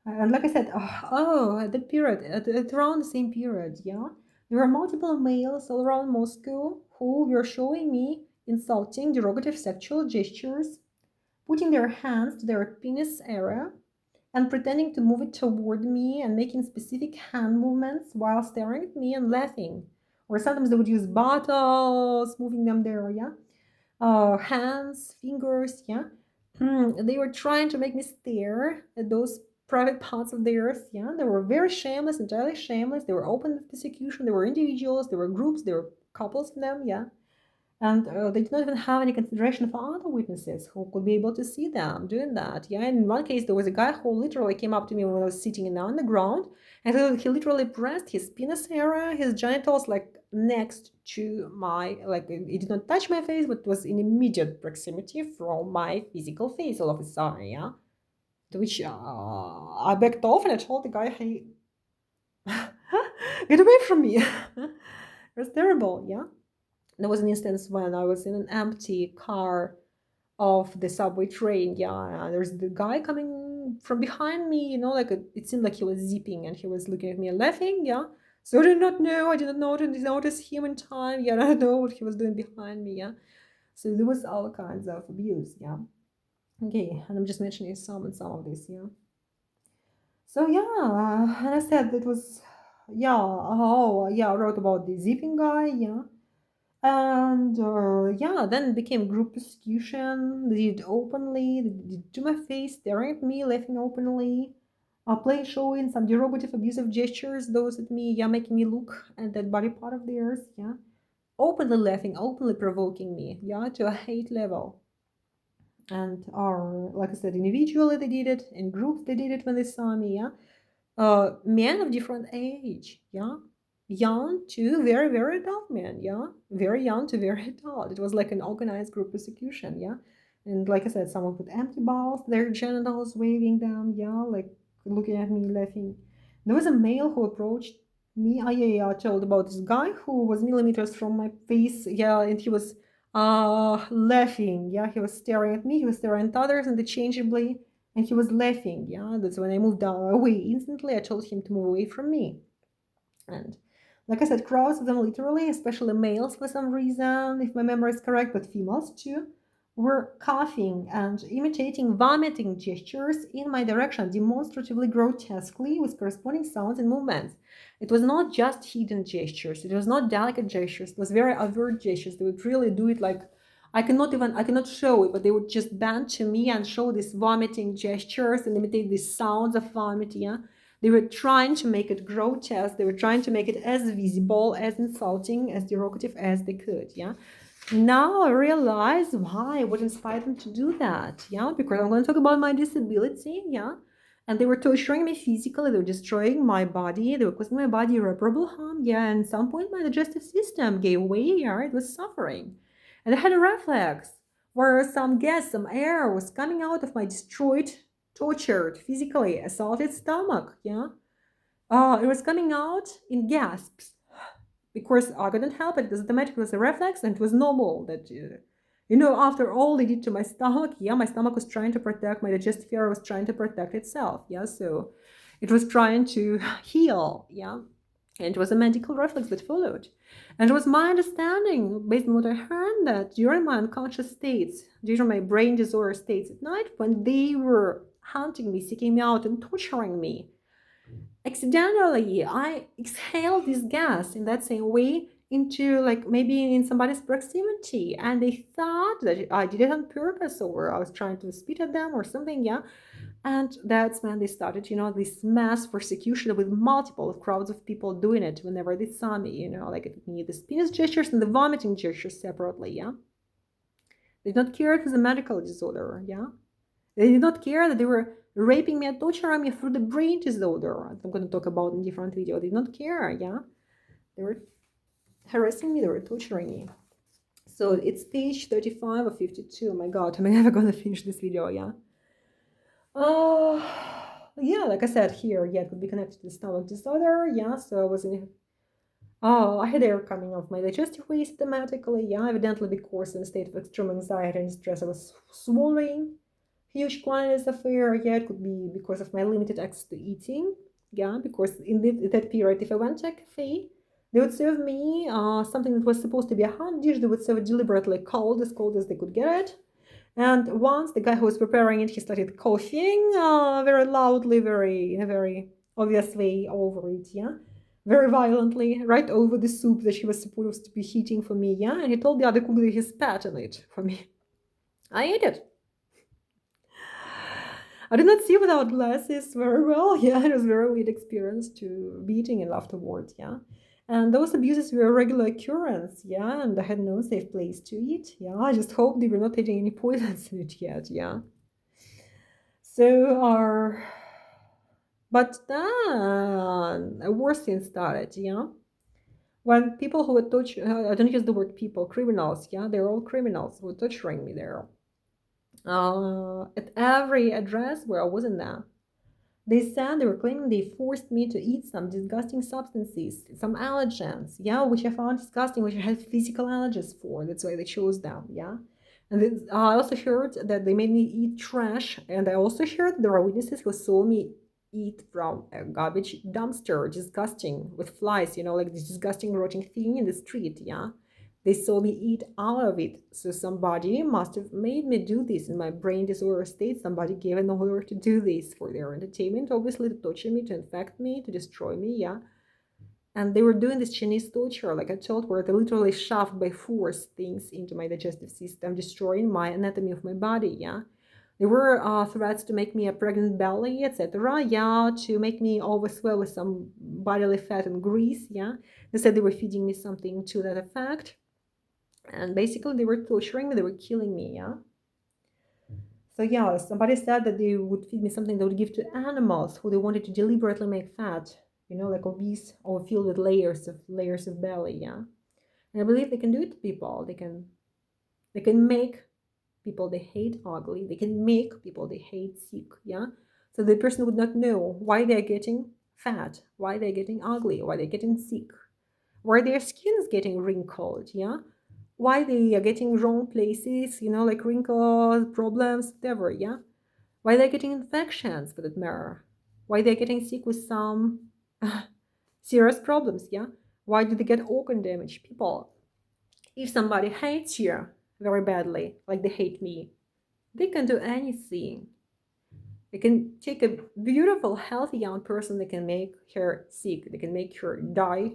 And like I said, at that period, at around the same period, yeah, there were multiple males all around Moscow who were showing me insulting, derogative sexual gestures, putting their hands to their penis area and pretending to move it toward me and making specific hand movements while staring at me and laughing. Or sometimes they would use bottles, moving them there, yeah, hands, fingers, yeah. They were trying to make me stare at those private parts of theirs, yeah. They were very shameless, entirely shameless. They were open with persecution. There were individuals, there were groups, there were couples of them, yeah. And they did not even have any consideration for other witnesses who could be able to see them doing that. Yeah, in one case, there was a guy who literally came up to me when I was sitting on the ground, and he literally pressed his penis area, his genitals, like next to my, like it did not touch my face, but was in immediate proximity from my physical face all of a sudden. Yeah, to which I backed off and I told the guy, "Hey, get away from me!" It was terrible. Yeah. There was an instance when I was in an empty car of the subway train. Yeah, and there's the guy coming from behind me, it seemed like he was zipping and he was looking at me and laughing. Yeah. So I did not notice him in time. Yeah, I don't know what he was doing behind me. Yeah. So there was all kinds of abuse. Yeah. Okay, and I'm just mentioning some of this. Yeah. So yeah, and I said it was, yeah, oh yeah, I wrote about the zipping guy. Yeah. And yeah, then it became group persecution. They did it openly. They did it to my face, staring at me, laughing openly. Play showing some derogative, abusive gestures, those at me, yeah, making me look at that body part of theirs, yeah. Openly laughing, openly provoking me, yeah, to a hate level. And like I said, individually they did it, in groups they did it when they saw me, yeah. Men of different age, yeah, young to very very adult men, yeah, very young to very adult. It was like an organized group persecution, yeah. And like I said, someone with empty balls, their genitals, waving them, yeah, like looking at me, laughing. There was a male who approached me. I told about this guy who was millimeters from my face, yeah, and he was laughing, yeah, he was staring at me, he was staring at others interchangeably, and he was laughing. Yeah, that's when I moved away instantly. I told him to move away from me. And like I said, crowds of them literally, especially males for some reason, if my memory is correct, but females too, were coughing and imitating vomiting gestures in my direction, demonstratively grotesquely with corresponding sounds and movements. It was not just hidden gestures, it was not delicate gestures, it was very overt gestures. They would really do it like I cannot show it, but they would just bend to me and show these vomiting gestures and imitate these sounds of vomit, yeah. They were trying to make it grotesque. They were trying to make it as visible, as insulting, as derogative as they could, yeah. Now I realize why, what inspired them to do that. Yeah, because I'm going to talk about my disability. Yeah, and they were torturing me physically. They were destroying my body. They were causing my body irreparable harm. Yeah, and at some point my digestive system gave way. Yeah, it was suffering, and I had a reflex where some gas, some air was coming out of my destroyed, tortured, physically assaulted stomach. Yeah, it was coming out in gasps because I couldn't help it. It was automatic, it was a reflex, and it was normal that, after all they did to my stomach, yeah, my stomach was trying to protect, my digestive area was trying to protect itself, yeah, so it was trying to heal, yeah, and it was a medical reflex that followed. And it was my understanding, based on what I heard, that during my unconscious states, during my brain disorder states at night, when they were hunting me, seeking me out, and torturing me, accidentally I exhaled this gas in that same way into, like, maybe in somebody's proximity, and they thought that I did it on purpose, or I was trying to spit at them or something, yeah. And that's when they started, this mass persecution with multiple crowds of people doing it whenever they saw me, like me, the penis gestures and the vomiting gestures separately, yeah. They did not care it was a medical disorder, yeah. They did not care that they were raping me and torturing me through the brain disorder. I'm going to talk about in different video. They did not care, yeah? They were harassing me, they were torturing me. So it's stage 35 or 52. Oh my God, I'm never going to finish this video, yeah? Yeah, like I said here, yeah, it could be connected to the stomach disorder, yeah, so I was in... I had air coming off my digestive way systematically, yeah, evidently because in a state of extreme anxiety and stress I was swallowing huge quantities of air. Yeah, it could be because of my limited access to eating. Yeah, because in that period, if I went to a cafe, they would serve me something that was supposed to be a hot dish. They would serve it deliberately cold as they could get it. And once the guy who was preparing it, he started coughing very loudly, in a very obvious way over it, yeah, very violently, right over the soup that he was supposed to be heating for me, yeah, and he told the other cook that he spat on it for me. I ate it. I did not see without glasses very well. Yeah, it was a very weird experience to be eating it afterwards. Yeah, and those abuses were a regular occurrence. Yeah, and I had no safe place to eat. Yeah, I just hope they were not taking any poisons in it yet. Yeah. So, but then a worse thing started. Yeah, when people who were I don't use the word people, criminals. Yeah, they're all criminals who were torturing me there. At every address where I wasn't there. They said they were claiming they forced me to eat some disgusting substances, some allergens, yeah, which I found disgusting, which I had physical allergies for. That's why they chose them, yeah. And then, I also heard that they made me eat trash, and I also heard there are witnesses who saw me eat from a garbage dumpster, disgusting, with flies, like this disgusting rotting thing in the street, yeah. They saw me eat all of it. So somebody must have made me do this in my brain disorder state. Somebody gave an order to do this for their entertainment, obviously, to torture me, to infect me, to destroy me, yeah. And they were doing this Chinese torture, like I told, where they literally shoved by force things into my digestive system, destroying my anatomy of my body, yeah. There were threats to make me a pregnant belly, etc. Yeah, to make me overswell with some bodily fat and grease, yeah. They said they were feeding me something to that effect. And basically they were torturing me, they were killing me, yeah. So yeah, somebody said that they would feed me something they would give to animals who they wanted to deliberately make fat, like obese or filled with layers of belly, yeah. And I believe they can do it to people. They can make people they hate ugly, they can make people they hate sick, yeah. So the person would not know why they're getting fat, why they're getting ugly, why they're getting sick, why their skin is getting wrinkled, yeah, why they are getting wrong places, like wrinkles, problems, whatever, yeah? Why they're getting infections for that matter? Why they're getting sick with some serious problems, yeah? Why do they get organ damage? People, if somebody hates you very badly, like they hate me, they can do anything. They can take a beautiful, healthy young person, they can make her sick, they can make her die,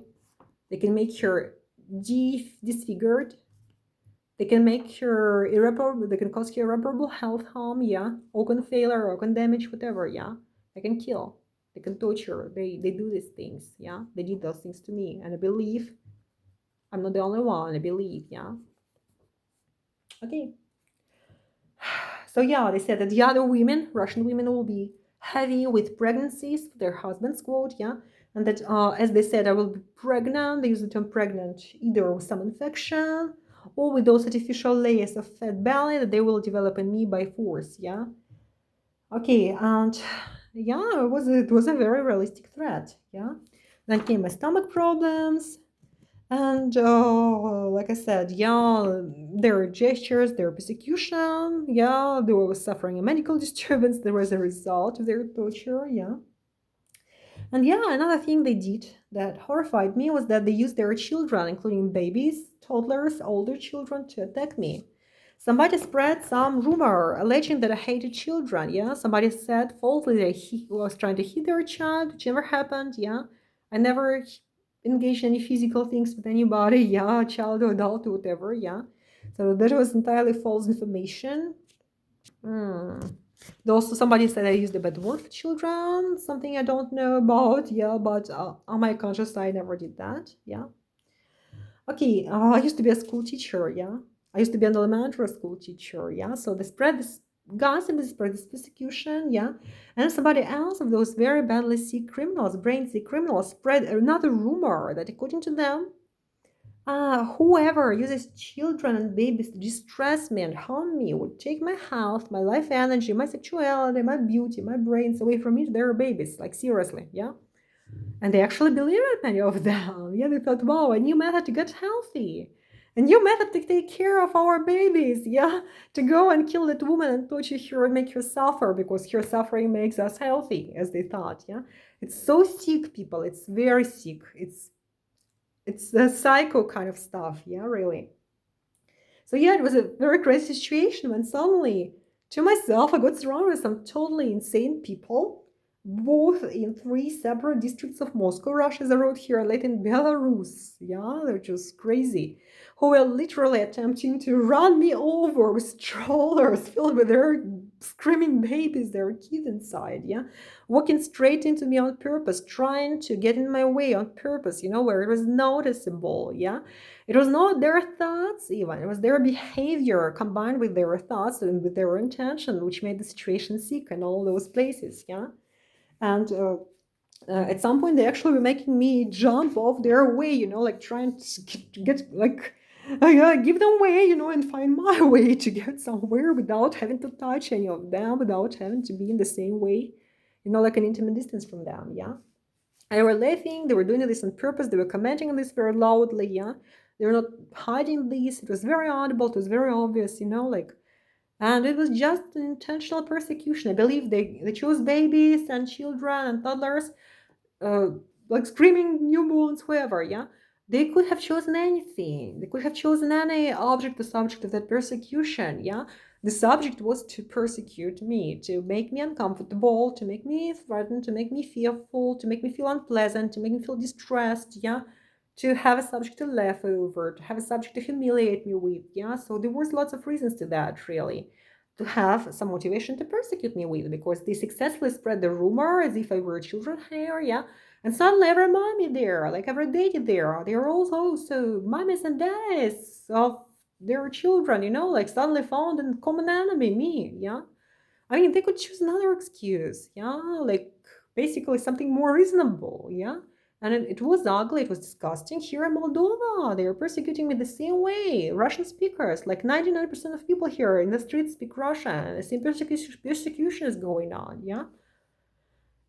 they can make her disfigured, they can make her irreparable, they can cause her irreparable health harm, yeah, organ failure, organ damage, whatever, yeah. They can kill, they can torture, they do these things, yeah. They did those things to me, and I believe I'm not the only one, I believe, yeah. Okay. So yeah, they said that the other women, Russian women, will be heavy with pregnancies, their husbands quote, yeah, and that as they said, I will be pregnant. They use the term pregnant either with some infection or with those artificial layers of fat belly that they will develop in me by force, yeah. Okay, and yeah, it was a very realistic threat, yeah. Then came my stomach problems, and like I said, yeah, their gestures, their persecution, yeah, they were suffering a medical disturbance. There was a result of their torture, yeah. And yeah, another thing they did that horrified me was that they used their children, including babies, toddlers, older children, to attack me. Somebody spread some rumor alleging that I hated children. Yeah, somebody said falsely that he was trying to hit their child, which never happened. Yeah, I never engaged in any physical things with anybody. Yeah, child or adult or whatever. Yeah, so that was entirely false information. Hmm. Also, somebody said I used a bad word for children, something I don't know about. Yeah, but on my conscious, I never did that. Yeah. Okay, I used to be a school teacher, yeah. I used to be an elementary school teacher, yeah. So they spread this gossip, they spread this persecution, yeah. And somebody else of those very badly sick criminals, brain sick criminals, spread another rumor that according to them, whoever uses children and babies to distress me and harm me would take my health, my life energy, my sexuality, my beauty, my brains away from me to their babies. Like seriously, yeah. And they actually believed it, many of them. Yeah, they thought, wow, a new method to get healthy. A new method to take care of our babies. Yeah, to go and kill that woman and torture her and make her suffer because her suffering makes us healthy, as they thought. Yeah, it's so sick, people. It's very sick. It's a psycho kind of stuff. Yeah, really. So yeah, it was a very crazy situation when suddenly, to myself, I got surrounded with some totally insane people, both in three separate districts of Moscow, Russia, as I wrote here, and later in Belarus. Yeah, they're just crazy. Who were literally attempting to run me over with strollers filled with their screaming babies, their kids inside. Yeah, walking straight into me on purpose, trying to get in my way on purpose. Where it was noticeable. Yeah, it was not their thoughts, even. It was their behavior combined with their thoughts and with their intention, which made the situation sick in all those places. Yeah. And at some point, they actually were making me jump off their way, like trying to get like, give them way, and find my way to get somewhere without having to touch any of them, without having to be in the same way, like an intimate distance from them. Yeah. They were laughing, they were doing this on purpose, they were commenting on this very loudly, yeah. They were not hiding this, it was very audible, it was very obvious, like, and it was just an intentional persecution. I believe they chose babies and children and toddlers, uh, like screaming newborns, whoever, yeah. They could have chosen anything. They could have chosen any object, the subject of that persecution, yeah. The subject was to persecute me, to make me uncomfortable, to make me threatened, to make me fearful, to make me feel unpleasant, to make me feel distressed, yeah. To have a subject to laugh over, to have a subject to humiliate me with, yeah. So there was lots of reasons to that, really, to have some motivation to persecute me with, because they successfully spread the rumor as if I were a children here, yeah. And suddenly every mommy there, like every daddy there, they're also mommies and daddies of their children, like suddenly found a common enemy, me, yeah. I mean, they could choose another excuse, yeah, like basically something more reasonable, yeah. And it was ugly, it was disgusting. Here in Moldova, they are persecuting me the same way. Russian speakers, like 99% of people here in the streets speak Russian. The same persecution is going on, yeah.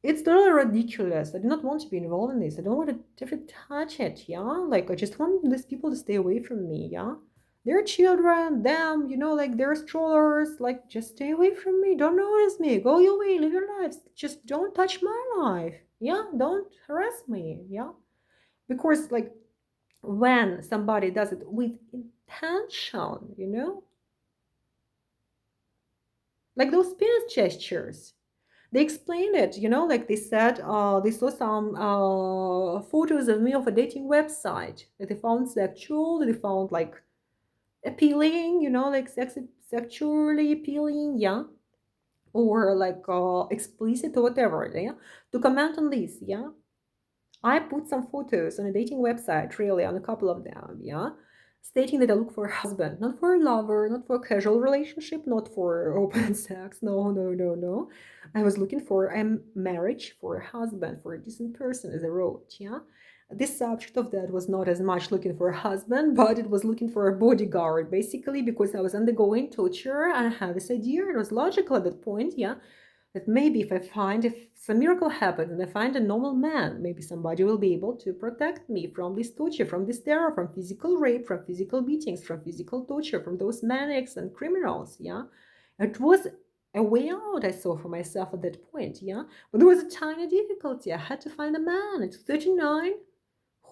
It's totally ridiculous. I do not want to be involved in this. I don't want to ever touch it, yeah? Like, I just want these people to stay away from me, yeah? Their children, them, like their strollers, like, just stay away from me. Don't notice me. Go your way, live your lives. Just don't touch my life, yeah? Don't harass me, yeah? Because, like, when somebody does it with intention, like those penis gestures, they explained it, like they said, they saw some photos of me of a dating website that they found sexual, that they found like appealing, like sexually appealing, yeah, or like explicit or whatever, yeah, to comment on this, yeah. I put some photos on a dating website, really, on a couple of them, yeah. stating that I look for a husband, not for a lover, not for a casual relationship, not for open sex. No, no, no, no. I was looking for a marriage, for a husband, for a decent person, as I wrote. Yeah. The subject of that was not as much looking for a husband, but it was looking for a bodyguard, basically, because I was undergoing torture and I had this idea. It was logical at that point, yeah, that maybe if some miracle happens and I find a normal man, maybe somebody will be able to protect me from this torture, from this terror, from physical rape, from physical beatings, from physical torture, from those maniacs and criminals. Yeah, it was a way out I saw for myself at that point. Yeah, but there was a tiny difficulty. I had to find a man at 39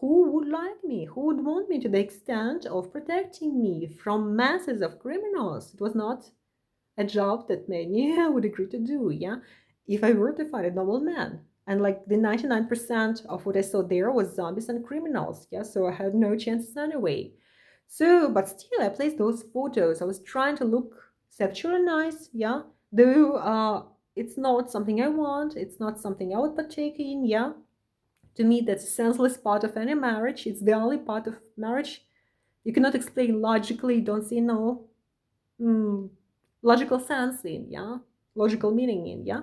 who would like me, who would want me to the extent of protecting me from masses of criminals. It was not a job that many would agree to do, yeah, if I were to find a normal man. And like the 99% of what I saw there was zombies and criminals, yeah, so I had no chances anyway. So, but still, I placed those photos. I was trying to look sexually nice, yeah, though it's not something I want, it's not something I would partake in, yeah. To me, that's a senseless part of any marriage. It's the only part of marriage you cannot explain logically, don't see no mm, logical sense in, yeah, logical meaning in, yeah.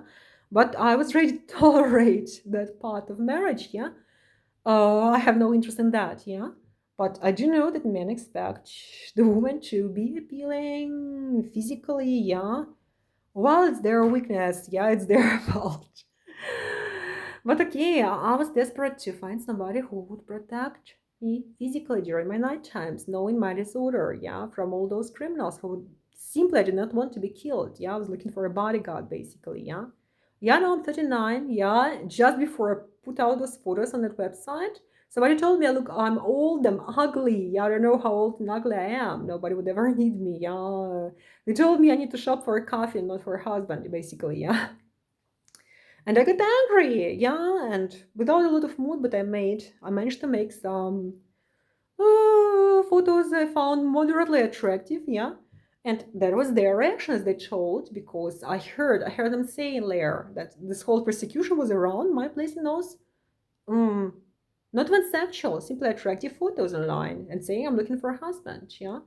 But I was ready to tolerate that part of marriage, yeah. I have no interest in that, yeah. But I do know that men expect the woman to be appealing physically, yeah. Well, it's their weakness, yeah, it's their fault. But okay, I was desperate to find somebody who would protect me physically during my night times, knowing my disorder, yeah, from all those criminals who would simply did not want to be killed. Yeah, I was looking for a bodyguard, basically, yeah. Yeah, no, I'm 39, yeah. Just before I put out those photos on that website, somebody told me, look, I'm old, I'm ugly. Yeah, I don't know how old and ugly I am. Nobody would ever need me, yeah. They told me I need to shop for a coffee, not for a husband, basically, yeah. And I got angry, yeah, and without a lot of mood, but I managed to make some photos I found moderately attractive, yeah. And that was their reactions they told, because I heard them saying there that this whole persecution was around my placing those, um, not even sexual, simply attractive photos online and saying I'm looking for a husband, yeah.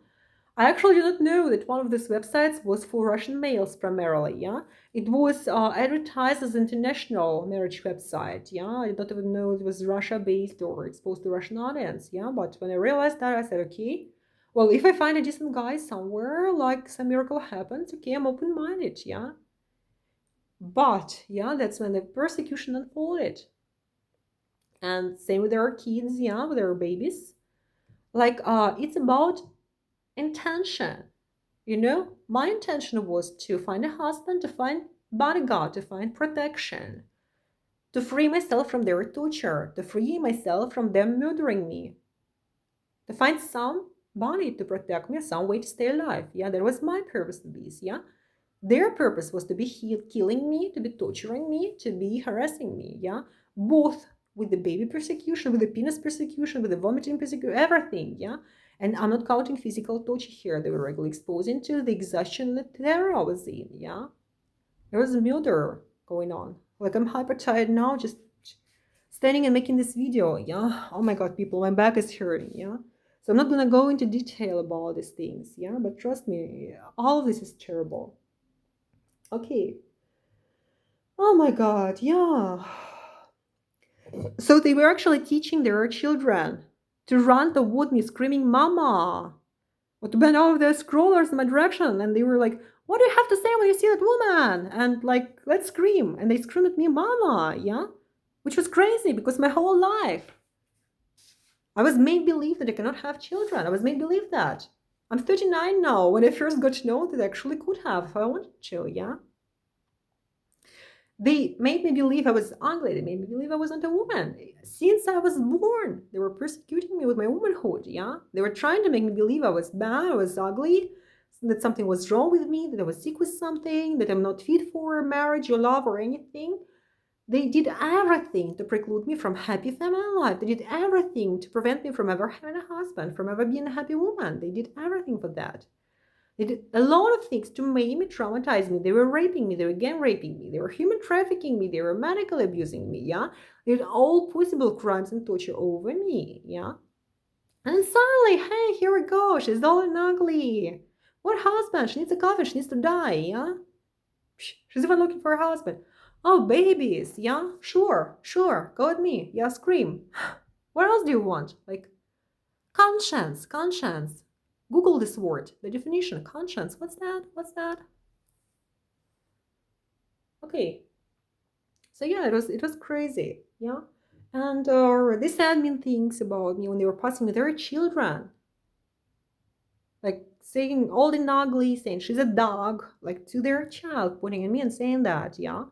I actually did not know that one of these websites was for Russian males primarily, yeah? It was advertised as an international marriage website, yeah? I did not even know it was Russia-based or exposed to Russian audience, yeah? But when I realized that, I said, okay, well, if I find a decent guy somewhere, like some miracle happens, okay, I'm open-minded, yeah? But, yeah, that's when the persecution unfolded. And same with our kids, yeah, with our babies. Like, it's about intention. You know, my intention was to find a husband, to find bodyguard, to find protection, to free myself from their torture, to free myself from them murdering me, to find somebody to protect me, some way to stay alive. Yeah, that was my purpose to this. Yeah, their purpose was to be killing me, to be torturing me, to be harassing me. Yeah, both with the baby persecution, with the penis persecution, with the vomiting persecution, everything. Yeah. And I'm not counting physical torture here. They were regularly exposing to the exhaustion and the terror I was in. Yeah. There was a murder going on. Like, I'm hyper tired now, just standing and making this video. Yeah. Oh my God, people, my back is hurting. Yeah. So I'm not gonna go into detail about these things. Yeah. But trust me, all of this is terrible. Okay. Oh my God. Yeah. So they were actually teaching their children to run toward me screaming, Mama, or to bend over their scrollers in my direction. And they were like, what do you have to say when you see that woman? And like, let's scream. And they screamed at me, Mama, yeah? Which was crazy because my whole life I was made believe that I cannot have children. I was made believe that. I'm 39 now. When I first got to know that I actually could have if I wanted to, yeah? They made me believe I was ugly. They made me believe I wasn't a woman. Since I was born, they were persecuting me with my womanhood, yeah? They were trying to make me believe I was bad, I was ugly, that something was wrong with me, that I was sick with something, that I'm not fit for marriage or love or anything. They did everything to preclude me from happy family life. They did everything to prevent me from ever having a husband, from ever being a happy woman. They did everything for that. They did a lot of things to make me, traumatize me. They were raping me, they were gang raping me, they were human trafficking me, they were medically abusing me, yeah? They did all possible crimes and torture over me, yeah? And then suddenly, hey, here we go. She's old and ugly. What husband? She needs a coffin. She needs to die, yeah? She's even looking for a husband. Oh, babies, yeah? Sure, sure. Go with me. Yeah, scream. What else do you want? Like, conscience, conscience. Google this word, the definition, conscience. What's that? What's that? Okay. So yeah, it was crazy, yeah. And they said mean things about me when they were passing me. They were children, like saying old and ugly, saying she's a dog, like to their child, pointing at me and saying that, yeah.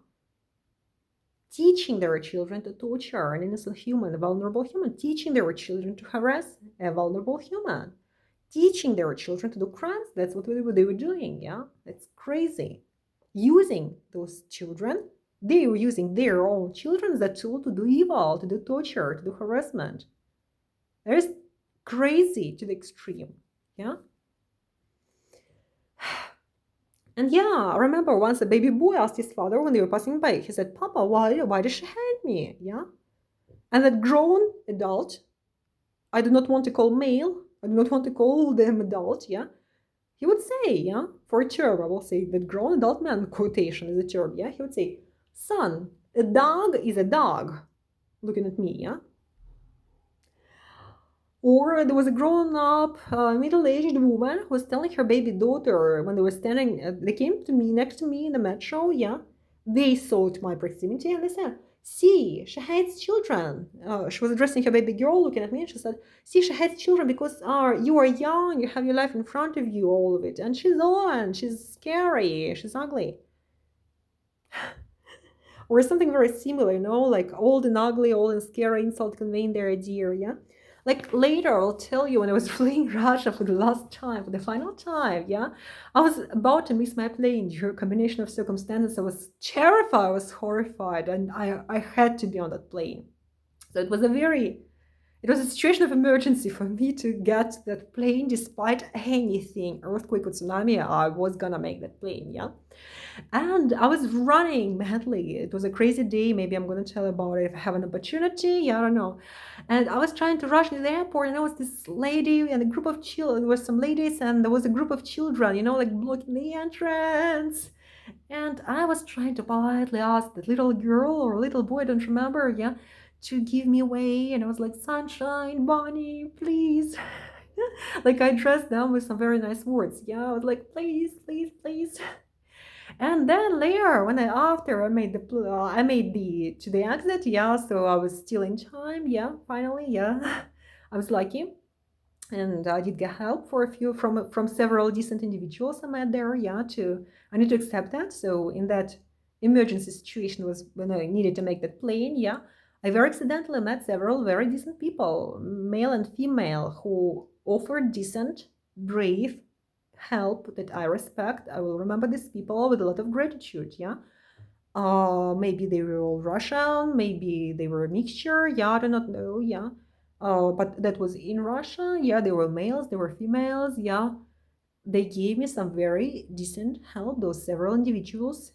Teaching their children to torture an innocent human, a vulnerable human, teaching their children to harass a vulnerable human, teaching their children to do crimes. That's what they were doing, yeah. It's crazy. Using those children, they were using their own children as a tool to do evil, to do torture, to do harassment. That is crazy to the extreme, yeah. And yeah, I remember once a baby boy asked his father when they were passing by, he said, Papa, why did she hate me? Yeah. And that grown adult, I do not want to call male, I do not want to call them adult, yeah. He would say, yeah, for a term, I will say that grown adult man quotation is a term, yeah. He would say, son, a dog is a dog, looking at me, yeah. Or there was a grown-up, middle-aged woman who was telling her baby daughter when they were standing, they came to me, next to me in the metro, yeah. They saw to my proximity and they said, see, she hates children. She was addressing her baby girl, looking at me, and she said, see, she hates children because you are young, you have your life in front of you, all of it. And she's old, she's scary, she's ugly. Or something very similar, like old and ugly, old and scary, insult conveying their idea, yeah? Like later, I'll tell you when I was fleeing Russia for the last time, for the final time, yeah? I was about to miss my plane due to a combination of circumstances. I was terrified, I was horrified, and I had to be on that plane. So it was a situation of emergency for me to get that plane despite anything, earthquake or tsunami, I was gonna make that plane, yeah? And I was running madly. It was a crazy day. Maybe I'm going to tell about it if I have an opportunity. Yeah, I don't know. And I was trying to rush to the airport, and there was this lady and a group of children. There were some ladies, and there was a group of children, like blocking the entrance. And I was trying to politely ask that little girl or little boy, I don't remember, yeah, to give me away. And I was like, Sunshine, Bonnie, please. Like I dressed them with some very nice words. Yeah, I was like, please, please, please. And then later, when I made the to the exit, yeah. So I was still in time, yeah. Finally, yeah, I was lucky, and I did get help for a few from several decent individuals I met there, yeah. I need to accept that. So in that emergency situation was when I needed to make that plane, yeah. I very accidentally met several very decent people, male and female, who offered decent, brave help that I respect. I will remember these people with a lot of gratitude, yeah. Maybe they were all Russian, maybe they were a mixture, yeah, I do not know, yeah. But that was in Russia, yeah, they were males, they were females, yeah. They gave me some very decent help, those several individuals.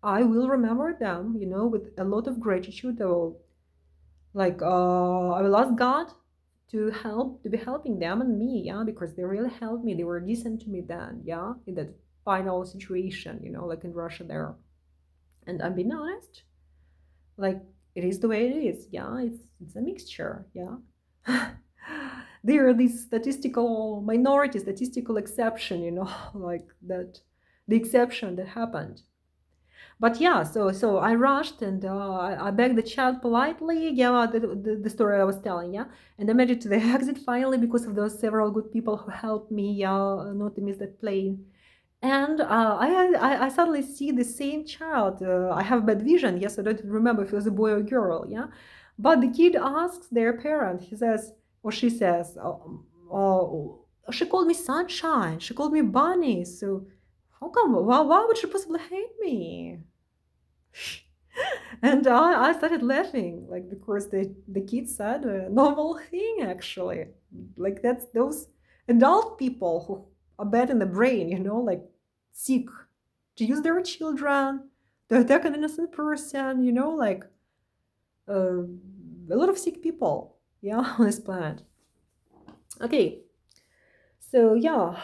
I will remember them, with a lot of gratitude. I will ask God to be helping them and me, yeah, because they really helped me. They were decent to me then, yeah, in that final situation, like in Russia there. And I'm being honest, like it is the way it is, yeah. It's a mixture, yeah. There are these statistical minority, statistical exception, like that, the exception that happened. But yeah, so I rushed and I begged the child politely, yeah, the story I was telling, yeah, and I made it to the exit finally because of those several good people who helped me, yeah, not to miss that plane. And I suddenly see the same child. I have bad vision, yes, I don't remember if it was a boy or girl, yeah, but the kid asks their parent, he says, or she says, she called me Sunshine, she called me Bunny, so how come, why would she possibly hate me? And I started laughing, like, because the kid said a normal thing, actually. Like, that's those adult people who are bad in the brain, like, sick to use their children, to attack an innocent person, like, a lot of sick people, yeah, on this planet. Okay, so yeah,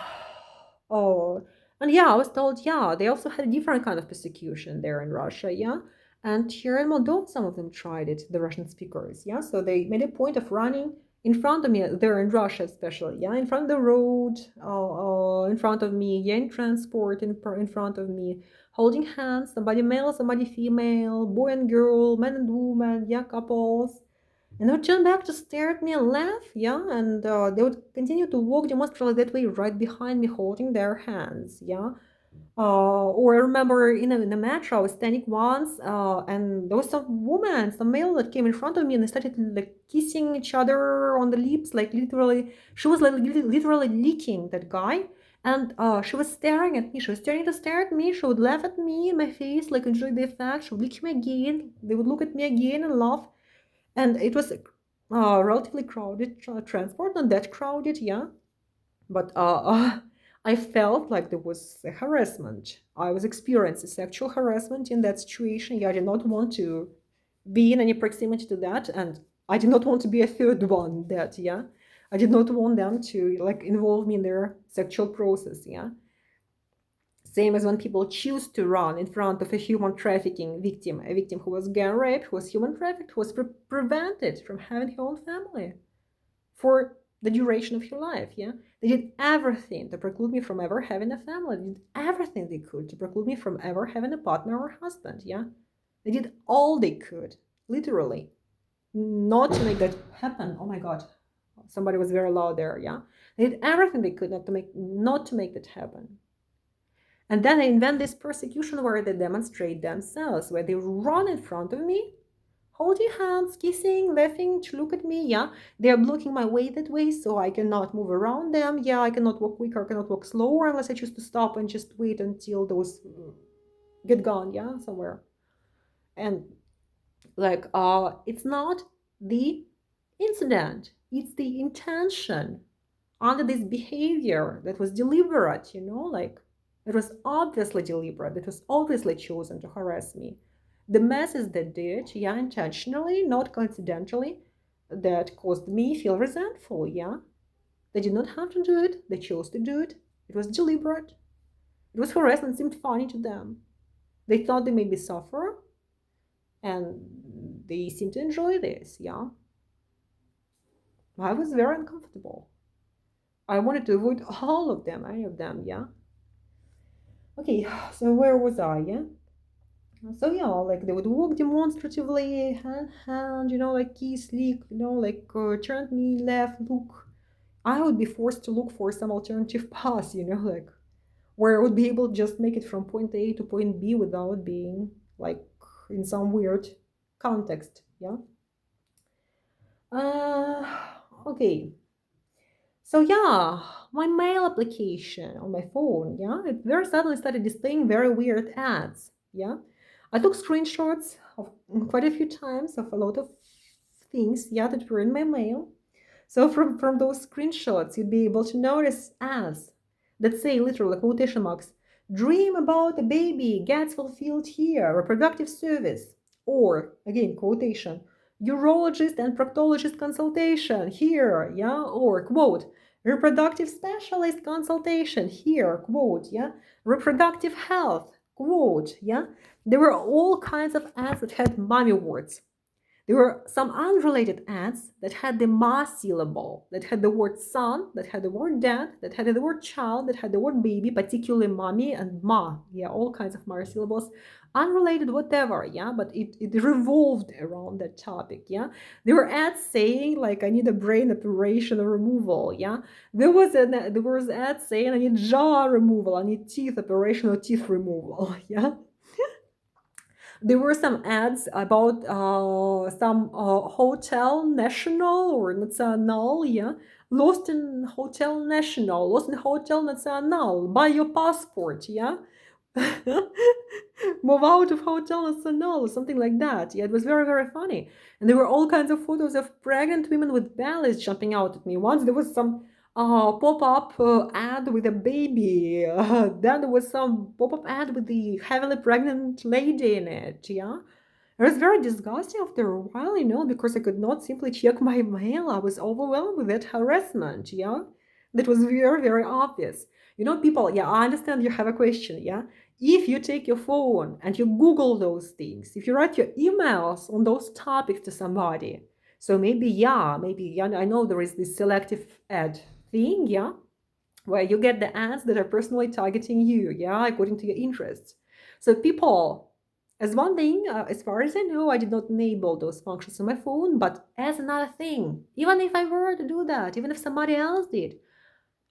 oh, and yeah, I was told, yeah, they also had a different kind of persecution there in Russia, yeah. And here in Moldova, some of them tried it, the Russian speakers, yeah. So they made a point of running in front of me, there in Russia especially, yeah, in front of the road, in front of me, yeah, in transport, in front of me, holding hands, somebody male, somebody female, boy and girl, man and woman, yeah, couples. And they would turn back to stare at me and laugh, yeah, and they would continue to walk demonstrably that way right behind me, holding their hands, yeah. Or I remember in a metro, I was standing once, and there was some woman, some male that came in front of me, and they started like kissing each other on the lips, like literally, she was like literally licking that guy. And she was staring at me. She was starting to stare at me. She would laugh at me in my face, like enjoy the effect. She would lick me again. They would look at me again and laugh. And it was relatively crowded transport, not that crowded, yeah. But I felt like there was a harassment. I was experiencing sexual harassment in that situation. Yeah, I did not want to be in any proximity to that, and I did not want to be a third one. That, yeah, I did not want them to like involve me in their sexual process. Yeah. Same as when people choose to run in front of a human trafficking victim, a victim who was gang raped, who was human trafficked, who was prevented from having her own family for the duration of her life. Yeah, they did everything to preclude me from ever having a family. They did everything they could to preclude me from ever having a partner or husband. Yeah, they did all they could, literally, not to make that happen. Oh my God, somebody was very loud there. Yeah, they did everything they could not to make that happen. And then they invent this persecution where they demonstrate themselves, where they run in front of me, holding hands, kissing, laughing, to look at me. Yeah, they're blocking my way that way, so I cannot move around them. Yeah, I cannot walk quicker, I cannot walk slower unless I choose to stop and just wait until those get gone, yeah, somewhere. And like, it's not the incident, it's the intention under this behavior that was deliberate, like it was obviously deliberate, it was obviously chosen to harass me. The masses that did, yeah, intentionally, not coincidentally, that caused me feel resentful, yeah. They did not have to do it, they chose to do it. It was deliberate. It was harassment, seemed funny to them. They thought they maybe suffer, and they seemed to enjoy this, yeah. I was very uncomfortable. I wanted to avoid all of them, any of them, yeah. Okay, so where was I? Yeah. So yeah, like they would walk demonstratively, hand hand, like kiss, lick, like turn at me, laugh, look. I would be forced to look for some alternative path, like where I would be able to just make it from point A to point B without being like in some weird context. Yeah. Uh, okay. So yeah, my mail application on my phone, yeah, it very suddenly started displaying very weird ads. Yeah. I took screenshots of quite a few times of a lot of things, yeah, that were in my mail. So from those screenshots, you'd be able to notice ads that say literally quotation marks, dream about a baby gets fulfilled here, reproductive service, or again, quotation, urologist and proctologist consultation here, yeah, or quote, reproductive specialist consultation here, quote, yeah, reproductive health, quote, yeah. There were all kinds of ads that had mommy words. There were some unrelated ads that had the ma syllable, that had the word son, that had the word dad, that had the word child, that had the word baby, particularly mommy and ma. Yeah, all kinds of ma syllables. Unrelated, whatever, yeah, but it revolved around that topic, yeah. There were ads saying, like, I need a brain operation removal, yeah. There was ads saying, I need jaw removal, I need teeth operation or teeth removal, yeah. There were some ads about some hotel national or national, yeah, lost in hotel national, lost in hotel national, buy your passport, yeah. Move out of hotel national, something like that. Yeah, it was very, very funny. And there were all kinds of photos of pregnant women with bellies jumping out at me. Once there was some pop-up ad with a baby. Then there was some pop-up ad with the heavily pregnant lady in it. Yeah, It was very disgusting after a while, because I could not simply check my mail. I was overwhelmed with that harassment, yeah? That was very, very obvious. People, yeah, I understand you have a question, yeah? If you take your phone and you Google those things, if you write your emails on those topics to somebody, so maybe, yeah, I know there is this selective ad thing, yeah, where you get the ads that are personally targeting you, yeah, according to your interests. So people, as one thing, as far as I know, I did not enable those functions on my phone, but as another thing, even if I were to do that, even if somebody else did,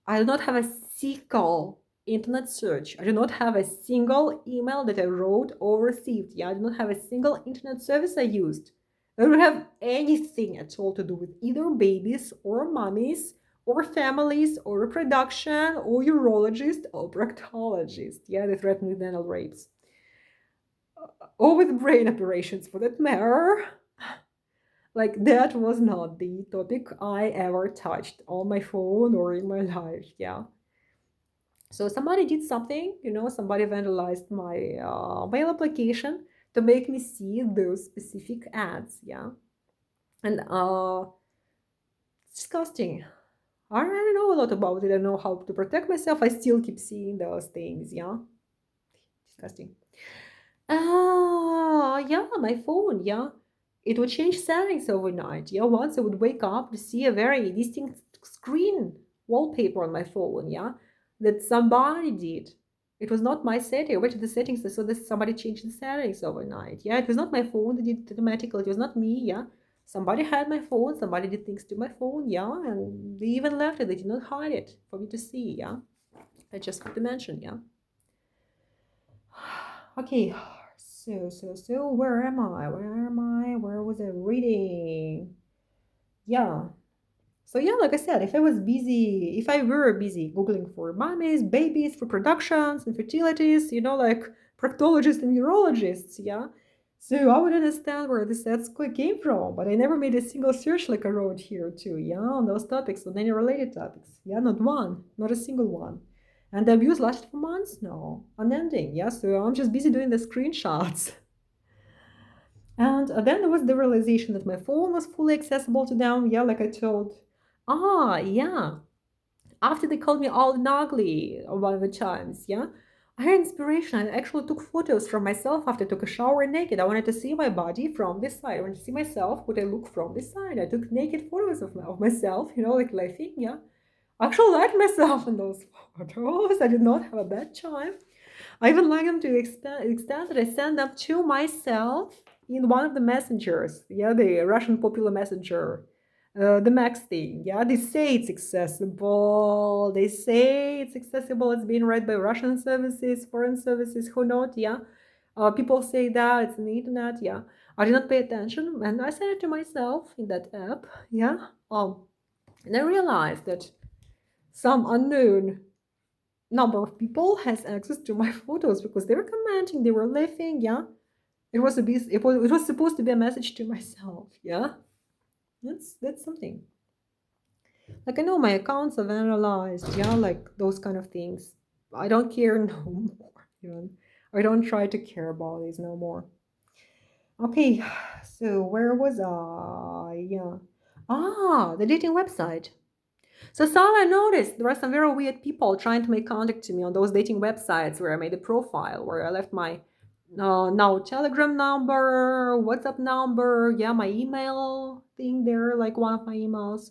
I do not have a single internet search. I do not have a single email that I wrote or received. Yeah, I do not have a single internet service I used. I don't have anything at all to do with either babies or mummies or families or reproduction or urologist or proctologist. Yeah, they threaten with anal rapes. Or with brain operations for that matter. Like, that was not the topic I ever touched on my phone or in my life. Yeah. So somebody did something, somebody vandalized my mail application to make me see those specific ads, yeah. And it's disgusting. I don't know a lot about it. I don't know how to protect myself. I still keep seeing those things, yeah. Disgusting. Yeah, my phone, yeah. It would change settings overnight. Yeah, once I would wake up to see a very distinct screen wallpaper on my phone, yeah, that somebody did. It was not my setting. I went to the settings, so that somebody changed the settings overnight. Yeah, it was not my phone that did it automatically. It was not me, yeah. Somebody had my phone, somebody did things to my phone, yeah, and they even left it. They did not hide it for me to see, yeah. I just want to mention, yeah. Okay, so where am I? Where was I reading? Yeah. So yeah, like I said, if I were busy Googling for mummies, babies, reproductions, infertilities, like proctologists and urologists, yeah. So I would understand where this ads came from, but I never made a single search like I wrote here too, yeah, on those topics, on any related topics. Yeah, not one, not a single one. And the abuse lasted for months now, unending, yeah, so I'm just busy doing the screenshots. And then there was the realization that my phone was fully accessible to them, yeah, like I told. Yeah, after they called me old and ugly one of the times, yeah, I had inspiration. I actually took photos from myself after I took a shower naked. I wanted to see my body from this side. I wanted to see myself, what I look from this side. I took naked photos of myself, like laughing, yeah. I actually liked myself in those photos. I did not have a bad time. I even like them to the extent that I send them to myself in one of the messengers. Yeah, the Russian popular messenger, the Max thing. Yeah, they say it's accessible. They say it's accessible. It's being read by Russian services, foreign services, who not. Yeah, people say that it's on the internet. Yeah, I did not pay attention, and I sent it to myself in that app. Yeah, and I realized that some unknown number of people has access to my photos because they were commenting, they were laughing, yeah. It was supposed to be a message to myself, yeah. That's something. Like, I know my accounts are analyzed, yeah, like those kind of things. I don't care no more, I don't try to care about these no more. Okay, so where was I? Yeah. The dating website. So I noticed there are some very weird people trying to make contact to me on those dating websites where I made a profile, where I left my now Telegram number, WhatsApp number, yeah, my email thing there, like one of my emails.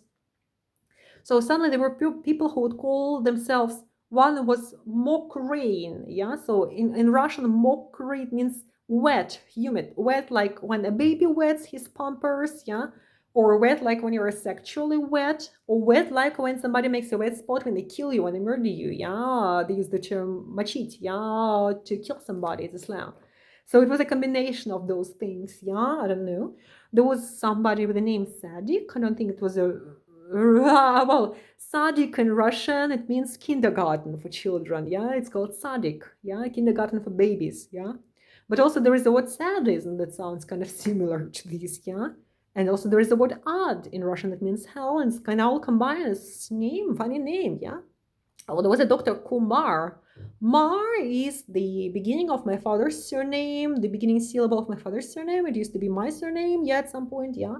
So suddenly there were people who would call themselves, one was mokrain, yeah. So in Russian, mokray means wet, humid, wet like when a baby wets his pampers, yeah, or wet like when you're sexually wet, or wet like when somebody makes a wet spot when they kill you, when they murder you, yeah. They use the term machit, yeah, to kill somebody, it's a slang. So it was a combination of those things, yeah. I don't know. There was somebody with the name Sadik. I don't think it was a well, sadik in Russian, it means kindergarten for children, yeah. It's called sadik, yeah, kindergarten for babies, yeah. But also there is the word sadism that sounds kind of similar to this, yeah. And also there is the word ad in Russian that means hell, and it's kind of all combined as name, funny name, yeah. Oh, there was a Dr. Kumar, Mar is the beginning of my father's surname, the beginning syllable of my father's surname. It used to be my surname, yeah, at some point, yeah.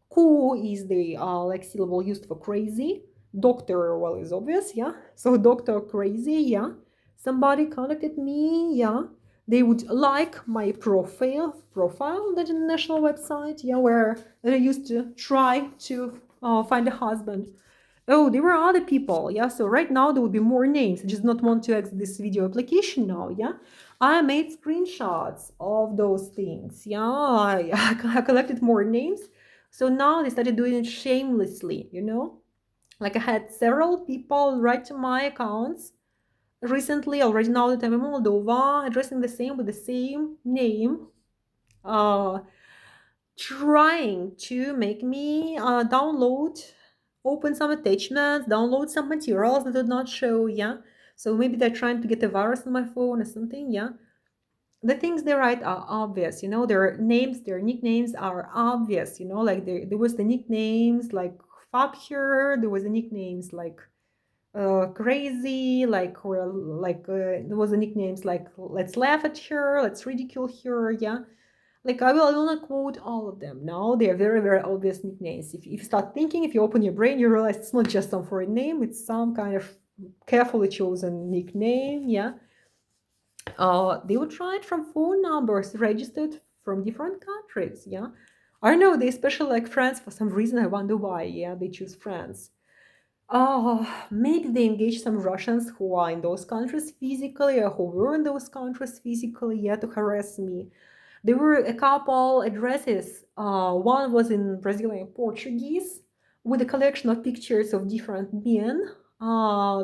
Ku is the like syllable used for crazy. Doctor, well, is obvious, yeah. So doctor crazy, yeah. Somebody contacted me, yeah. They would like my profile on the international website, yeah, where I used to try to find a husband. Oh, there were other people, yeah. So right now there will be more names. I just not want to exit this video application now, yeah. I made screenshots of those things, yeah. I collected more names. So now they started doing it shamelessly, you know. Like I had several people write to my accounts recently, already now that I'm in Moldova, addressing the same with the same name, trying to make me open some attachments, download some materials that did not show, yeah. So maybe they're trying to get a virus on my phone or something, yeah. The things they write are obvious, you know, their names, their nicknames are obvious, you know, like there was the nicknames like Fabher, there was the nicknames like crazy, like, or like there was the nicknames like let's laugh at her, let's ridicule her, yeah. Like I will not quote all of them. No, they are very, very obvious nicknames. If you start thinking, if you open your brain, you realize it's not just some foreign name, it's some kind of carefully chosen nickname, yeah. They would try it from phone numbers registered from different countries, yeah. I don't know, they especially like France for some reason. I wonder why, yeah, they choose France. Maybe they engage some Russians who are in those countries physically or who were in those countries physically, yeah, to harass me. There were a couple addresses. One was in Brazilian Portuguese with a collection of pictures of different men.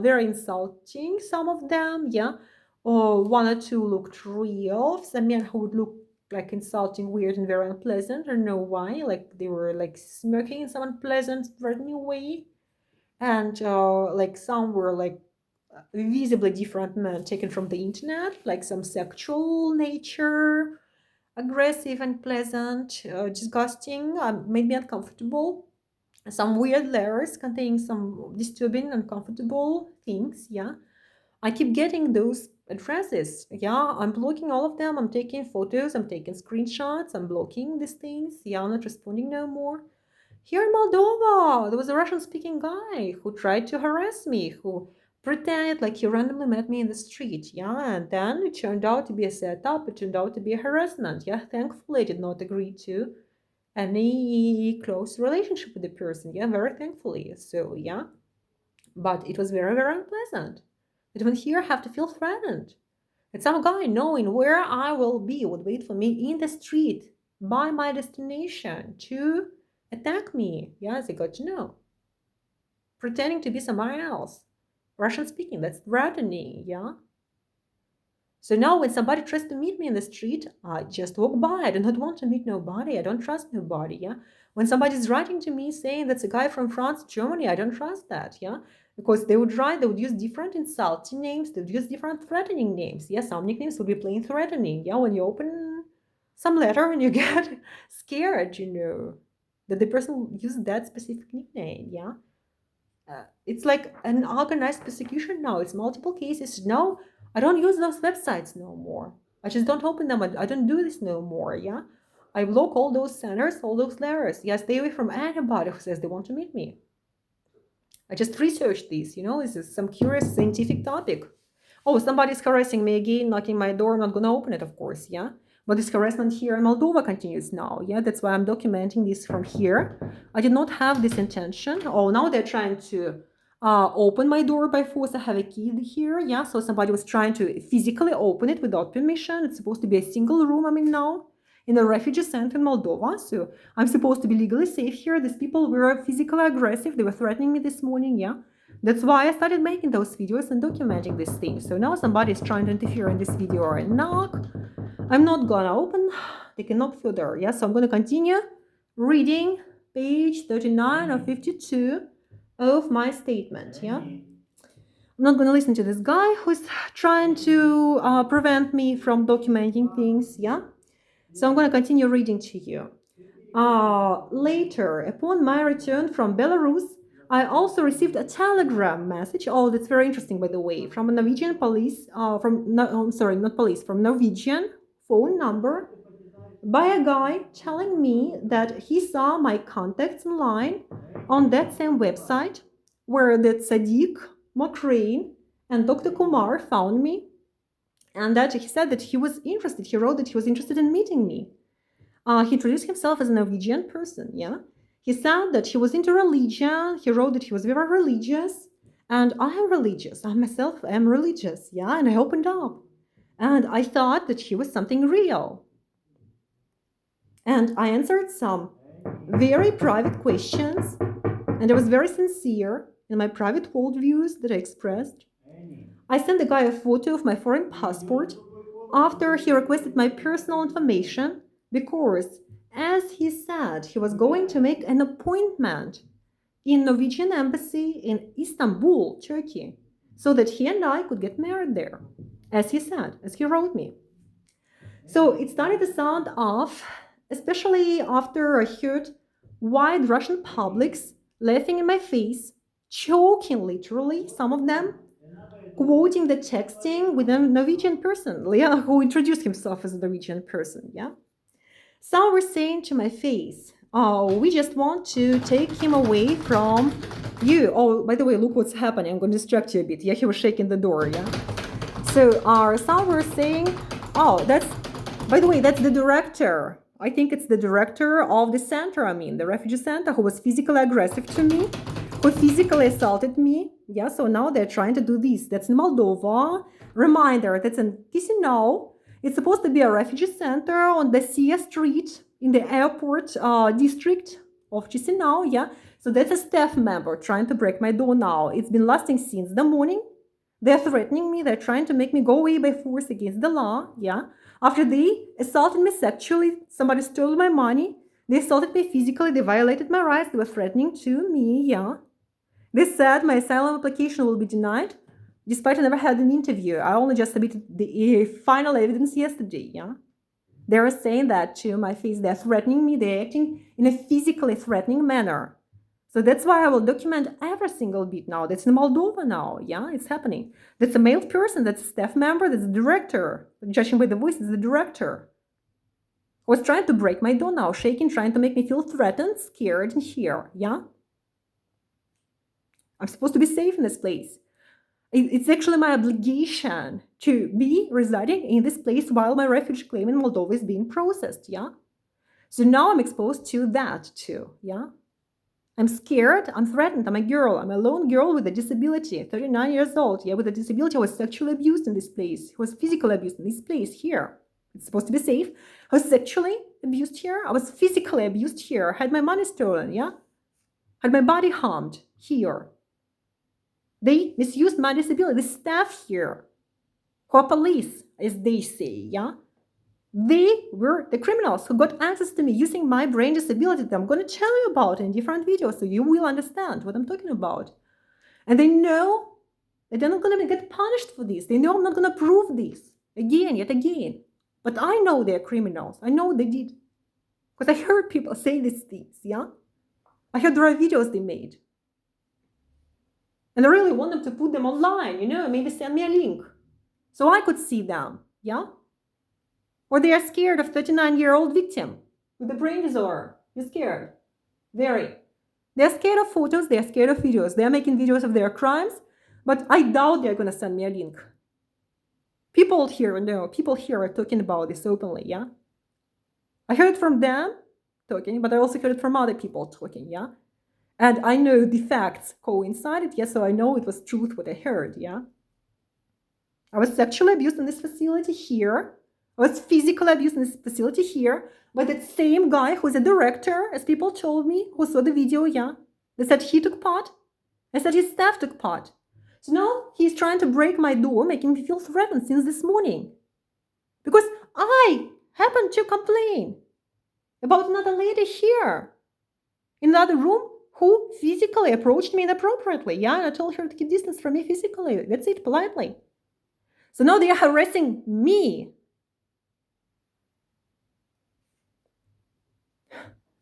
Very insulting, some of them, yeah. One or two looked real. Some men who would look like insulting, weird, and very unpleasant. I don't know why. Like they were like smirking in some unpleasant, threatening way. And like some were like visibly different men taken from the internet, like some sexual nature, aggressive and pleasant, disgusting, made me uncomfortable. Some weird letters containing some disturbing, uncomfortable things. Yeah, I keep getting those addresses. Yeah, I'm blocking all of them. I'm taking photos. I'm taking screenshots. I'm blocking these things. Yeah, I'm not responding no more. Here in Moldova, there was a Russian-speaking guy who tried to harass me, who pretended like he randomly met me in the street, yeah, and then it turned out to be a setup, it turned out to be a harassment, yeah. Thankfully, I did not agree to any close relationship with the person, yeah, very thankfully, so, yeah, but it was very, very unpleasant. Even here, I have to feel threatened. And some guy knowing where I will be would wait for me in the street by my destination to attack me. Yes, I got to know. Pretending to be somebody else. Russian speaking, that's threatening, yeah? So now when somebody tries to meet me in the street, I just walk by. I do not want to meet nobody. I don't trust nobody, yeah? When somebody's writing to me saying that's a guy from France, Germany, I don't trust that, yeah? Because they would write, they would use different insulting names, they would use different threatening names. Yeah, some nicknames would be plain threatening. Yeah, when you open some letter and you get scared, you know, that the person used that specific nickname, yeah? It's like an organized persecution now. It's multiple cases. No, I don't use those websites no more. I just don't open them. I don't do this no more, yeah? I block all those centers, all those letters. Yeah, stay away from anybody who says they want to meet me. I just researched this, you know, this is some curious scientific topic. Oh, somebody's harassing me again, knocking my door. I'm not going to open it, of course, yeah? But this harassment here in Moldova continues now, yeah? That's why I'm documenting this from here. I did not have this intention. Oh, now they're trying to open my door by force. I have a key here, yeah? So somebody was trying to physically open it without permission. It's supposed to be a single room I'm in now, in a refugee center in Moldova. So I'm supposed to be legally safe here. These people were physically aggressive. They were threatening me this morning, yeah? That's why I started making those videos and documenting these things. So now somebody is trying to interfere in this video or knock. I'm not gonna open. They can knock further. Yeah, so I'm gonna continue reading page 39 or 52 of my statement. Yeah, I'm not gonna listen to this guy who's trying to prevent me from documenting things. Yeah, so I'm gonna continue reading to you. Later, upon my return from Belarus, I also received a telegram message. Oh, that's very interesting, by the way, from a Norwegian police, I'm sorry, not police, from Norwegian phone number by a guy telling me that he saw my contacts online on that same website where that Sadiq, Mokraine, and Dr. Kumar found me, and that he said that he was interested. He wrote that he was interested in meeting me. He introduced himself as a Norwegian person, yeah? He said that he was into religion. He wrote that he was very religious. And I am religious. I myself am religious, yeah? And I opened up. And I thought that he was something real. And I answered some very private questions. And I was very sincere in my private worldviews that I expressed. I sent the guy a photo of my foreign passport after he requested my personal information because, as he said, he was going to make an appointment in Norwegian embassy in Istanbul, Turkey, so that he and I could get married there, as he said, as he wrote me. So it started to sound off, especially after I heard wide Russian publics laughing in my face, choking literally, some of them, quoting the texting with a Norwegian person, yeah, who introduced himself as a Norwegian person, yeah. Some were saying to my face, oh, we just want to take him away from you. Oh, by the way, look what's happening. I'm going to distract you a bit. Yeah, he was shaking the door, yeah. So some were saying, oh, by the way, that's the director. I think it's the director of the center, the refugee center, who was physically aggressive to me, who physically assaulted me. Yeah, so now they're trying to do this. That's in Moldova. Reminder, that's in Chisinau. It's supposed to be a refugee center on the Sia Street in the airport district of Chisinau, yeah. So that's a staff member trying to break my door now. It's been lasting since the morning. They're threatening me. They're trying to make me go away by force against the law, yeah. After they assaulted me sexually, somebody stole my money, they assaulted me physically, they violated my rights, they were threatening to me, yeah. They said my asylum application will be denied, despite I never had an interview. I only just submitted the final evidence yesterday, yeah. They're saying that to my face. They're threatening me. They're acting in a physically threatening manner. So that's why I will document every single bit now. That's in Moldova now, yeah, it's happening. That's a male person, that's a staff member, that's a director. Judging by the voice, it's the director. Was trying to break my door now, shaking, trying to make me feel threatened, scared, and here, yeah? I'm supposed to be safe in this place. It's actually my obligation to be residing in this place while my refugee claim in Moldova is being processed, yeah? So now I'm exposed to that too, yeah? I'm scared, I'm threatened, I'm a girl, I'm a lone girl with a disability, 39 years old, yeah, with a disability. I was sexually abused in this place. I was physically abused in this place here. It's supposed to be safe. I was sexually abused here. I was physically abused here. I had my money stolen, yeah? Had my body harmed here. They misused my disability. The staff here, who are police, as they say, yeah? They were the criminals who got access to me using my brain disability that I'm going to tell you about in different videos so you will understand what I'm talking about. And they know that they're not going to get punished for this. They know I'm not going to prove this again, yet again. But I know they're criminals. I know they did. Because I heard people say these things, yeah? I heard there are videos they made. And I really want them to put them online, maybe send me a link so I could see them, yeah? Or they are scared of 39-year-old victim with a brain disorder. You're scared. Very. They're scared of photos. They're scared of videos. They're making videos of their crimes, but I doubt they're going to send me a link. People here are talking about this openly, yeah? I heard from them talking, but I also heard it from other people talking, yeah? And I know the facts coincided, yeah, so I know it was truth what I heard, yeah? I was sexually abused in this facility here. I was physically abused in this facility here by that same guy who's a director, as people told me, who saw the video, yeah. They said he took part. They said his staff took part. So now he's trying to break my door, making me feel threatened since this morning. Because I happened to complain about another lady here in the other room who physically approached me inappropriately. Yeah, and I told her to keep distance from me physically. That's it, politely. So now they are harassing me.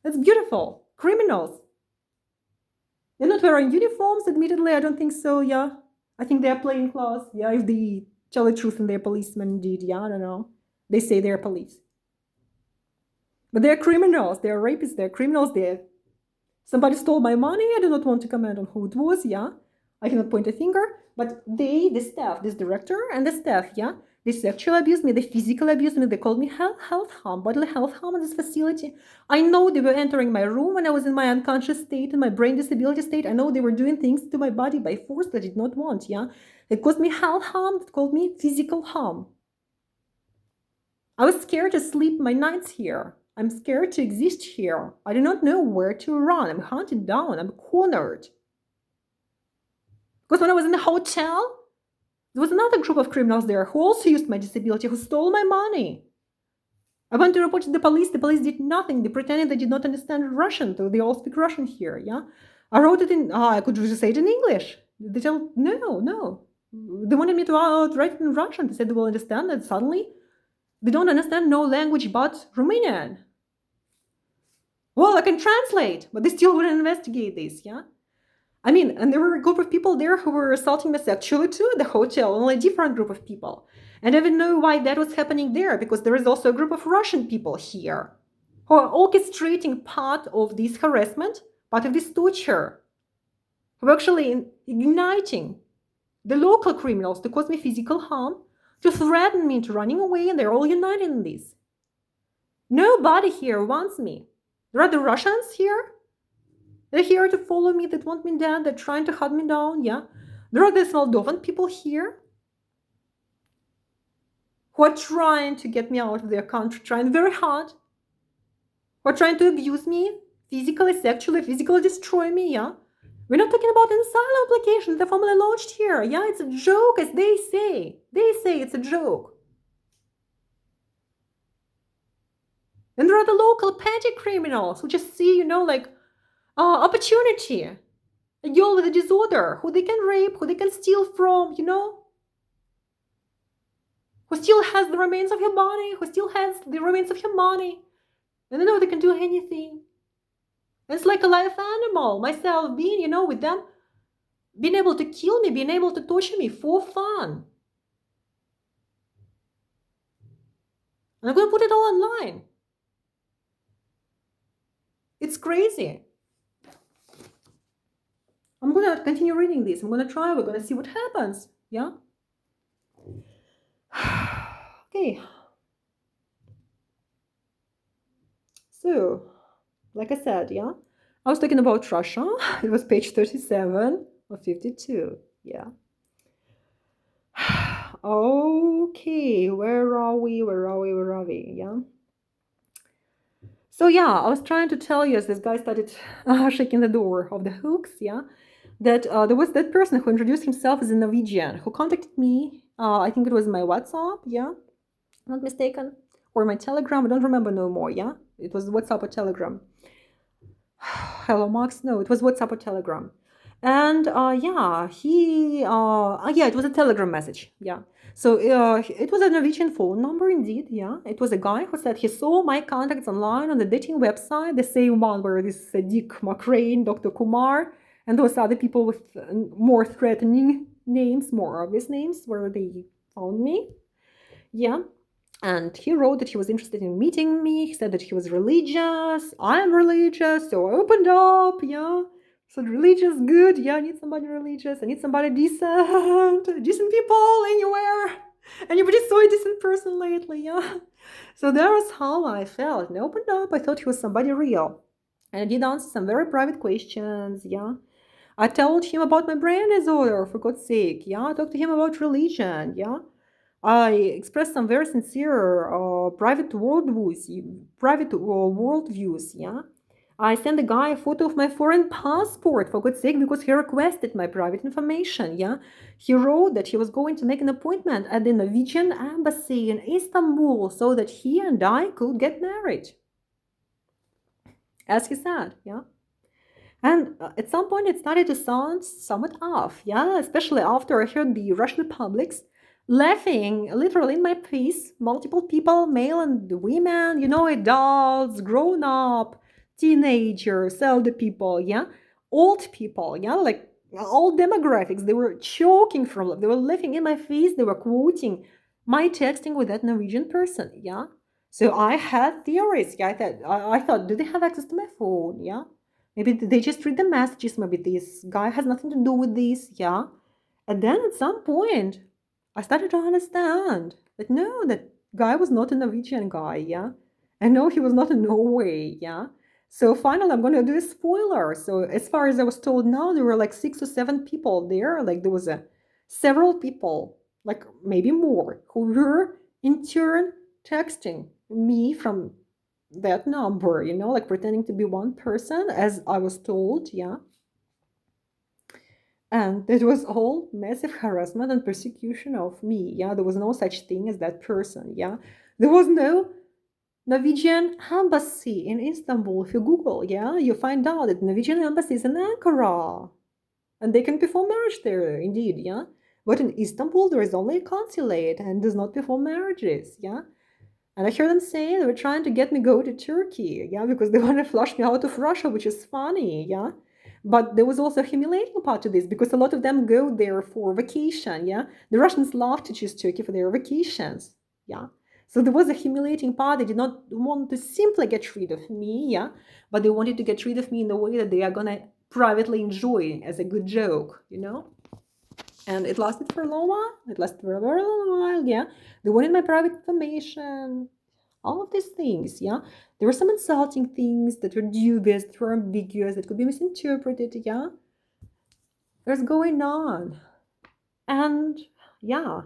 That's beautiful. Criminals. They're not wearing uniforms, admittedly. I don't think so, yeah. I think they're plain clothes, yeah, if they tell the truth and they're policemen indeed, yeah, I don't know. They say they're police. But they're criminals, they're rapists, they're criminals, somebody stole my money. I do not want to comment on who it was, yeah. I cannot point a finger, but the staff, this director and the staff, yeah, they sexually abused me, they physically abused me, they called me health harm, bodily health harm in this facility. I know they were entering my room when I was in my unconscious state, in my brain disability state. I know they were doing things to my body by force that I did not want, yeah. It caused me health harm, it called me physical harm. I was scared to sleep my nights here. I'm scared to exist here. I do not know where to run. I'm hunted down. I'm cornered. Because when I was in the hotel, there was another group of criminals there who also used my disability, who stole my money. I went to report to the police. The police did nothing. They pretended they did not understand Russian, so they all speak Russian here, yeah? I wrote it in, I could just say it in English. They tell, no. They wanted me to write it in Russian. They said they will understand it. Suddenly, they don't understand no language but Romanian. Well, I can translate, but they still wouldn't investigate this, yeah? I mean, and there were a group of people there who were assaulting me sexually too at the hotel, only a different group of people. And I didn't know why that was happening there, because there is also a group of Russian people here who are orchestrating part of this harassment, part of this torture, who are actually igniting the local criminals to cause me physical harm, to threaten me into running away, and they're all united in this. Nobody here wants me. There are the Russians here. They're here to follow me, that want me dead, they're trying to hunt me down, yeah. There are these Moldovan people here who are trying to get me out of their country, trying very hard, who are trying to abuse me, physically, sexually, physically destroy me, yeah. We're not talking about an asylum application, they're formally launched here, yeah, it's a joke, as they say. They say it's a joke. And there are the local petty criminals who just see, like, opportunity. A girl with a disorder, who they can rape, who they can steal from, who still has the remains of your body, who still has the remains of your money. And they know they can do anything. It's like a live animal, myself being, with them, being able to kill me, being able to torture me for fun. And I'm going to put it all online. It's crazy. I'm going to continue reading this. I'm going to try. We're going to see what happens. Yeah? Okay. So, like I said, yeah? I was talking about Russia. It was page 37 of 52. Yeah. Okay. Where are we? Yeah? So yeah, I was trying to tell you as this guy started shaking the door of the hooks, yeah, that there was that person who introduced himself as a Norwegian who contacted me. I think it was my WhatsApp, yeah, not mistaken, or my Telegram. I don't remember no more. Yeah, it was WhatsApp or Telegram. Hello, Max. No, it was WhatsApp or Telegram. And yeah, it was a Telegram message. Yeah. So it was a Norwegian phone number indeed, yeah. It was a guy who said he saw my contacts online on the dating website, the same one where this Dick McCrane, Dr. Kumar, and those other people with more threatening names, more obvious names, where they found me. Yeah. And he wrote that he was interested in meeting me. He said that he was religious. I'm religious, so I opened up, yeah. So religious, good. Yeah, I need somebody religious. I need somebody decent. Decent people anywhere. Anybody saw a decent person lately? Yeah. So that was how I felt. And I opened up. I thought he was somebody real. And I did answer some very private questions. Yeah. I told him about my brain disorder, for God's sake. Yeah. I talked to him about religion. Yeah. I expressed some very sincere private worldviews. Yeah. I sent the guy a photo of my foreign passport, for God's sake, because he requested my private information, yeah? He wrote that he was going to make an appointment at the Norwegian embassy in Istanbul so that he and I could get married. As he said, yeah? And at some point it started to sound somewhat off, yeah? Especially after I heard the Russian publics laughing literally in my face, multiple people, male and women, adults, grown up, teenagers, elder people, yeah, old people, yeah, like all demographics. They were choking from love. They were laughing in my face. They were quoting my texting with that Norwegian person, yeah. So I had theories, yeah. I thought, do they have access to my phone, yeah? Maybe they just read the messages. Maybe this guy has nothing to do with this, yeah. And then at some point, I started to understand that no, that guy was not a Norwegian guy, yeah. And no, he was not in Norway, yeah. So finally, I'm going to do a spoiler. So as far as I was told now, there were like 6 or 7 people there. Like there was several people, like maybe more, who were in turn texting me from that number, like pretending to be one person, as I was told, yeah. And it was all massive harassment and persecution of me, yeah. There was no such thing as that person, yeah. There was no Norwegian embassy in Istanbul. If you Google, yeah, you find out that Norwegian embassy is in Ankara. And they can perform marriage there, indeed, yeah. But in Istanbul, there is only a consulate and does not perform marriages, yeah. And I hear them say they were trying to get me go to Turkey, yeah, because they want to flush me out of Russia, which is funny, yeah. But there was also a humiliating part to this because a lot of them go there for vacation, yeah. The Russians love to choose Turkey for their vacations, yeah. So there was a humiliating part. They did not want to simply get rid of me, yeah, but they wanted to get rid of me in the way that they are gonna privately enjoy as a good joke. And it lasted for a long while. It lasted for a very long while, yeah. They wanted my private information, all of these things, yeah. There were some insulting things that were dubious, that were ambiguous, that could be misinterpreted, yeah. There's going on. And yeah.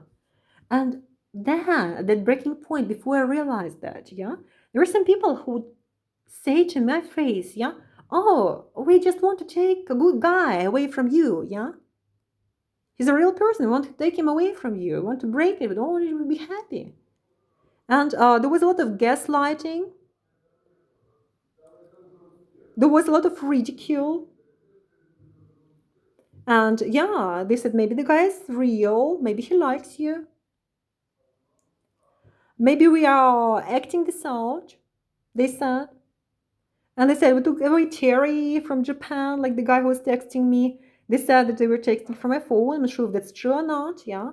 And then at that breaking point, before I realized that, yeah, there were some people who would say to my face, yeah, oh, we just want to take a good guy away from you, yeah. He's a real person. We want to take him away from you. We want to break it. We don't want you to be happy. And there was a lot of gaslighting. There was a lot of ridicule. And yeah, they said maybe the guy is real. Maybe he likes you. Maybe we are acting this out, they said. And they said we took away Terry from Japan, like the guy who was texting me. They said that they were texting from my phone. I'm not sure if that's true or not, yeah.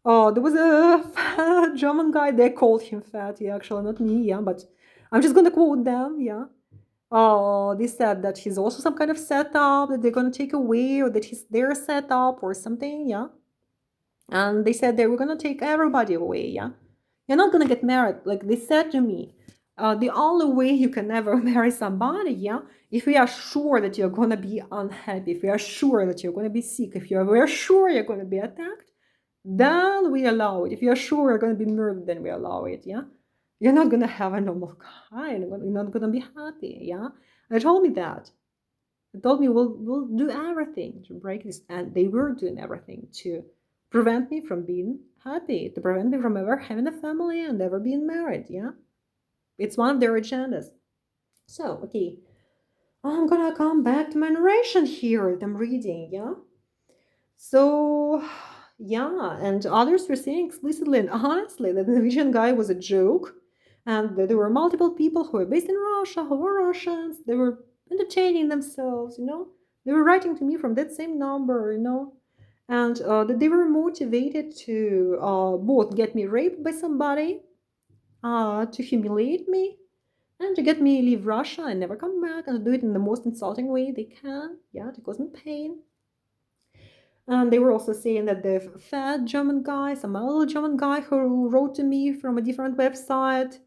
Oh, there was a fat German guy. They called him fat. Yeah, actually, not me. Yeah, but I'm just gonna quote them. Yeah. Oh, they said that he's also some kind of setup that they're gonna take away, or that he's their setup or something. Yeah. And they said they were gonna take everybody away. Yeah. You're not gonna get married. Like they said to me, the only way you can ever marry somebody, yeah, if we are sure that you're gonna be unhappy, if we are sure that you're gonna be sick, if we're sure you're gonna be attacked, then we allow it. If you're sure you're going to be murdered, then we allow it, yeah? You're not going to have a normal guy. You're not going to be happy, yeah? And they told me that. They told me, we'll do everything to break this. And they were doing everything to prevent me from being happy, to prevent me from ever having a family and ever being married, yeah? It's one of their agendas. So, okay. I'm going to come back to my narration here that I'm reading, yeah? So, yeah, and others were saying explicitly and honestly that the Norwegian guy was a joke, and that there were multiple people who were based in Russia, who were Russians. They were entertaining themselves. They were writing to me from that same number. And that they were motivated to both get me raped by somebody, to humiliate me, and to get me leave Russia and never come back, and to do it in the most insulting way they can, yeah, to cause me pain. And they were also saying that the fat German guy, some other German guy who wrote to me from a different website,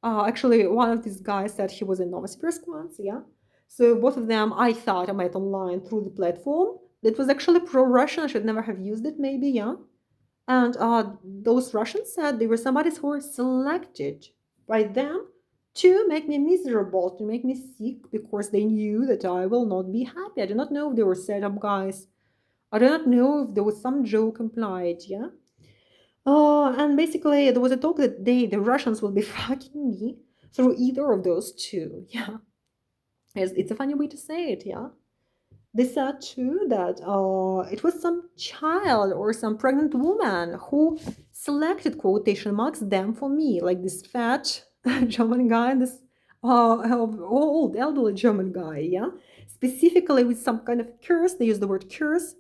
actually, one of these guys said he was in Novosibirsk once, yeah. So both of them, I thought I met online through the platform. That was actually pro-Russian. I should never have used it, maybe, yeah. And those Russians said they were somebody who were selected by them to make me miserable, to make me sick, because they knew that I will not be happy. I do not know if they were set-up guys. I do not know if there was some joke implied, yeah? And basically, there was a talk that the Russians will be fucking me through either of those two, yeah? It's a funny way to say it, yeah? They said too that it was some child or some pregnant woman who selected, quotation marks, them for me, like this fat German guy and this old elderly German guy, yeah? specifically with some kind of curse. They use the word curse,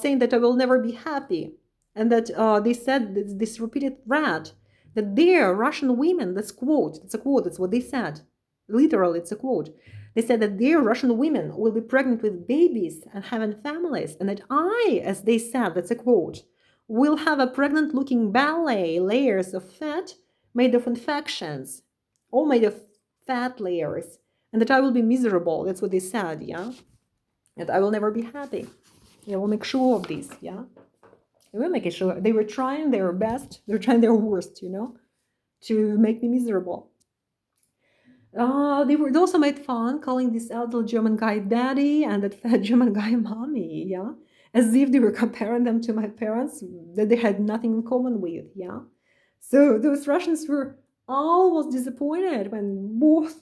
saying that I will never be happy. And that they said this repeated threat that their Russian women, that's a quote, that's what they said. Literally, it's a quote. They said that their Russian women will be pregnant with babies and having families, and that I, as they said, that's a quote, will have a pregnant looking ballet, layers of fat made of infections, all made of fat layers, and that I will be miserable. That's what they said, yeah? And I will never be happy. They will make sure of this, yeah? They will make sure. They were trying their best, they were trying their worst, to make me miserable. They also made fun calling this elderly German guy daddy and that fat German guy mommy, yeah? As if they were comparing them to my parents that they had nothing in common with, yeah? So those Russians were almost disappointed when both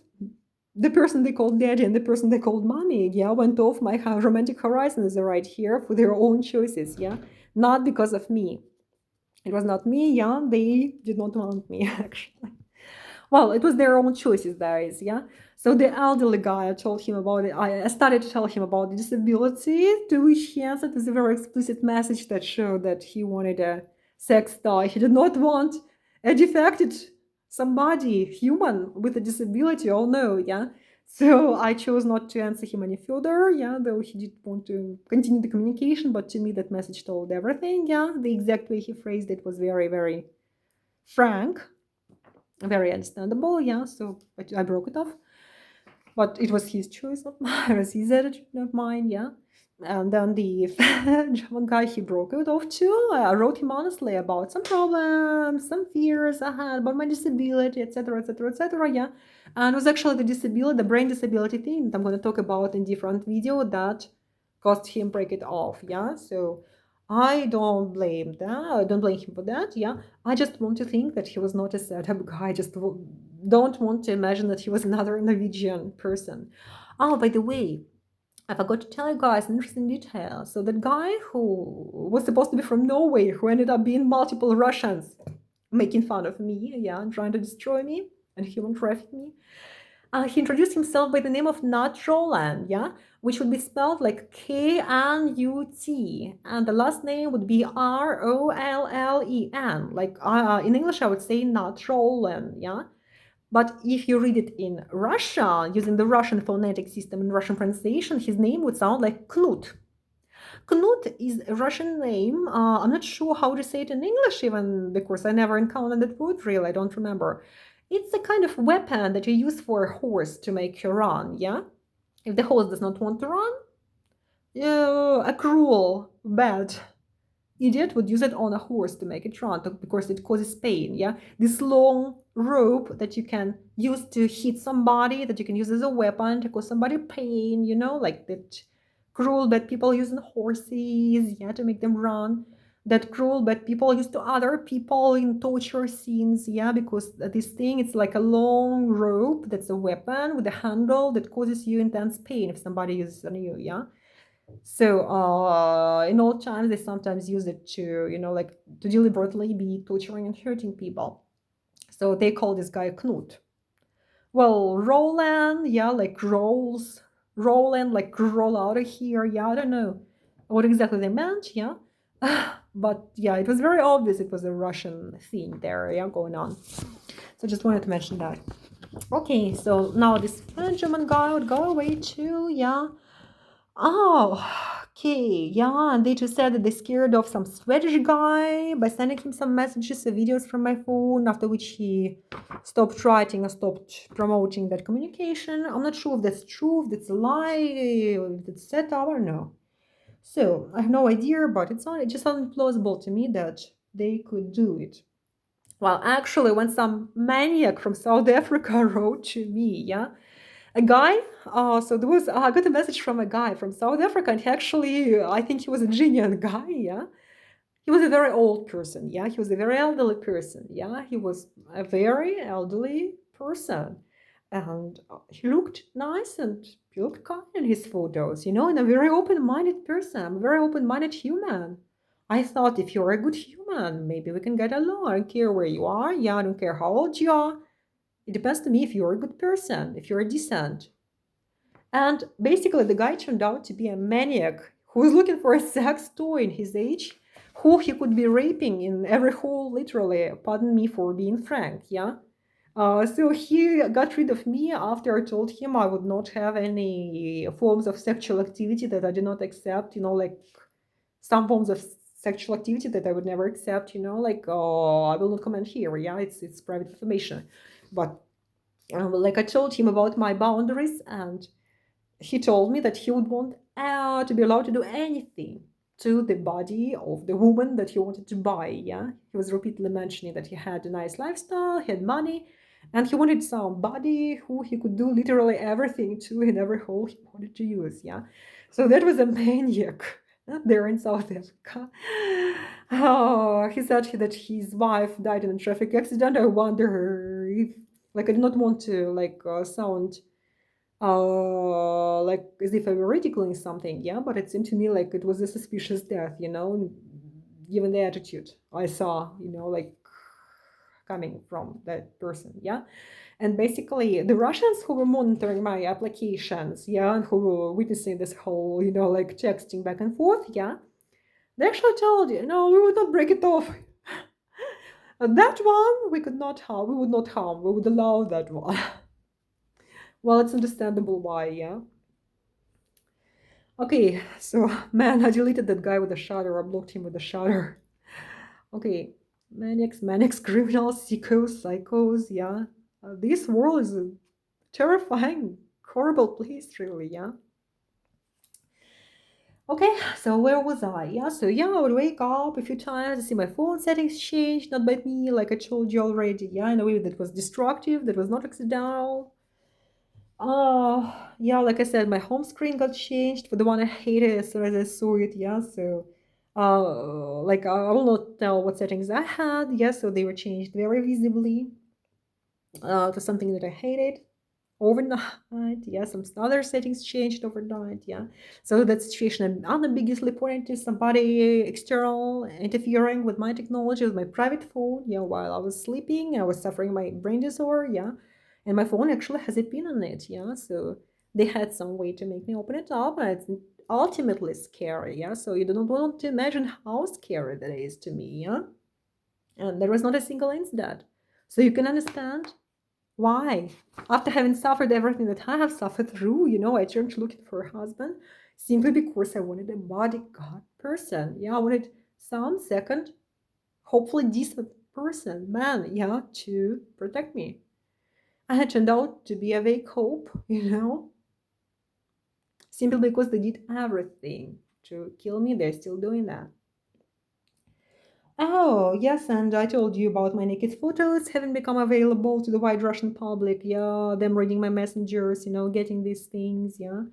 the person they called daddy and the person they called mommy, yeah, went off my romantic horizons right here for their own choices, yeah? Not because of me. It was not me, yeah? They did not want me, actually. Well, it was their own choices, guys, yeah? So the elderly guy, I told him about it. I started to tell him about the disability, to which he answered with a very explicit message that showed that he wanted a sex toy. He did not want a defected somebody, human with a disability. Oh no, yeah? So I chose not to answer him any further, yeah, though he did want to continue the communication, but to me that message told everything, yeah? The exact way he phrased it was very, very frank, very understandable, yeah, so I broke it off. But it was his choice, not mine. It was his attitude, not mine, yeah. And then the German guy, he broke it off too. I wrote him honestly about some problems, some fears I had about my disability, etc., etc., etc., yeah. And it was actually the disability, the brain disability thing that I'm going to talk about in different video that caused him break it off, yeah. So I don't blame that. I don't blame him for that, yeah. I just want to think that he was not a setup guy. I just don't want to imagine that he was another Norwegian person. Oh, by the way, I forgot to tell you guys an interesting detail. So that guy who was supposed to be from Norway, who ended up being multiple Russians, making fun of me, yeah, and trying to destroy me and human traffic me. He introduced himself by the name of Nat Roland, yeah, which would be spelled like K-N-U-T, and the last name would be R-O-L-L-E-N. Like in English, I would say Nat Roland, yeah. But if you read it in Russian, using the Russian phonetic system and Russian pronunciation, his name would sound like Knut. Knut is a Russian name. I'm not sure how to say it in English even, because I never encountered that word really, I don't remember. It's a kind of weapon that you use for a horse to make her run, yeah? If the horse does not want to run, a cruel, bad idiot would use it on a horse to make it run because it causes pain, yeah? This long rope that you can use to hit somebody, that you can use as a weapon to cause somebody pain, like that cruel bad people use on horses, yeah, to make them run. That cruel bad people use to other people in torture scenes, yeah, because this thing, it's like a long rope that's a weapon with a handle that causes you intense pain if somebody uses it on you, yeah? So in old times, they sometimes use it to, like to deliberately be torturing and hurting people. So they call this guy Knut. Well, Roland, yeah, like rolls, Roland, like roll out of here. Yeah, I don't know what exactly they meant, yeah. But yeah, it was very obvious it was a Russian theme there, yeah, going on. So just wanted to mention that. Okay, so now this German guy would go away too, yeah. Oh, okay, yeah, and they just said that they scared off some Swedish guy by sending him some messages or videos from my phone, after which he stopped writing or stopped promoting that communication. I'm not sure if that's true, if that's a lie, if it's set up, or no. So, I have no idea, but it just sounded plausible to me that they could do it. Well, actually, when some maniac from South Africa wrote to me, yeah, a guy, so there was, I got a message from a guy from South Africa, and he actually, I think he was a genuine guy, yeah. He was a very old person, yeah. He was a very elderly person, yeah. He was a very elderly person, and he looked nice and he looked kind in his photos, and a very open-minded person. I'm a very open-minded human. I thought, if you're a good human, maybe we can get along. I don't care where you are, yeah. I don't care how old you are. It depends to me if you're a good person, if you're decent. And basically, the guy turned out to be a maniac who was looking for a sex toy in his age, who he could be raping in every hole, literally. Pardon me for being frank, yeah? So he got rid of me after I told him I would not have any forms of sexual activity that I did not accept, like some forms of sexual activity that I would never accept, like I will not comment here, yeah, it's private information. But like I told him about my boundaries, and he told me that he would want to be allowed to do anything to the body of the woman that he wanted to buy. Yeah, he was repeatedly mentioning that he had a nice lifestyle, he had money, and he wanted somebody who he could do literally everything to in every hole he wanted to use. Yeah, so that was a maniac there in South Africa. Oh, he said that his wife died in a traffic accident. I wonder if, like, I do not want to sound like as if I were ridiculing something, yeah, but it seemed to me like it was a suspicious death, given the attitude I saw, like coming from that person, yeah. And basically, the Russians who were monitoring my applications, yeah, and who were witnessing this whole, like texting back and forth, yeah, they actually told you, no, we would not break it off. That one we could not harm, we would not harm, we would allow that one. Well, it's understandable why, yeah. Okay, so man, I deleted that guy with the shutter. I blocked him with the shutter. Okay, manics, criminals, psychos, yeah. This world is a terrifying, horrible place, really, yeah. Okay, so where was I? Yeah, so yeah, I would wake up a few times to see my phone settings change, not by me, like I told you already, yeah, in a way that was destructive, that was not accidental. Yeah, like I said, my home screen got changed for the one I hated as soon as I saw it. Yeah, so like I will not tell what settings I had. Yeah, so they were changed very visibly to something that I hated overnight. Yeah, some other settings changed overnight. Yeah, so that situation unambiguously pointed to somebody external interfering with my technology, with my private phone. Yeah, while I was sleeping, I was suffering my brain disorder. Yeah, and my phone actually has a pin on it. Yeah, so they had some way to make me open it up, and it's ultimately scary. Yeah, so you don't want to imagine how scary that is to me. Yeah, and there was not a single incident, so you can understand why? After having suffered everything that I have suffered through, I turned to looking for a husband simply because I wanted a bodyguard person. Yeah, I wanted some second, hopefully decent person, man, yeah, to protect me. And it turned out to be a vague hope, simply because they did everything to kill me. They're still doing that. Oh, yes, and I told you about my naked photos having become available to the wide Russian public. Yeah, them reading my messengers, getting these things. Yeah.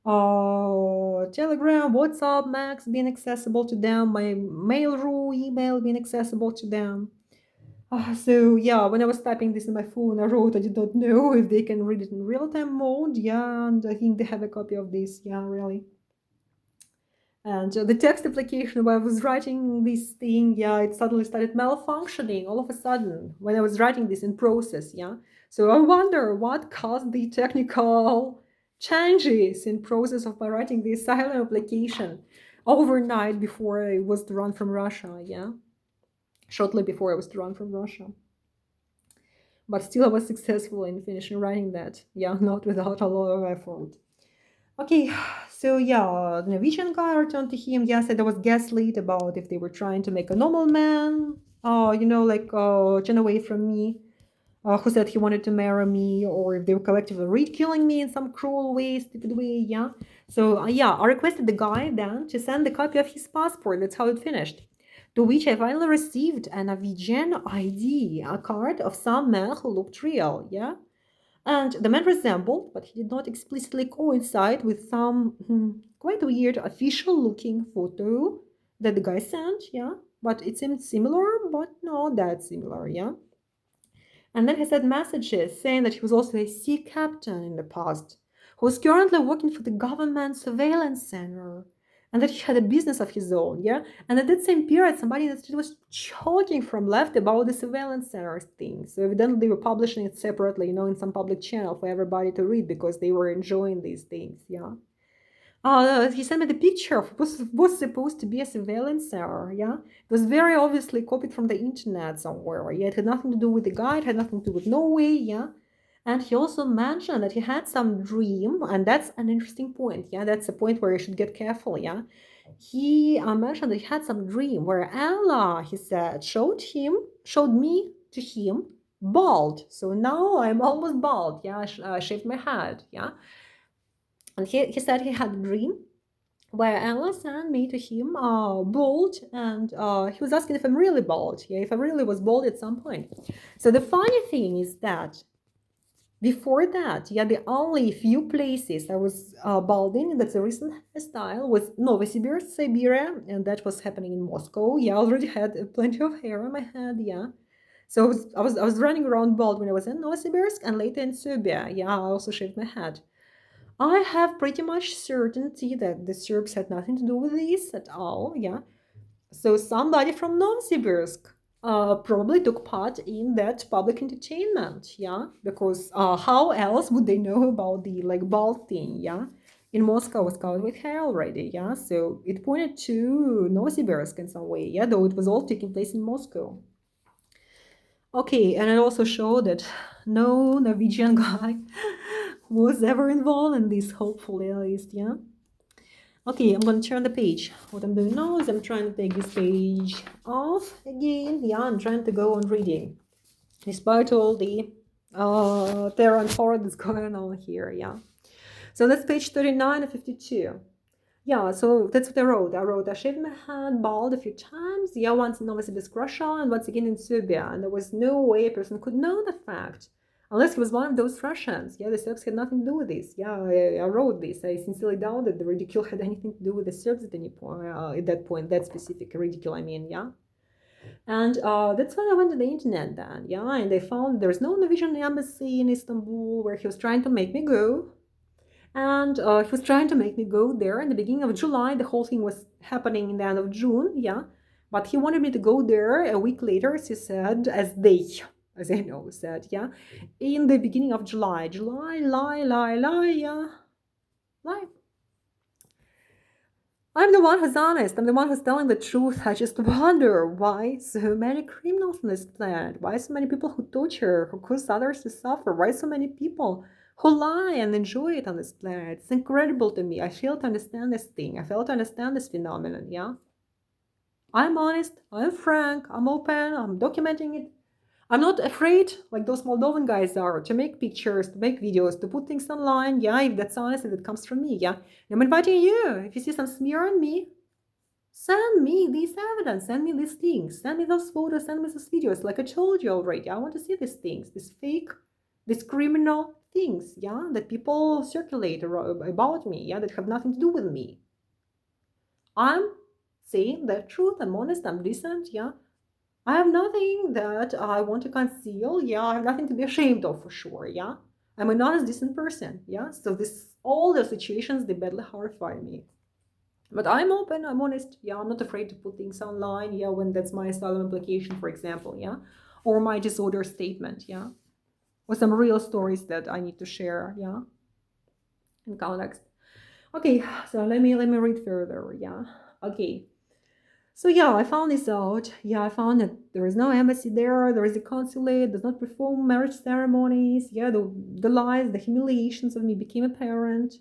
Telegram, WhatsApp, Max being accessible to them, my Mail.ru email being accessible to them. So yeah, when I was typing this in my phone, I wrote I did not know if they can read it in real-time mode. Yeah, and I think they have a copy of this. Yeah, really. And the text application where I was writing this thing, yeah, it suddenly started malfunctioning all of a sudden when I was writing this in process, yeah. So I wonder what caused the technical changes in process of my writing the asylum application overnight before I was to run from Russia, yeah. Shortly before I was to run from Russia. But still I was successful in finishing writing that, yeah, not without a lot of effort. Okay, so yeah, the Norwegian guy returned to him. Yeah, said I was gaslit about if they were trying to make a normal man, turn away from me, who said he wanted to marry me, or if they were collectively ridiculing me in some cruel way, stupid way. Yeah. So yeah, I requested the guy then to send a copy of his passport. That's how it finished. To which I finally received a Norwegian ID, a card of some man who looked real. Yeah. And the man resembled, but he did not explicitly coincide with some quite weird official looking photo that the guy sent, yeah. But it seemed similar, but not that similar, yeah. And then he sent messages saying that he was also a sea captain in the past, who was currently working for the government surveillance center. and that he had a business of his own, yeah. And at that same period, somebody in the street was talking from left about the surveillance center thing. So evidently they were publishing it separately, in some public channel for everybody to read because they were enjoying these things, yeah. He sent me the picture of what was supposed to be a surveillance center, yeah. It was very obviously copied from the internet somewhere, yeah. It had nothing to do with the guy, it had nothing to do with Norway, yeah. And he also mentioned that he had some dream, and that's an interesting point, yeah. That's a point where you should get careful, yeah. He mentioned that he had some dream where Allah, he said, showed me to him bald. So now I'm almost bald, yeah. I shaved my head, yeah. And he said he had a dream where Allah sent me to him bald, and he was asking if I'm really bald, yeah, if I really was bald at some point. So the funny thing is that before that, yeah, the only few places I was balding, that's a recent style, was Novosibirsk, Siberia, and that was happening in Moscow. Yeah, I already had plenty of hair on my head, yeah. So I was running around bald when I was in Novosibirsk, and later in Serbia. Yeah, I also shaved my head. I have pretty much certainty that the Serbs had nothing to do with this at all, yeah. So somebody from Novosibirsk probably took part in that public entertainment, yeah, because how else would they know about the ball thing, yeah? In Moscow was covered with hair already, yeah, so it pointed to Novosibirsk in some way, yeah, though it was all taking place in Moscow. Okay, and it also showed that no Norwegian guy was ever involved in this, hopefully at least, yeah. Okay, I'm going to turn the page. What I'm doing now is I'm trying to take this page off again. Yeah, I'm trying to go on reading, despite all the terror and horror that's going on here, yeah. So that's page 39 of 52. Yeah, so that's what I wrote. I shaved my head bald a few times. Yeah, once in Novosibirsk, Russia, and once again in Serbia. And there was no way a person could know that fact. Unless he was one of those Russians. Yeah, the Serbs had nothing to do with this. Yeah, I wrote this. I sincerely doubt that the ridicule had anything to do with the Serbs at any point, at that point, that specific ridicule, I mean, yeah. And that's when I went to the internet then, yeah, and I found there's no Norwegian embassy in Istanbul where he was trying to make me go. And he was trying to make me go there in the beginning of July. The whole thing was happening in the end of June, yeah. But he wanted me to go there a week later, as he said, as I know, said, yeah, in the beginning of July. July, lie, yeah, lie. I'm the one who's honest. I'm the one who's telling the truth. I just wonder why so many criminals on this planet. Why so many people who torture, who cause others to suffer? Why so many people who lie and enjoy it on this planet? It's incredible to me. I fail to understand this thing. I fail to understand this phenomenon, yeah? I'm honest. I'm frank. I'm open. I'm documenting it. I'm not afraid, like those Moldovan guys are, to make pictures, to make videos, to put things online. Yeah, if that's honest, if it comes from me, yeah. I'm inviting you. If you see some smear on me, send me this evidence, send me these things, send me those photos, send me those videos. Like I told you already, I want to see these things, these fake, these criminal things, yeah, that people circulate about me, yeah, that have nothing to do with me. I'm saying the truth, I'm honest, I'm decent, yeah. I have nothing that I want to conceal. Yeah, I have nothing to be ashamed of for sure. Yeah, I'm an honest, decent person. Yeah, so all the situations, they badly horrify me. But I'm open, I'm honest. Yeah, I'm not afraid to put things online. Yeah, when that's my asylum application, for example. Yeah, or my disorder statement. Yeah, or some real stories that I need to share. Yeah, in context. Okay, so let me read further. Yeah, okay. So yeah, I found this out. Yeah, I found that there is no embassy there. There is a consulate, does not perform marriage ceremonies. Yeah, the lies, the humiliations of me became apparent.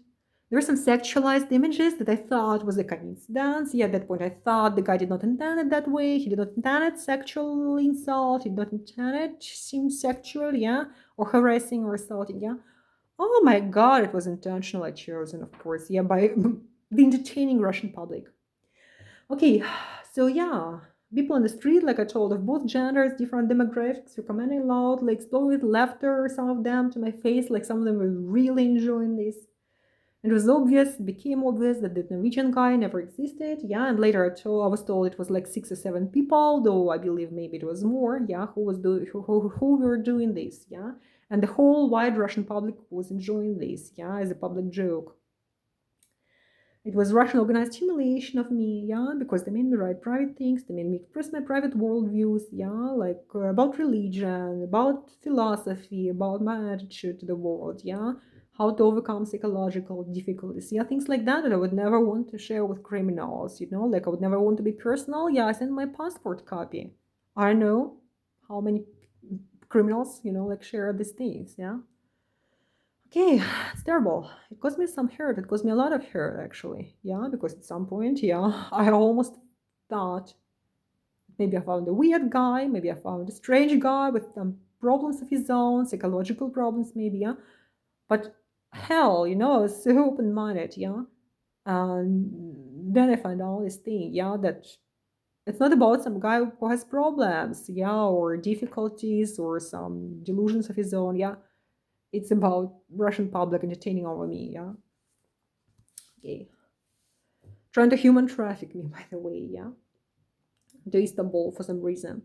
There are some sexualized images that I thought was a coincidence. Yeah, at that point I thought the guy did not intend it that way. He did not intend it sexual insult. He did not intend it to seem sexual, yeah, or harassing or assaulting, yeah. Oh my god, it was intentionally chosen, of course, yeah, by the entertaining Russian public. Okay, so yeah, people on the street, like I told, of both genders, different demographics, recommending loudly, explode with laughter, some of them to my face, like some of them were really enjoying this. And it was obvious, it became obvious that the Norwegian guy never existed, yeah, and later I was told it was like 6 or 7 people, though I believe maybe it was more, yeah, who were doing this, yeah, and the whole wide Russian public was enjoying this, yeah, as a public joke. It was Russian organized humiliation of me, yeah, because they made me write private things, they made me express my private worldviews, yeah, like about religion, about philosophy, about my attitude to the world, yeah, how to overcome psychological difficulties, yeah, things like that that I would never want to share with criminals, like I would never want to be personal. Yeah, I sent my passport copy. I don't know how many criminals, like share these things, yeah. Okay, it's terrible. It caused me some hurt. It caused me a lot of hurt, actually. Yeah, because at some point, yeah, I almost thought maybe I found a weird guy, maybe I found a strange guy with some problems of his own, psychological problems, maybe, yeah. But hell, I was so open minded, yeah. And then I found out this thing, yeah, that it's not about some guy who has problems, yeah, or difficulties or some delusions of his own, yeah. It's about Russian public entertaining over me, yeah. Okay. Trying to human traffic me, by the way, yeah. To Istanbul for some reason.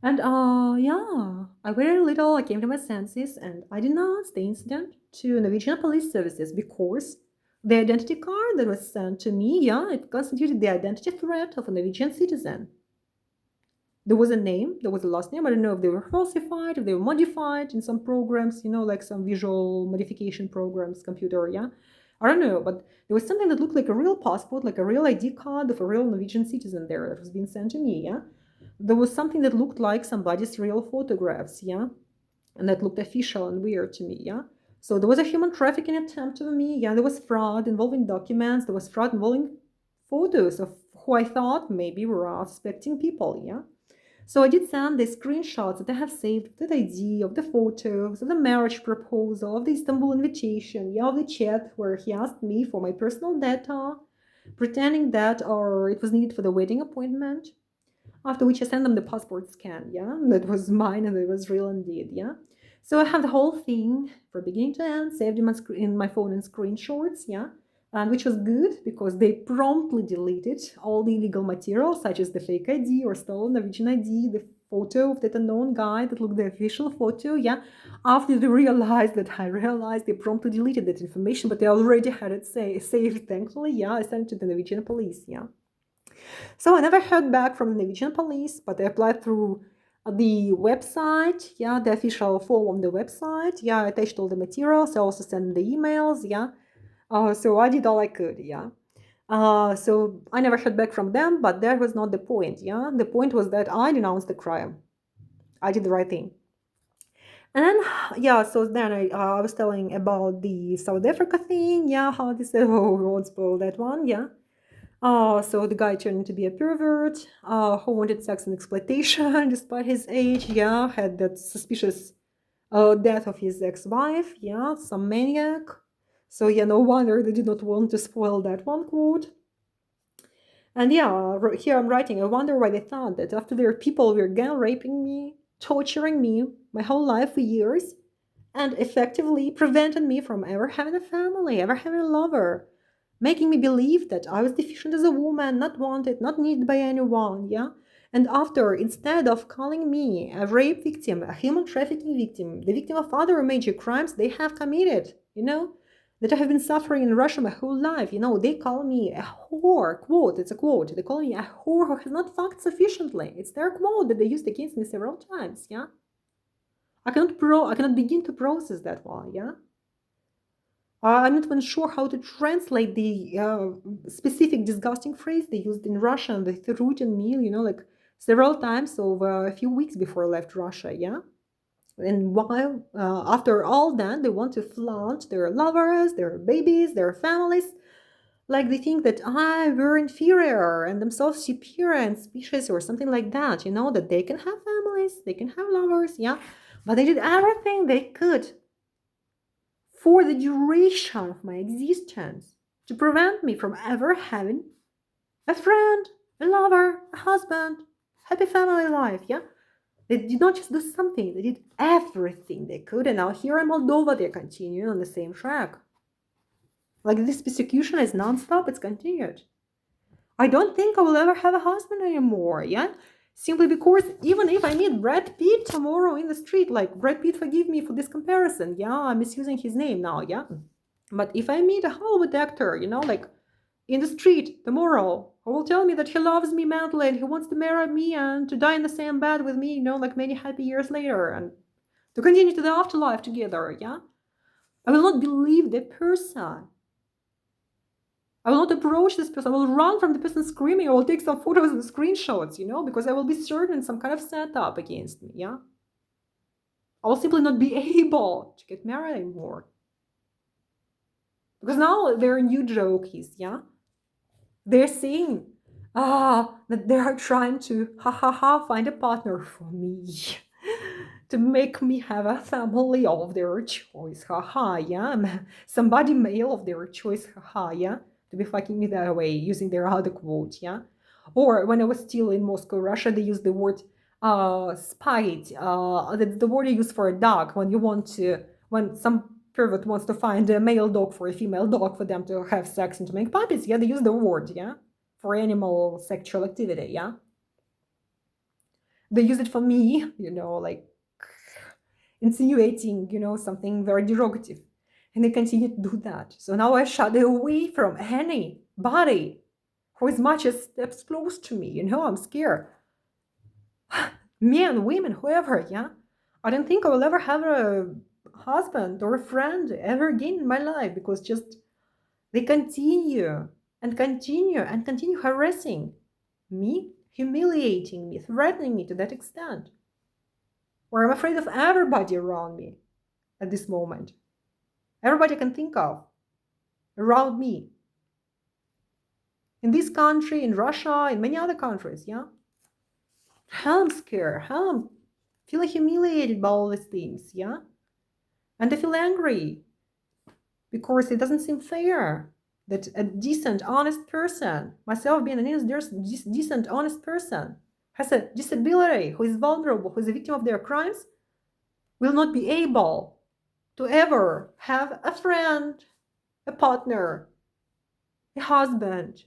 And yeah, I very little I came to my senses and I denounced the incident to Norwegian police services because the identity card that was sent to me, yeah, it constituted the identity threat of a Norwegian citizen. There was a name, there was a last name. I don't know if they were falsified, if they were modified in some programs, like some visual modification programs, computer, yeah. I don't know, but there was something that looked like a real passport, like a real ID card of a real Norwegian citizen there that was being sent to me, yeah. There was something that looked like somebody's real photographs, yeah, and that looked official and weird to me, yeah. So there was a human trafficking attempt on me, yeah. There was fraud involving documents, there was fraud involving photos of who I thought maybe were suspecting people, yeah. So I did send the screenshots that I have saved of that ID, of the photos, of the marriage proposal, of the Istanbul invitation, yeah, of the chat where he asked me for my personal data, pretending that or it was needed for the wedding appointment. After which I sent them the passport scan, yeah, that was mine and it was real indeed, yeah. So I have the whole thing from beginning to end saved in my phone in screenshots, yeah. And which was good because they promptly deleted all the illegal material, such as the fake ID or stolen Norwegian ID, the photo of that unknown guy that looked the official photo, yeah. After they realized that I realized, they promptly deleted that information, but they already had it saved, thankfully, yeah. I sent it to the Norwegian police, yeah. So I never heard back from the Norwegian police, but I applied through the website, yeah, the official form on the website, yeah. I attached all the materials. I also sent the emails, yeah. So I did all I could, yeah. So I never heard back from them, but that was not the point, yeah. The point was that I denounced the crime. I did the right thing. And then, yeah, so then I was telling about the South Africa thing, yeah, how this, oh, we won't spoil that one, yeah. So the guy turned to be a pervert, who wanted sex and exploitation despite his age, yeah, had that suspicious death of his ex-wife, yeah, some maniac. So yeah, no wonder they did not want to spoil that one quote. And yeah, here I'm writing, I wonder why they thought that after their people were gang raping me, torturing me my whole life for years, and effectively prevented me from ever having a family, ever having a lover, making me believe that I was deficient as a woman, not wanted, not needed by anyone, yeah? And after, instead of calling me a rape victim, a human trafficking victim, the victim of other major crimes they have committed, that I have been suffering in Russia my whole life, they call me a whore, quote, it's a quote, they call me a whore who has not fucked sufficiently. It's their quote that they used against me several times, yeah? I cannot begin to process that one, yeah? I'm not even sure how to translate the specific disgusting phrase they used in Russian. They threw it in me, like several times over a few weeks before I left Russia, yeah? And while, after all that, they want to flaunt their lovers, their babies, their families, like they think that we're inferior and themselves superior and species or something like that, that they can have families, they can have lovers, yeah? But they did everything they could for the duration of my existence to prevent me from ever having a friend, a lover, a husband, happy family life, yeah? They did not just do something, they did everything they could, and now here in Moldova, they're continuing on the same track. Like this persecution is non-stop, it's continued. I don't think I will ever have a husband anymore, yeah? Simply because even if I meet Brad Pitt tomorrow in the street, like, Brad Pitt, forgive me for this comparison, yeah? I'm misusing his name now, yeah? But if I meet a Hollywood actor, like in the street tomorrow, who will tell me that he loves me madly and he wants to marry me and to die in the same bed with me, like many happy years later and to continue to the afterlife together, yeah? I will not believe the person. I will not approach this person. I will run from the person screaming. I will take some photos and screenshots, because I will be certain some kind of setup against me, yeah? I will simply not be able to get married anymore. Because now their new joke is, yeah? They're saying, that they are trying to, find a partner for me. To make me have a family of their choice, yeah? Somebody male of their choice, yeah? To be fucking me that way, using their other quote, yeah? Or when I was still in Moscow, Russia, they used the word spite. That's the word you use for a dog when some pervert wants to find a male dog for a female dog for them to have sex and to make puppies, yeah? They use the word, yeah? For animal sexual activity, yeah? They use it for me, like insinuating, something very derogative. And they continue to do that. So now I shy away from anybody who as much as steps close to me. I'm scared. Men, women, whoever, yeah? I don't think I will ever have a husband or a friend ever again in my life because just they continue and continue and continue harassing me, humiliating me, threatening me to that extent. Where I'm afraid of everybody around me at this moment. Everybody I can think of around me. In this country, in Russia, in many other countries, yeah? Hell, I'm scared. Hell, I'm feeling humiliated by all these things, yeah? And I feel angry because it doesn't seem fair that a decent, honest person, myself being an decent, honest person, has a disability, who is vulnerable, who is a victim of their crimes, will not be able to ever have a friend, a partner, a husband,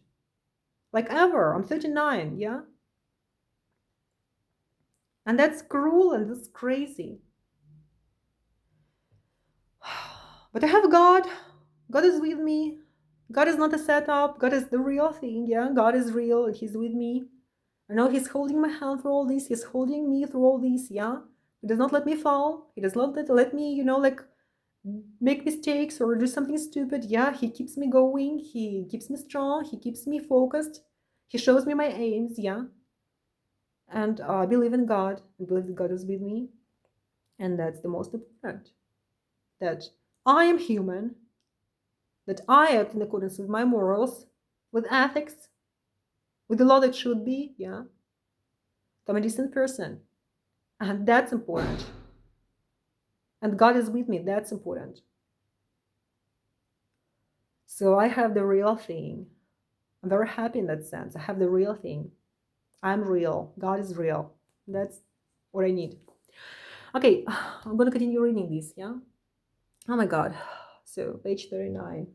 like ever. I'm 39, yeah? And that's cruel and that's crazy. But I have God. God is with me. God is not a setup. God is the real thing, yeah? God is real and He's with me. I know He's holding my hand through all this. He's holding me through all this, yeah? He does not let me fall. He does not let me, like make mistakes or do something stupid. Yeah, He keeps me going. He keeps me strong. He keeps me focused. He shows me my aims, yeah? And I believe in God and believe that God is with me. And that's the most important. That I am human, that I act in accordance with my morals, with ethics, with the law that should be, yeah. I'm a decent person. And that's important. And God is with me, that's important. So I have the real thing. I'm very happy in that sense. I have the real thing. I'm real. God is real. That's what I need. Okay, I'm going to continue reading this, yeah? Oh my God. So, page 39.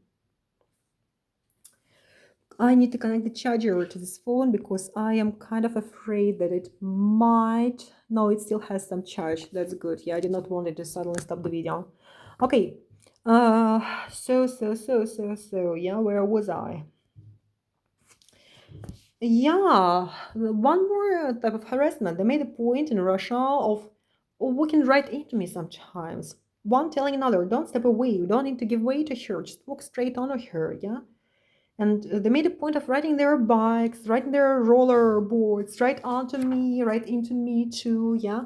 I need to connect the charger to this phone because I am kind of afraid that it might... No, it still has some charge. That's good. Yeah, I did not want it to suddenly stop the video. Okay. Yeah, where was I? Yeah, one more type of harassment. They made a point in Russia of walking right into me sometimes. One telling another, don't step away. You don't need to give way to her. Just walk straight on her, yeah? And they made a point of riding their bikes, riding their roller boards, right onto me, right into me too, yeah?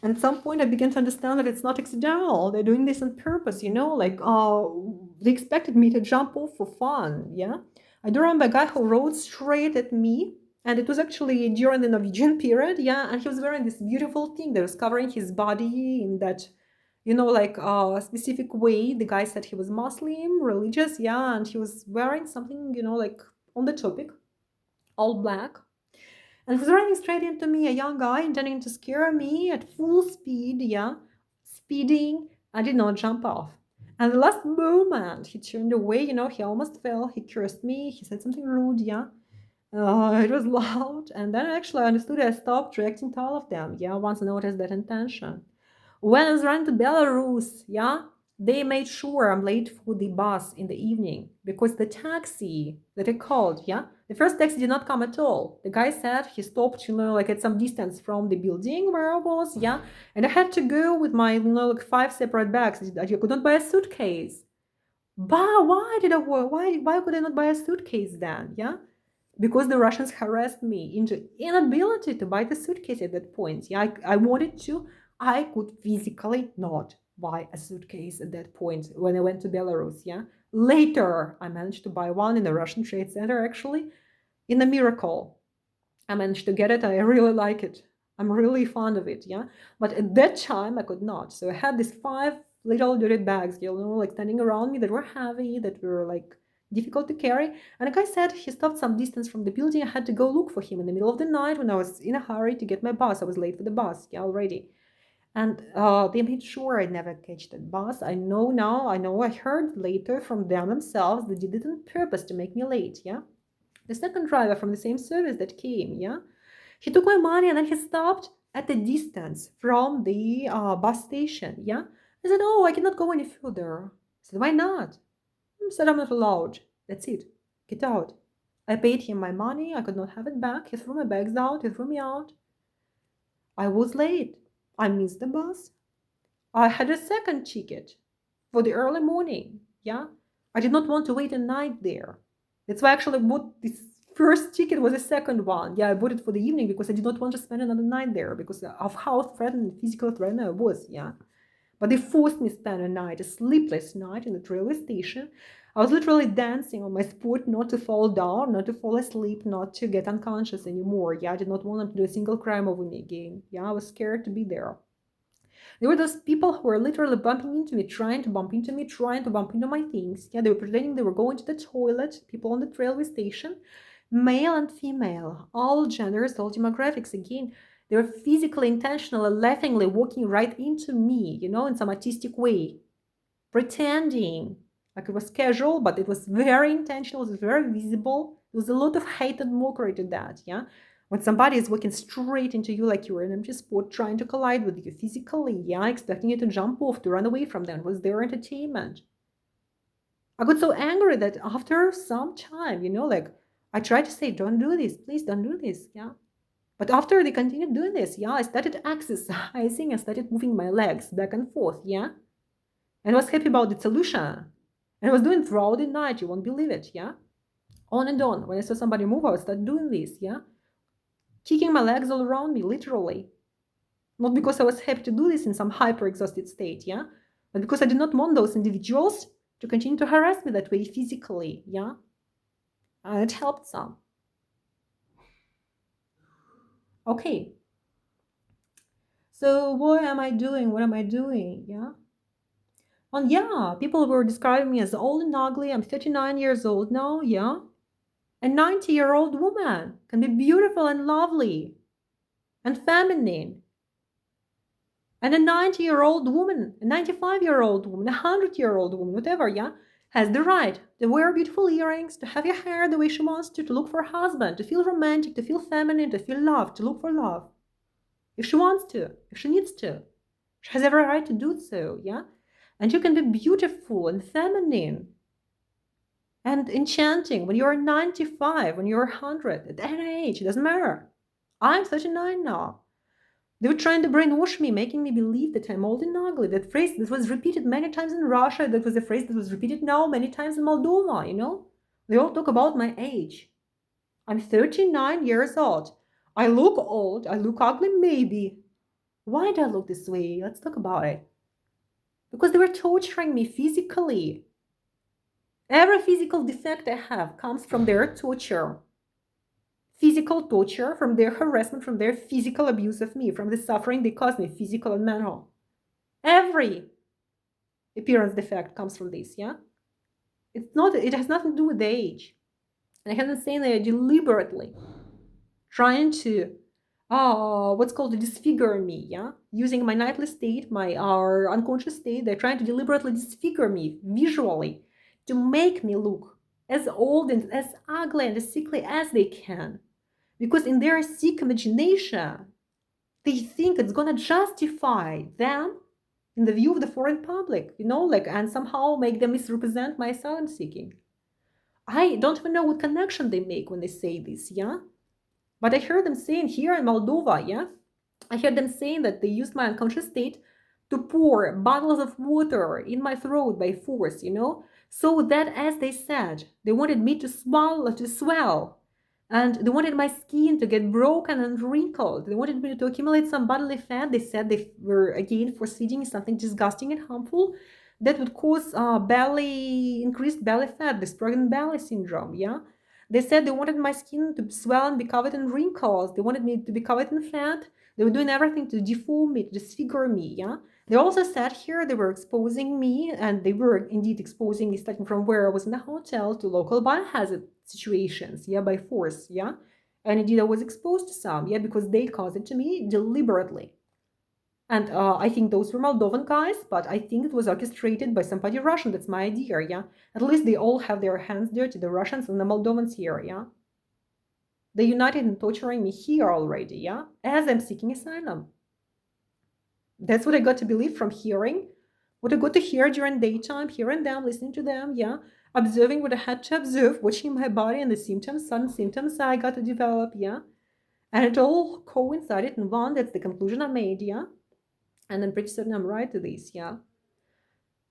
And at some point I began to understand that it's not accidental. They're doing this on purpose, they expected me to jump off for fun, yeah? I do remember a guy who rode straight at me, and it was actually during the Norwegian period, yeah? And he was wearing this beautiful thing that was covering his body in that a specific way. The guy said he was Muslim, religious, yeah, and he was wearing something, on the topic, all black. And he was running straight into me, a young guy, intending to scare me at full speed, yeah, speeding. I did not jump off. And the last moment, he turned away, he almost fell. He cursed me. He said something rude, yeah. It was loud. And then actually I understood. I stopped reacting to all of them, yeah, once I noticed that intention. When I was running to Belarus, yeah, They made sure I'm late for the bus in the evening because the taxi that I called, yeah, the first taxi did not come at all. The guy said he stopped, like at some distance from the building where I was, yeah, and I had to go with my, like 5 separate bags. I could not buy a suitcase. But why could I not buy a suitcase then? Yeah, because the Russians harassed me into inability to buy the suitcase at that point. Yeah, I wanted to. I could physically not buy a suitcase at that point when I went to Belarus. Yeah, later I managed to buy one in the Russian Trade Center. Actually, in a miracle, I managed to get it. I really like it. I'm really fond of it. Yeah, but at that time I could not. So I had these 5 little dirty bags, like standing around me that were heavy, that were like difficult to carry. And a guy said he stopped some distance from the building. I had to go look for him in the middle of the night when I was in a hurry to get my bus. I was late for the bus, yeah, already. And they made sure I never catch that bus. I know now, I heard later from them themselves they did it on purpose to make me late, yeah. The second driver from the same service that came, yeah, he took my money and then he stopped at a distance from the bus station, yeah. I said, oh, I cannot go any further. I said, why not? I said, I'm not allowed. That's it. Get out. I paid him my money. I could not have it back. He threw my bags out. He threw me out. I was late. I missed the bus. I had a second ticket for the early morning. Yeah. I did not want to wait a night there. That's why I actually bought this first ticket was the second one. Yeah, I bought it for the evening because I did not want to spend another night there because of how threatened, physical threatened I was. Yeah. But they forced me to spend a night, a sleepless night in the railway station. I was literally dancing on my spot not to fall down, not to fall asleep, not to get unconscious anymore. Yeah, I did not want them to do a single crime over me again. Yeah, I was scared to be there. There were those people who were literally bumping into me, trying to bump into me, trying to bump into my things. Yeah, they were pretending they were going to the toilet, people on the railway station, male and female, all genders, all demographics. Again, they were physically, intentionally, laughingly walking right into me, in some artistic way, pretending like it was casual, but it was very intentional, it was very visible. There was a lot of hate and mockery to that, yeah? When somebody is walking straight into you like you were an empty spot, trying to collide with you physically, yeah, expecting you to jump off, to run away from them, was their entertainment. I got so angry that after some time, like I tried to say, don't do this, please don't do this, yeah. But after they continued doing this, yeah, I started exercising, I started moving my legs back and forth, yeah. And I was happy about the solution. And I was doing throughout the night, you won't believe it, yeah. On and on. When I saw somebody move, I would start doing this, yeah. Kicking my legs all around me, literally. Not because I was happy to do this in some hyper-exhausted state, yeah, but because I did not want those individuals to continue to harass me that way physically, yeah. And it helped some. Okay. So what am I doing? What am I doing? Yeah. And yeah, people were describing me as old and ugly. I'm 39 years old now, yeah. A 90-year-old woman can be beautiful and lovely and feminine. And a 90-year-old woman, a 95-year-old woman, a 100-year-old woman, whatever, yeah, has the right to wear beautiful earrings, to have your hair the way she wants to look for a husband, to feel romantic, to feel feminine, to feel loved, to look for love. If she wants to, if she needs to. She has every right to do so, yeah? And you can be beautiful and feminine and enchanting when you're 95, when you're 100, at any age, it doesn't matter. I'm 39 now. They were trying to brainwash me, making me believe that I'm old and ugly. That phrase that was repeated many times in Russia, that was a phrase that was repeated now many times in Moldova, They all talk about my age. I'm 39 years old. I look old, I look ugly, maybe. Why do I look this way? Let's talk about it. Because they were torturing me physically. Every physical defect I have comes from their torture. Physical torture, from their harassment, from their physical abuse of me, from the suffering they caused me, physical and mental. Every appearance defect comes from this, yeah? It has nothing to do with the age. And I haven't saying they are deliberately trying to what's called to disfigure me, yeah? Using my nightly state, my unconscious state, they're trying to deliberately disfigure me visually to make me look as old and as ugly and as sickly as they can. Because in their sick imagination, they think it's gonna justify them in the view of the foreign public, like, and somehow make them misrepresent my asylum seeking. I don't even know what connection they make when they say this, yeah? But I heard them saying here in Moldova, yeah? I heard them saying that they used my unconscious state to pour bottles of water in my throat by force, so that, as they said, they wanted me to swell, and they wanted my skin to get broken and wrinkled. They wanted me to accumulate some bodily fat. They said they were, again, foreseeing something disgusting and harmful that would cause increased belly fat, this pregnant belly syndrome, yeah? They said they wanted my skin to swell and be covered in wrinkles. They wanted me to be covered in fat. They were doing everything to deform me, to disfigure me, yeah? They also said here they were exposing me, and they were indeed exposing me starting from where I was in the hotel to local biohazard situations, yeah, by force, yeah? And indeed I was exposed to some, yeah, because they caused it to me deliberately. And I think those were Moldovan guys, but I think it was orchestrated by somebody Russian. That's my idea, yeah? At least they all have their hands dirty, the Russians and the Moldovans here, yeah? They united in torturing me here already, yeah? As I'm seeking asylum. That's what I got to believe from hearing. What I got to hear during daytime, hearing them, listening to them, yeah? Observing what I had to observe, watching my body and the symptoms, sudden symptoms I got to develop, yeah? And it all coincided in one. That's the conclusion I made, yeah? And I'm pretty certain I'm right to this, yeah?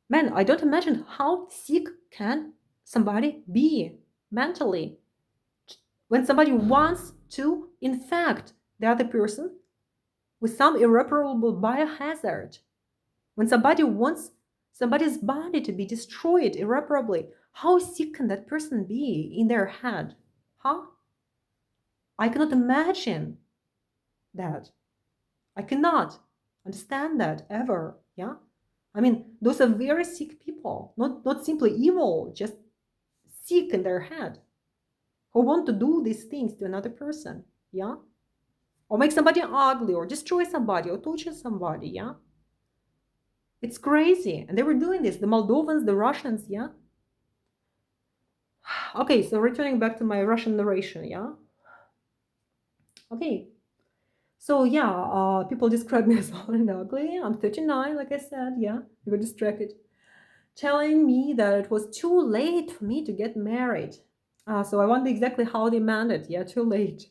Man, I don't imagine how sick can somebody be mentally when somebody wants to infect the other person with some irreparable biohazard. When somebody wants somebody's body to be destroyed irreparably, how sick can that person be in their head? Huh? I cannot imagine that. I cannot understand that ever. Yeah? I mean, those are very sick people, not simply evil, just sick in their head, who want to do these things to another person. Yeah? Or make somebody ugly, or destroy somebody, or torture somebody. Yeah? It's crazy. And they were doing this, the Moldovans, the Russians. Yeah? Okay, so returning back to my Russian narration. Yeah? Okay. So yeah, people describe me as old and ugly. I'm 39, like I said. Yeah, they were distracted, telling me that it was too late for me to get married. So I wonder exactly how they meant it. Yeah, too late.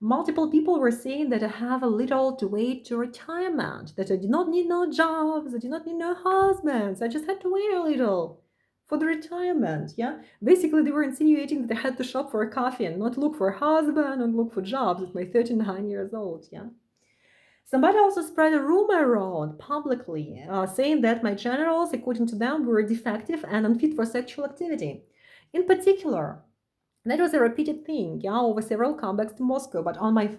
Multiple people were saying that I have a little to wait to retirement, that I did not need no jobs, I did not need no husbands, I just had to wait a little for the retirement, yeah? Basically, they were insinuating that I had to shop for a coffee and not look for a husband and look for jobs at my 39 years old, yeah? Somebody also spread a rumor around publicly, saying that my genitals, according to them, were defective and unfit for sexual activity. In particular, that was a repeated thing, yeah, over several comebacks to Moscow. But on my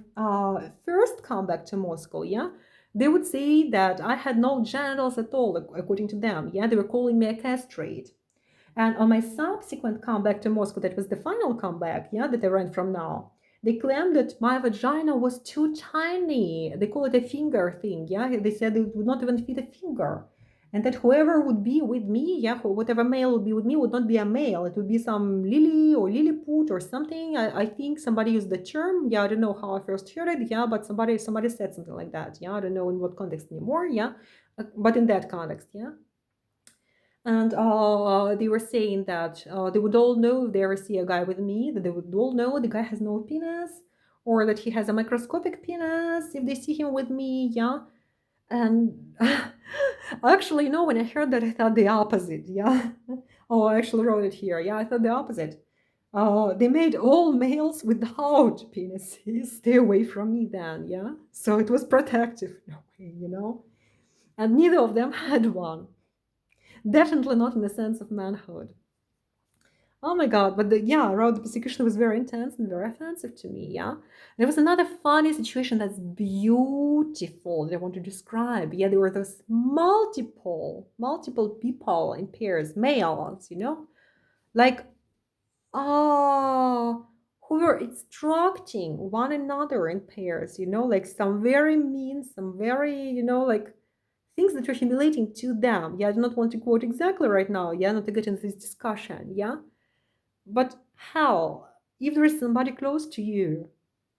first comeback to Moscow, yeah, they would say that I had no genitals at all, according to them. Yeah, they were calling me a castrate. And on my subsequent comeback to Moscow, that was the final comeback, yeah, that I ran from now, they claimed that my vagina was too tiny. They call it a finger thing, yeah. They said it would not even fit a finger. And that whoever would be with me, yeah, whatever male would be with me would not be a male. It would be some lily or lilliput or something. I think somebody used the term. Yeah, I don't know how I first heard it. Yeah, but somebody said something like that. Yeah, I don't know in what context anymore. Yeah, but in that context, yeah. And they were saying that they would all know if they ever see a guy with me, that they would all know the guy has no penis, or that he has a microscopic penis if they see him with me, yeah. And actually, when I heard that, I thought the opposite, yeah. Oh, I actually wrote it here, yeah, I thought the opposite. They made all males without penises stay away from me then, yeah. So it was protective in a way, and neither of them had one. Definitely not in the sense of manhood. Oh my god, but around the persecution was very intense and very offensive to me, yeah? There was another funny situation that's beautiful that I want to describe. Yeah, there were those multiple people in pairs, males, like, who were instructing one another in pairs, like some very mean, some very, like, things that are humiliating to them. Yeah, I do not want to quote exactly right now, yeah, not to get into this discussion, yeah? But how? If there is somebody close to you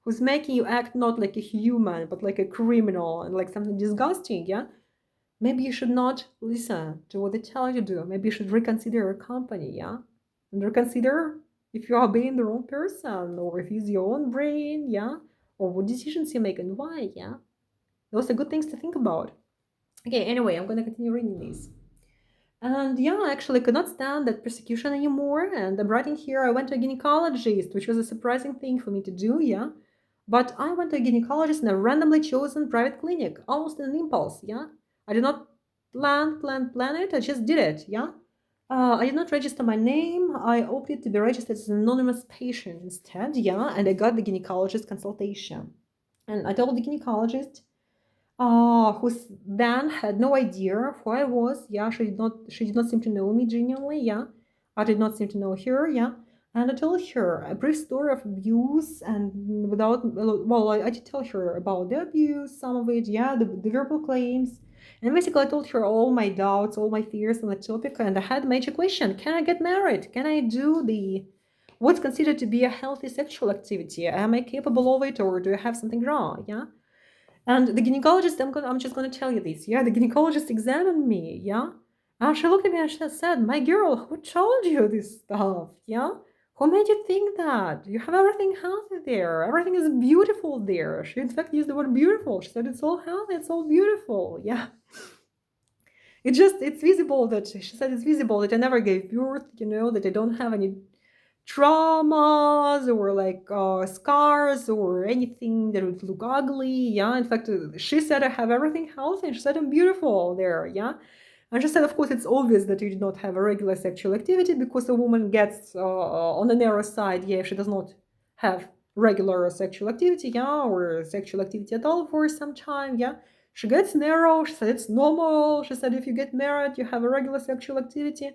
who's making you act not like a human, but like a criminal and like something disgusting, yeah? maybe you should not listen to what they tell you to do. Maybe you should reconsider your company, yeah? And reconsider if you are being the wrong person, or if it's your own brain, yeah? Or what decisions you make and why, yeah? Those are good things to think about. Okay, anyway, I'm gonna continue reading these. And yeah, I actually could not stand that persecution anymore. And I'm writing here, I went to a gynecologist, which was a surprising thing for me to do, yeah? But I went to a gynecologist in a randomly chosen private clinic, almost in an impulse, yeah? I did not plan it, I just did it, yeah? I did not register my name. I opted to be registered as an anonymous patient instead, yeah? And I got the gynecologist consultation. And I told the gynecologist, who then had no idea who I was. Yeah, she did not seem to know me genuinely. Yeah, I did not seem to know her. Yeah, and I told her a brief story of abuse, and without, well, I did tell her about the abuse, some of it. Yeah, the verbal claims, and basically I told her all my doubts, all my fears on the topic, and I had a major question: Can I get married? Can I do the what's considered to be a healthy sexual activity? Am I capable of it, or do I have something wrong? Yeah. And the gynecologist, I'm just gonna tell you this, yeah. The gynecologist examined me, yeah. And she looked at me and she said, "My girl, who told you this stuff? Yeah, who made you think that? You have everything healthy there. Everything is beautiful there." She in fact used the word beautiful. She said, "It's all healthy. It's all beautiful." Yeah. It's visible that she said it's visible that I never gave birth. That I don't have any traumas or like scars or anything that would look ugly. Yeah, in fact, she said I have everything healthy, and she said I'm beautiful there. Yeah, and she said, of course, it's obvious that you did not have a regular sexual activity, because a woman gets on the narrow side, yeah, if she does not have regular sexual activity, yeah, or sexual activity at all for some time, yeah. She gets narrow. She said it's normal. She said if you get married, you have a regular sexual activity,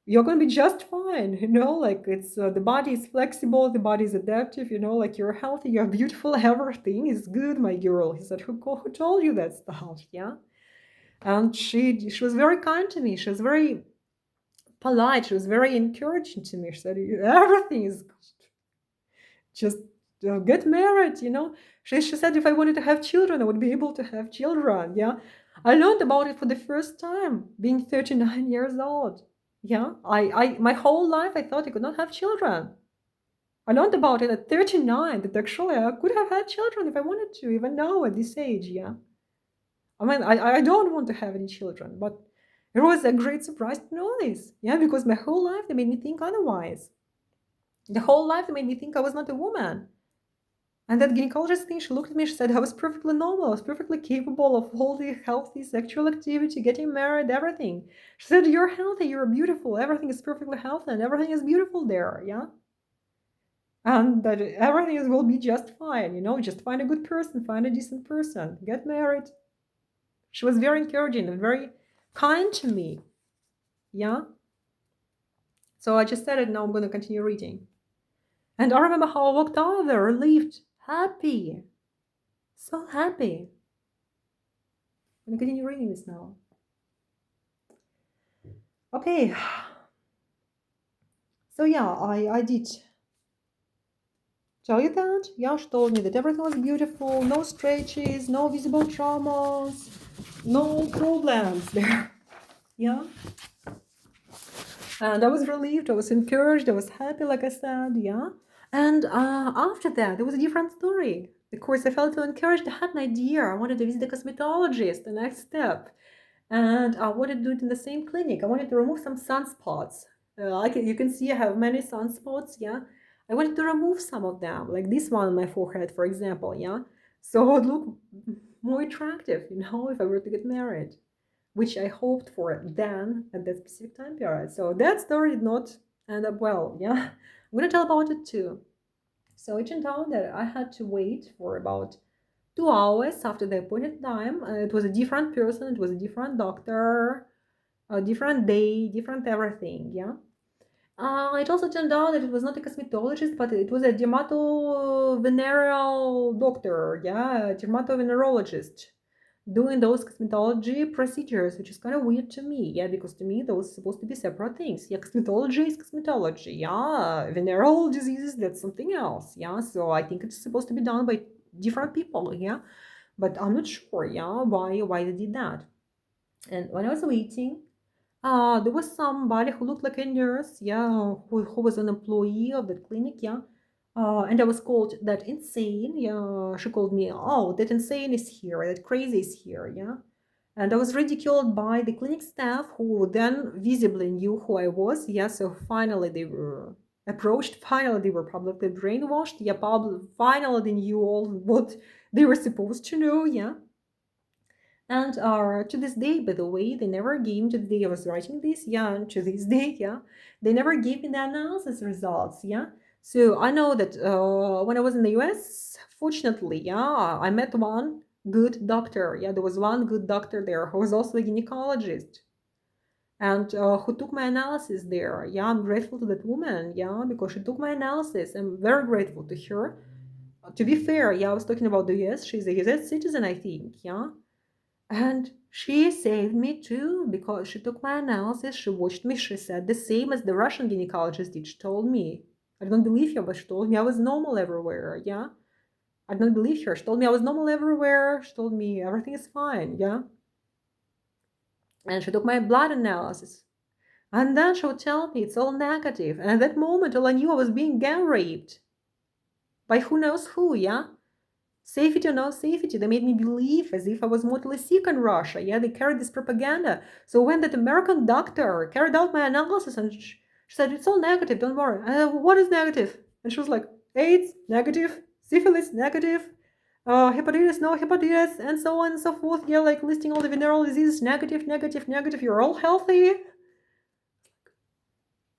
you're going to be just fine, like it's the body is flexible, the body is adaptive, like you're healthy, you're beautiful, everything is good, my girl. He said, who told you that stuff? Yeah. And she was very kind to me. She was very polite. She was very encouraging to me. She said, everything is good. Just get married. She said if I wanted to have children, I would be able to have children. Yeah. I learned about it for the first time being 39 years old. Yeah, I my whole life I thought I could not have children. I learned about it at 39, that actually I could have had children if I wanted to, even now at this age, yeah. I mean, I don't want to have any children, but it was a great surprise to know this, yeah, because my whole life they made me think otherwise. The whole life they made me think I was not a woman. And that gynecologist thing, she looked at me, she said I was perfectly normal, I was perfectly capable of all the healthy sexual activity, getting married, everything. She said, you're healthy, you're beautiful, everything is perfectly healthy, and everything is beautiful there, yeah? And that everything will be just fine, just find a good person, find a decent person, get married. She was very encouraging and very kind to me, yeah? So I just said it, now I'm going to continue reading. And I remember how I walked out there, relieved, happy. So happy. I'm going to continue reading this now. Okay. So yeah, I did tell you that. Yeah, she told me that everything was beautiful, no stretches, no visible traumas, no problems there. Yeah. And I was relieved, I was encouraged, I was happy, like I said, yeah. And after that, it was a different story. Of course, I felt so encouraged. I had an idea. I wanted to visit the cosmetologist, the next step. And I wanted to do it in the same clinic. I wanted to remove some sunspots. You can see I have many sunspots, yeah. I wanted to remove some of them, like this one on my forehead, for example, yeah. So it would look more attractive, if I were to get married, which I hoped for then at that specific time period. So that story did not end up well, yeah. I'm gonna tell about it too. So it turned out that I had to wait for about 2 hours after the appointed time. It was a different person, it was a different doctor, a different day, different everything, yeah. It also turned out that it was not a cosmetologist, but it was a dermatovenereal doctor, yeah, a dermatovenerologist, doing those cosmetology procedures, which is kind of weird to me, yeah, because to me those are supposed to be separate things. Yeah, cosmetology is cosmetology, yeah, venereal diseases, that's something else, yeah. So I think it's supposed to be done by different people, yeah, but I'm not sure, yeah, why they did that. And when I was waiting, there was somebody who looked like a nurse, yeah, who was an employee of that clinic, yeah. And I was called that insane, yeah. She called me, oh, that insane is here, that crazy is here, yeah. And I was ridiculed by the clinic staff who then visibly knew who I was, yeah. So finally they were approached, finally they were publicly brainwashed, yeah. Finally they knew all what they were supposed to know, yeah. And to this day, by the way, they never gave me, to the day I was writing this, yeah, and to this day, yeah, they never gave me the analysis results, yeah. So I know that when I was in the US, fortunately, yeah, I met one good doctor. Yeah, there was one good doctor there who was also a gynecologist and who took my analysis there. Yeah, I'm grateful to that woman, yeah, because she took my analysis. I'm very grateful to her. To be fair, yeah, I was talking about the US. She's a US citizen, I think, yeah. And she saved me too because she took my analysis, she watched me, she said the same as the Russian gynecologist did. She told me, I don't believe her, but she told me I was normal everywhere, yeah? I don't believe her. She told me I was normal everywhere. She told me everything is fine, yeah? And she took my blood analysis. And then she would tell me it's all negative. And at that moment, all I knew I was being gang raped by who knows who, yeah? Safety or no safety, they made me believe as if I was mortally sick in Russia. Yeah, they carried this propaganda. So when that American doctor carried out my analysis and she said, it's all negative, don't worry. What is negative? And she was like, AIDS, negative, syphilis, negative, hepatitis, no hepatitis, and so on and so forth. Yeah, like listing all the venereal diseases, negative, negative, negative, you're all healthy.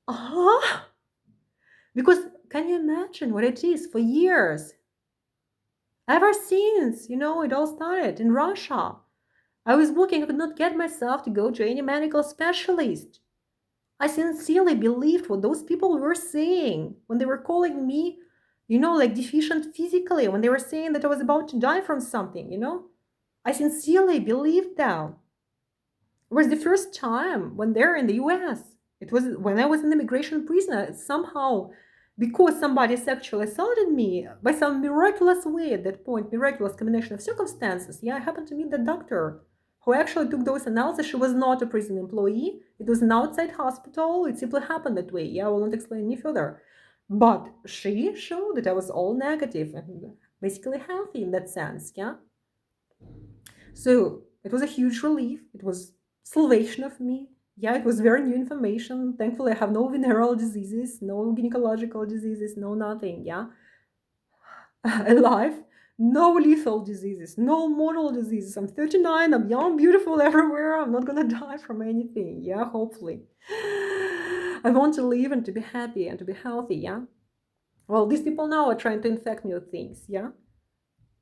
Uh-huh. Because can you imagine what it is for years? Ever since, it all started in Russia. I was working, I could not get myself to go to any medical specialist. I sincerely believed what those people were saying when they were calling me, like deficient physically, when they were saying that I was about to die from something. I sincerely believed them. It was the first time when they're in the US. It was when I was an immigration prisoner. Somehow, because somebody sexually assaulted me by some miraculous way at that point, miraculous combination of circumstances, yeah, I happened to meet the doctor who actually took those analyses. She was not a prison employee. It was an outside hospital. It simply happened that way. Yeah, I will not explain any further. But she showed that I was all negative and basically healthy in that sense, yeah. So it was a huge relief. It was salvation of me. Yeah, it was very new information. Thankfully, I have no venereal diseases, no gynecological diseases, no nothing. Yeah, alive, no lethal diseases, no mortal diseases. I'm 39. I'm young, beautiful everywhere. I'm not gonna die from anything. Yeah, hopefully. I want to live and to be happy and to be healthy. Yeah. Well, these people now are trying to infect me with things. Yeah.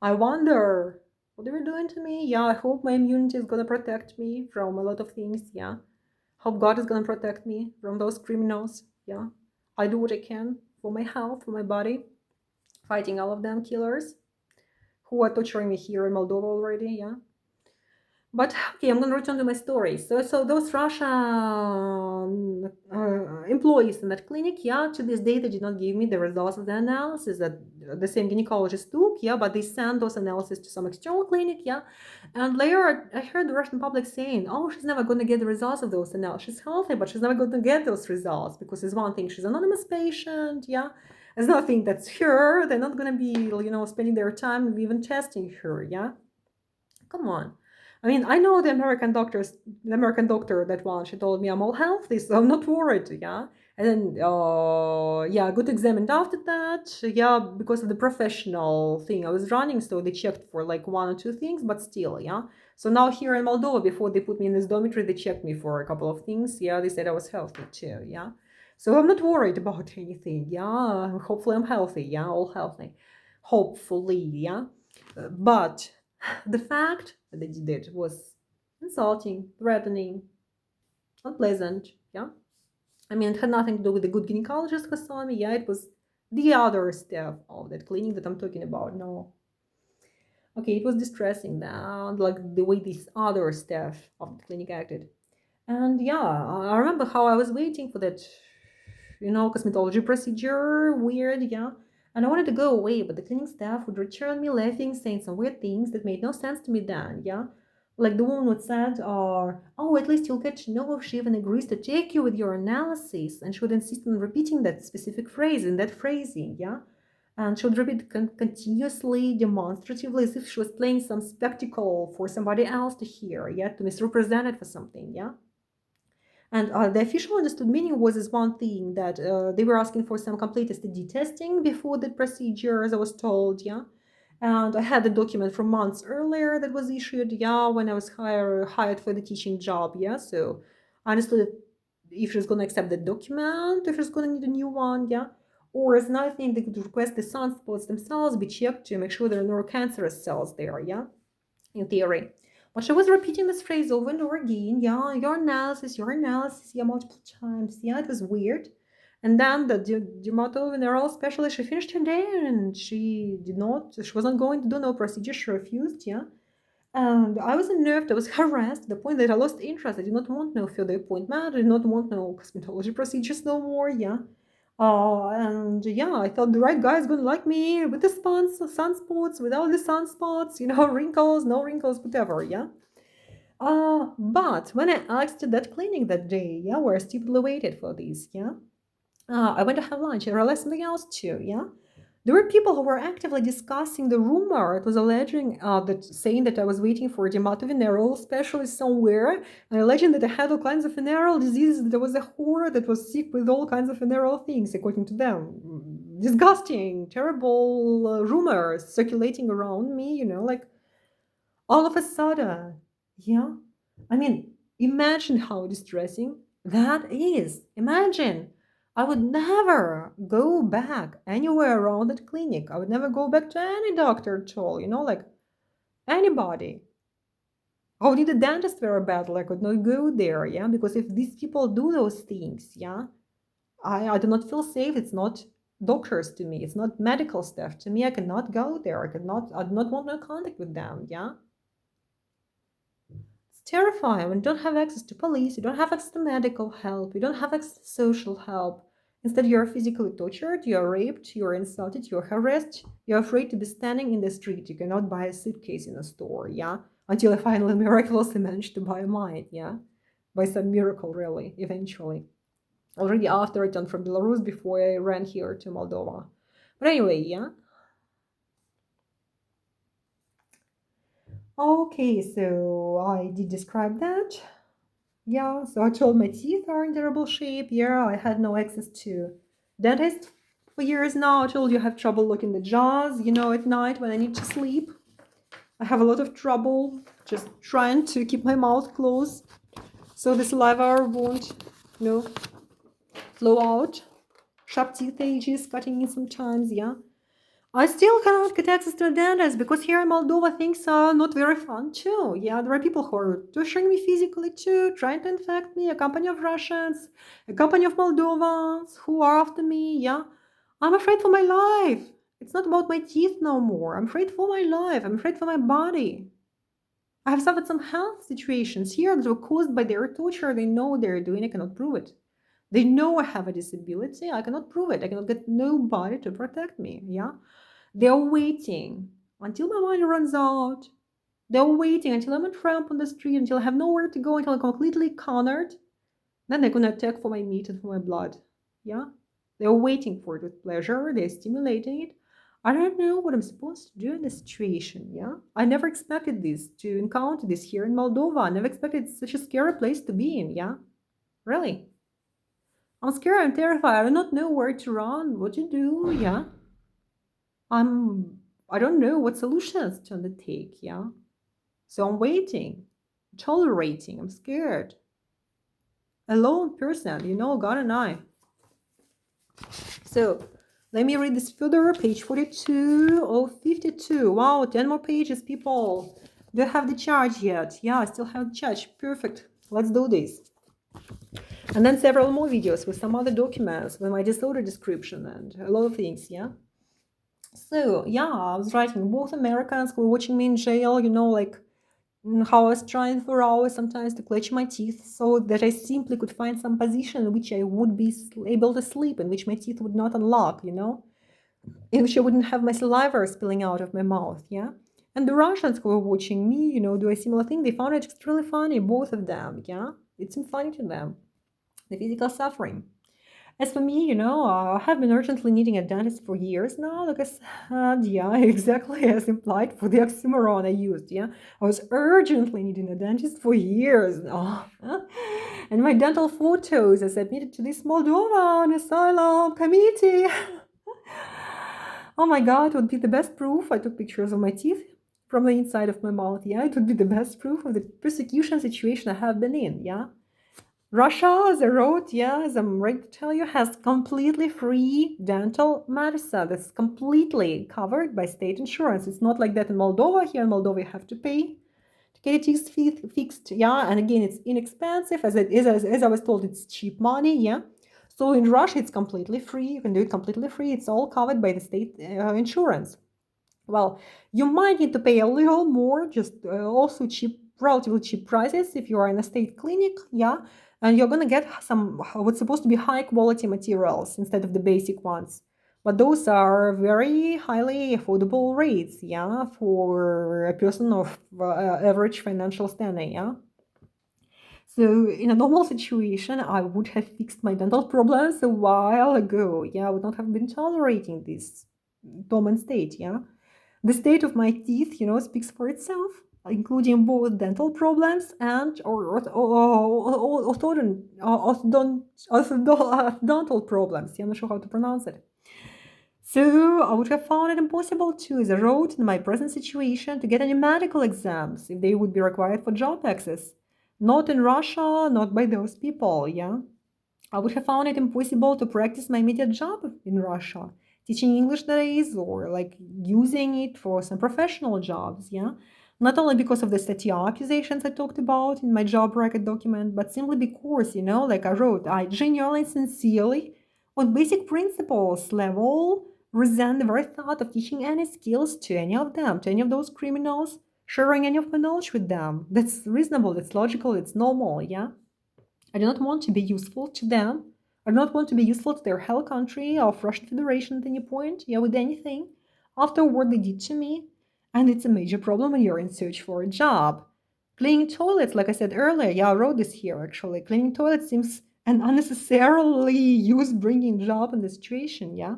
I wonder what they were doing to me. Yeah, I hope my immunity is gonna protect me from a lot of things. Yeah, hope God is gonna protect me from those criminals. Yeah, I do what I can for my health, for my body, fighting all of them killers who are torturing me here in Moldova already. Yeah. But okay, I'm going to return to my story. So those Russian employees in that clinic, yeah, to this day they did not give me the results of the analysis that the same gynecologist took, yeah, but they sent those analyses to some external clinic, yeah. And later I heard the Russian public saying, oh, she's never going to get the results of those analyses. She's healthy, but she's never going to get those results because it's one thing, she's an anonymous patient, yeah. It's nothing that's her. They're not going to be, spending their time even testing her, yeah. Come on. I mean, I know the American doctor, that one, she told me I'm all healthy, so I'm not worried, yeah. And then, yeah, I got examined after that, yeah, because of the professional thing I was running, so they checked for like one or two things, but still, yeah. So now here in Moldova, before they put me in this dormitory, they checked me for a couple of things, yeah, they said I was healthy too, yeah. So I'm not worried about anything, yeah. Hopefully I'm healthy, yeah, all healthy. Hopefully, yeah. But the fact that they did it was insulting, threatening, unpleasant. Yeah. I mean, it had nothing to do with the good gynecologist who saw me. Yeah, it was the other staff of that clinic that I'm talking about. No. Okay, it was distressing now, like the way this other staff of the clinic acted. And yeah, I remember how I was waiting for that, cosmetology procedure, weird, yeah. And I wanted to go away, but the clinic staff would return me laughing, saying some weird things that made no sense to me then, yeah. Like the woman would said, oh, at least you'll get to know if she even agrees to take you with your analysis. And she would insist on repeating that specific phrase in that phrasing, yeah? And she would repeat continuously, demonstratively, as if she was playing some spectacle for somebody else to hear, yeah? To misrepresent it for something, yeah? And the official understood meaning was this one thing that they were asking for some complete STD testing before the procedure, as I was told, yeah? And I had the document from months earlier that was issued, yeah, when I was hired for the teaching job, yeah. So I understood if she's gonna accept the document, if she's gonna need a new one, yeah. Or as another thing, they could request the sunspots themselves be checked to make sure there are no cancerous cells there, yeah, in theory. But she was repeating this phrase over and over again, yeah, your analysis, yeah, multiple times, yeah, it was weird. And then the dermatology specialist, she finished her day and she wasn't going to do no procedure. She refused, yeah. And I was unnerved, I was harassed to the point that I lost interest. I did not want no further appointment. I did not want no cosmetology procedures no more, yeah. And yeah, I thought the right guy is going to like me with the sunspots, without the sunspots, wrinkles, no wrinkles, whatever, yeah. But when I asked at that clinic that day, yeah, where I stupidly waited for this, yeah, I went to have lunch. I realized something else too, yeah. There were people who were actively discussing the rumor. It was alleging saying that I was waiting for a dermatovenereal specialist somewhere, and alleging that I had all kinds of venereal diseases, that I was a whore that was sick with all kinds of venereal things, according to them. Disgusting, terrible rumors circulating around me, like all of a sudden. Yeah. I mean, imagine how distressing that is. Imagine. I would never go back anywhere around that clinic. I would never go back to any doctor at all, like anybody. I would need a dentist very badly. I could not go there, yeah, because if these people do those things, yeah, I do not feel safe. It's not doctors to me. It's not medical staff to me. I cannot go there. I do not want no contact with them, yeah. It's terrifying when you don't have access to police, you don't have access to medical help, you don't have access to social help. Instead, you're physically tortured, you're raped, you're insulted, you're harassed, you're afraid to be standing in the street. You cannot buy a suitcase in a store, yeah? Until I finally miraculously managed to buy mine, yeah? By some miracle, really, eventually. Already after I returned from Belarus before I ran here to Moldova. But anyway, yeah? Okay, so I did describe that. Yeah, so I told my teeth are in terrible shape. Yeah, I had no access to dentist for years now. I told you I have trouble looking the jaws, at night when I need to sleep. I have a lot of trouble just trying to keep my mouth closed so the saliva won't, flow out. Sharp teeth ages, cutting in sometimes, yeah. I still cannot get access to a dentist because here in Moldova things are not very fun too. Yeah, there are people who are torturing me physically too, trying to infect me, a company of Russians, a company of Moldovans who are after me. Yeah, I'm afraid for my life. It's not about my teeth no more. I'm afraid for my life. I'm afraid for my body. I have suffered some health situations here that were caused by their torture. They know what they're doing. I cannot prove it. They know I have a disability. I cannot prove it. I cannot get nobody to protect me. Yeah. They're waiting until my money runs out. They're waiting until I'm a tramp on the street, until I have nowhere to go, until I'm completely cornered. Then they're gonna attack for my meat and for my blood. Yeah? They're waiting for it with pleasure. They're stimulating it. I don't know what I'm supposed to do in this situation. Yeah? I never expected to encounter this here in Moldova. I never expected such a scary place to be in. Yeah? Really? I'm scared. I'm terrified. I do not know where to run, what to do. Yeah? I don't know what solutions to undertake, yeah? So I'm waiting, tolerating, I'm scared. A lone person, God and I. So let me read this further, page 42 of 52. Wow, 10 more pages, people. Do I have the charge yet? Yeah, I still have the charge. Perfect. Let's do this. And then several more videos with some other documents, with my disorder description and a lot of things, yeah? So, yeah, I was writing both Americans who were watching me in jail, like how I was trying for hours sometimes to clench my teeth so that I simply could find some position in which I would be able to sleep, in which my teeth would not unlock, in which I wouldn't have my saliva spilling out of my mouth, yeah? And the Russians who were watching me, do a similar thing, they found it extremely funny, both of them, yeah? It seemed funny to them, the physical suffering. As for me, I have been urgently needing a dentist for years now, like I said, yeah, exactly as implied for the oxymoron I used, yeah. I was urgently needing a dentist for years now. And my dental photos I submitted to this Moldovan Asylum committee. Oh my God, it would be the best proof. I took pictures of my teeth from the inside of my mouth, yeah. It would be the best proof of the persecution situation I have been in, yeah. Russia, as I wrote, yeah, as I'm ready to tell you, has completely free dental medicine that's completely covered by state insurance. It's not like that in Moldova. Here in Moldova, you have to pay to get your teeth fixed, yeah. And again, it's inexpensive. As I was told, it's cheap money, yeah. So in Russia, it's completely free. You can do it completely free. It's all covered by the state insurance. Well, you might need to pay a little more, just also cheap, relatively cheap prices if you are in a state clinic, yeah, and you're gonna get some what's supposed to be high quality materials instead of the basic ones. But those are very highly affordable rates, yeah, for a person of average financial standing, yeah. So in a normal situation, I would have fixed my dental problems a while ago. Yeah, I would not have been tolerating this dormant state, yeah. The state of my teeth, speaks for itself, including both dental problems and orthodontal problems. I'm not sure how to pronounce it. So I would have found it impossible to, as I wrote in my present situation, to get any medical exams if they would be required for job access. Not in Russia, not by those people, yeah. I would have found it impossible to practice my immediate job in Russia, teaching English that is, or like using it for some professional jobs, yeah? Not only because of the stattia accusations I talked about in my job record document, but simply because, like I wrote, I genuinely, sincerely, on basic principles level, resent the very thought of teaching any skills to any of them, to any of those criminals, sharing any of my knowledge with them. That's reasonable, that's logical, it's normal, yeah? I do not want to be useful to them. I do not want to be useful to their hell country of Russian Federation at any point, yeah, with anything, after what they did to me. And it's a major problem when you're in search for a job. Cleaning toilets, like I said earlier, yeah, I wrote this here actually. Cleaning toilets seems an unnecessarily use-bringing job in this situation, yeah?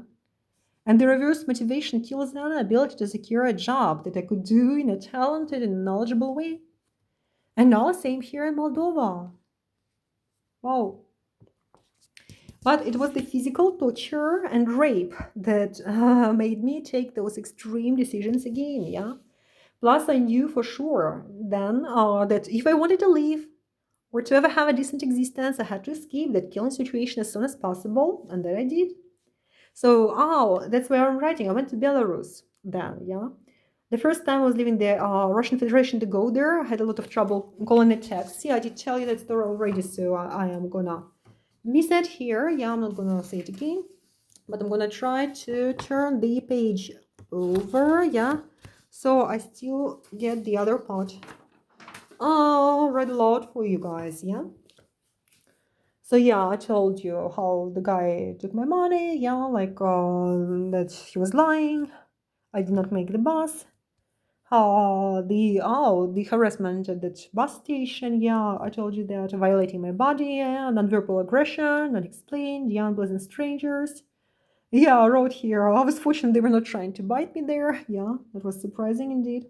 And the reverse motivation kills the ability to secure a job that I could do in a talented and knowledgeable way. And now, same here in Moldova. Wow. But it was the physical torture and rape that made me take those extreme decisions again, yeah? Plus, I knew for sure then that if I wanted to leave or to ever have a decent existence, I had to escape that killing situation as soon as possible, and that I did. So, that's where I'm writing. I went to Belarus then, yeah? The first time I was leaving the Russian Federation to go there, I had a lot of trouble calling a taxi. I did tell you that story already, so I am gonna miss it here. Yeah, I'm not gonna say it again, but I'm gonna try to turn the page over. Yeah, so I still get the other part read aloud for you guys. Yeah. So yeah, I told you how the guy took my money. Yeah, like that he was lying. I did not make the bus. The harassment at that bus station, yeah, I told you that, violating my body, yeah, non-verbal aggression, not explained, yeah, unpleasant strangers. Yeah, I wrote here, I was fortunate they were not trying to bite me there, yeah, that was surprising indeed.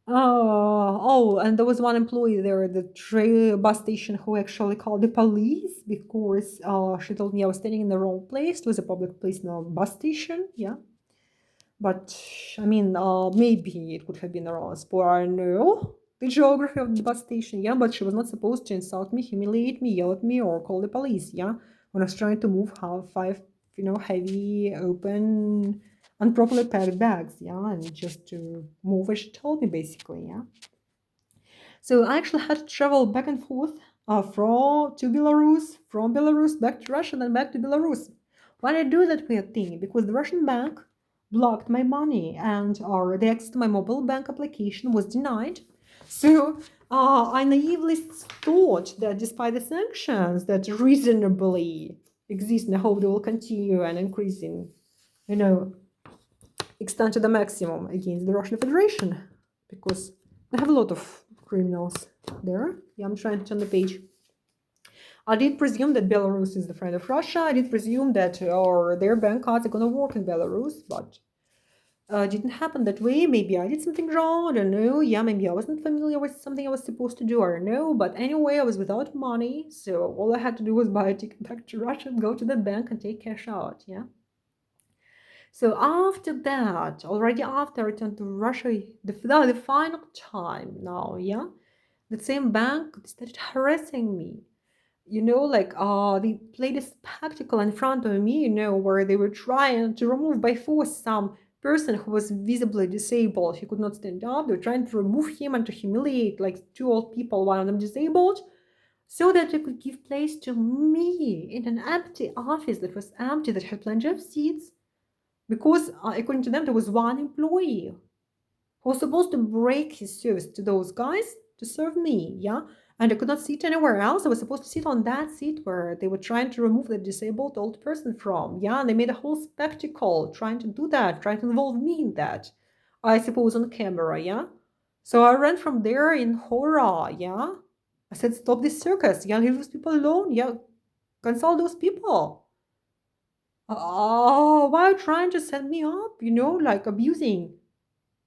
And there was one employee there at the bus station who actually called the police because she told me I was standing in the wrong place. It was a public place, no bus station, yeah. But, I mean, maybe it could have been around sport. I know the geography of the bus station, yeah, but she was not supposed to insult me, humiliate me, yell at me, or call the police, yeah, when I was trying to move five, heavy, open, improperly packed bags, yeah, and just to move as she told me, basically, yeah. So I actually had to travel back and forth from Belarus back to Russia, then back to Belarus. Why did I do that weird thing? Because the Russian bank blocked my money and the access to my mobile bank application was denied. So I naively thought that despite the sanctions that reasonably exist and I hope they will continue and increase in extend to the maximum against the Russian Federation, because they have a lot of criminals there. Yeah, I'm trying to turn the page. I did presume that Belarus is the friend of Russia. I did presume that their bank cards are going to work in Belarus, but didn't happen that way. Maybe I did something wrong. I don't know. Yeah, maybe I wasn't familiar with something I was supposed to do. I don't know. But anyway, I was without money. So all I had to do was buy a ticket back to Russia, go to the bank and take cash out. Yeah. So after that, already after I returned to Russia, the final time now, yeah, the same bank started harassing me. They played a spectacle in front of me, where they were trying to remove by force some person who was visibly disabled. He could not stand up. They were trying to remove him and to humiliate like two old people, one of them disabled, so that they could give place to me in an empty office that was empty, that had plenty of seats, because according to them, there was one employee who was supposed to break his service to those guys to serve me, yeah? And I could not sit anywhere else. I was supposed to sit on that seat where they were trying to remove the disabled old person from, yeah? And they made a whole spectacle trying to do that, trying to involve me in that, I suppose on camera, yeah? So I ran from there in horror, yeah? I said, stop this circus, yeah? Leave those people alone, yeah? Consult those people. Oh, why trying to set me up, like abusing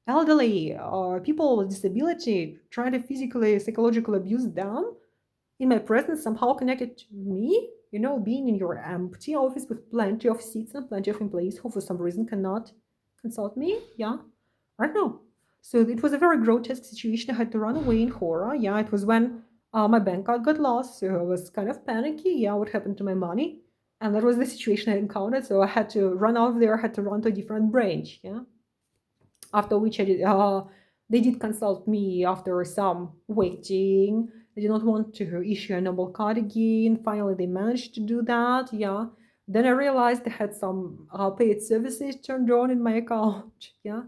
elderly or people with disability, trying to physically, psychologically abuse them in my presence, somehow connected to me, being in your empty office with plenty of seats and plenty of employees who for some reason cannot consult me. Yeah, I don't know. So it was a very grotesque situation. I had to run away in horror. Yeah, it was when my bank card got lost, so I was kind of panicky. Yeah, what happened to my money? And that was the situation I encountered. So I had to run out of there. I had to run to a different branch. Yeah. After which they did consult me after some waiting. They did not want to issue a noble card again. Finally, they managed to do that. Yeah. Then I realized they had some paid services turned on in my account. Yeah.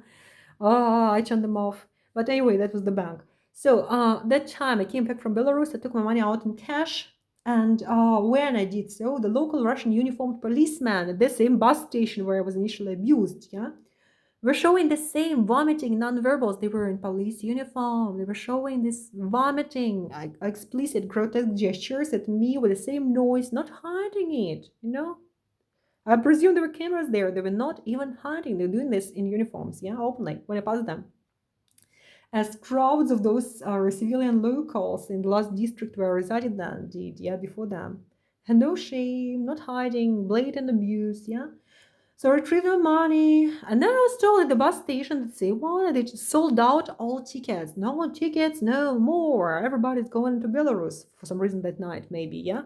I turned them off. But anyway, that was the bank. So that time I came back from Belarus. I took my money out in cash. And when I did so, the local Russian uniformed policeman at the same bus station where I was initially abused, yeah, were showing the same vomiting nonverbals. They were in police uniform. They were showing this vomiting, explicit, grotesque gestures at me with the same noise, not hiding it, I presume there were cameras there. They were not even hiding. They're doing this in uniforms, yeah, openly, when I passed them. As crowds of those civilian locals in the last district where I resided then did, yeah, before them. And no shame, not hiding, blatant abuse, yeah. So I retrieved my money, and then I was told at the bus station that they wanted, they just sold out all tickets. No more tickets, no more. Everybody's going to Belarus for some reason that night, maybe, yeah?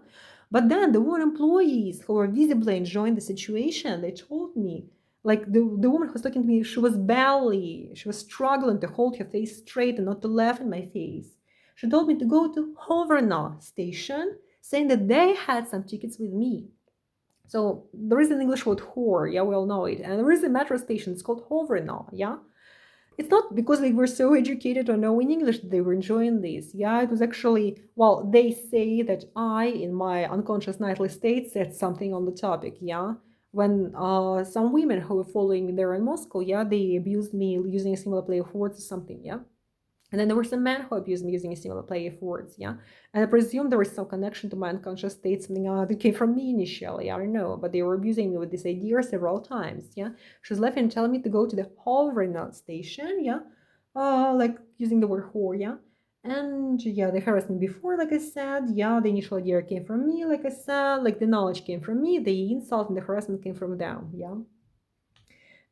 But then the woman employees who were visibly enjoying the situation, they told me, like the woman who was talking to me, she was struggling to hold her face straight and not to laugh in my face. She told me to go to Hoverna station, saying that they had some tickets with me. So there is an English word whore, yeah, we all know it. And there is a metro station, it's called Hoverna, yeah? It's not because they were so educated or knowing English that they were enjoying this. Yeah, it was actually, well, they say that I, in my unconscious nightly state, said something on the topic, yeah? When some women who were following there in Moscow, yeah, they abused me using a similar play of words or something, yeah? And then there were some men who abused me using a similar play of words, yeah? And I presume there was some connection to my unconscious state, something that came from me initially, I don't know, but they were abusing me with this idea several times, yeah? She was laughing and telling me to go to the Hoverna station, yeah? Like using the word whore, yeah? And yeah, they harassed me before, like I said, yeah, the initial idea came from me, like I said, like the knowledge came from me, the insult and the harassment came from them, yeah?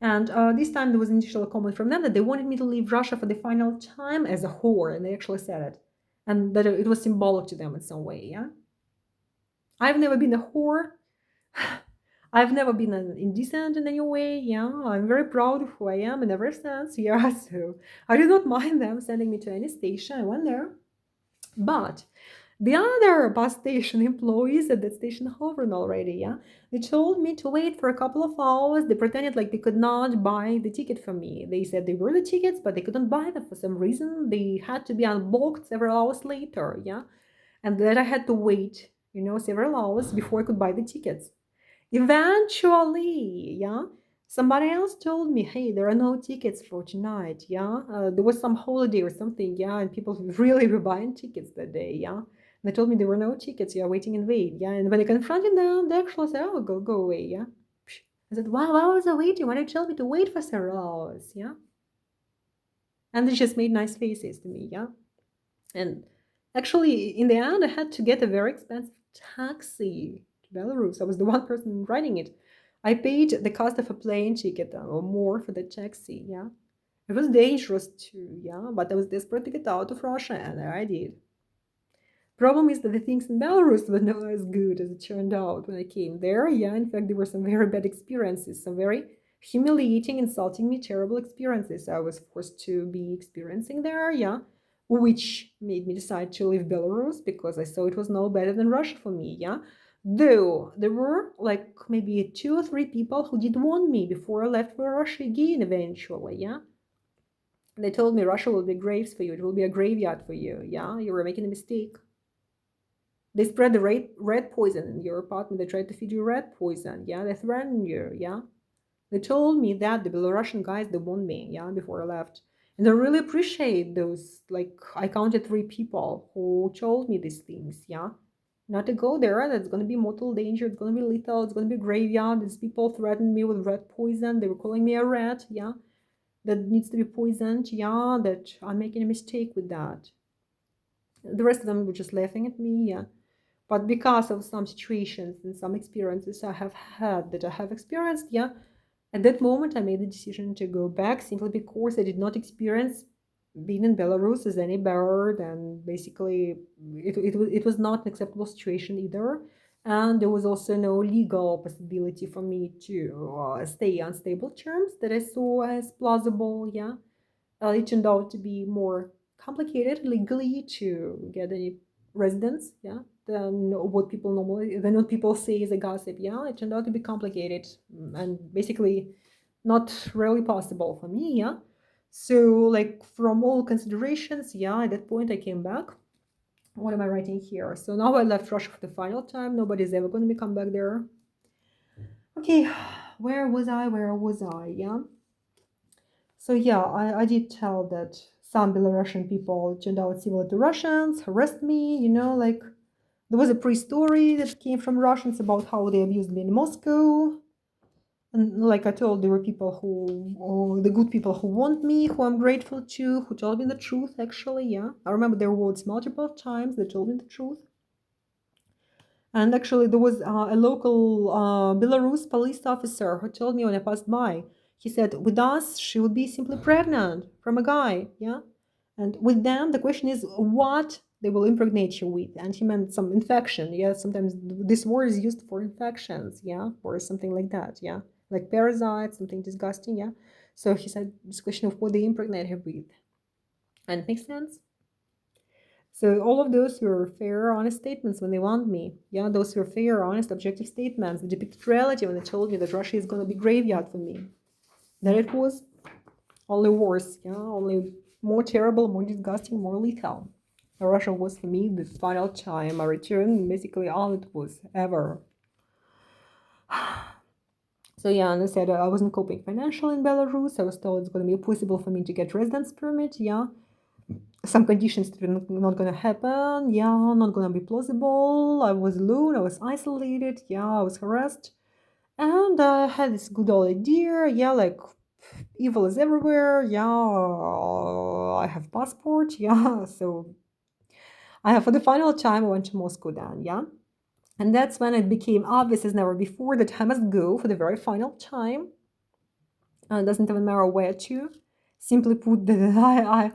And this time there was an initial comment from them that they wanted me to leave Russia for the final time as a whore, and they actually said it. And that it was symbolic to them in some way, yeah? I've never been a whore. I've never been an indecent in any way, yeah? I'm very proud of who I am in every sense, yeah? So I did not mind them sending me to any station. I went there. But the other bus station employees at that station hovered already, yeah? They told me to wait for a couple of hours. They pretended like they could not buy the ticket for me. They said they were the tickets, but they couldn't buy them for some reason. They had to be unblocked several hours later, yeah? And that I had to wait, several hours before I could buy the tickets. Eventually, yeah, Somebody else told me, hey, there are no tickets for tonight, yeah? There was some holiday or something, yeah, and people really were buying tickets that day, yeah? And they told me there were no tickets, yeah, waiting in vain, yeah? And when I confronted them, they actually said, oh, go away, yeah? I said, wow, why was I waiting? Why did you tell me to wait for several hours, yeah? And they just made nice faces to me, yeah? And actually, in the end, I had to get a very expensive taxi to Belarus. I was the one person riding it. I paid the cost of a plane ticket or more for the taxi, yeah. It was dangerous too, yeah, but I was desperate to get out of Russia, and I did. Problem is that the things in Belarus were not as good as it turned out when I came there. Yeah, in fact, there were some very bad experiences, some very humiliating, insulting me, terrible experiences I was forced to be experiencing there. Yeah, which made me decide to leave Belarus because I saw it was no better than Russia for me. Yeah, though there were like maybe 2 or 3 people who did warn me before I left for Russia again eventually. Yeah. They told me Russia will be graves for you. It will be a graveyard for you. Yeah, you were making a mistake. They spread the rat poison in your apartment. They tried to feed you rat poison. Yeah, they threatened you. Yeah, they told me that the Belarusian guys they warned me. Yeah, before I left, and I really appreciate those. Like I counted 3 people who told me these things. Yeah, not to go there. That's gonna be mortal danger. It's gonna be lethal. It's gonna be graveyard. These people threatened me with rat poison. They were calling me a rat. Yeah, that needs to be poisoned. Yeah, that I'm making a mistake with that. The rest of them were just laughing at me. Yeah. But because of some situations and some experiences I have had that I have experienced, yeah, at that moment I made the decision to go back simply because I did not experience being in Belarus as any better than basically it was not an acceptable situation either. And there was also no legal possibility for me to stay on stable terms that I saw as plausible, yeah. It turned out to be more complicated legally to get any residence, yeah, than what people say is a gossip. Yeah, it turned out to be complicated and basically not really possible for me. Yeah, so like from all considerations, yeah, at that point I came back. What am I writing here? So now I left Russia for the final time. Nobody's ever going to come back there. Okay, where was I? Where was I? Yeah. So yeah, I did tell that some Belarusian people turned out similar to Russians, harassed me, like there was a pre-story that came from Russians about how they abused me in Moscow. And like I told, there were people the good people who want me, who I'm grateful to, who told me the truth, actually, yeah. I remember their words multiple times, they told me the truth. And actually, there was a local Belarus police officer who told me when I passed by, he said, with us, she would be simply pregnant from a guy, yeah? And with them, the question is what they will impregnate you with. And he meant some infection, yeah? Sometimes this word is used for infections, yeah? Or something like that, yeah? Like parasites, something disgusting, yeah? So he said, this question of what they impregnate her with. And it makes sense. So all of those were fair, honest statements when they want me. Yeah, those were fair, honest, objective statements. They depicted reality when they told me that Russia is going to be graveyard for me. That it was only worse, yeah, only more terrible, more disgusting, more lethal. Russia was for me the final time I returned, basically all it was ever. So yeah, and I said I wasn't coping financially in Belarus. I was told it's going to be impossible for me to get residence permit. Yeah, some conditions that were not going to happen. Yeah, not going to be plausible. I was alone. I was isolated. Yeah, I was harassed, and I had this good old idea. Yeah, like evil is everywhere. Yeah, I have passport. Yeah, so I have for the final time I went to Moscow then. Yeah. And that's when it became obvious as never before that I must go for the very final time. It doesn't even matter where to. Simply put, that I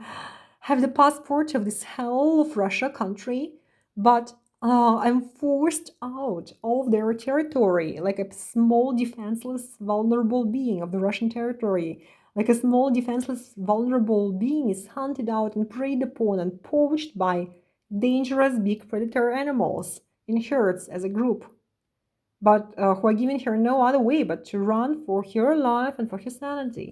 have the passport of this hell of Russia country, but I'm forced out of their territory like a small, defenseless, vulnerable being of the Russian territory. Like a small, defenseless, vulnerable being is hunted out and preyed upon and poached by dangerous big predator animals in herds as a group, but who are giving her no other way but to run for her life and for her sanity.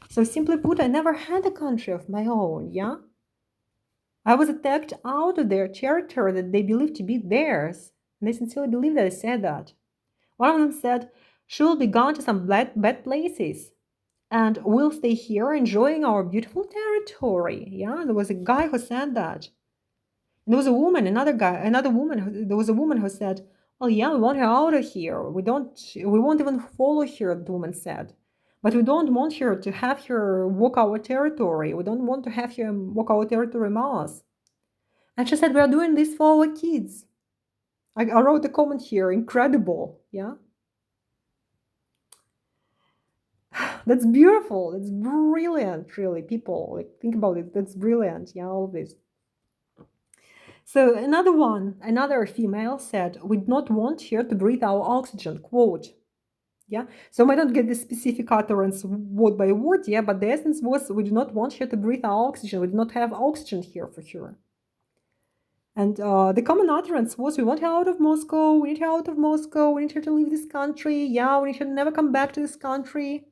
So simply put, I never had a country of my own, yeah? I was attacked out of their territory that they believed to be theirs. And they sincerely believe that I said that. One of them said, She will be gone to some bad places. And we'll stay here enjoying our beautiful territory. Yeah, there was a guy who said that. And there was a woman, another woman. There was a woman who said, "Well, yeah, we want her out of here. We won't even follow her." The woman said, "But we don't want her to have her walk our territory. We don't want to have her walk our territory mass." And she said, "We are doing this for our kids." I wrote a comment here. Incredible, yeah. That's beautiful. That's brilliant, really. People, like, think about it. That's brilliant. Yeah, all this. So another female said, "We do not want her to breathe our oxygen," quote. Yeah. So I don't get the specific utterance word by word, yeah, but the essence was, we do not want her to breathe our oxygen. We do not have oxygen here for her. And the common utterance was, "We want her out of Moscow. We need her out of Moscow. We need her to leave this country. Yeah, we need her to never come back to this country."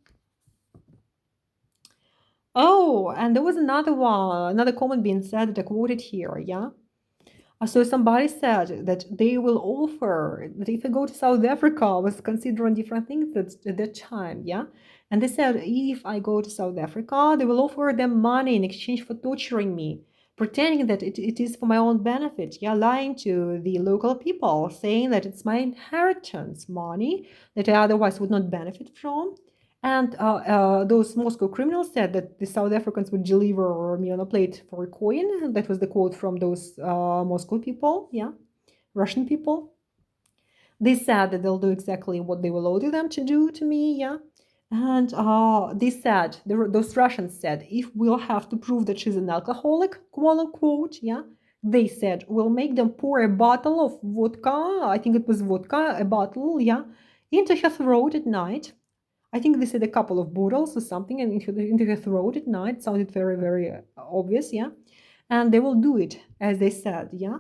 Oh, and there was another comment being said that I quoted here, yeah? So somebody said that they will offer, that if I go to South Africa, I was considering different things at that time, yeah? And they said, if I go to South Africa, they will offer them money in exchange for torturing me, pretending that it is for my own benefit, yeah, lying to the local people, saying that it's my inheritance money that I otherwise would not benefit from. And those Moscow criminals said that the South Africans would deliver me on a plate for a coin. That was the quote from those Moscow people, yeah, Russian people. They said that they'll do exactly what they will order them to do to me, yeah. And they said, those Russians said, if we'll have to prove that she's an alcoholic, quote unquote, yeah, they said, we'll make them pour a bottle of vodka, I think it was vodka, a bottle, yeah, into her throat at night. I think they said a couple of bottles or something and into her throat at night. Sounded very, very obvious, yeah. And they will do it as they said, yeah.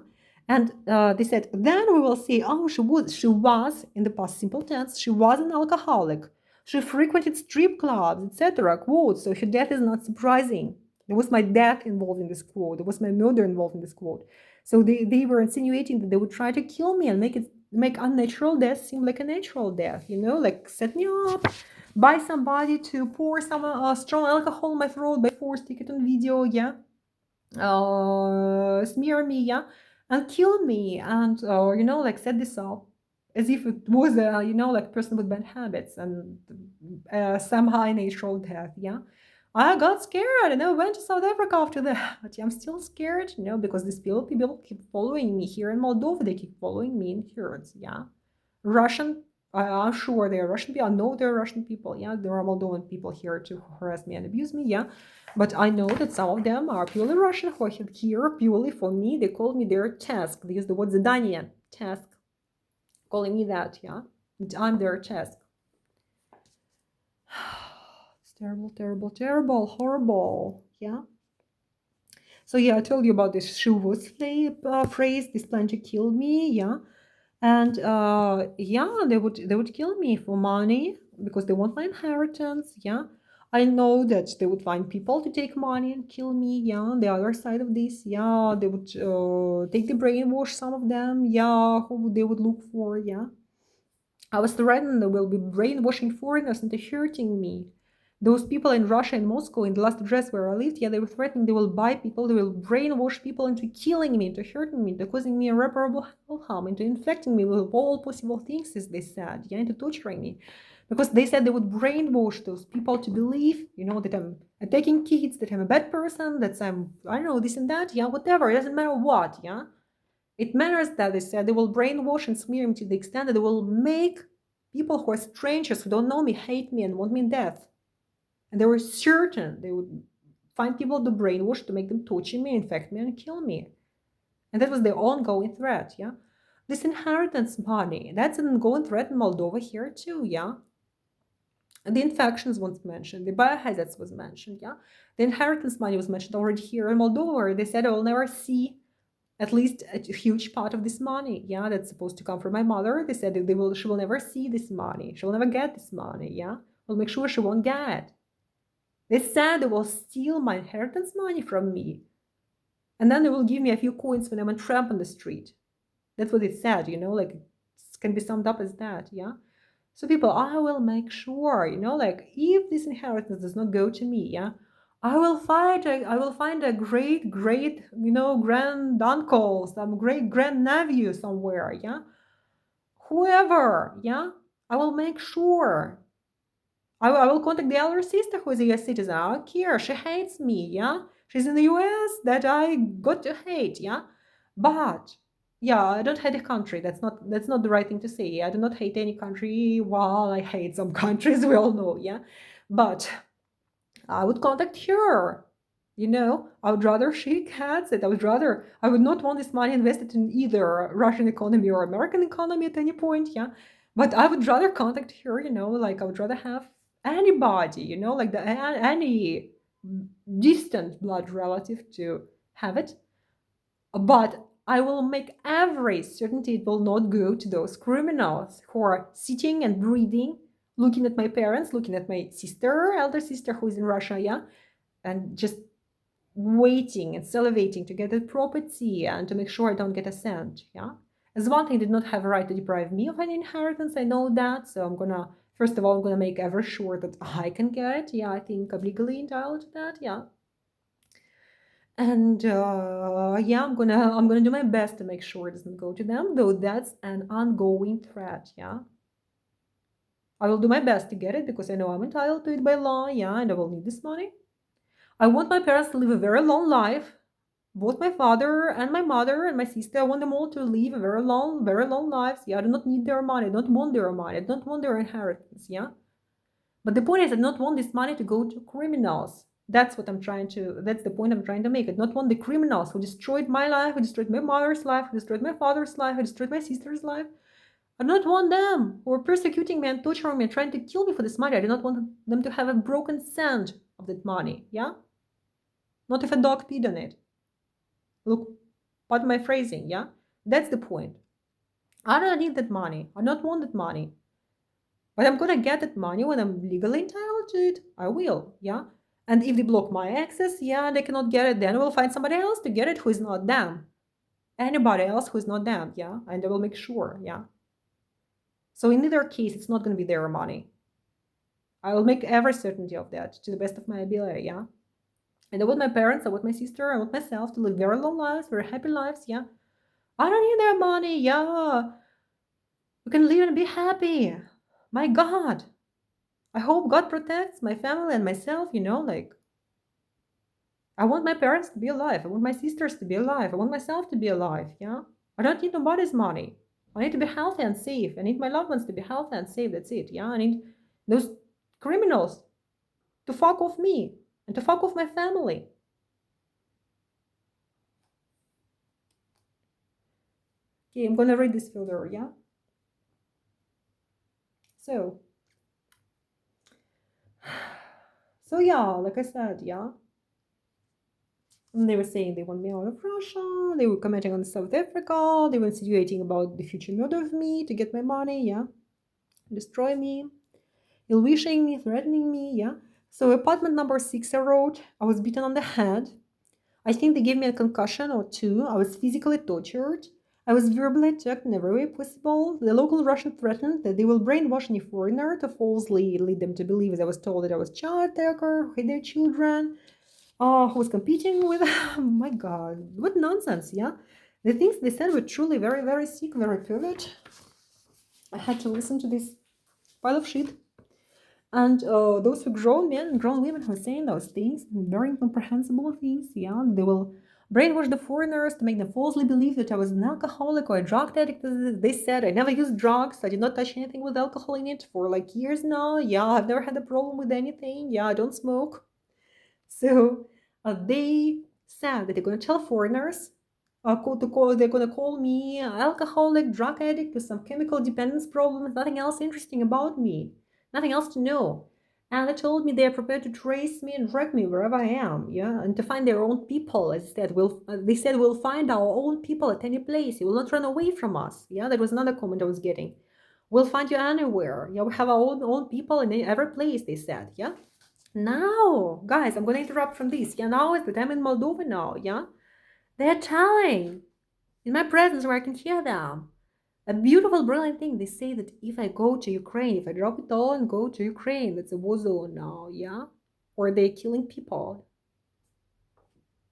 And they said, then we will see, oh, she was in the past simple tense, she was an alcoholic. She frequented strip clubs, etc. Quote, so her death is not surprising. There was my death involved in this quote. There was my murder involved in this quote. So they were insinuating that they would try to kill me and make unnatural death seem like a natural death, like set me up, buy somebody to pour some strong alcohol in my throat by force, take it on video, yeah, smear me, yeah, and kill me, and like set this up as if it was a like person with bad habits and some high natural death, yeah. I got scared and I went to South Africa after that, but I'm still scared, because these people keep following me here in Moldova. They keep following me in herds, yeah. Russian, I'm sure they're Russian people. I know they're Russian people. Yeah, there are Moldovan people here to harass me and abuse me. Yeah, but I know that some of them are purely Russian who are here purely for me. They call me their task. They use the word zadание, task, calling me that. Yeah, I'm their task. It's terrible, terrible, terrible, horrible. Yeah. So yeah, I told you about this "shuvus" phrase. This plan to kill me. Yeah. And yeah, they would kill me for money because they want my inheritance. Yeah, I know that they would find people to take money and kill me. Yeah, on the other side of this, yeah, they would take the brainwash. Some of them, yeah, who they would look for. Yeah, I was threatened they will be brainwashing foreigners into hurting me. Those people in Russia and Moscow, in the last address where I lived, yeah, they were threatening they will buy people, they will brainwash people into killing me, into hurting me, into causing me irreparable harm, into infecting me with all possible things, as they said, yeah, into torturing me. Because they said they would brainwash those people to believe, that I'm attacking kids, that I'm a bad person, that I don't know, this and that, yeah, whatever, it doesn't matter what, yeah. It matters that they said they will brainwash and smear me to the extent that they will make people who are strangers, who don't know me, hate me and want me death. And they were certain they would find people to brainwash to make them torture me, infect me, and kill me. And that was their ongoing threat, yeah? This inheritance money, that's an ongoing threat in Moldova here too, yeah? And the infections was mentioned, the biohazards was mentioned, yeah? The inheritance money was mentioned already here in Moldova, where they said I will never see at least a huge part of this money, yeah, that's supposed to come from my mother. They said that she will never see this money. She will never get this money, yeah? We'll make sure she won't get it. They said they will steal my inheritance money from me. And then they will give me a few coins when I'm a tramp on the street. That's what it said, like it can be summed up as that, yeah? So people, I will make sure, like if this inheritance does not go to me, yeah, I will find a great, grand uncle, some great grand nephew somewhere, yeah. Whoever, yeah, I will make sure. I will contact the elder sister who is a US citizen. I don't care. She hates me, yeah. She's in the US that I got to hate, yeah. But yeah, I don't hate a country. That's not the right thing to say. I do not hate any country. Well, I hate some countries, we all know, yeah. But I would contact her. I would rather she gets it. I would not want this money invested in either Russian economy or American economy at any point, yeah. But I would rather contact her, like I would rather have anybody, like any distant blood relative to have it. But I will make every certainty it will not go to those criminals who are sitting and breathing, looking at my parents, looking at my sister, elder sister who is in Russia, yeah, and just waiting and salivating to get the property and to make sure I don't get a cent, yeah. As one thing, did not have a right to deprive me of any inheritance, I know that, so first of all, I'm gonna make ever sure that I can get it, yeah, I think I'm legally entitled to that, yeah. And yeah, I'm gonna do my best to make sure it doesn't go to them, though that's an ongoing threat, yeah. I will do my best to get it because I know I'm entitled to it by law, yeah, and I will need this money. I want my parents to live a very long life. Both my father and my mother and my sister, I want them all to live a very long lives. Yeah, I do not need their money. I don't want their money. I don't want their inheritance. Yeah. But the point is, I don't want this money to go to criminals. That's the point I'm trying to make. I don't want the criminals who destroyed my life, who destroyed my mother's life, who destroyed my father's life, who destroyed my sister's life. I do not want them who are persecuting me and torturing me and trying to kill me for this money. I do not want them to have a broken cent of that money. Yeah. Not if a dog peed on it. Look, pardon my phrasing, yeah? That's the point. I don't need that money. I don't want that money. But I'm gonna get that money when I'm legally entitled to it. I will, yeah? And if they block my access, yeah, they cannot get it, then I will find somebody else to get it who is not them. Anybody else who is not them, yeah? And I will make sure, yeah? So in either case, it's not gonna be their money. I will make every certainty of that to the best of my ability, yeah? And I want my parents, I want my sister, I want myself to live very long lives, very happy lives, yeah? I don't need their money, yeah. We can live and be happy. My God. I hope God protects my family and myself, like I want my parents to be alive. I want my sisters to be alive. I want myself to be alive, yeah? I don't need nobody's money. I need to be healthy and safe. I need my loved ones to be healthy and safe. That's it, yeah? I need those criminals to fuck off me and to fuck off my family. Okay, I'm gonna read this further, yeah? So yeah, like I said, yeah. And they were saying they want me out of Russia. They were commenting on South Africa. They were insinuating about the future murder of me to get my money, yeah. Destroy me. Ill-wishing me, threatening me, yeah. So apartment number 6, I wrote, I was beaten on the head. I think they gave me a concussion or two. I was physically tortured. I was verbally attacked in every way possible. The local Russian threatened that they will brainwash any foreigner to falsely lead them to believe, as I was told, that I was a child attacker who hid their children, who was competing with. Oh my God, what nonsense, yeah? The things they said were truly very, very sick, very pervert. I had to listen to this pile of shit. And those were grown men and grown women who were saying those things, very incomprehensible things, yeah. They will brainwash the foreigners to make them falsely believe that I was an alcoholic or a drug addict. They said I never used drugs. I did not touch anything with alcohol in it for like years now. Yeah, I've never had a problem with anything. Yeah, I don't smoke. So they said that they're going to tell foreigners, they're going to call me alcoholic, drug addict with some chemical dependence problems, nothing else interesting about me, nothing else to know. And they told me they are prepared to trace me and track me wherever I am, yeah, and to find their own people. As they said, we'll find our own people at any place. You will not run away from us. Yeah, that was another comment I was getting. We'll find you anywhere. Yeah, we have our own people in every place, they said, yeah. Now, guys, I'm going to interrupt from this. Yeah, now is the time in Moldova now, yeah? They're telling in my presence where I can hear them A beautiful, brilliant thing. They say that if I go to Ukraine, if I drop it all and go to Ukraine, that's a war zone now, yeah? Or they're killing people.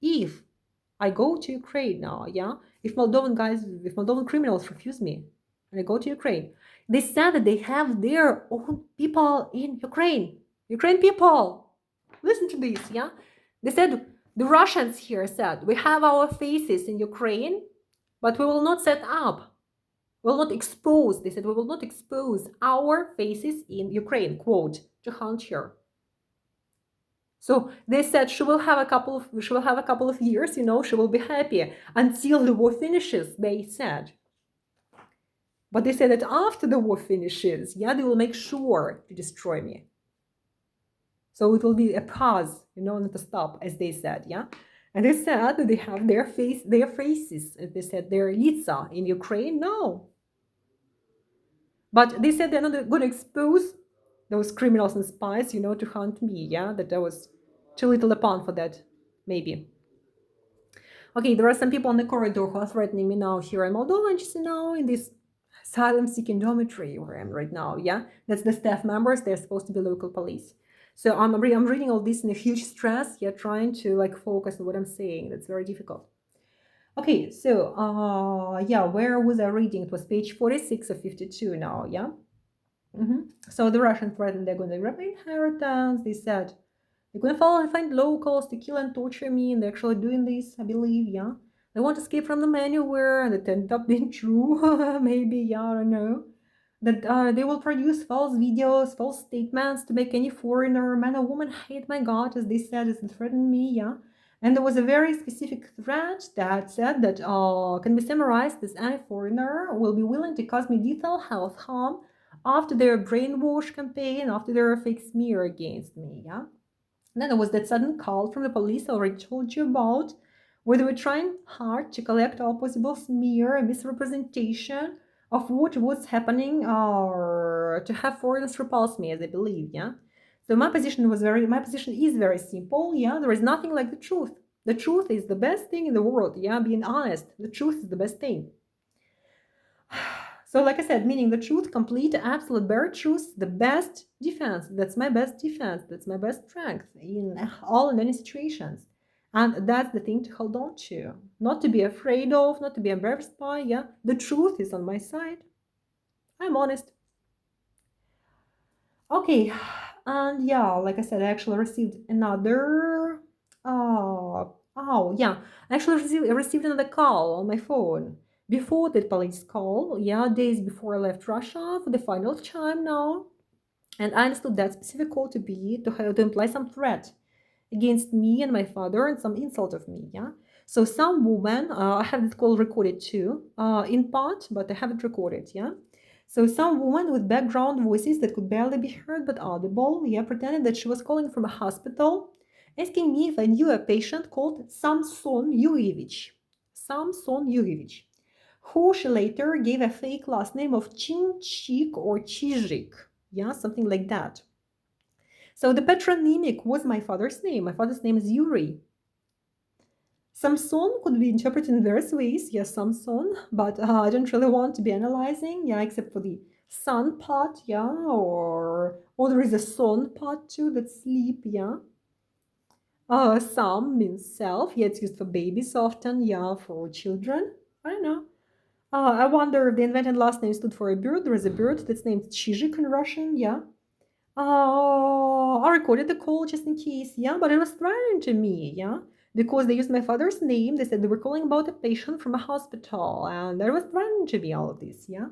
If I go to Ukraine now, yeah? If Moldovan criminals refuse me and I go to Ukraine, they said that they have their own people in Ukraine. Ukraine people. Listen to this, yeah? They said, the Russians here said, we have our faces in Ukraine, but we will not set up, will not expose, they said, we will not expose our faces in Ukraine, quote, to hunt her. So they said she will have a couple of years, she will be happy until the war finishes, they said. But they said that after the war finishes, yeah, they will make sure to destroy me. So it will be a pause, not a stop, as they said, yeah. And they said that they have their faces, as they said, their лица in Ukraine. No, but they said they're not going to expose those criminals and spies, to hunt me. Yeah, that I was too little upon for that, maybe. Okay, there are some people on the corridor who are threatening me now here in Moldova, and just in this asylum-seeking dormitory where I am right now. Yeah, that's the staff members. They're supposed to be local police. So I'm reading all this in a huge stress. Yeah, trying to focus on what I'm saying. That's very difficult. Okay, so yeah, where was I reading? It was page 46 of 52 now. Yeah. So the Russians threatened they're going to rape my inheritance. They said they're going to follow and find locals to kill and torture me, and they're actually doing this, I believe. Yeah. They want to escape from them anywhere, and it ended up being true. Maybe, yeah, I don't know. That they will produce false videos, false statements to make any foreigner, man or woman, hate my God, as they said, as they threatened me, yeah. And there was a very specific threat that said that can be summarized as any foreigner will be willing to cause me lethal health harm after their brainwash campaign, after their fake smear against me, yeah. And then there was that sudden call from the police I already told you about, where they were trying hard to collect all possible smear and misrepresentation of what was happening, or to have foreigners repulse me, as I believe, yeah. So my position is very simple, yeah. There is nothing like the truth. The truth is the best thing in the world, yeah. Being honest, the truth is the best thing. So, like I said, meaning the truth, complete, absolute, bare truth, the best defense. That's my best defense. That's my best strength in all and any situations. And that's the thing to hold on to. Not to be afraid of, not to be embarrassed by. Yeah, the truth is on my side. I'm honest. Okay, and yeah, like I said, I actually received another. Yeah, I actually received another call on my phone before the police call. Yeah, days before I left Russia for the final time now, and I understood that specific call to be to imply some threat against me and my father and some insult of me. Yeah. So some woman, I have this call recorded too, in part, but I have it recorded. Yeah. So some woman with background voices that could barely be heard but audible, yeah, pretended that she was calling from a hospital, asking me if I knew a patient called Samson Yurievich. Samson Yurievich, who she later gave a fake last name of Chinchik or Chizhik. Yeah, something like that. So the patronymic was my father's name. My father's name is Yuri. Samson could be interpreted in various ways. Yes, Samson, but I don't really want to be analyzing. Yeah, except for the sun part. Yeah, or there is a son part too. That's sleep. Yeah. Sam means self. Yeah, it's used for babies often. Yeah, for children. I don't know. I wonder if the invented last name stood for a bird. There is a bird that's named Chizhik in Russian. Yeah. I recorded the call just in case, yeah, but it was threatening to me, yeah, because they used my father's name. They said they were calling about a patient from a hospital, and that was threatening to me, all of this, yeah.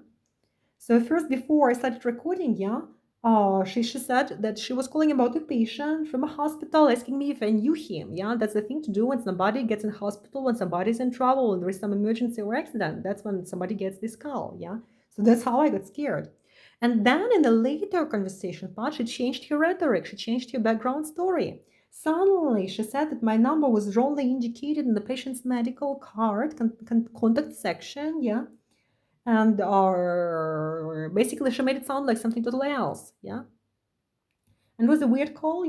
So first, before I started recording, yeah, she said that she was calling about a patient from a hospital, asking me if I knew him, yeah. That's the thing to do when somebody gets in hospital, when somebody's in trouble, and there is some emergency or accident. That's when somebody gets this call, yeah. So that's how I got scared. And then in the later conversation part, she changed her rhetoric, she changed her background story. Suddenly, she said that my number was wrongly indicated in the patient's medical card, contact section, yeah. And basically, she made it sound like something totally else, yeah. And it was a weird call,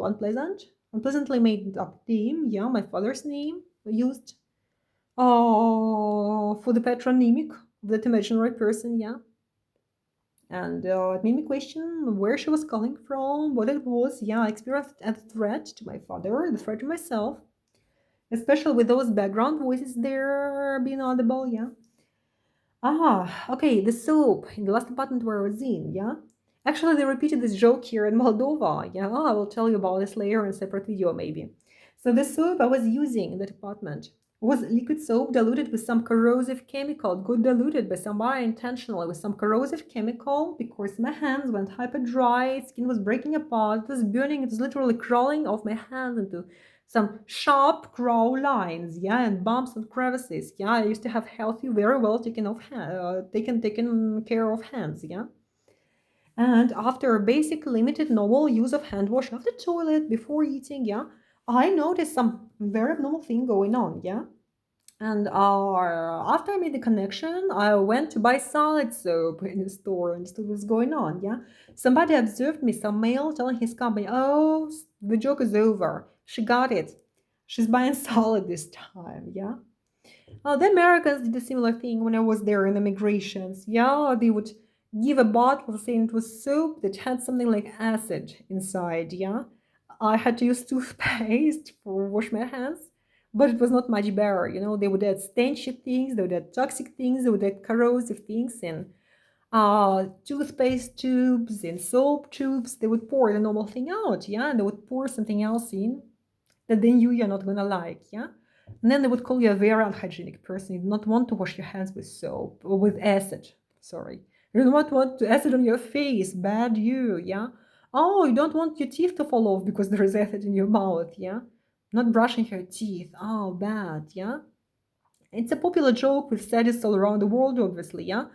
unpleasantly made up name, yeah, my father's name used for the patronymic. that imaginary person, yeah. And it made me question where she was calling from, what it was. Yeah, I experienced a threat to my father, the threat to myself, especially with those background voices there being audible, yeah. Okay, the soap in the last apartment where I was in, yeah? Actually, they repeated this joke here in Moldova, yeah? I will tell you about this later in a separate video, maybe. So the soap I was using in that apartment was liquid soap diluted with some corrosive chemical. It got diluted by somebody intentionally with some corrosive chemical because my hands went hyper dry, skin was breaking apart, it was burning, it was literally crawling off my hands into some sharp crow lines, yeah, and bumps and crevices. Yeah, I used to have healthy, very well taken care of hands, yeah. And after a basic limited normal use of hand wash of the toilet before eating, yeah, I noticed some very abnormal thing going on, yeah. And after I made the connection, I went to buy solid soap in the store and see what's going on. Yeah, somebody observed me, some male telling his company, "Oh, the joke is over. She got it. She's buying solid this time." Yeah. The Americans did a similar thing when I was there in immigrations. Yeah, they would give a bottle saying it was soap that had something like acid inside. Yeah, I had to use toothpaste for wash my hands, but it was not much better. You know, they would add stench things, they would add toxic things, they would add corrosive things, and toothpaste tubes and soap tubes. They would pour the normal thing out. Yeah, and they would pour something else in that they knew you're not gonna like, yeah? And then they would call you a very unhygienic person. You do not want to wash your hands with soap or with acid. Sorry. You do not want to acid on your face. Bad you, yeah? Oh, you don't want your teeth to fall off because there is acid in your mouth, yeah? Not brushing your teeth. Oh, bad, yeah? It's a popular joke with sadists all around the world, obviously, yeah?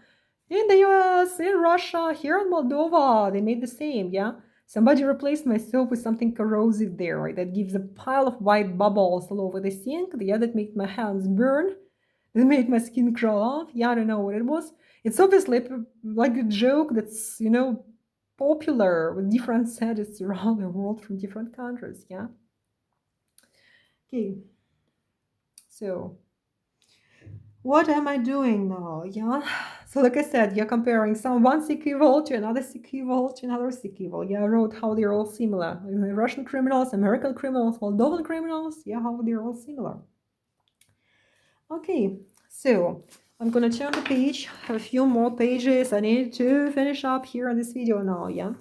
In the US, in Russia, here in Moldova, they made the same, yeah? Somebody replaced my soap with something corrosive there, right? That gives a pile of white bubbles all over the sink. The other made my hands burn. That made my skin crawl off. Yeah, I don't know what it was. It's obviously like a joke that's, popular with different sadists around the world from different countries, yeah? Okay, so what am I doing now? Yeah. So like I said, you're comparing one sequel to another sequel to another sequel. Yeah, I wrote how they're all similar. Russian criminals, American criminals, Moldovan criminals. Yeah, how they're all similar. Okay, so I'm gonna turn the page. Have a few more pages. I need to finish up here in this video now. Yeah.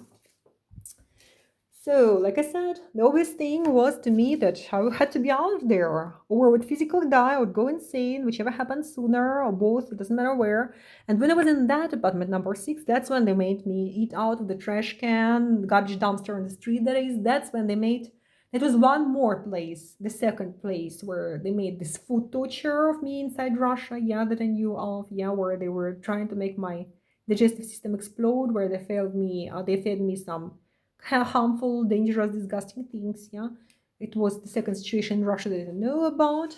So, like I said, the obvious thing was to me that I had to be out of there, or I would physically die, I would go insane, whichever happened sooner, or both, it doesn't matter where. And when I was in that apartment number 6, that's when they made me eat out of the trash can, the garbage dumpster on the street, that is. That's when they made. It was one more place, the second place, where they made this food torture of me inside Russia, yeah, that I knew of, yeah, where they were trying to make my digestive system explode, where they fed me some harmful, dangerous, disgusting things. Yeah, it was the second situation in Russia that I didn't know about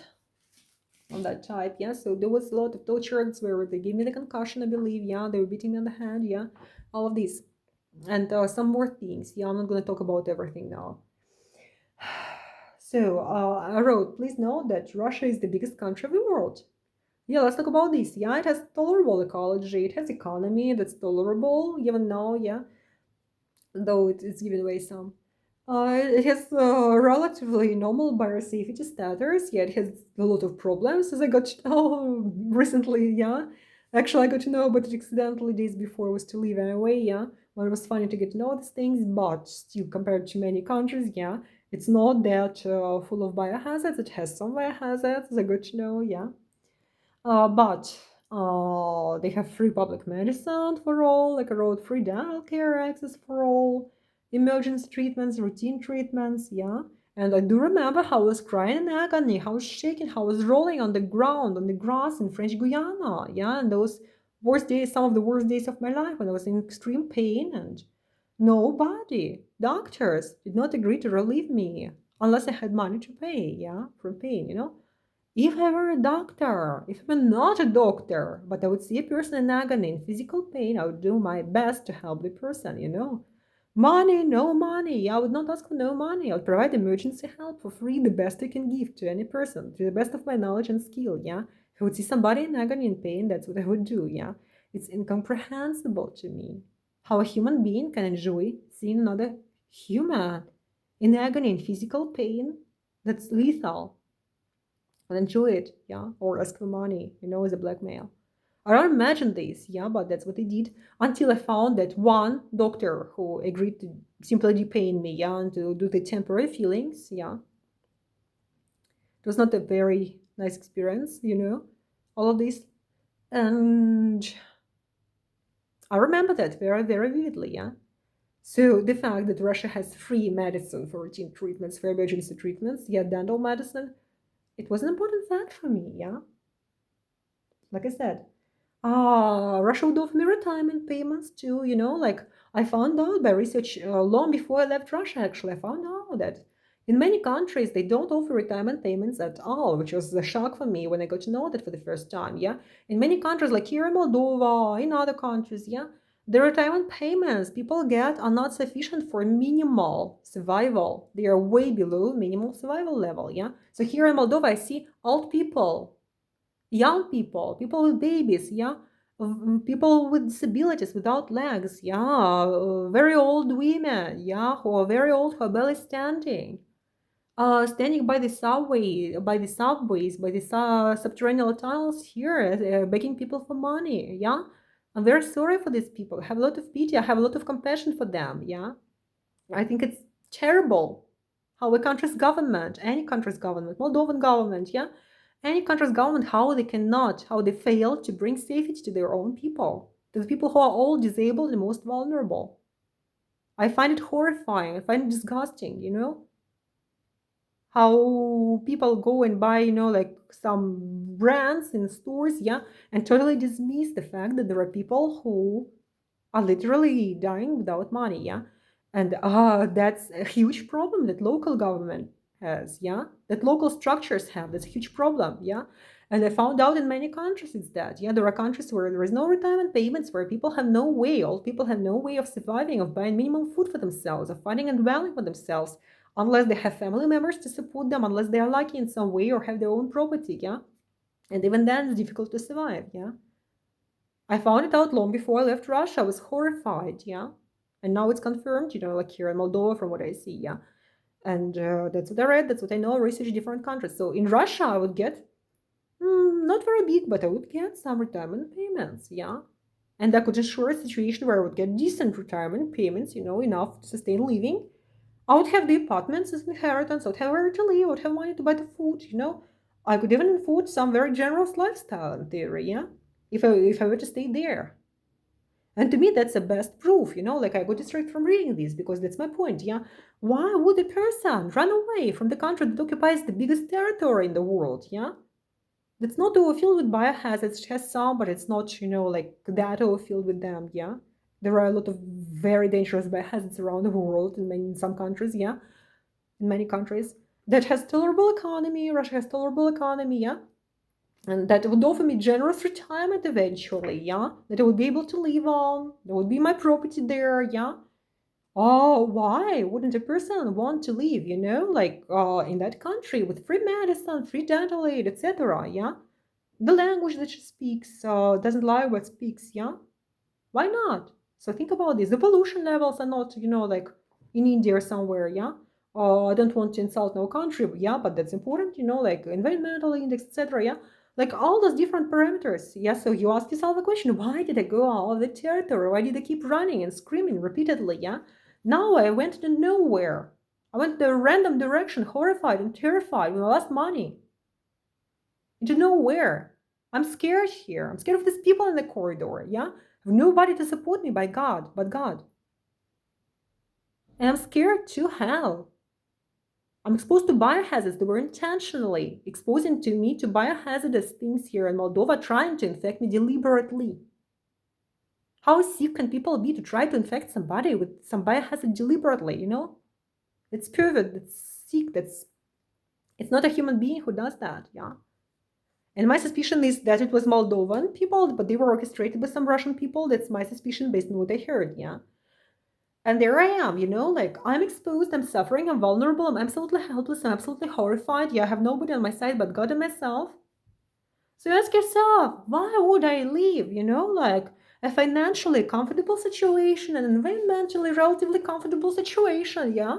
on that type. Yeah, so there was a lot of tortures where they gave me the concussion, I believe. Yeah, they were beating me on the head. Yeah, all of these and some more things. Yeah, I'm not going to talk about everything now. So I wrote, please note that Russia is the biggest country of the world. Yeah, let's talk about this. Yeah, it has tolerable ecology. It has economy that's tolerable, even though, yeah, though it's giving away some. It has relatively normal biosafety status, yet it has a lot of problems, as I got to know recently, yeah. Actually, I got to know about it accidentally days before I was to leave anyway, yeah. Well, it was funny to get to know these things, but still, compared to many countries, yeah, it's not that full of biohazards. It has some biohazards, as I got to know, yeah. But they have free public medicine for all, like I wrote, free dental care access for all, emergency treatments, routine treatments, yeah. And I do remember how I was crying in agony, how I was shaking, how I was rolling on the ground, on the grass in French Guiana, yeah. And those worst days, some of the worst days of my life when I was in extreme pain, and nobody, doctors, did not agree to relieve me unless I had money to pay, yeah, for pain, you know. If I were a doctor, if I'm not a doctor, but I would see a person in agony, in physical pain, I would do my best to help the person, you know. Money, no money. I would not ask for no money. I would provide emergency help for free, the best I can give to any person, to the best of my knowledge and skill, yeah. If I would see somebody in agony and pain, that's what I would do, yeah? It's incomprehensible to me how a human being can enjoy seeing another human in agony and physical pain that's lethal and enjoy it, yeah? Or ask for money, as a blackmail. I don't imagine this, yeah, but that's what they did until I found that one doctor who agreed to simply depain me, yeah, and to do the temporary fillings, yeah. It was not a very nice experience, all of this. And I remember that very, very vividly, yeah. So the fact that Russia has free medicine for routine treatments, for emergency treatments, yeah, dental medicine, it was an important fact for me, yeah. Like I said, Russia would offer me retirement payments too, like I found out by research long before I left Russia, actually, I found out that in many countries they don't offer retirement payments at all, which was a shock for me when I got to know that for the first time, yeah. In many countries, like here in Moldova, in other countries, yeah, the retirement payments people get are not sufficient for minimal survival. They are way below minimal survival level, yeah. So here in Moldova, I see old people, young people, people with babies, yeah, people with disabilities, without legs, yeah, very old women, yeah, who are very old, who are barely standing, standing by the subway, by the subways, by the subterranean tunnels here, begging people for money, yeah. I'm very sorry for these people. I have a lot of pity. I have a lot of compassion for them, yeah. I think it's terrible how a country's government, any country's government, Moldovan government, yeah, any country's government, how they cannot, how they fail to bring safety to their own people, to the people who are all disabled and most vulnerable. I find it horrifying. I find it disgusting, how people go and buy, like some brands in stores, yeah, and totally dismiss the fact that there are people who are literally dying without money, yeah. And that's a huge problem that local government has, yeah, that local structures have. That's a huge problem, yeah. And I found out in many countries it's that, yeah, there are countries where there is no retirement payments, where people have no way, old people have no way of surviving, of buying minimum food for themselves, of finding and dwelling for themselves, unless they have family members to support them, unless they are lucky in some way or have their own property, yeah. And even then it's difficult to survive, yeah. I found it out long before I left Russia. I was horrified, yeah. And now it's confirmed, like here in Moldova from what I see, yeah. And that's what I read, that's what I know, I research different countries. So in Russia, I would get, not very big, but I would get some retirement payments, yeah. And that could ensure a situation where I would get decent retirement payments, enough to sustain living. I would have the apartments as inheritance, I would have where to live, I would have money to buy the food, I could even afford some very generous lifestyle in theory, yeah, if I were to stay there. And to me, that's the best proof, like I got it straight from reading this, because that's my point, yeah. Why would a person run away from the country that occupies the biggest territory in the world, yeah? That's not filled with biohazards, it has some, but it's not, like that filled with them, yeah? There are a lot of very dangerous biohazards around the world, in some countries, yeah? In many countries. That has tolerable economy, Russia has tolerable economy, yeah? And that would offer me generous retirement eventually, yeah, that I would be able to live on, there would be my property there, yeah. Oh, why wouldn't a person want to live, like in that country with free medicine, free dental aid, etc., yeah. The language that she speaks doesn't lie what speaks, yeah. Why not? So think about this. The pollution levels are not, like in India or somewhere, yeah. I don't want to insult no country, but yeah, but that's important, like environmental index, etc. Yeah, like all those different parameters. Yeah, so you ask yourself a question: why did I go out of the territory? Why did I keep running and screaming repeatedly? Yeah, now I went to nowhere. I went to a random direction, horrified and terrified when I lost money. Into nowhere. I'm scared here. I'm scared of these people in the corridor, yeah? I have nobody to support me but God. And I'm scared to hell. I'm exposed to biohazards that were intentionally exposing to me to biohazardous things here in Moldova, trying to infect me deliberately. How sick can people be to try to infect somebody with some biohazard deliberately, It's pervert, that's sick, it's not a human being who does that, yeah? And my suspicion is that it was Moldovan people, but they were orchestrated by some Russian people. That's my suspicion based on what I heard, yeah. And there I am, like I'm exposed, I'm suffering, I'm vulnerable, I'm absolutely helpless, I'm absolutely horrified. Yeah, I have nobody on my side but God and myself. So you ask yourself, why would I leave? Like a financially comfortable situation, an environmentally relatively comfortable situation, yeah?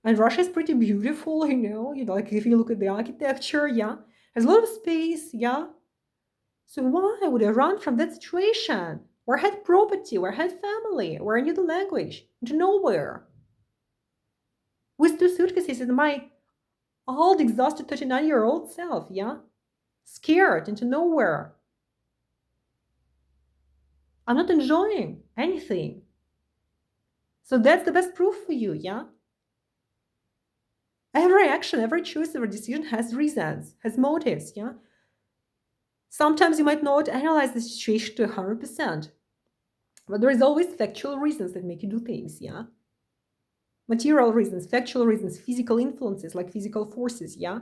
And Russia is pretty beautiful, like if you look at the architecture, yeah? Has a lot of space, yeah? So why would I run from that situation? Where I had property, where I had family, where I knew the language, into nowhere. With two suitcases and my old, exhausted 39-year-old self, yeah? Scared into nowhere. I'm not enjoying anything. So that's the best proof for you, yeah? Every action, every choice, every decision has reasons, has motives, yeah? Sometimes you might not analyze the situation to 100%, but there is always factual reasons that make you do things, yeah? Material reasons, factual reasons, physical influences like physical forces, yeah?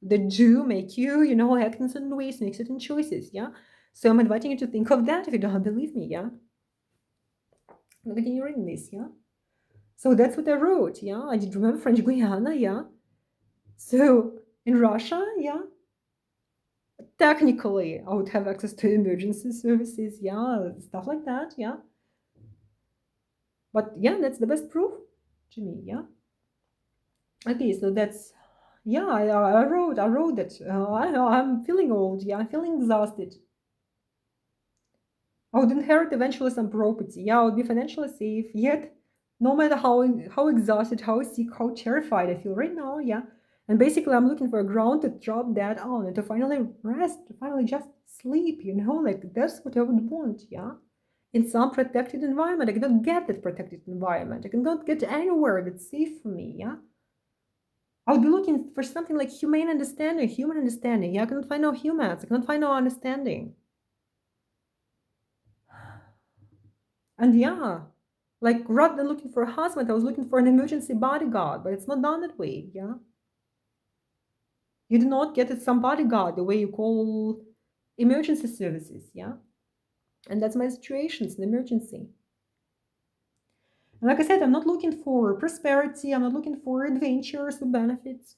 That do make you, act in certain ways, make certain choices, yeah? So I'm inviting you to think of that if you don't believe me, yeah? I'm continue reading this, yeah? So that's what I wrote, yeah? I did remember French Guiana, yeah? So in Russia, yeah, technically I would have access to emergency services, yeah, stuff like that, yeah. But yeah, that's the best proof to me, yeah. Okay, so that's yeah. I wrote that. I know I'm feeling old. Yeah, I'm feeling exhausted. I would inherit eventually some property. Yeah, I would be financially safe. Yet, no matter how exhausted, how sick, how terrified I feel right now, yeah. And basically, I'm looking for a ground to drop that on and to finally rest, to finally just sleep. Like that's what I would want, yeah. In some protected environment, I cannot get that protected environment. I cannot get anywhere that's safe for me, yeah. I would be looking for something like humane understanding, human understanding. Yeah, I cannot find no humans. I cannot find no understanding. And yeah, like rather than looking for a husband, I was looking for an emergency bodyguard, but it's not done that way. Yeah, you do not get it some bodyguard the way you call emergency services. Yeah, and that's my situation. It's an emergency. And like I said, I'm not looking for prosperity. I'm not looking for adventures or benefits.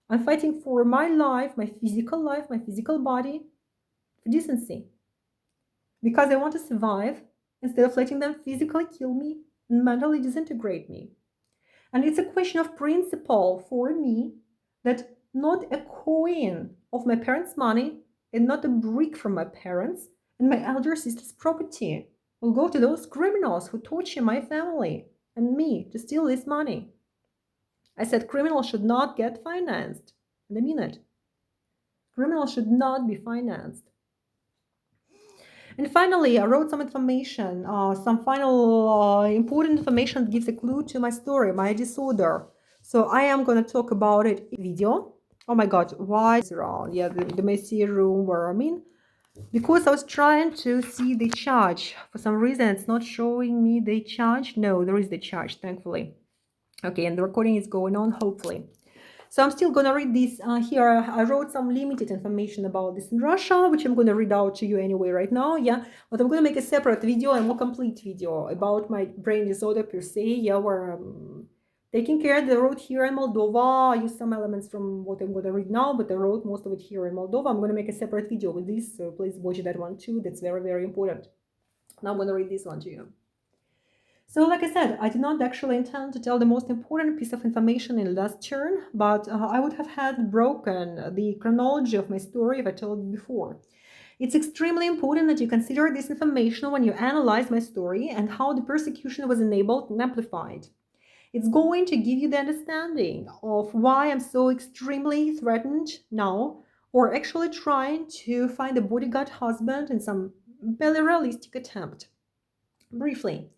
I'm fighting for my life, my physical body, for decency. Because I want to survive instead of letting them physically kill me and mentally disintegrate me. And it's a question of principle for me that not a coin of my parents' money and not a brick from my parents and my elder sister's property will go to those criminals who torture my family and me to steal this money. I said criminals should not get financed. And I mean it. Criminals should not be financed. And finally, I wrote some information, some final important information that gives a clue to my story, my disorder. So I am going to talk about it in video. Oh my God, why is it wrong? Yeah, the messy room where I'm in. Because I was trying to see the charge. For some reason, it's not showing me the charge. No, there is the charge, thankfully. Okay, and the recording is going on, hopefully. So I'm still going to read this here. I wrote some limited information about this in Russia, which I'm going to read out to you anyway right now. Yeah, but I'm going to make a separate video, a more complete video about my brain disorder per se. Yeah, where I'm taking care. I wrote here in Moldova. I used some elements from what I'm going to read now, but I wrote most of it here in Moldova. I'm going to make a separate video with this, so please watch that one too. That's very, very important. Now I'm going to read this one to you. So, like I said, I did not actually intend to tell the most important piece of information in the last turn, but I would have had broken the chronology of my story if I told it before. It's extremely important that you consider this information when you analyze my story and how the persecution was enabled and amplified. It's going to give you the understanding of why I'm so extremely threatened now, or actually trying to find a bodyguard husband in some barely realistic attempt. Briefly,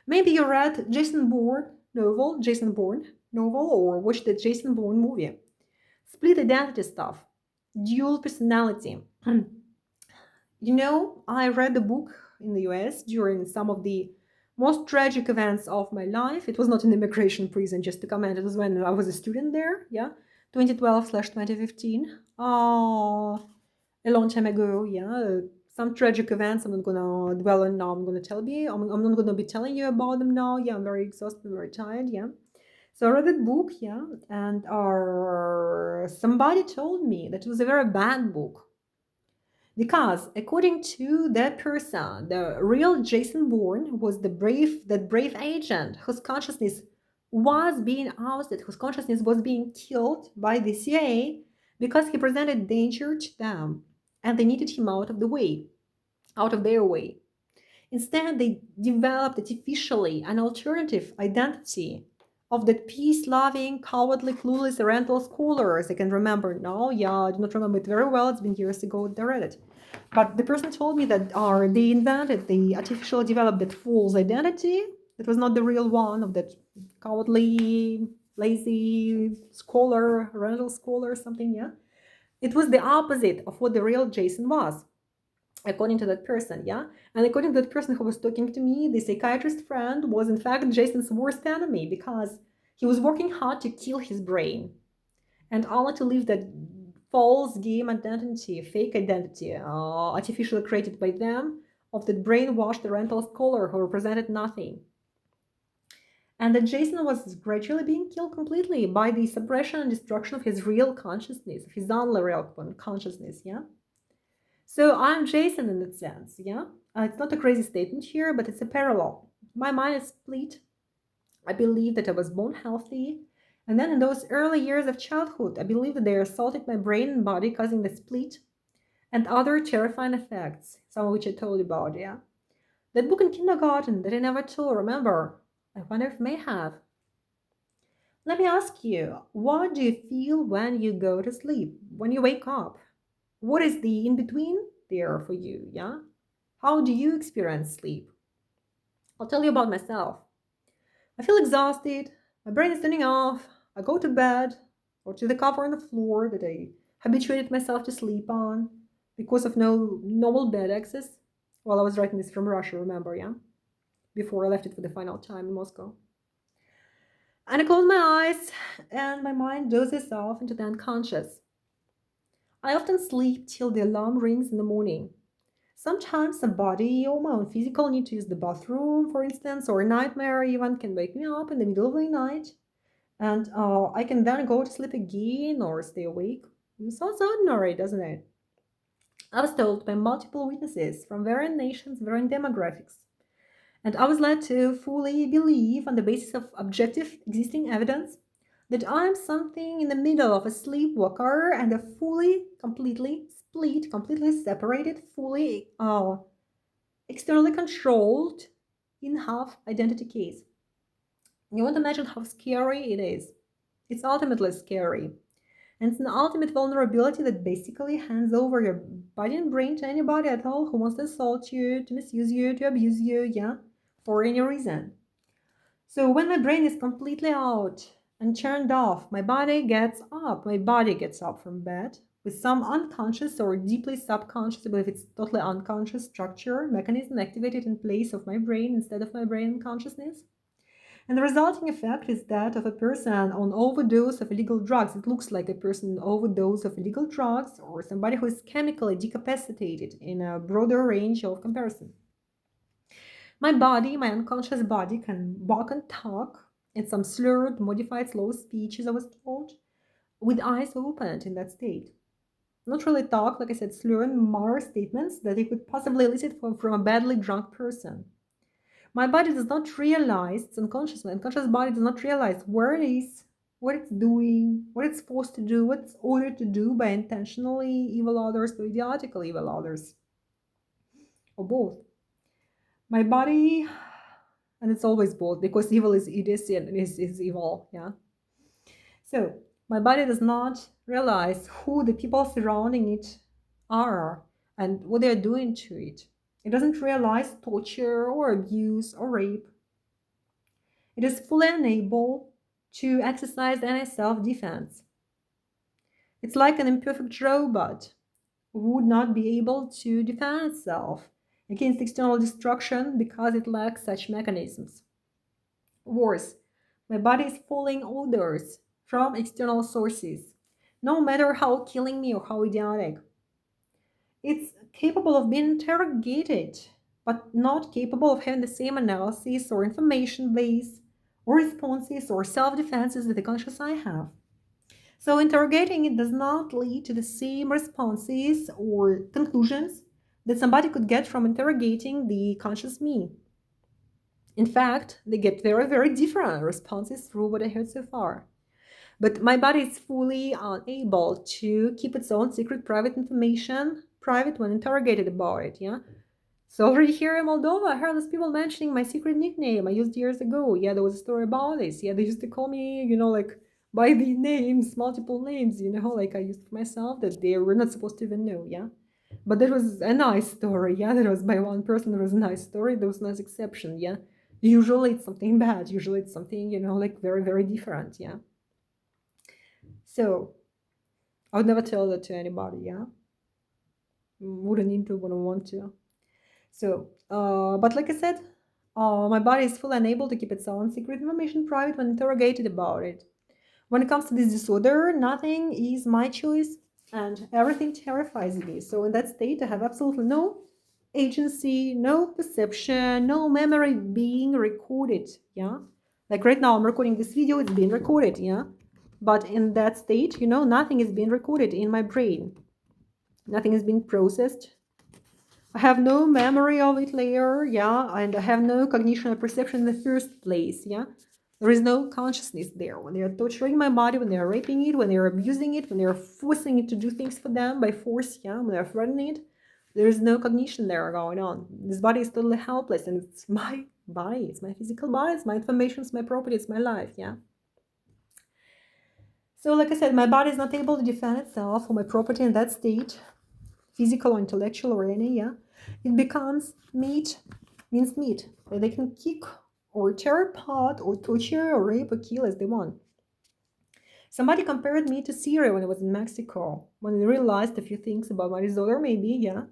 maybe you read Jason Bourne novel, or watched the Jason Bourne movie. Split identity stuff, dual personality. I read the book in the US during some of the most tragic events of my life. It was not an immigration prison, just to comment. It was when I was a student there, yeah, 2012/2015. A long time ago, yeah. Some tragic events I'm not gonna dwell on now. I'm not gonna be telling you about them now. Yeah, I'm very exhausted, very tired. Yeah. So I read that book, yeah, and somebody told me that it was a very bad book. Because according to that person, the real Jason Bourne was that brave agent whose consciousness was being ousted, whose consciousness was being killed by the CIA because he presented danger to them and they needed him out of the way, out of their way. Instead, they developed artificially an alternative identity of that peace-loving, cowardly, clueless oriental scholar, as I can remember now. Yeah, I do not remember it very well. It's been years ago that I read it. But the person told me that they artificially developed that fool's identity. It was not the real one of that cowardly, lazy scholar, oriental scholar, something, yeah. It was the opposite of what the real Jason was, according to that person, yeah? And according to that person who was talking to me, the psychiatrist friend was in fact Jason's worst enemy because he was working hard to kill his brain and only to live that false game identity, fake identity, artificially created by them, of that brainwashed rental scholar who represented nothing. And that Jason was gradually being killed completely by the suppression and destruction of his real consciousness, of his only real consciousness, yeah? So I'm Jason in that sense, yeah? It's not a crazy statement here, but it's a parallel. My mind is split. I believe that I was born healthy. And then in those early years of childhood, I believe that they assaulted my brain and body, causing the split and other terrifying effects, some of which I told you about, yeah? That book in kindergarten that I never told, remember? I wonder if I may have. Let me ask you, what do you feel when you go to sleep, when you wake up? What is the in between there for you, yeah? How do you experience sleep? I'll tell you about myself. I feel exhausted, my brain is turning off, I go to bed or to the cover on the floor that I habituated myself to sleep on because of no normal bed access. While I was writing this from Russia, remember, yeah? Before I left it for the final time in Moscow. And I close my eyes and my mind dozes off into the unconscious. I often sleep till the alarm rings in the morning. Sometimes a body or my own physical need to use the bathroom, for instance, or a nightmare even can wake me up in the middle of the night. And I can then go to sleep again or stay awake. It sounds ordinary, doesn't it? I was told by multiple witnesses from varying nations, varying demographics. And I was led to fully believe, on the basis of objective existing evidence, that I'm something in the middle of a sleepwalker and a fully, completely split, completely separated, fully externally controlled in half identity case. You want to imagine how scary it is. It's ultimately scary. And it's an ultimate vulnerability that basically hands over your body and brain to anybody at all who wants to assault you, to misuse you, to abuse you, yeah, for any reason. So when my brain is completely out and turned off, my body gets up. My body gets up from bed with some unconscious or deeply subconscious, I believe it's totally unconscious structure, mechanism activated in place of my brain instead of my brain consciousness. And the resulting effect is that of a person on overdose of illegal drugs. It looks like a person on overdose of illegal drugs or somebody who is chemically decapacitated in a broader range of comparison. My body, my unconscious body, can walk and talk in some slurred, modified, slow speech, as I was told, with eyes opened in that state. Not really talk, like I said, slur and mutter statements that you could possibly elicit from a badly drunk person. My body does not realize, it's unconscious, my unconscious body does not realize where it is, what it's doing, what it's supposed to do, what it's ordered to do by intentionally evil others or idiotically evil others, or both. My body, and it's always both, because evil is idiocy and is evil, yeah? So, my body does not realize who the people surrounding it are and what they're doing to it. It doesn't realize torture or abuse or rape. It is fully unable to exercise any self-defense. It's like an imperfect robot who would not be able to defend itself against external destruction because it lacks such mechanisms. Worse, my body is following orders from external sources, no matter how killing me or how idiotic. It's capable of being interrogated, but not capable of having the same analysis or information base or responses or self-defenses that the conscious I have. So interrogating it does not lead to the same responses or conclusions that somebody could get from interrogating the conscious me. In fact, they get very, very different responses through what I heard so far. But my body is fully unable to keep its own secret private information private when interrogated about it, yeah? So already here in Moldova, I heard those people mentioning my secret nickname I used years ago. Yeah, there was a story about this. Yeah, they used to call me, like by the names, multiple names, like I used for myself that they were not supposed to even know, yeah? But that was a nice story, yeah? That was by one person, that was a nice story, there was a nice exception, yeah? Usually it's something bad, usually it's something, like very, very different, yeah? So I would never tell that to anybody, yeah? Wouldn't need to, wouldn't want to. So, but like I said, my body is fully unable to keep its own secret information private when interrogated about it. When it comes to this disorder, nothing is my choice and everything terrifies me. So in that state, I have absolutely no agency, no perception, no memory being recorded, yeah? Like right now, I'm recording this video, it's being recorded, yeah? But in that state, nothing is being recorded in my brain. Nothing is being processed. I have no memory of it later, yeah, and I have no cognition or perception in the first place, yeah. There is no consciousness there. When they are torturing my body, when they are raping it, when they are abusing it, when they are forcing it to do things for them by force, yeah, when they are threatening it, there is no cognition there going on. This body is totally helpless, and it's my body, it's my physical body, it's my information, it's my property, it's my life, yeah. So, like I said, my body is not able to defend itself or my property in that state, physical or intellectual or any, yeah, it becomes meat, minced meat, that they can kick or tear apart or torture or rape or kill as they want. Somebody compared me to Syria when I was in Mexico, when they realized a few things about my disorder, maybe, yeah.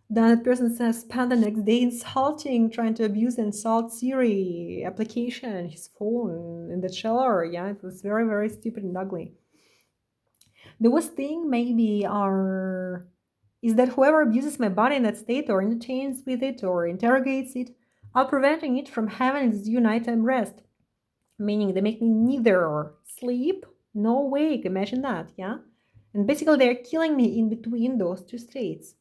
Then that person says, spent the next day insulting, trying to abuse and insult Siri application, his phone in the cellar, yeah, it was very, very stupid and ugly. The worst thing maybe is that whoever abuses my body in that state or entertains with it or interrogates it are preventing it from having its due nighttime rest. Meaning they make me neither sleep nor wake. Imagine that, yeah? And basically they're killing me in between those two states.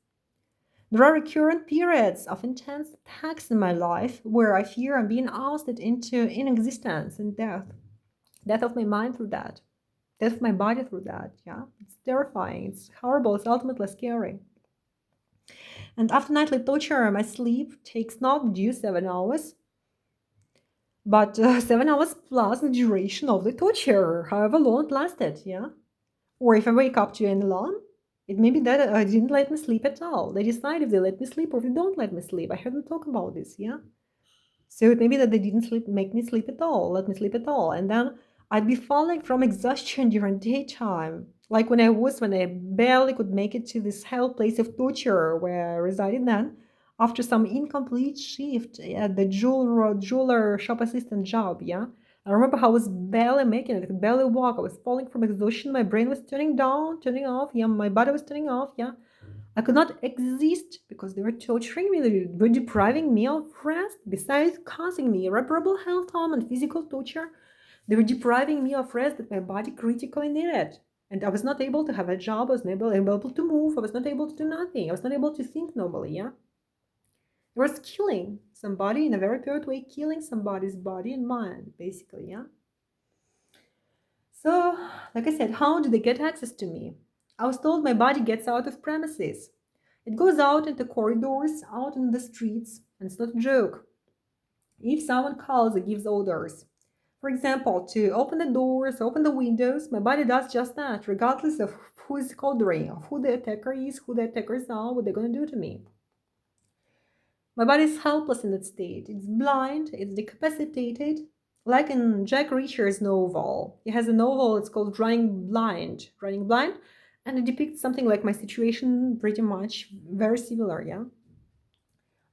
There are recurrent periods of intense attacks in my life where I fear I'm being ousted into inexistence and death. Death of my mind through that. Death of my body through that, yeah? It's terrifying, it's horrible, it's ultimately scary. And after nightly torture, my sleep takes not due 7 hours, but 7 hours plus the duration of the torture, however long it lasted, yeah? Or if I wake up to an alarm, it may be that I didn't let me sleep at all. They decide if they let me sleep or if they don't let me sleep. I heard them talk about this, yeah? So it may be that they didn't make me sleep at all, let me sleep at all. And then I'd be falling from exhaustion during daytime. Like when I barely could make it to this hell place of torture where I resided then, after some incomplete shift at the jeweler shop assistant job, yeah? I remember how I was barely making it, I could barely walk, I was falling from exhaustion, my brain was turning down, turning off, yeah, my body was turning off, yeah? I could not exist because they were torturing me, they were depriving me of rest, besides causing me irreparable health harm and physical torture. They were depriving me of rest that my body critically needed. And I was not able to have a job, I was not able to move, I was not able to do nothing, I was not able to think normally, yeah? It was killing somebody in a very pure way, killing somebody's body and mind, basically, yeah? So, like I said, how did they get access to me? I was told my body gets out of premises. It goes out into corridors, out in the streets, and it's not a joke. If someone calls or gives orders, for example, to open the doors, open the windows, my body does just that, regardless of who is ordering, of who the attacker is, who the attackers are, what they're going to do to me. My body is helpless in that state. It's blind, it's decapacitated. Like in Jack Reacher's novel. He has a novel, it's called Running Blind. Running Blind. And it depicts something like my situation pretty much, very similar, yeah?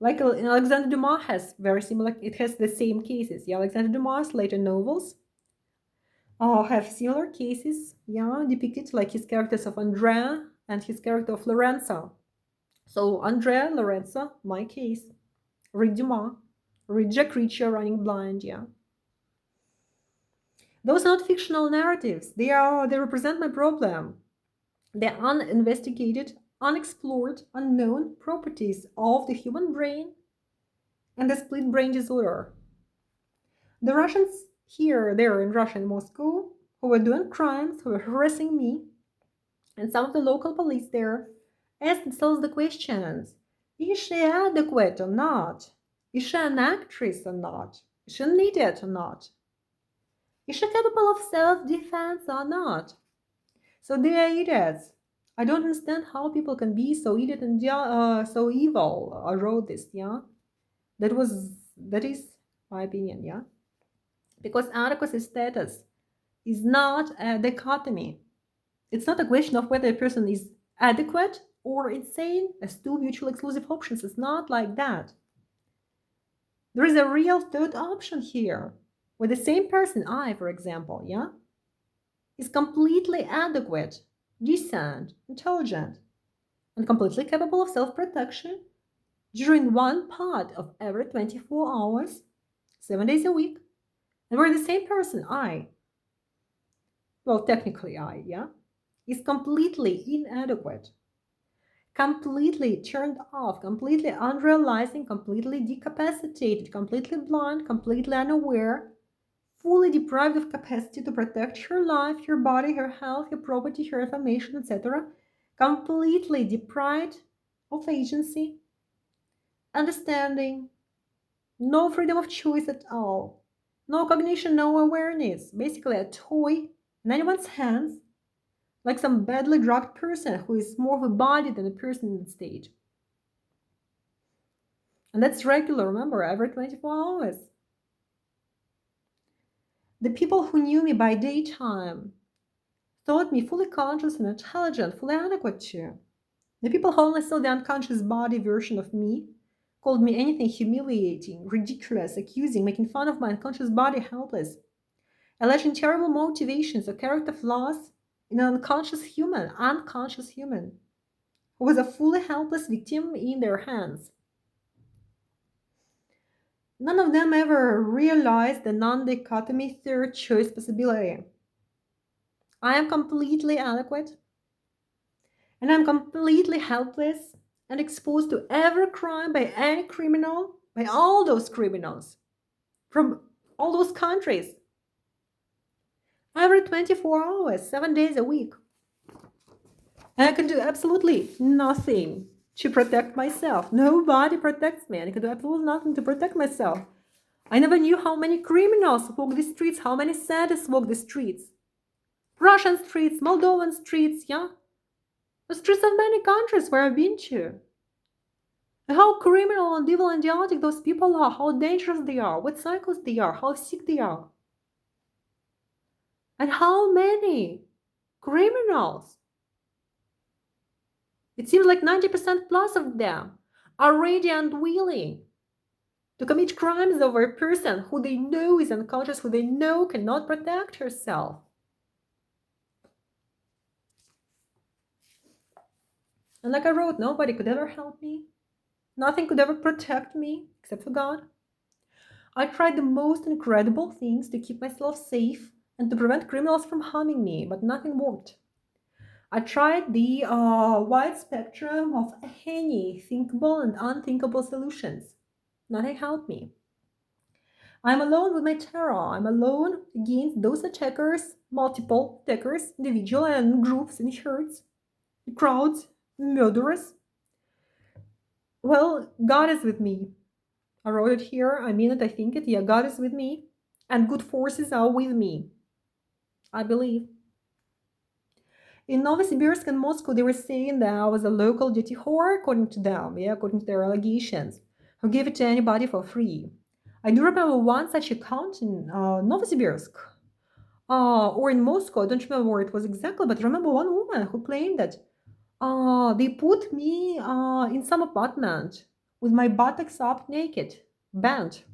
Like Alexander Dumas has very similar, it has the same cases. Yeah, Alexander Dumas' later novels have similar cases, yeah, depicted like his characters of Andrea and his character of Lorenzo. So Andrea, Lorenzo, my case, read Dumas, read Jack Reacher, Running Blind, yeah. Those are not fictional narratives. They represent my problem. The uninvestigated, unexplored, unknown properties of the human brain and the split brain disorder. The Russians here, there in Russia, in Moscow, who were doing crimes, who were harassing me, and some of the local police there asked themselves the questions: is she adequate or not? Is she an actress or not? Is she an idiot or not? Is she capable of self-defense or not? So they are idiots. I don't understand how people can be so idiot and so evil. I wrote this, yeah. That is my opinion, yeah. Because adequacy status is not a dichotomy. It's not a question of whether a person is adequate or insane as two mutually exclusive options. It's not like that. There is a real third option here, where the same person, I, for example, yeah, is completely adequate, decent, intelligent, and completely capable of self-protection during one part of every 24 hours, 7 days a week, and where the same person, I, well, technically I, yeah, is completely inadequate, completely turned off, completely unrealizing, completely decapacitated, completely blind, completely unaware, fully deprived of capacity to protect her life, her body, her health, her property, her information, etc., completely deprived of agency, understanding, no freedom of choice at all, no cognition, no awareness, basically a toy in anyone's hands, like some badly drugged person who is more of a body than a person in the stage. And that's regular, remember, every 24 hours. The people who knew me by daytime thought me fully conscious and intelligent, fully adequate too. The people who only saw the unconscious body version of me called me anything humiliating, ridiculous, accusing, making fun of my unconscious body helpless, alleging terrible motivations or character flaws in an unconscious human, who was a fully helpless victim in their hands. None of them ever realized the non-dichotomy third choice possibility. I am completely adequate, and I'm completely helpless and exposed to every crime by any criminal, by all those criminals from all those countries, every 24 hours, 7 days a week. And I can do absolutely nothing to protect myself. Nobody protects me, and I can do absolutely nothing to protect myself. I never knew how many criminals walk the streets, how many sadists walk the streets. Russian streets, Moldovan streets, yeah? The streets of many countries where I've been to. And how criminal and evil and idiotic those people are, how dangerous they are, what psychos they are, how sick they are. And how many criminals, it seems like 90% plus of them, are ready and willing to commit crimes over a person who they know is unconscious, who they know cannot protect herself. And like I wrote, nobody could ever help me. Nothing could ever protect me except for God. I tried the most incredible things to keep myself safe and to prevent criminals from harming me, but nothing worked. I tried the wide spectrum of any thinkable and unthinkable solutions. Nothing helped me. I'm alone with my terror. I'm alone against those attackers, multiple attackers, individual and groups and herds, crowds, murderers. Well, God is with me. I wrote it here. I mean it. I think it. Yeah, God is with me. And good forces are with me. I believe. In Novosibirsk and Moscow, they were saying that I was a local duty whore, according to them, yeah, according to their allegations, who gave it to anybody for free. I do remember one such account in Novosibirsk, or in Moscow. I don't remember where it was exactly, but I remember one woman who claimed that they put me in some apartment with my buttocks up naked, bent,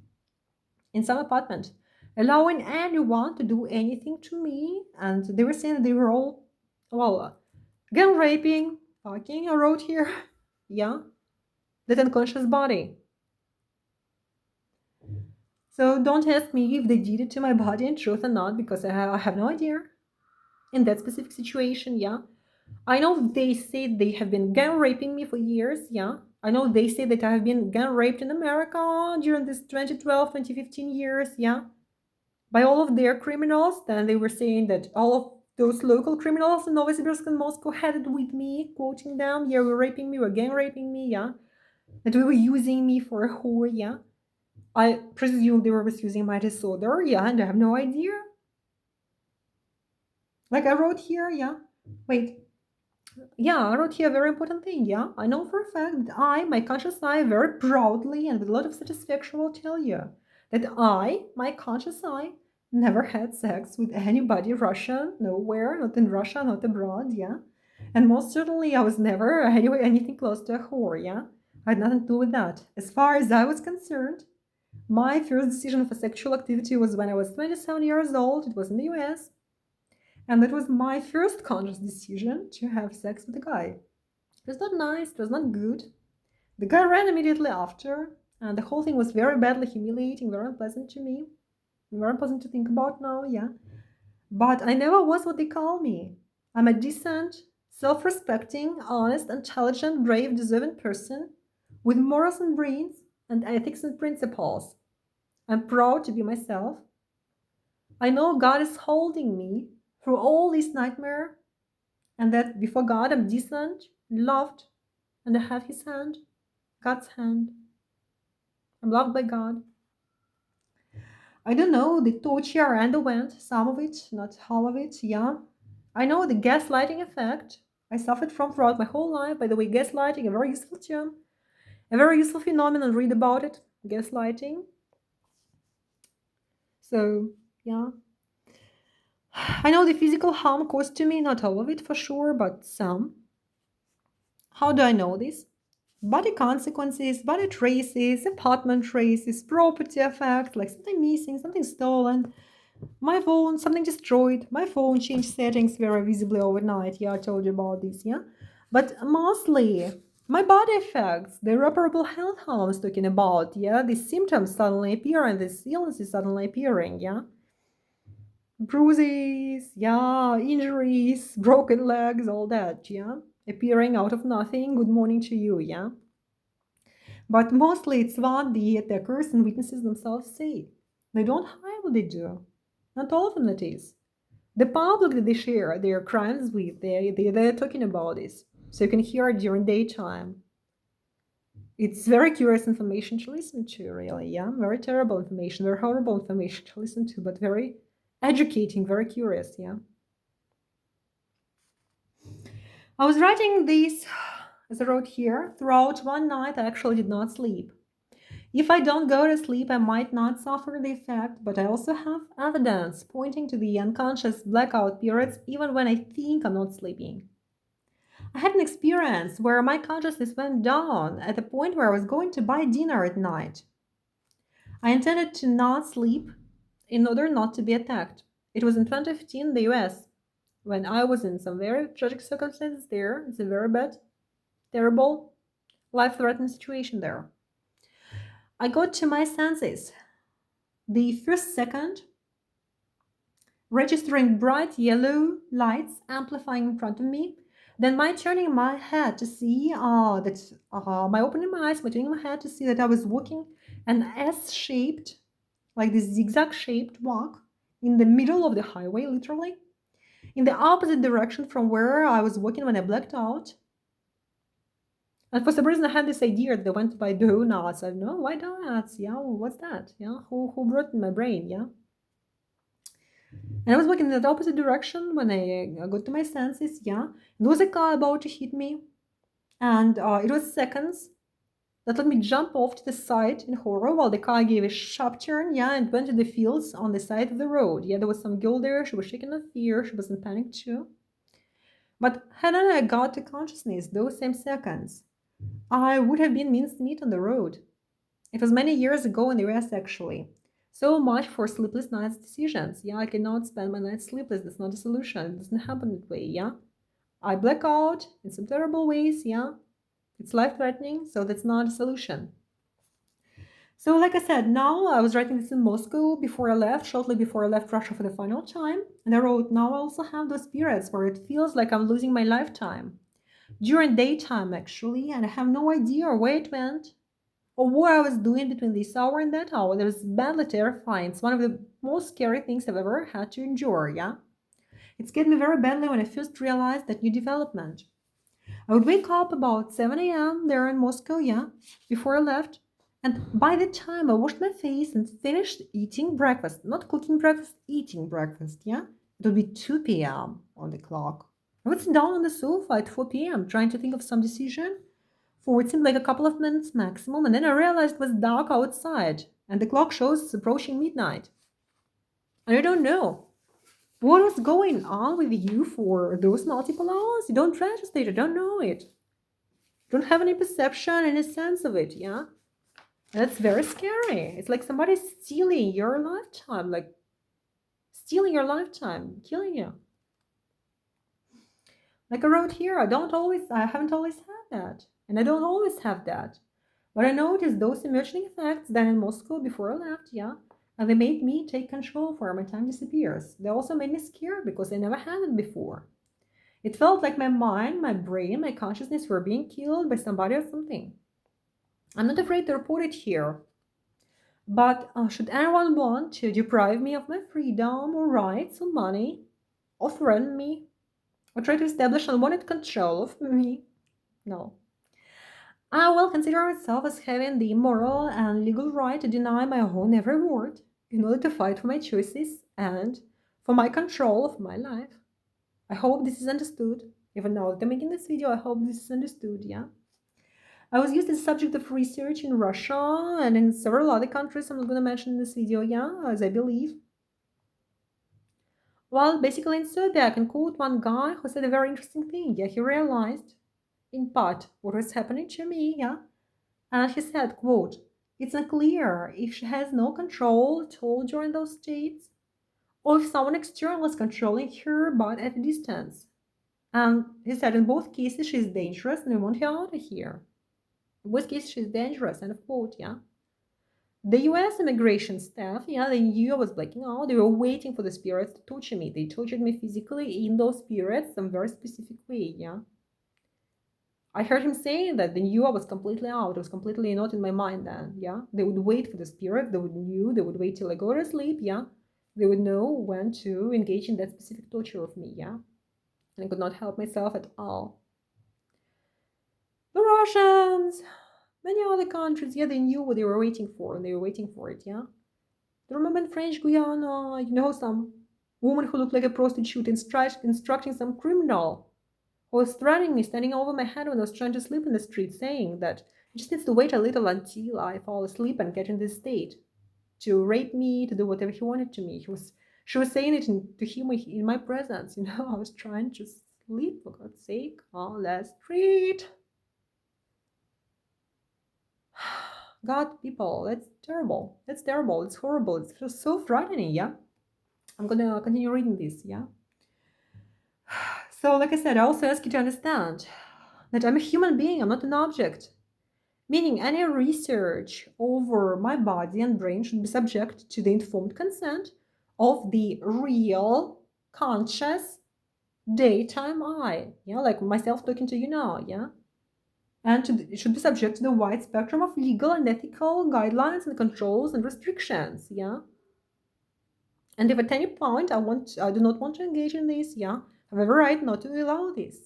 in some apartment, allowing anyone to do anything to me. And they were saying that they were all, well, gang raping, fucking, I wrote here, yeah, that unconscious body. So don't ask me if they did it to my body in truth or not, because I have no idea. In that specific situation, yeah. I know they say they have been gang raping me for years, yeah. I know they say that I have been gang raped in America during this 2012, 2015 years, yeah. By all of their criminals. Then they were saying that all of those local criminals in Novosibirsk and Moscow had it with me, quoting them, yeah, were raping me, were gang raping me, yeah. That we were using me for a whore, yeah. I presume they were misusing my disorder, yeah, and I have no idea. Like I wrote here, yeah. Wait, yeah, I wrote here a very important thing, yeah. I know for a fact that I, my conscious I, very proudly and with a lot of satisfaction will tell you that I, my conscious I, never had sex with anybody Russian, nowhere, not in Russia, not abroad, yeah. And most certainly I was never anyway anything close to a whore, yeah. I had nothing to do with that. As far as I was concerned, my first decision for sexual activity was when I was 27 years old. It was in the US. And that was my first conscious decision to have sex with a guy. It was not nice, it was not good. The guy ran immediately after, and the whole thing was very badly humiliating, very unpleasant to me. Very unpleasant to think about now, yeah. But I never was what they call me. I'm a decent, self respecting, honest, intelligent, brave, deserving person with morals and brains and ethics and principles. I'm proud to be myself. I know God is holding me through all this nightmare, and that before God I'm decent, loved, and I have His hand, God's hand. I'm loved by God. I don't know the torture I underwent, some of it, not all of it, yeah. I know the gaslighting effect I suffered from throughout my whole life. By the way, gaslighting, a very useful term, a very useful phenomenon. Read about it, gaslighting. So, yeah. I know the physical harm caused to me, not all of it for sure, but some. How do I know this? Body consequences, body traces, apartment traces, property effect, like something missing, something stolen, my phone, something destroyed, my phone changed settings very visibly overnight. Yeah, I told you about this, yeah? But mostly, my body effects, the irreparable health harm I was talking about, yeah? The symptoms suddenly appear and this illness is suddenly appearing, yeah? Bruises, yeah, injuries, broken legs, all that, yeah? Appearing out of nothing. Good morning to you, yeah? But mostly it's what the attackers and witnesses themselves say. They don't hide what they do. Not all of them, that is. The public that they share their crimes with, they're talking about this. So you can hear it during daytime. It's very curious information to listen to, really, yeah? Very terrible information, very horrible information to listen to, but very educating, very curious, yeah? I was writing this, as I wrote here, throughout one night I actually did not sleep. If I don't go to sleep, I might not suffer the effect, but I also have evidence pointing to the unconscious blackout periods even when I think I'm not sleeping. I had an experience where my consciousness went down at the point where I was going to buy dinner at night. I intended to not sleep in order not to be attacked. It was in 2015 in the US when I was in some very tragic circumstances there. It's a very bad, terrible, life threatening situation there. I got to my senses. The first second, registering bright yellow lights amplifying in front of me, then my turning my head to see my opening my eyes, my turning my head to see that I was walking an S-shaped, like this zigzag-shaped walk in the middle of the highway, literally, in the opposite direction from where I was walking when I blacked out. And for some reason, I had this idea that I went to buy donuts. I don't know, why donuts? Yeah, what's that? Yeah, who brought it in my brain? Yeah. And I was walking in the opposite direction when I got to my senses, yeah. There was a car about to hit me, and it was seconds that let me jump off to the side in horror while the car gave a sharp turn, yeah, and went to the fields on the side of the road. Yeah, there was some girl there, she was shaking with fear, she was in panic too. But had I got to consciousness those same seconds, I would have been mincemeat on the road. It was many years ago in the US, actually. So much for sleepless nights decisions. Yeah, I cannot spend my nights sleepless. That's not a solution. It doesn't happen that way. Yeah, I black out in some terrible ways. Yeah, it's life threatening. So that's not a solution. So, like I said, now I was writing this in Moscow before I left, shortly before I left Russia for the final time. And I wrote, now I also have those periods where it feels like I'm losing my lifetime. During daytime, actually, and I have no idea where it went or what I was doing between this hour and that hour. That was badly terrifying. It's one of the most scary things I've ever had to endure, yeah? It scared me very badly when I first realized that new development. I would wake up about 7 a.m. there in Moscow, yeah, before I left. And by the time I washed my face and finished eating breakfast, not cooking breakfast, eating breakfast, yeah, it would be 2 p.m. on the clock. I would sit down on the sofa at 4 p.m. trying to think of some decision for it seemed like a couple of minutes maximum, and then I realized it was dark outside, and the clock shows it's approaching midnight. And I don't know what was going on with you for those multiple hours. You don't register it, you don't know it. You don't have any perception, any sense of it, yeah? That's very scary. It's like somebody's stealing your lifetime, like stealing your lifetime, killing you. Like I wrote here, I haven't always had that. And I don't always have that. But I noticed those emerging effects then in Moscow before I left, yeah. And they made me take control where my time disappears. They also made me scared because I never had it before. It felt like my mind, my brain, my consciousness were being killed by somebody or something. I'm not afraid to report it here. But should anyone want to deprive me of my freedom or rights or money, or threaten me, or try to establish unwanted control of me? No. I will consider myself as having the moral and legal right to deny my own every word in order to fight for my choices and for my control of my life. I hope this is understood. Even now that I'm making this video, I hope this is understood, yeah? I was used as a subject of research in Russia and in several other countries I'm not going to mention in this video, yeah, as I believe. Well, basically in Serbia, I can quote one guy who said a very interesting thing. Yeah, he realized, in part, what was happening to me, yeah? And he said, quote, it's unclear if she has no control at all during those states, or if someone external is controlling her but at a distance. And he said in both cases she's dangerous and we want her out of here. In both cases she's dangerous, end of quote, yeah. The US immigration staff, yeah, they knew I was blacking out. They were waiting for the spirits to torture me. They tortured me physically in those periods, some very specific way, yeah. I heard him saying that they knew I was completely out. I was completely not in my mind then, yeah? They would wait for the spirit. They would wait till I go to sleep, yeah? They would know when to engage in that specific torture of me, yeah? And I could not help myself at all. The Russians, many other countries, yeah, they knew what they were waiting for, and they were waiting for it, yeah? The remember in French Guiana, you know, some woman who looked like a prostitute instructing some criminal who was threatening me, standing over my head when I was trying to sleep in the street, saying that he just needs to wait a little until I fall asleep and get in this state to rape me, to do whatever he wanted to me. She was saying it to him in my presence. You know, I was trying to sleep, for God's sake, on the street. God, people, that's terrible. That's terrible. It's horrible. It's so frightening, yeah? I'm gonna continue reading this, yeah? So, like I said, I also ask you to understand that I'm a human being, I'm not an object. Meaning any research over my body and brain should be subject to the informed consent of the real, conscious, daytime I. Yeah, like myself talking to you now, yeah? And it should be subject to the wide spectrum of legal and ethical guidelines and controls and restrictions, yeah? And if at any point I do not want to engage in this, yeah, I have every right not to allow this.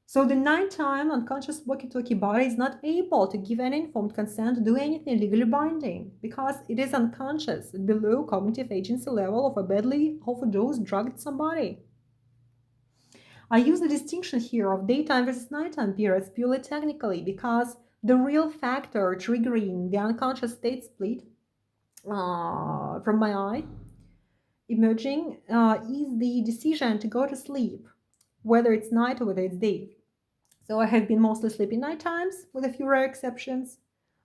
So the nighttime unconscious walkie-talkie body is not able to give any informed consent to do anything legally binding because it is unconscious, below cognitive agency level of a badly overdosed drugged somebody. I use the distinction here of daytime versus nighttime periods purely technically because the real factor triggering the unconscious state split from my eye emerging is the decision to go to sleep, whether it's night or whether it's day. So I have been mostly sleeping night times with a few rare exceptions,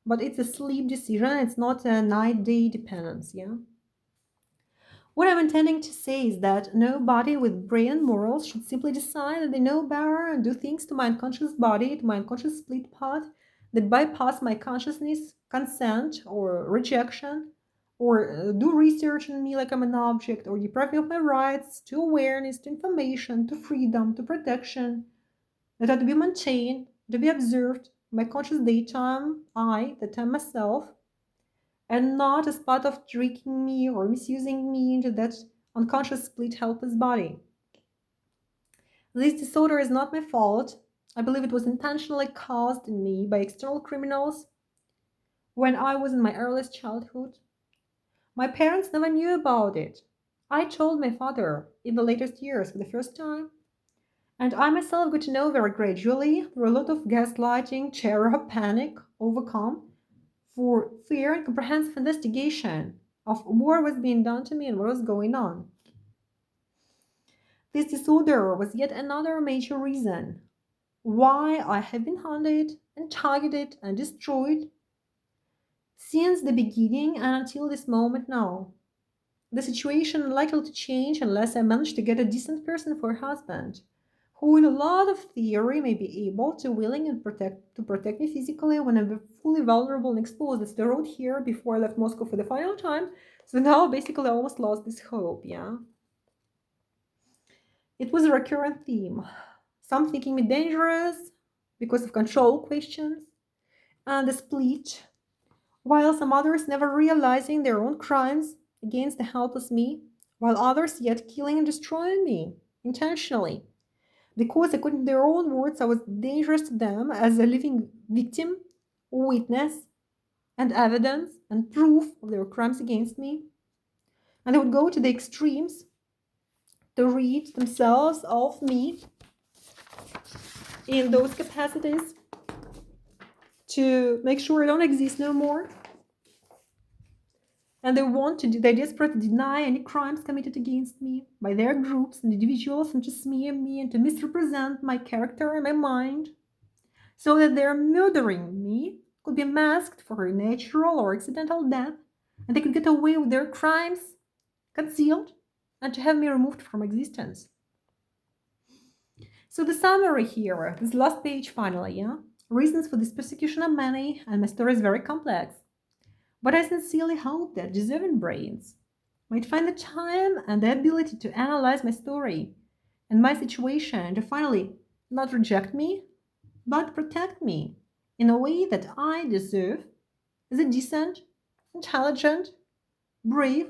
but it's a sleep decision. It's not a night-day dependence, yeah? What I'm intending to say is that nobody with brain and morals should simply decide that they know better and do things to my unconscious body, to my unconscious split part, that bypass my consciousness, consent, or rejection, or do research on me like I'm an object, or deprive me of my rights to awareness, to information, to freedom, to protection, that are to be maintained, to be observed, my conscious daytime, I, that am myself, and not as part of tricking me or misusing me into that unconscious split helpless body. This disorder is not my fault. I believe it was intentionally caused in me by external criminals when I was in my earliest childhood. My parents never knew about it. I told my father in the latest years for the first time, and I myself got to know very gradually through a lot of gaslighting, terror, panic, overcome, for fear and comprehensive investigation of what was being done to me and what was going on. This disorder was yet another major reason why I have been hunted and targeted and destroyed since the beginning and until this moment now. The situation likely to change unless I manage to get a decent person for a husband, who in a lot of theory may be able to willing and protect me physically when I'm fully vulnerable and exposed. That's the road here before I left Moscow for the final time. So now basically I almost lost this hope, yeah. It was a recurrent theme. Some thinking me dangerous because of control questions and the split, while some others never realizing their own crimes against the helpless me, while others yet killing and destroying me intentionally. Because, according to their own words, I was dangerous to them as a living victim, witness, and evidence and proof of their crimes against me. And they would go to the extremes to rid themselves of me in those capacities to make sure I don't exist no more. And they desperately deny any crimes committed against me by their groups and individuals and to smear me and to misrepresent my character and my mind so that their murdering me could be masked for a natural or accidental death and they could get away with their crimes concealed and to have me removed from existence. So the summary here, this last page finally, yeah? Reasons for this persecution are many and my story is very complex. But I sincerely hope that deserving brains might find the time and the ability to analyze my story and my situation to finally not reject me, but protect me in a way that I deserve as a decent, intelligent, brave,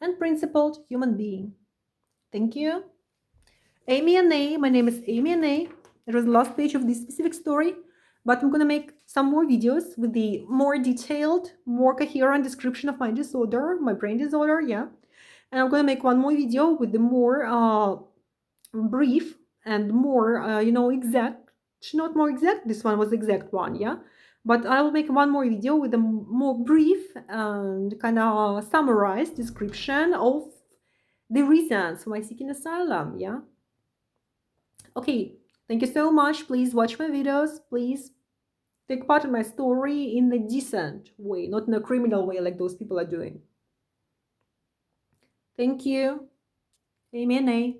and principled human being. Thank you. Amy and A. My name is Amy and A. It was the last page of this specific story, but I'm gonna make some more videos with the more detailed, more coherent description of my disorder, my brain disorder, yeah. And I'm gonna make one more video with the more brief and more, exact, not more exact, this one was the exact one, yeah. But I will make one more video with a more brief and kind of summarized description of the reasons for my seeking asylum, yeah. Okay, thank you so much. Please watch my videos. Please take part in my story in a decent way, not in a criminal way like those people are doing. Thank you. Amen.